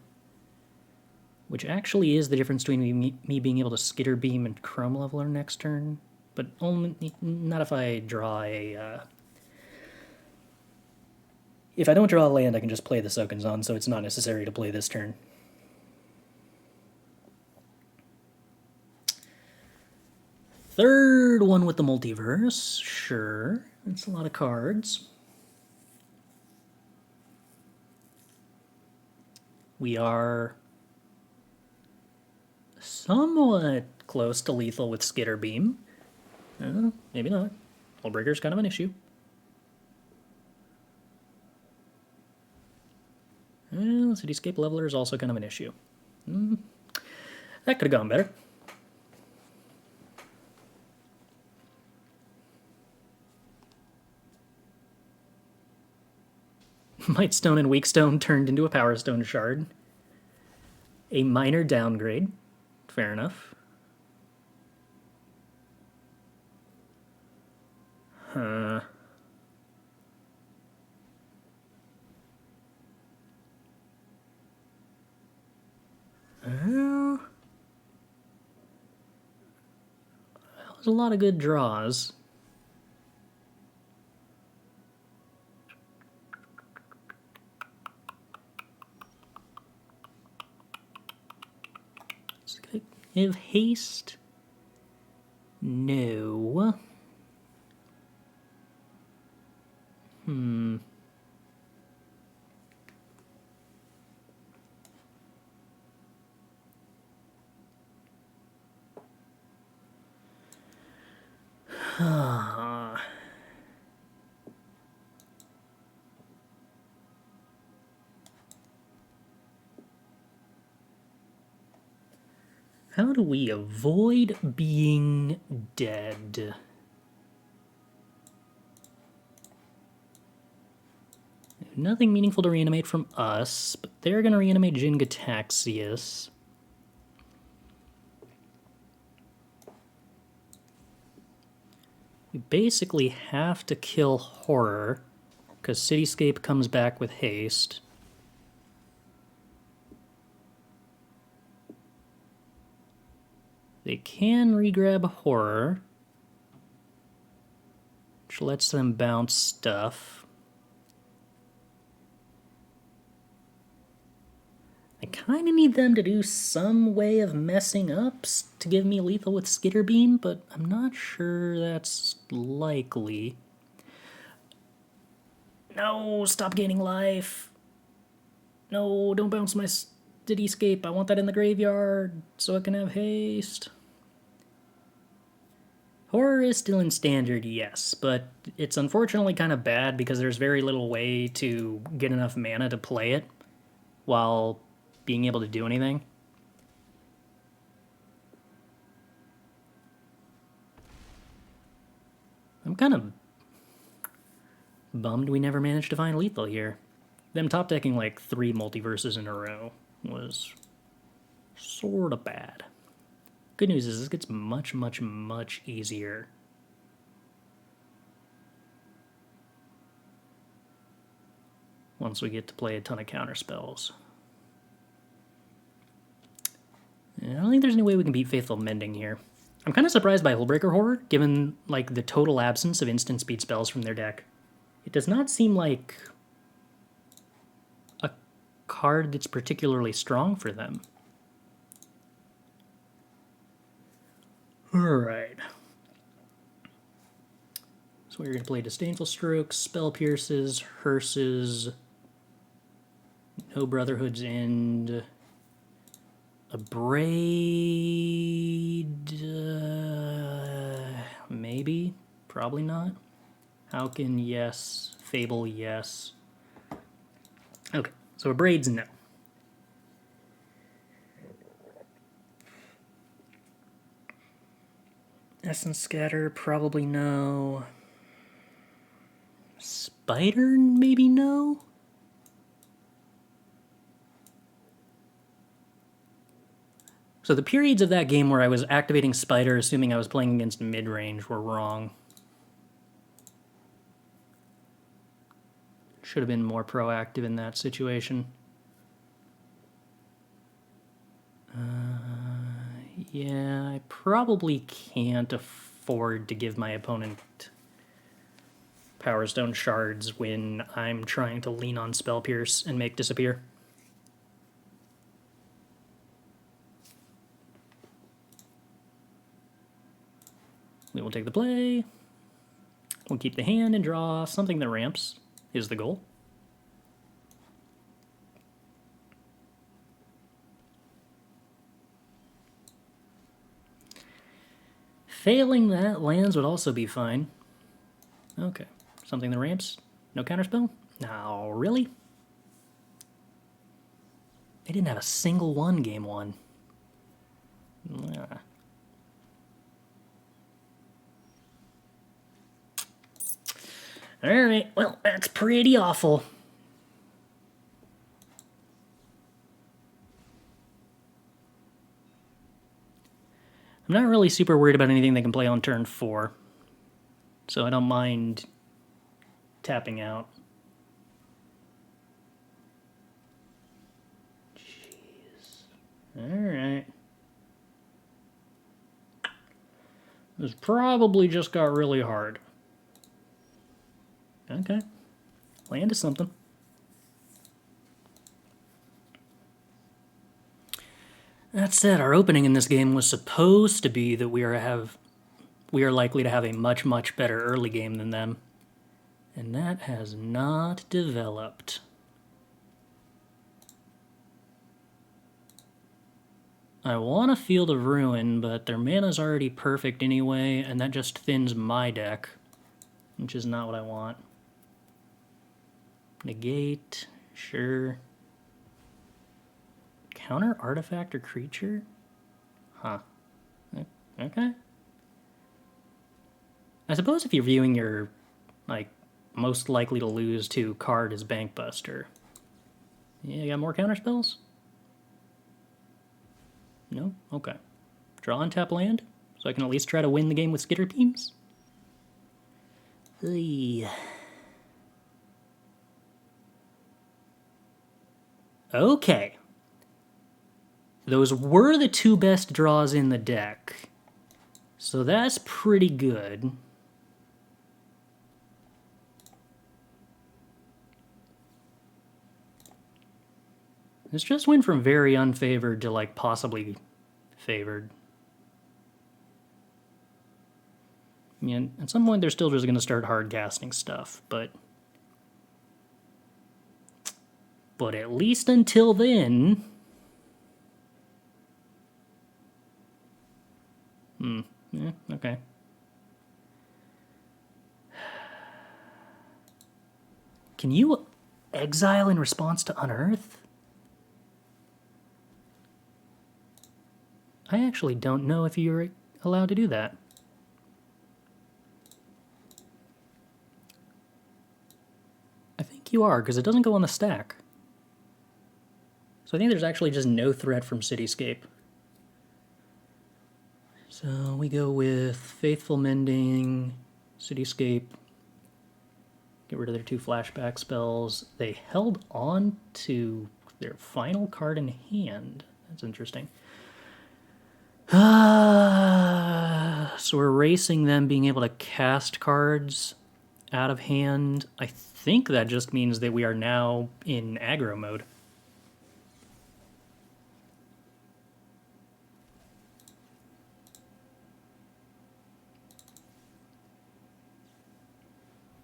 Which actually is the difference between me being able to Skitterbeam and Chrome Leveler next turn. But only not if I draw a... If I don't draw a land, I can just play the Sokenzan, so it's not necessary to play this turn. Third one with the Multiverse. Sure, that's a lot of cards. We are somewhat close to lethal with Skitterbeam. Maybe not. Hullbreaker's kind of an issue. Well, Cityscape Leveler is also kind of an issue. That could have gone better. Mightstone and Weakstone turned into a Power Stone Shard. A minor downgrade. Fair enough. Huh. Well, that was a lot of good draws. Give haste? No. How do we avoid being dead? Nothing meaningful to reanimate from us, but they're going to reanimate Jin Gataxius. We basically have to kill Horror, because Cityscape comes back with haste. They can regrab Horror, which lets them bounce stuff. I kind of need them to do some way of messing up to give me lethal with Skitterbeam, but I'm not sure that's likely. No, stop gaining life. No, don't bounce my Cityscape. I want that in the graveyard so I can have haste. Horror is still in Standard, yes, but it's unfortunately kind of bad because there's very little way to get enough mana to play it while being able to do anything. I'm kind of bummed we never managed to find lethal here. Them top decking like 3 multiverses in a row was sort of bad. Good news is this gets much, much, much easier. Once we get to play a ton of counter spells. I don't think there's any way we can beat Faithful Mending here. I'm kind of surprised by Hullbreaker Horror, given like the total absence of instant speed spells from their deck. It does not seem like a card that's particularly strong for them. Alright. So we're going to play Disdainful Stroke, Spell Pierces, Hearses, no Brotherhood's End, Abrade, maybe, probably not. Hauken, yes. Fable, yes. Okay, so Abrade's no. Essence Scatter, probably no. Spider, maybe no? So the periods of that game where I was activating Spider assuming I was playing against mid-range were wrong. Should have been more proactive in that situation. Yeah, I probably can't afford to give my opponent Power Stone shards when I'm trying to lean on Spell Pierce and make disappear. We will take the play. We'll keep the hand and draw something that ramps is the goal. Failing that, lands would also be fine. Okay, something that ramps. No counterspell? No, really? They didn't have a single one game one. Alright, well, that's pretty awful. I'm not really super worried about anything they can play on turn 4. So I don't mind tapping out. Jeez. Alright. This probably just got really hard. Okay. Land is something. That said, our opening in this game was supposed to be that we are likely to have a much, much better early game than them. And that has not developed. I want a Field of Ruin, but their mana's already perfect anyway, and that just thins my deck, which is not what I want. Negate, sure. Counter artifact or creature? Huh. Okay. I suppose if you're viewing your, like, most likely to lose to card as Bankbuster. Yeah, you got more counter spells? No? Okay. Draw and tap land, so I can at least try to win the game with Skitterbeams? Hey. Okay. Those were the two best draws in the deck. So that's pretty good. This just went from very unfavored to, like, possibly favored. I mean, at some point they're still just going to start hard casting stuff, but at least until then... Yeah, okay. Can you exile in response to Unearth? I actually don't know if you're allowed to do that. I think you are, because it doesn't go on the stack. So I think there's actually just no threat from Cityscape. So we go with Faithful Mending, Cityscape, get rid of their 2 flashback spells. They held on to their final card in hand. That's interesting. So we're erasing them being able to cast cards out of hand. I think that just means that we are now in aggro mode.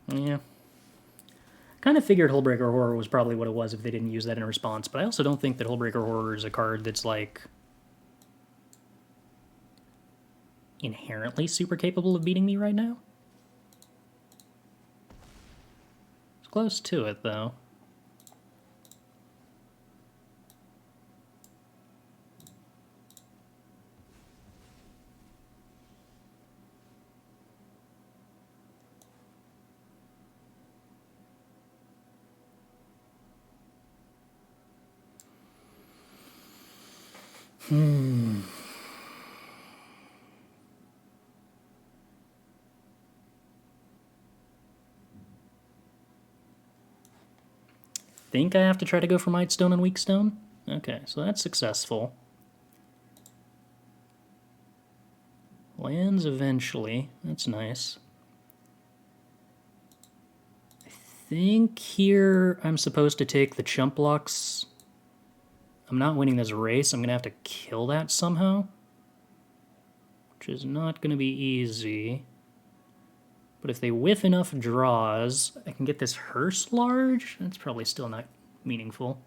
Yeah. Kind of figured Hullbreaker Horror was probably what it was if they didn't use that in response, but I also don't think that Hullbreaker Horror is a card that's, like, inherently super capable of beating me right now. It's close to it, though. Think I have to try to go for Mightstone and Weakstone? Okay, so that's successful. Lands eventually. That's nice. I think here I'm supposed to take the chump blocks. I'm not winning this race. I'm going to have to kill that somehow, which is not going to be easy. But if they whiff enough draws, I can get this hearse large. That's probably still not meaningful.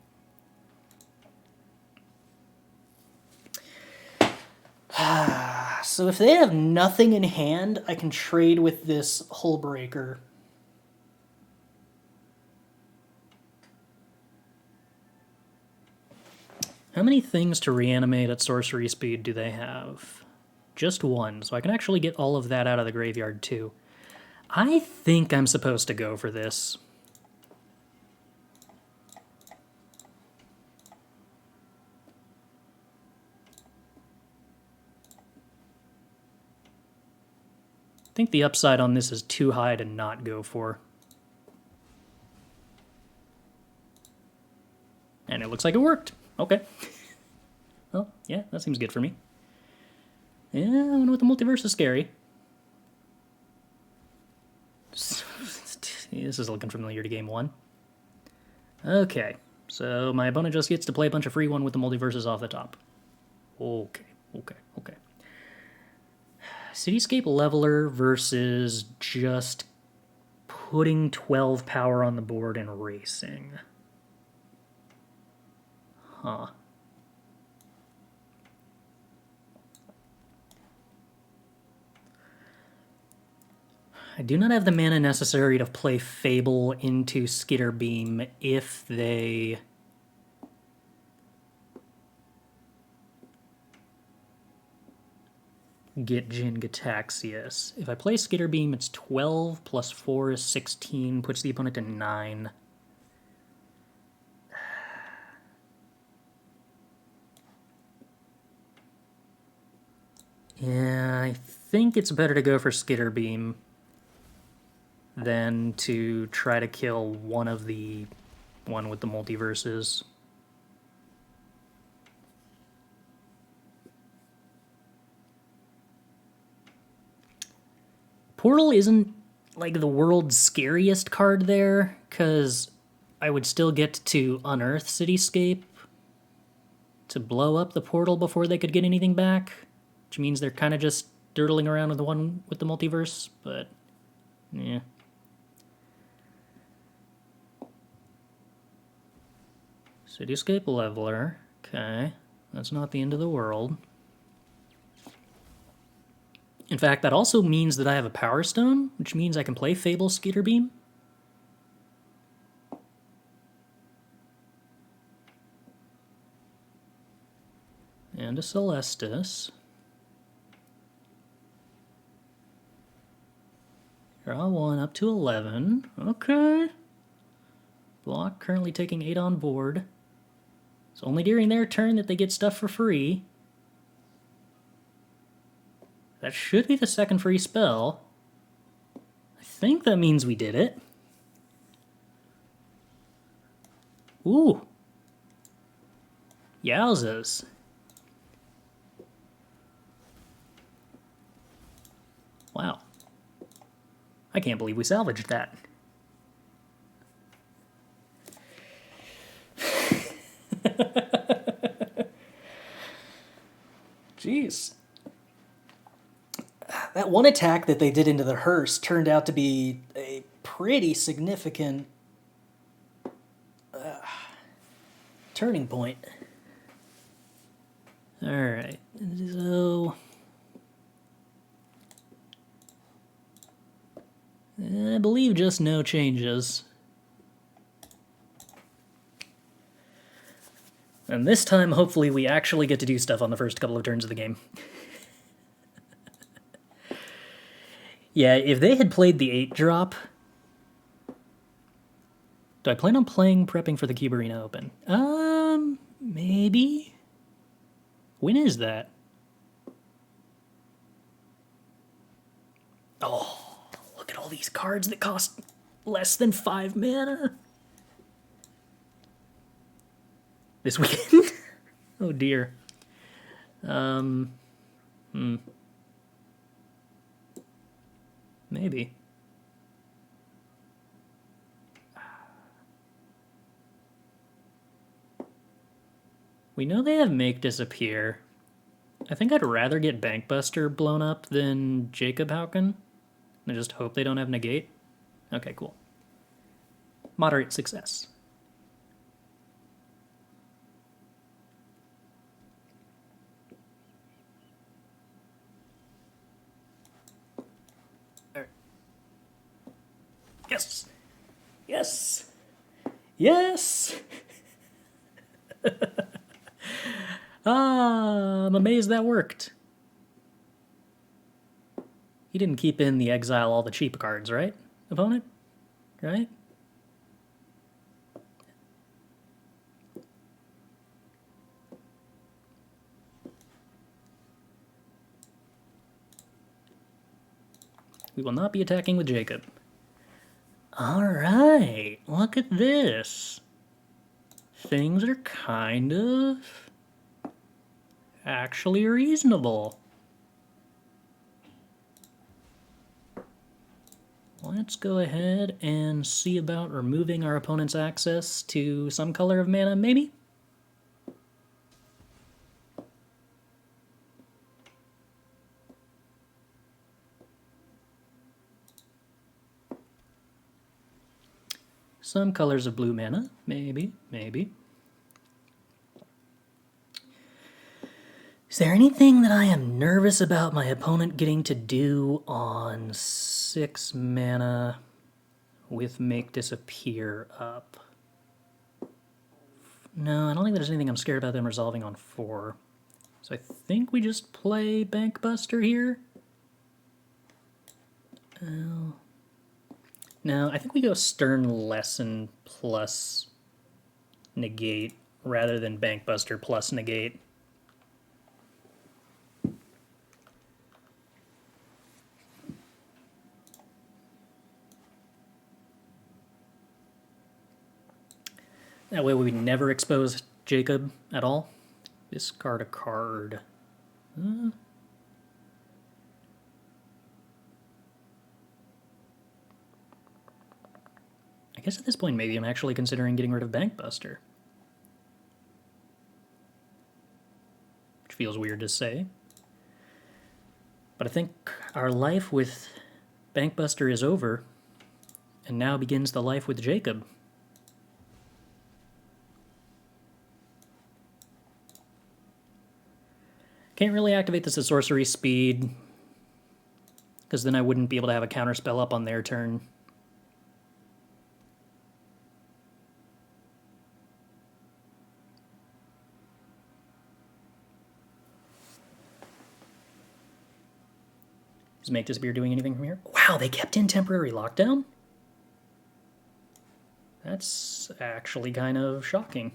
So if they have nothing in hand, I can trade with this Hullbreaker. How many things to reanimate at sorcery speed do they have? Just one, so I can actually get all of that out of the graveyard too. I think I'm supposed to go for this. I think the upside on this is too high to not go for. And it looks like it worked. Okay. Well, yeah, that seems good for me. Yeah, I wonder what the multiverse is scary. This is looking familiar to game 1. Okay, so my opponent just gets to play a bunch of free one with the multiverses off the top. Okay. Cityscape Leveler versus just putting 12 power on the board and racing. Huh. I do not have the mana necessary to play Fable into Skitterbeam if they... get Jin Gataxias. If I play Skitterbeam, it's 12 plus 4 is 16, puts the opponent to 9. Yeah, I think it's better to go for Skitterbeam. than to try to kill one with the multiverses. Portal isn't like the world's scariest card there, because I would still get to unearth Cityscape to blow up the portal before they could get anything back, which means they're kind of just dirtling around with the one with the multiverse, but yeah. Cityscape Leveler, okay, that's not the end of the world. In fact, that also means that I have a Power Stone, which means I can play Fable Skitterbeam. And a Celestis. Draw 1 up to 11. Okay. Block currently taking 8 on board. It's only during their turn that they get stuff for free. That should be the second free spell. I think that means we did it. Ooh. Yowzas. Wow. I can't believe we salvaged that. Jeez. That one attack that they did into the hearse turned out to be a pretty significant turning point. Alright, so I believe just no changes. And this time, hopefully, we actually get to do stuff on the first couple of turns of the game. Yeah, if they had played the 8-drop... Do I plan on prepping for the Cube Arena Open? Maybe? When is that? Oh, look at all these cards that cost less than 5 mana. This weekend? Oh dear. Maybe. We know they have Make Disappear. I think I'd rather get Bankbuster blown up than Jacob Hauken. I just hope they don't have Negate. Okay, cool. Moderate success. Yes! Yes! Yes! I'm amazed that worked. He didn't keep in the exile all the cheap cards, right, opponent? Right? We will not be attacking with Jacob. Alright, look at this. Things are kind of actually reasonable. Let's go ahead and see about removing our opponent's access to some color of mana, maybe? Some colors of blue mana, maybe, maybe. Is there anything that I am nervous about my opponent getting to do on 6 mana with Make Disappear up? No, I don't think there's anything I'm scared about them resolving on 4. So I think we just play Bankbuster here. No, I think we go Stern Lesson plus Negate rather than Bankbuster plus Negate. That way we never expose Jacob at all. Discard a card. I guess at this point maybe I'm actually considering getting rid of Bankbuster. Which feels weird to say. But I think our life with Bankbuster is over, and now begins the life with Jacob. Can't really activate this at sorcery speed, because then I wouldn't be able to have a counterspell up on their turn. Is Make Disappear doing anything from here? Wow, they kept in temporary lockdown? That's actually kind of shocking.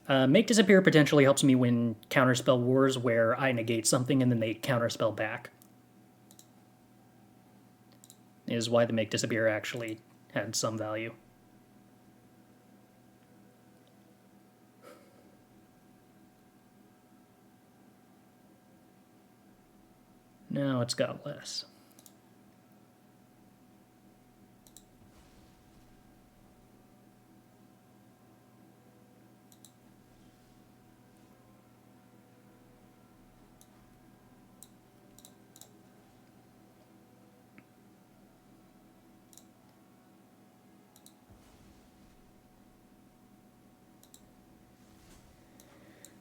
Make Disappear potentially helps me win Counterspell Wars where I negate something and then they counterspell back. Is why the Make Disappear actually had some value. Now it's got less.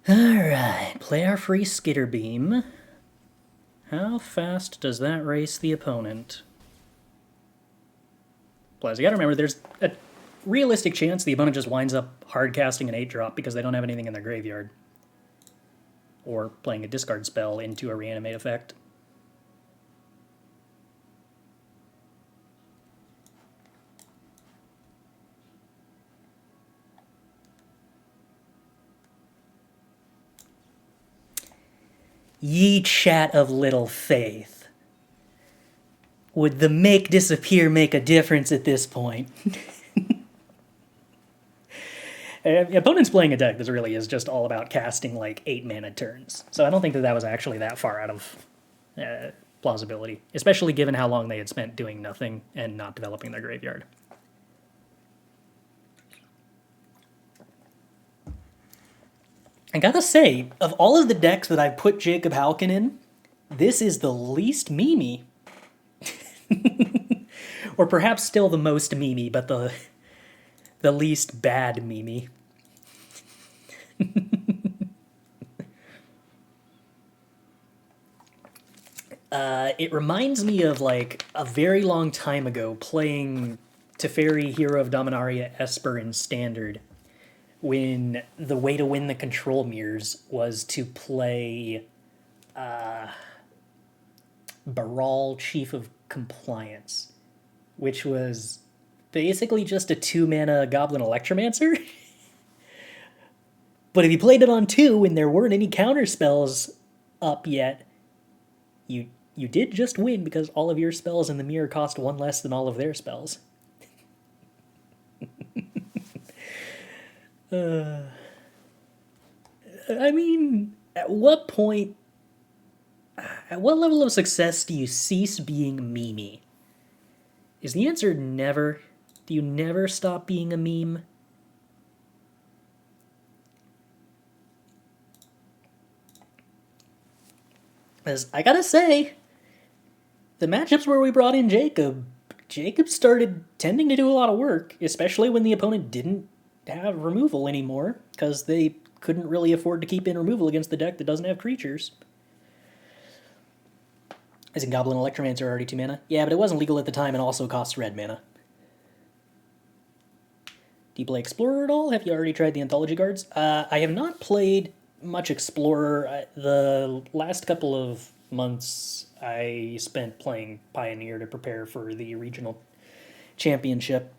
Alright, play our free Skitterbeam. How fast does that race the opponent? Plus, you gotta remember, there's a realistic chance the opponent just winds up hard casting an 8-drop because they don't have anything in their graveyard. Or playing a discard spell into a reanimate effect. Ye chat of little faith. Would the Make Disappear make a difference at this point? Opponent's playing a deck that really is just all about casting like 8 mana turns. So I don't think that was actually that far out of plausibility, especially given how long they had spent doing nothing and not developing their graveyard. I gotta say, of all of the decks that I've put Jacob Hauken in, this is the least memey. Or perhaps still the most memey, but the least bad memey. It reminds me of like a very long time ago playing Teferi, Hero of Dominaria, Esper in Standard, when the way to win the control mirrors was to play Baral, Chief of Compliance, which was basically just a 2-mana Goblin Electromancer. But if you played it on 2 and there weren't any counter spells up yet, you did just win because all of your spells in the mirror cost 1 less than all of their spells. I mean, at what point, at what level of success do you cease being memey? Is the answer never? Do you never stop being a meme? As I gotta say, the matchups where we brought in Jacob started tending to do a lot of work, especially when the opponent didn't have removal anymore, because they couldn't really afford to keep in removal against the deck that doesn't have creatures. Isn't Goblin Electromancer already 2 mana? Yeah, but it wasn't legal at the time and also costs red mana. Do you play Explorer at all? Have you already tried the Anthology cards? I have not played much Explorer. The last couple of months I spent playing Pioneer to prepare for the regional championship.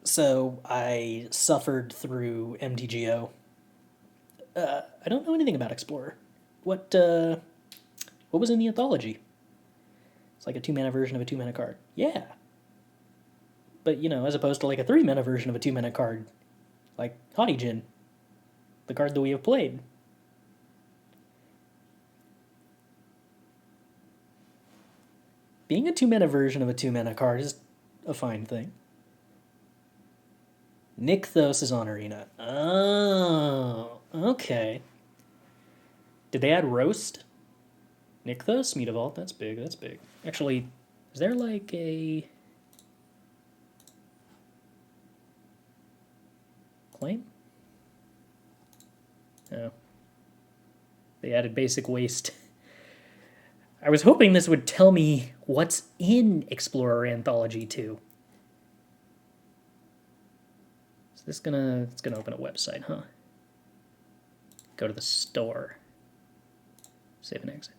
So I suffered through MTGO. I don't know anything about Explorer. What was in the Anthology? It's like a 2-mana version of a 2-mana card. Yeah. But, you know, as opposed to like a 3-mana version of a 2-mana card, like Honeyjin, the card that we have played. Being a 2-mana version of a 2-mana card is a fine thing. Nykthos is on Arena. Oh, okay. Did they add Roast? Nykthos? Meat Vault? That's big, that's big. Actually, is there like a... claim? No. They added Basic Waste. I was hoping this would tell me what's in Explorer Anthology 2. Is this gonna... it's gonna open a website, huh? Go to the store. Save and exit.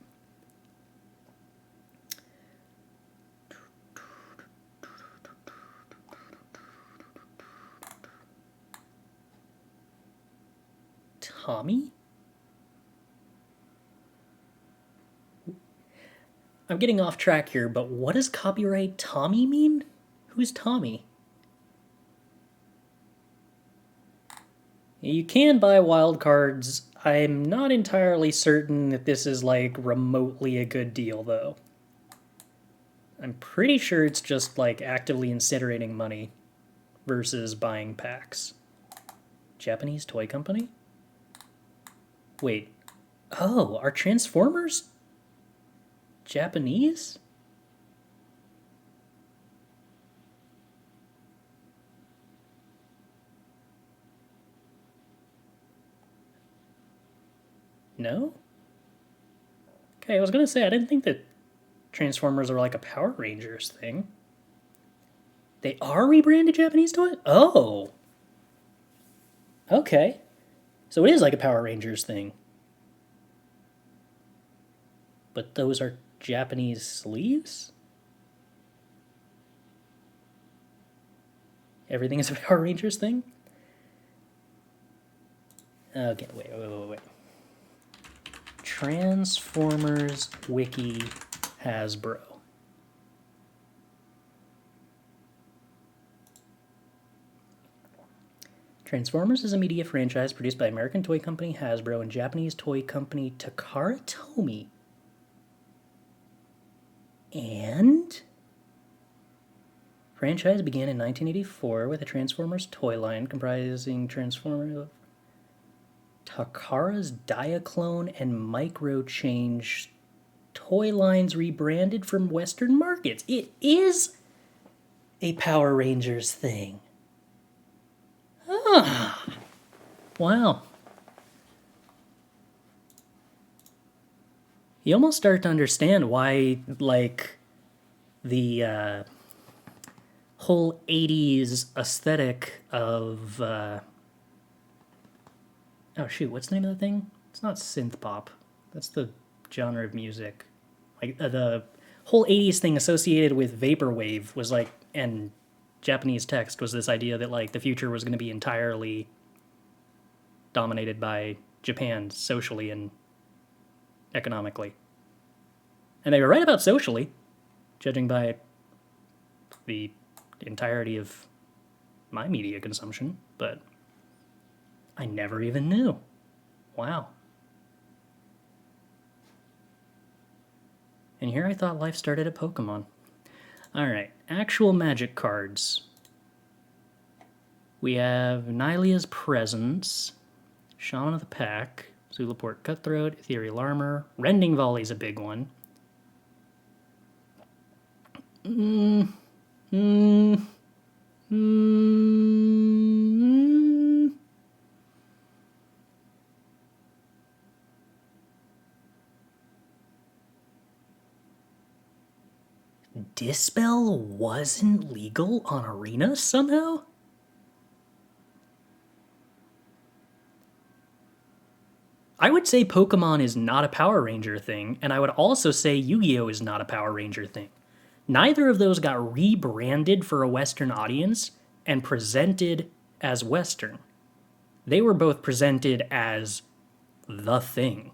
Tommy? I'm getting off track here, but what does copyright Tommy mean? Who's Tommy? You can buy wild cards. I'm not entirely certain that this is like remotely a good deal, though. I'm pretty sure it's just like actively incinerating money versus buying packs. Japanese toy company? Wait. Oh, are Transformers Japanese? No? Okay, I was gonna say, I didn't think that Transformers are like a Power Rangers thing. They are rebranded Japanese toy? Oh! Okay. So it is like a Power Rangers thing. But those are Japanese sleeves? Everything is a Power Rangers thing? Okay, wait. Transformers Wiki Hasbro. Transformers is a media franchise produced by American toy company Hasbro and Japanese toy company Takara Tomy. And franchise began in 1984 with a Transformers toy line comprising Transformers, Takara's Diaclone and Micro Change toy lines rebranded from Western markets. It is a Power Rangers thing. Ah, wow. You almost start to understand why, like, the whole 80s aesthetic of... oh, shoot, what's the name of the thing? It's not synth pop. That's the genre of music. Like, the whole 80s thing associated with vaporwave was, like, and Japanese text was this idea that, like, the future was going to be entirely dominated by Japan socially and economically. And they were right about socially, judging by the entirety of my media consumption, but I never even knew. Wow. And here I thought life started at Pokemon. Alright, actual Magic cards. We have Nylia's Presence, Shaman of the Pack, Zulaport Cutthroat, Ethereal Armor, Rending Volley's a big one. Dispel wasn't legal on Arena somehow? I would say Pokemon is not a Power Ranger thing, and I would also say Yu-Gi-Oh! Is not a Power Ranger thing. Neither of those got rebranded for a Western audience and presented as Western. They were both presented as the thing.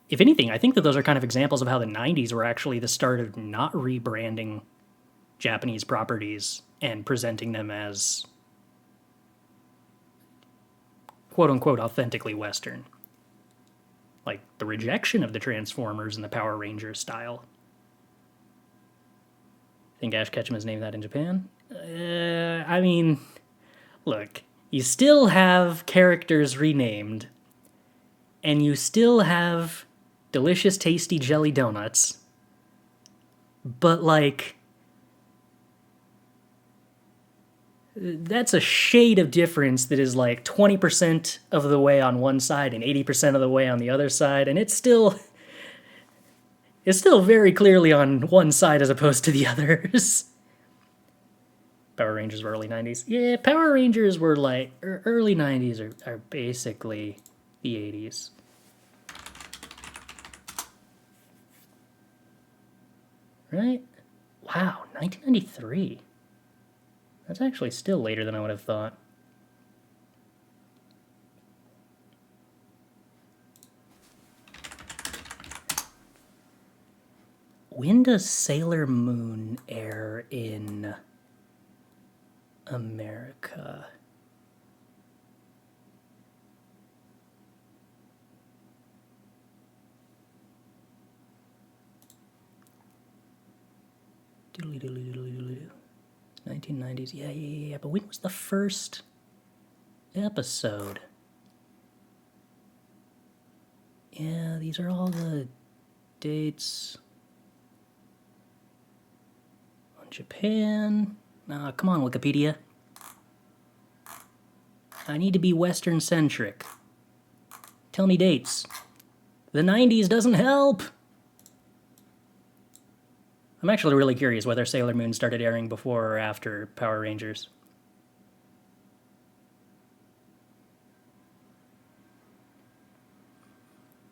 If anything, I think that those are kind of examples of how the 90s were actually the start of not rebranding Japanese properties and presenting them as quote-unquote authentically Western. Like the rejection of the Transformers and the Power Rangers style. I think Ash Ketchum has named that in Japan. I mean, look, you still have characters renamed, and you still have delicious, tasty jelly donuts, but, like, that's a shade of difference that is, like, 20% of the way on one side and 80% of the way on the other side, and it's still very clearly on one side as opposed to the others. Power Rangers were early 90s. Yeah, Power Rangers were, like, early 90s are basically the 80s. Right? Wow, 1993. That's actually still later than I would have thought. When does Sailor Moon air in America? Doodly doodly doodly doodly. 1990s. Yeah. But when was the first episode? Yeah, these are all the dates on Japan. Come on, Wikipedia. I need to be Western-centric. Tell me dates. The 90s doesn't help! I'm actually really curious whether Sailor Moon started airing before or after Power Rangers.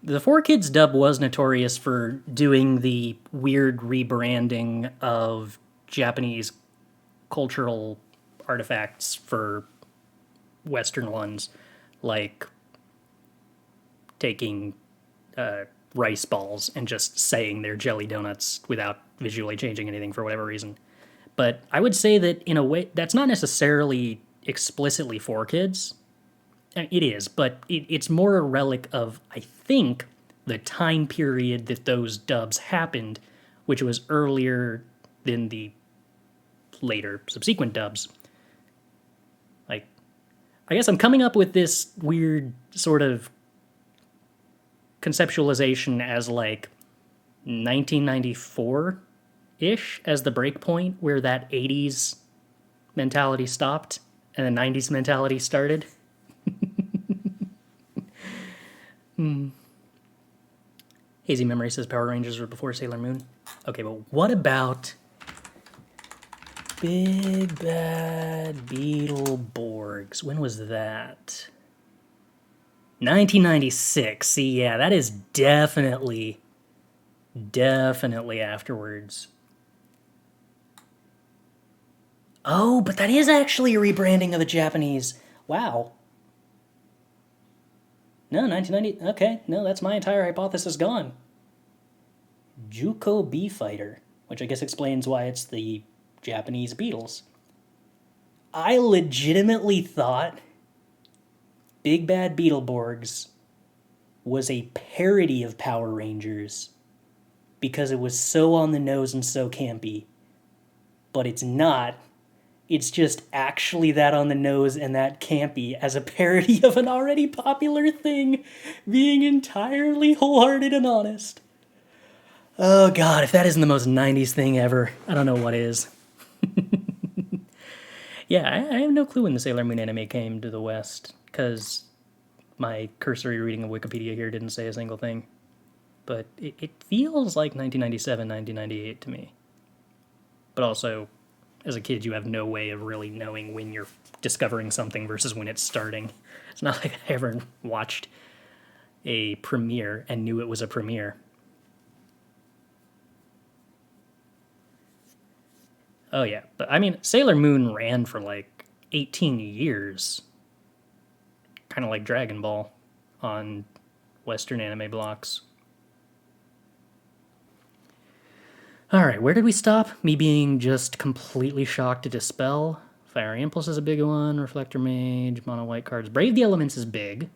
The 4Kids dub was notorious for doing the weird rebranding of Japanese cultural artifacts for Western ones, like taking rice balls and just saying they're jelly donuts without visually changing anything for whatever reason. But I would say that in a way, that's not necessarily explicitly for kids. It is, but it's more a relic of, I think, the time period that those dubs happened, which was earlier than the later subsequent dubs. Like, I guess I'm coming up with this weird sort of conceptualization as like 1994-ish as the break point where that 80s mentality stopped and the 90s mentality started. Hazy Memory says Power Rangers were before Sailor Moon. Okay, but what about Big Bad Beetleborgs? When was that? 1996. See, yeah, that is definitely afterwards. Oh, but that is actually a rebranding of the Japanese. Wow. No, 1990. Okay, no, that's my entire hypothesis gone. Juko Bee Fighter, which I guess explains why it's the Japanese Beatles. I legitimately thought Big Bad Beetleborgs was a parody of Power Rangers because it was so on the nose and so campy. But it's not. It's just actually that on the nose and that campy as a parody of an already popular thing, being entirely wholehearted and honest. Oh god, if that isn't the most 90s thing ever, I don't know what is. Yeah, I have no clue when the Sailor Moon anime came to the West, because my cursory reading of Wikipedia here didn't say a single thing. But it feels like 1997, 1998 to me. But also, as a kid, you have no way of really knowing when you're discovering something versus when it's starting. It's not like I ever watched a premiere and knew it was a premiere. Oh yeah, but I mean, Sailor Moon ran for like 18 years. Kind of like Dragon Ball on Western anime blocks. Alright, where did we stop? Me being just completely shocked to Dispel. Fiery Impulse is a big one. Reflector Mage, mono white cards. Brave the Elements is big.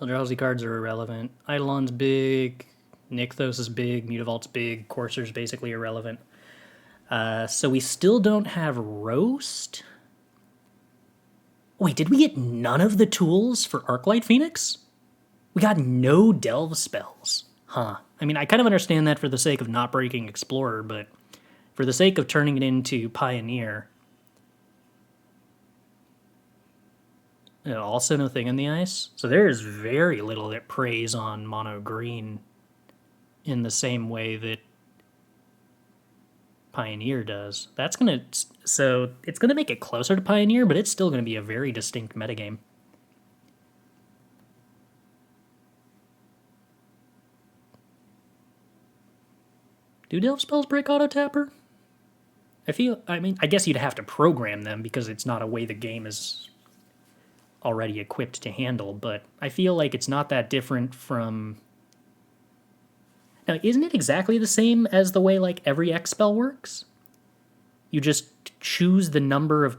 Eldrazi cards are irrelevant. Eidolon's big. Nykthos is big. Mutavault's big. Courser's basically irrelevant. So we still don't have Roast. Wait, did we get none of the tools for Arclight Phoenix? We got no Delve spells. Huh. I mean, I kind of understand that for the sake of not breaking Explorer, but for the sake of turning it into Pioneer. Also no Thing in the Ice. So there is very little that preys on mono green in the same way that Pioneer does. So it's gonna make it closer to Pioneer, but it's still gonna be a very distinct metagame. Do Delve spells break Auto Tapper? I guess you'd have to program them because it's not a way the game is already equipped to handle, but I feel like it's not that different from... Now, isn't it exactly the same as the way, like, every X spell works? You just choose the number of,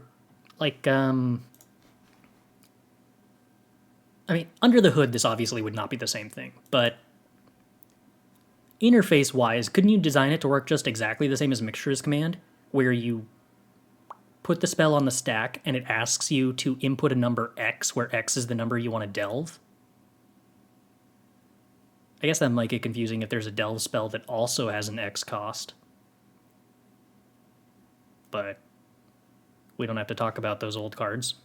like, I mean, under the hood, this obviously would not be the same thing, but interface-wise, couldn't you design it to work just exactly the same as Mixtures command, where you put the spell on the stack and it asks you to input a number X, where X is the number you want to delve? I guess that might get confusing if there's a delve spell that also has an X cost. But we don't have to talk about those old cards.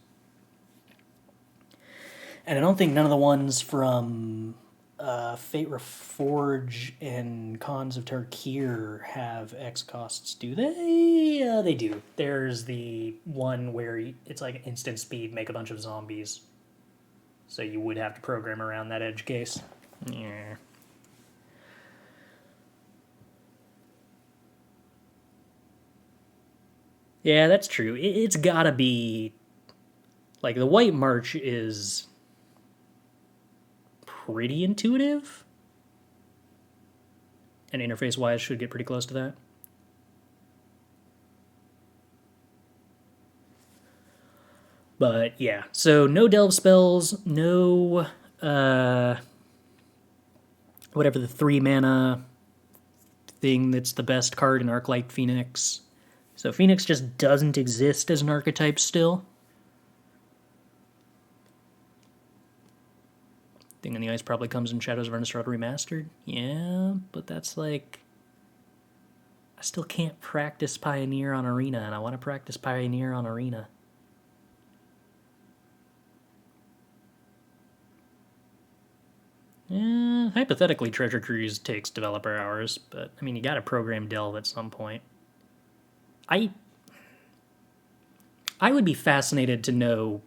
And I don't think none of the ones from Fate Reforge and Cons of Tarkir have X costs, do they? Yeah, they do. There's the one where it's like instant speed, make a bunch of zombies. So you would have to program around that edge case. Yeah. Yeah, that's true. It's gotta be... Like, the White March is pretty intuitive. And interface-wise should get pretty close to that. But, yeah. So, no delve spells, no... whatever the 3-mana thing that's the best card in Arclight Phoenix. So Phoenix just doesn't exist as an archetype still. Thing in the Ice probably comes in Shadows of Innistrad Remastered. Yeah, but that's like... I still can't practice Pioneer on Arena, and I want to practice Pioneer on Arena. Hypothetically, Treasure Cruise takes developer hours, but, I mean, you gotta program Delve at some point. I would be fascinated to know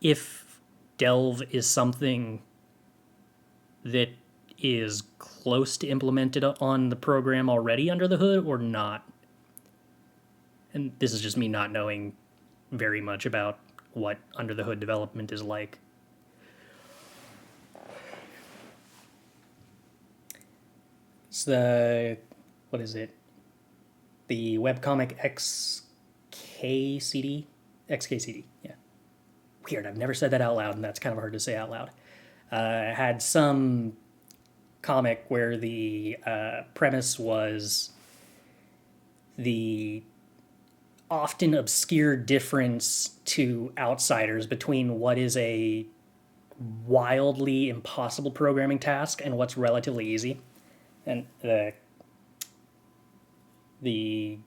if Delve is something that is close to implemented on the program already under the hood or not. And this is just me not knowing very much about what under the hood development is like. It's what is it? The webcomic XKCD? XKCD, yeah. Weird, I've never said that out loud, and that's kind of hard to say out loud. Had some comic where the premise was the often obscure difference to outsiders between what is a wildly impossible programming task and what's relatively easy. And the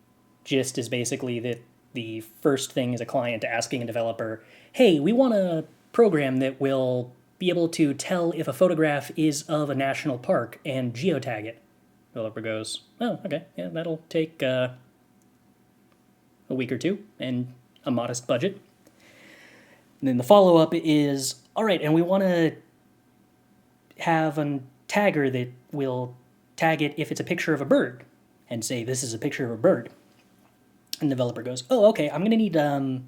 gist is basically that the first thing is a client asking a developer, hey, we want a program that will be able to tell if a photograph is of a national park and geotag it. The developer goes, oh, okay, yeah, that'll take a week or two and a modest budget. And then the follow-up is, all right, and we want to have a tagger that will tag it if it's a picture of a bird and say, this is a picture of a bird. And the developer goes, oh, okay, I'm going to need a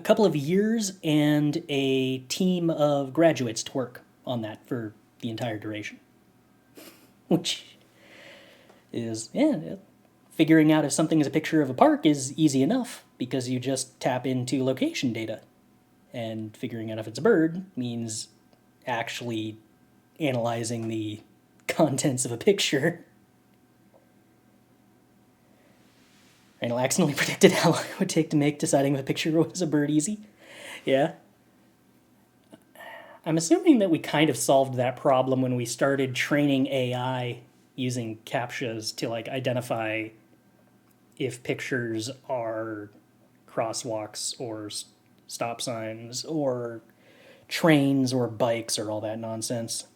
couple of years and a team of graduates to work on that for the entire duration. which is, figuring out if something is a picture of a park is easy enough because you just tap into location data. And figuring out if it's a bird means actually analyzing the contents of a picture. Randall accidentally predicted how long it would take to make deciding if a picture was a bird easy. Yeah. I'm assuming that we kind of solved that problem when we started training AI using CAPTCHAs to like identify if pictures are crosswalks or stop signs or trains or bikes or all that nonsense.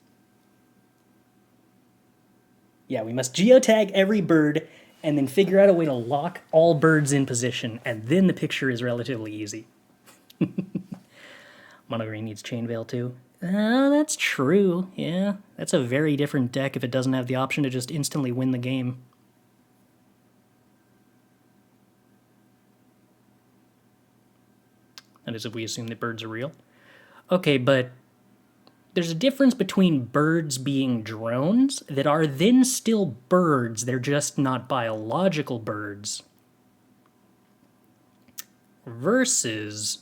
Yeah, we must geotag every bird and then figure out a way to lock all birds in position, and then the picture is relatively easy. Mono Green needs Chain Veil too. That's true, yeah. That's a very different deck if it doesn't have the option to just instantly win the game. That is if we assume that birds are real. Okay, but there's a difference between birds being drones that are then still birds, they're just not biological birds, versus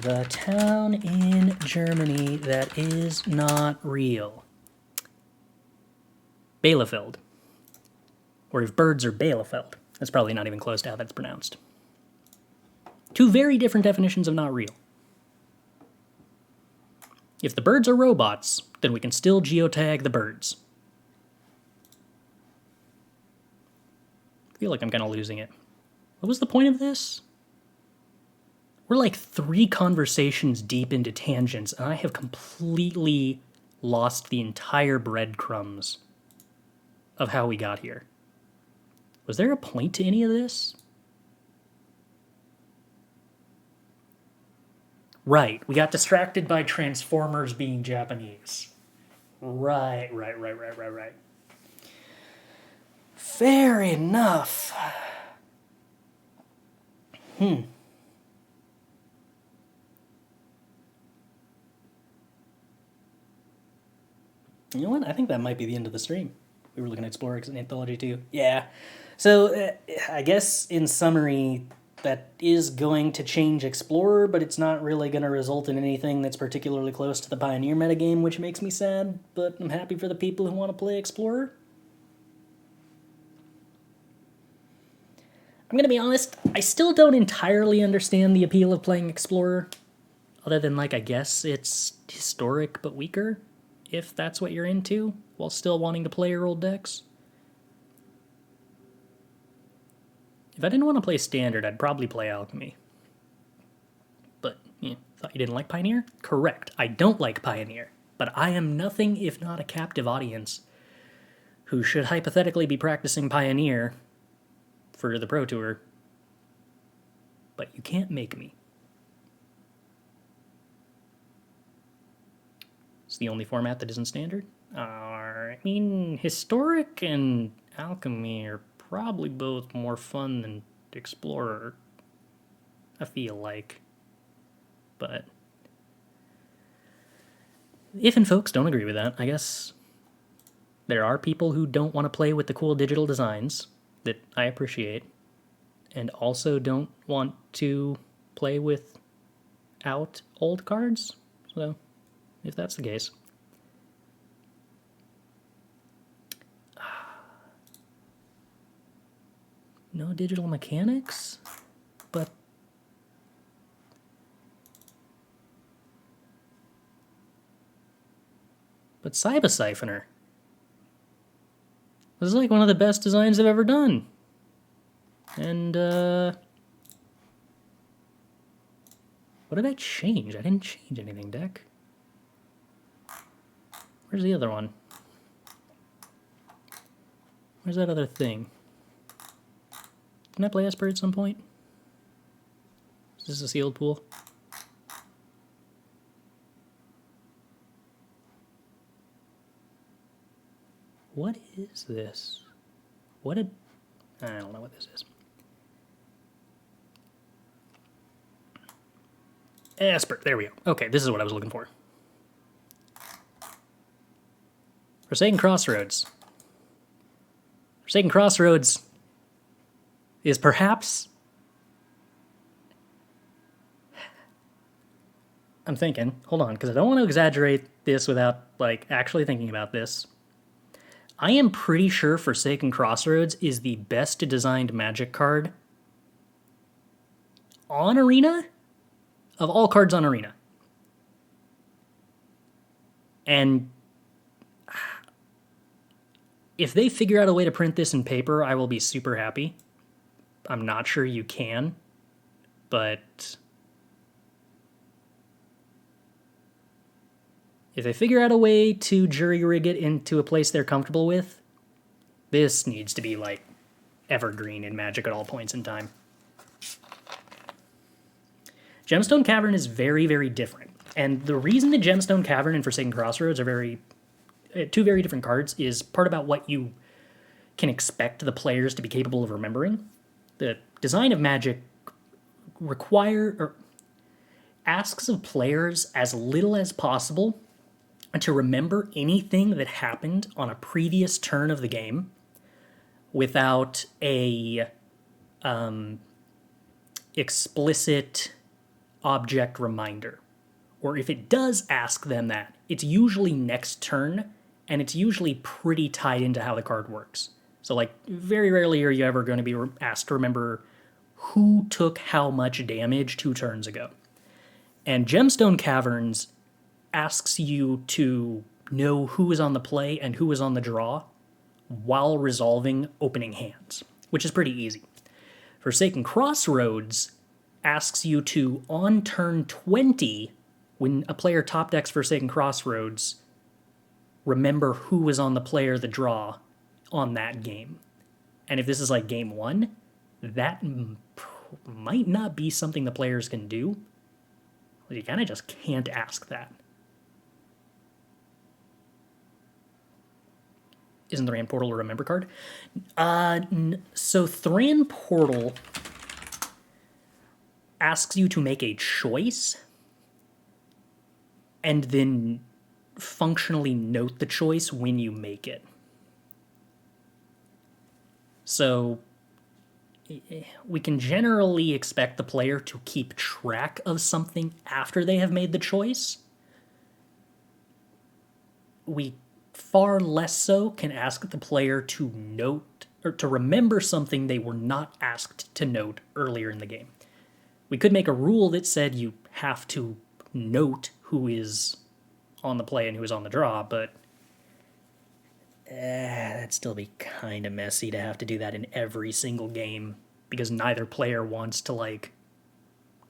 the town in Germany that is not real. Bielefeld. Or if birds are Bielefeld. That's probably not even close to how that's pronounced. Two very different definitions of not real. If the birds are robots, then we can still geotag the birds. I feel like I'm kind of losing it. What was the point of this? We're like 3 conversations deep into tangents, and I have completely lost the entire breadcrumbs of how we got here. Was there a point to any of this? Right, we got distracted by Transformers being Japanese. Right. Fair enough. You know what? I think that might be the end of the stream. We were looking at Explorer Anthology too. Yeah. So, I guess in summary, that is going to change Explorer, but it's not really going to result in anything that's particularly close to the Pioneer metagame, which makes me sad, but I'm happy for the people who want to play Explorer. I'm going to be honest, I still don't entirely understand the appeal of playing Explorer, other than, like, I guess it's historic but weaker, if that's what you're into, while still wanting to play your old decks. If I didn't want to play Standard, I'd probably play Alchemy. But, thought you didn't like Pioneer? Correct, I don't like Pioneer, but I am nothing if not a captive audience who should hypothetically be practicing Pioneer for the Pro Tour. But you can't make me. It's the only format that isn't Standard? I mean, Historic and Alchemy are probably both more fun than Explorer, I feel like. But if and folks don't agree with that, I guess there are people who don't want to play with the cool digital designs that I appreciate, and also don't want to play without old cards. So, if that's the case. No digital mechanics? But Cyber Siphoner. This is like one of the best designs I've ever done. And, what did I change? I didn't change anything, deck. Where's the other one? Where's that other thing? Can I play Esper at some point? Is this a sealed pool? What is this? I don't know what this is. Esper, there we go. Okay, this is what I was looking for. Forsaken Crossroads. Forsaken Crossroads is perhaps... I'm thinking, hold on, because I don't want to exaggerate this without, like, actually thinking about this. I am pretty sure Forsaken Crossroads is the best designed Magic card on Arena of all cards on Arena. And if they figure out a way to print this in paper, I will be super happy. I'm not sure you can, but if they figure out a way to jury rig it into a place they're comfortable with, this needs to be, like, evergreen in Magic at all points in time. Gemstone Cavern is very, very different. And the reason that Gemstone Cavern and Forsaken Crossroads are two very different cards is part about what you can expect the players to be capable of remembering. The design of Magic asks of players as little as possible to remember anything that happened on a previous turn of the game without a explicit object reminder. Or if it does ask them that, it's usually next turn, and it's usually pretty tied into how the card works. So, like, very rarely are you ever going to be asked to remember who took how much damage 2 turns ago. And Gemstone Caverns asks you to know who is on the play and who is on the draw while resolving opening hands, which is pretty easy. Forsaken Crossroads asks you to, on turn 20, when a player top decks Forsaken Crossroads, remember who was on the play or the draw on that game. And if this is like game 1, that might not be something the players can do. You kind of just can't ask that. Isn't Thran Portal a remember card? So Thran Portal asks you to make a choice and then functionally note the choice when you make it. So we can generally expect the player to keep track of something after they have made the choice. We far less so can ask the player to note or to remember something they were not asked to note earlier in the game. We could make a rule that said you have to note who is on the play and who is on the draw, but that'd still be kind of messy to have to do that in every single game, because neither player wants to, like,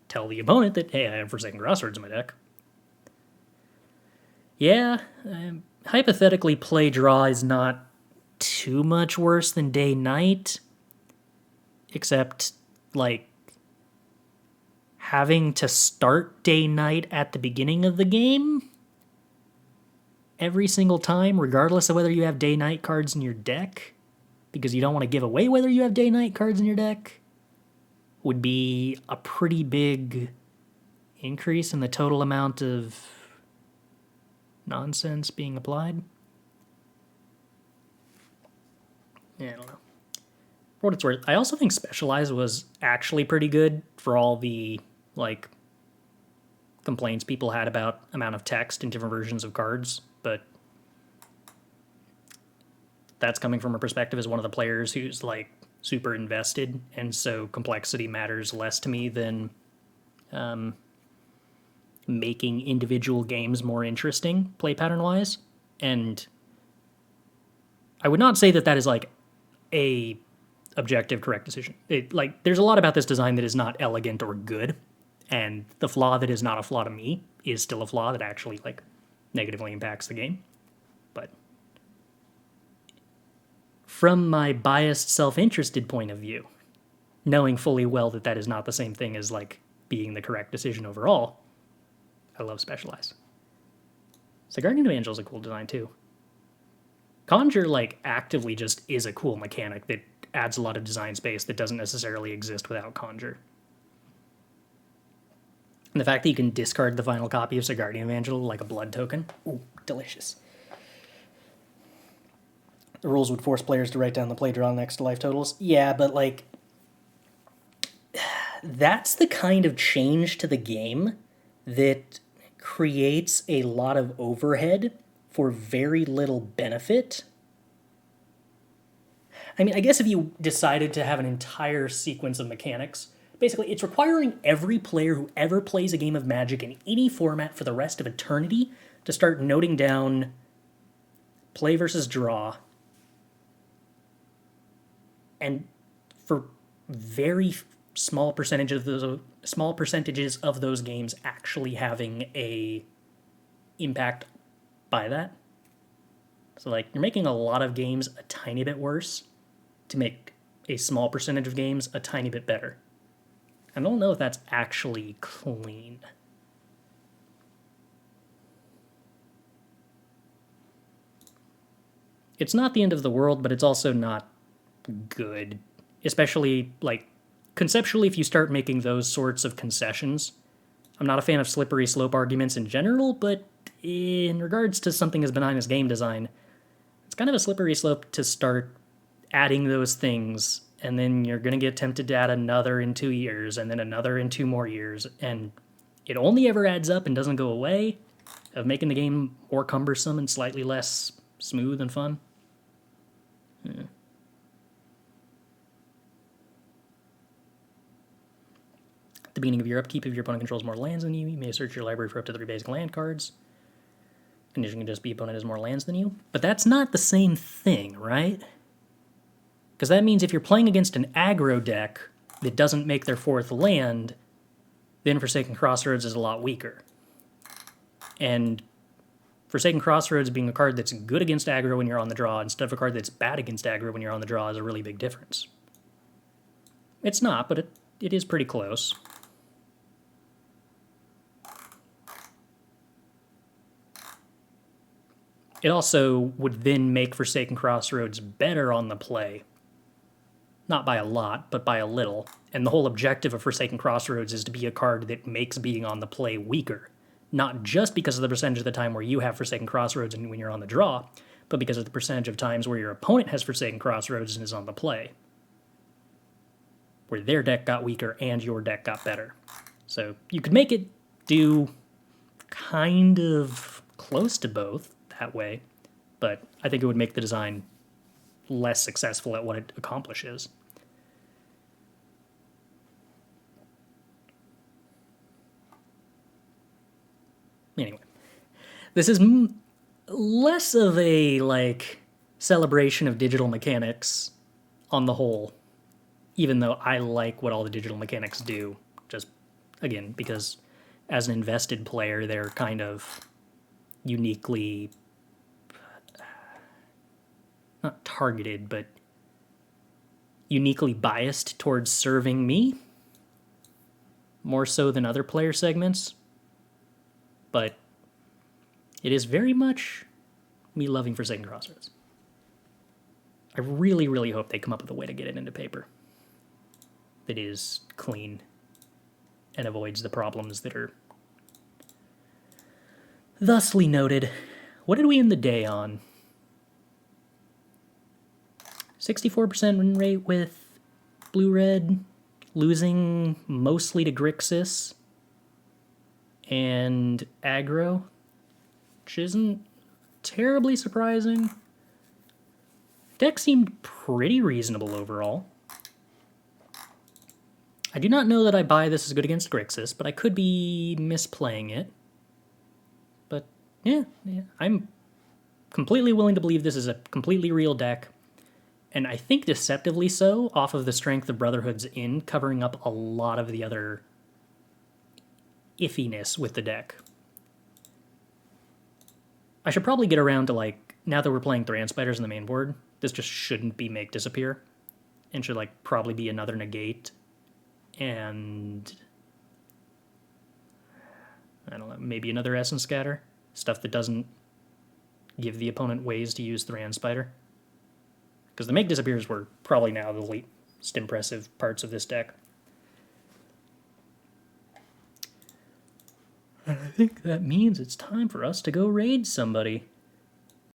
tell the opponent that, hey, I have Forsaken Crossroads in my deck. Yeah, hypothetically, play draw is not too much worse than day-night, except, like, having to start day-night at the beginning of the game every single time, regardless of whether you have day-night cards in your deck, because you don't want to give away whether you have day-night cards in your deck, would be a pretty big increase in the total amount of nonsense being applied. Yeah, I don't know. For what it's worth, I also think Specialize was actually pretty good for all the, like, complaints people had about amount of text in different versions of cards, but that's coming from a perspective as one of the players who's, like, super invested, and so complexity matters less to me than making individual games more interesting, play pattern-wise. And I would not say that that is, like, a objective correct decision. There's a lot about this design that is not elegant or good, and the flaw that is not a flaw to me is still a flaw that actually, like, negatively impacts the game. But from my biased, self-interested point of view, knowing fully well that that is not the same thing as, like, being the correct decision overall, I love Specialize. So Guardian of Angel is a cool design, too. Conjure, like, actively just is a cool mechanic that adds a lot of design space that doesn't necessarily exist without Conjure. And the fact that you can discard the final copy of Guardian of Angel like a blood token, ooh, delicious. The rules would force players to write down the play draw next to life totals. Yeah, but like, that's the kind of change to the game that creates a lot of overhead for very little benefit. I mean, I guess if you decided to have an entire sequence of mechanics, basically it's requiring every player who ever plays a game of Magic in any format for the rest of eternity to start noting down play versus draw. And for very small percentages of those games actually having a impact by that. So like you're making a lot of games a tiny bit worse to make a small percentage of games a tiny bit better. I don't know if that's actually clean. It's not the end of the world, but it's also not good. Especially, like, conceptually, if you start making those sorts of concessions. I'm not a fan of slippery slope arguments in general, but in regards to something as benign as game design, it's kind of a slippery slope to start adding those things, and then you're going to get tempted to add another in 2 years, and then another in 2 more years, and it only ever adds up and doesn't go away, of making the game more cumbersome and slightly less smooth and fun. Yeah. At the beginning of your upkeep, if your opponent controls more lands than you may search your library for up to 3 basic land cards. Condition can just be opponent has more lands than you. But that's not the same thing, right? Because that means if you're playing against an aggro deck that doesn't make their 4th land, then Forsaken Crossroads is a lot weaker. And Forsaken Crossroads being a card that's good against aggro when you're on the draw instead of a card that's bad against aggro when you're on the draw is a really big difference. It's not, but it is pretty close. It also would then make Forsaken Crossroads better on the play. Not by a lot, but by a little. And the whole objective of Forsaken Crossroads is to be a card that makes being on the play weaker. Not just because of the percentage of the time where you have Forsaken Crossroads and when you're on the draw, but because of the percentage of times where your opponent has Forsaken Crossroads and is on the play. Where their deck got weaker and your deck got better. So you could make it do kind of close to both that way, but I think it would make the design less successful at what it accomplishes. Anyway, this is less of a, like, celebration of digital mechanics on the whole, even though I like what all the digital mechanics do, just, again, because as an invested player, they're kind of uniquely, not targeted, but uniquely biased towards serving me, more so than other player segments. But it is very much me loving Forsaken Crossroads. I really, really hope they come up with a way to get it into paper that is clean and avoids the problems that are thusly noted. What did we end the day on? 64% win rate with blue-red, losing mostly to Grixis and aggro, which isn't terribly surprising. Deck seemed pretty reasonable overall. I do not know that I buy this as good against Grixis, but I could be misplaying it. But yeah, I'm completely willing to believe this is a completely real deck, and I think deceptively so, off of the strength of Brotherhood's in covering up a lot of the other iffiness with the deck. I should probably get around to, like, now that we're playing Thran Spiders in the main board, this just shouldn't be Make Disappear, and should, like, probably be another Negate, and I don't know, maybe another Essence Scatter, stuff that doesn't give the opponent ways to use Thran Spider. Because the Make Disappears were probably now the least impressive parts of this deck. And I think that means it's time for us to go raid somebody.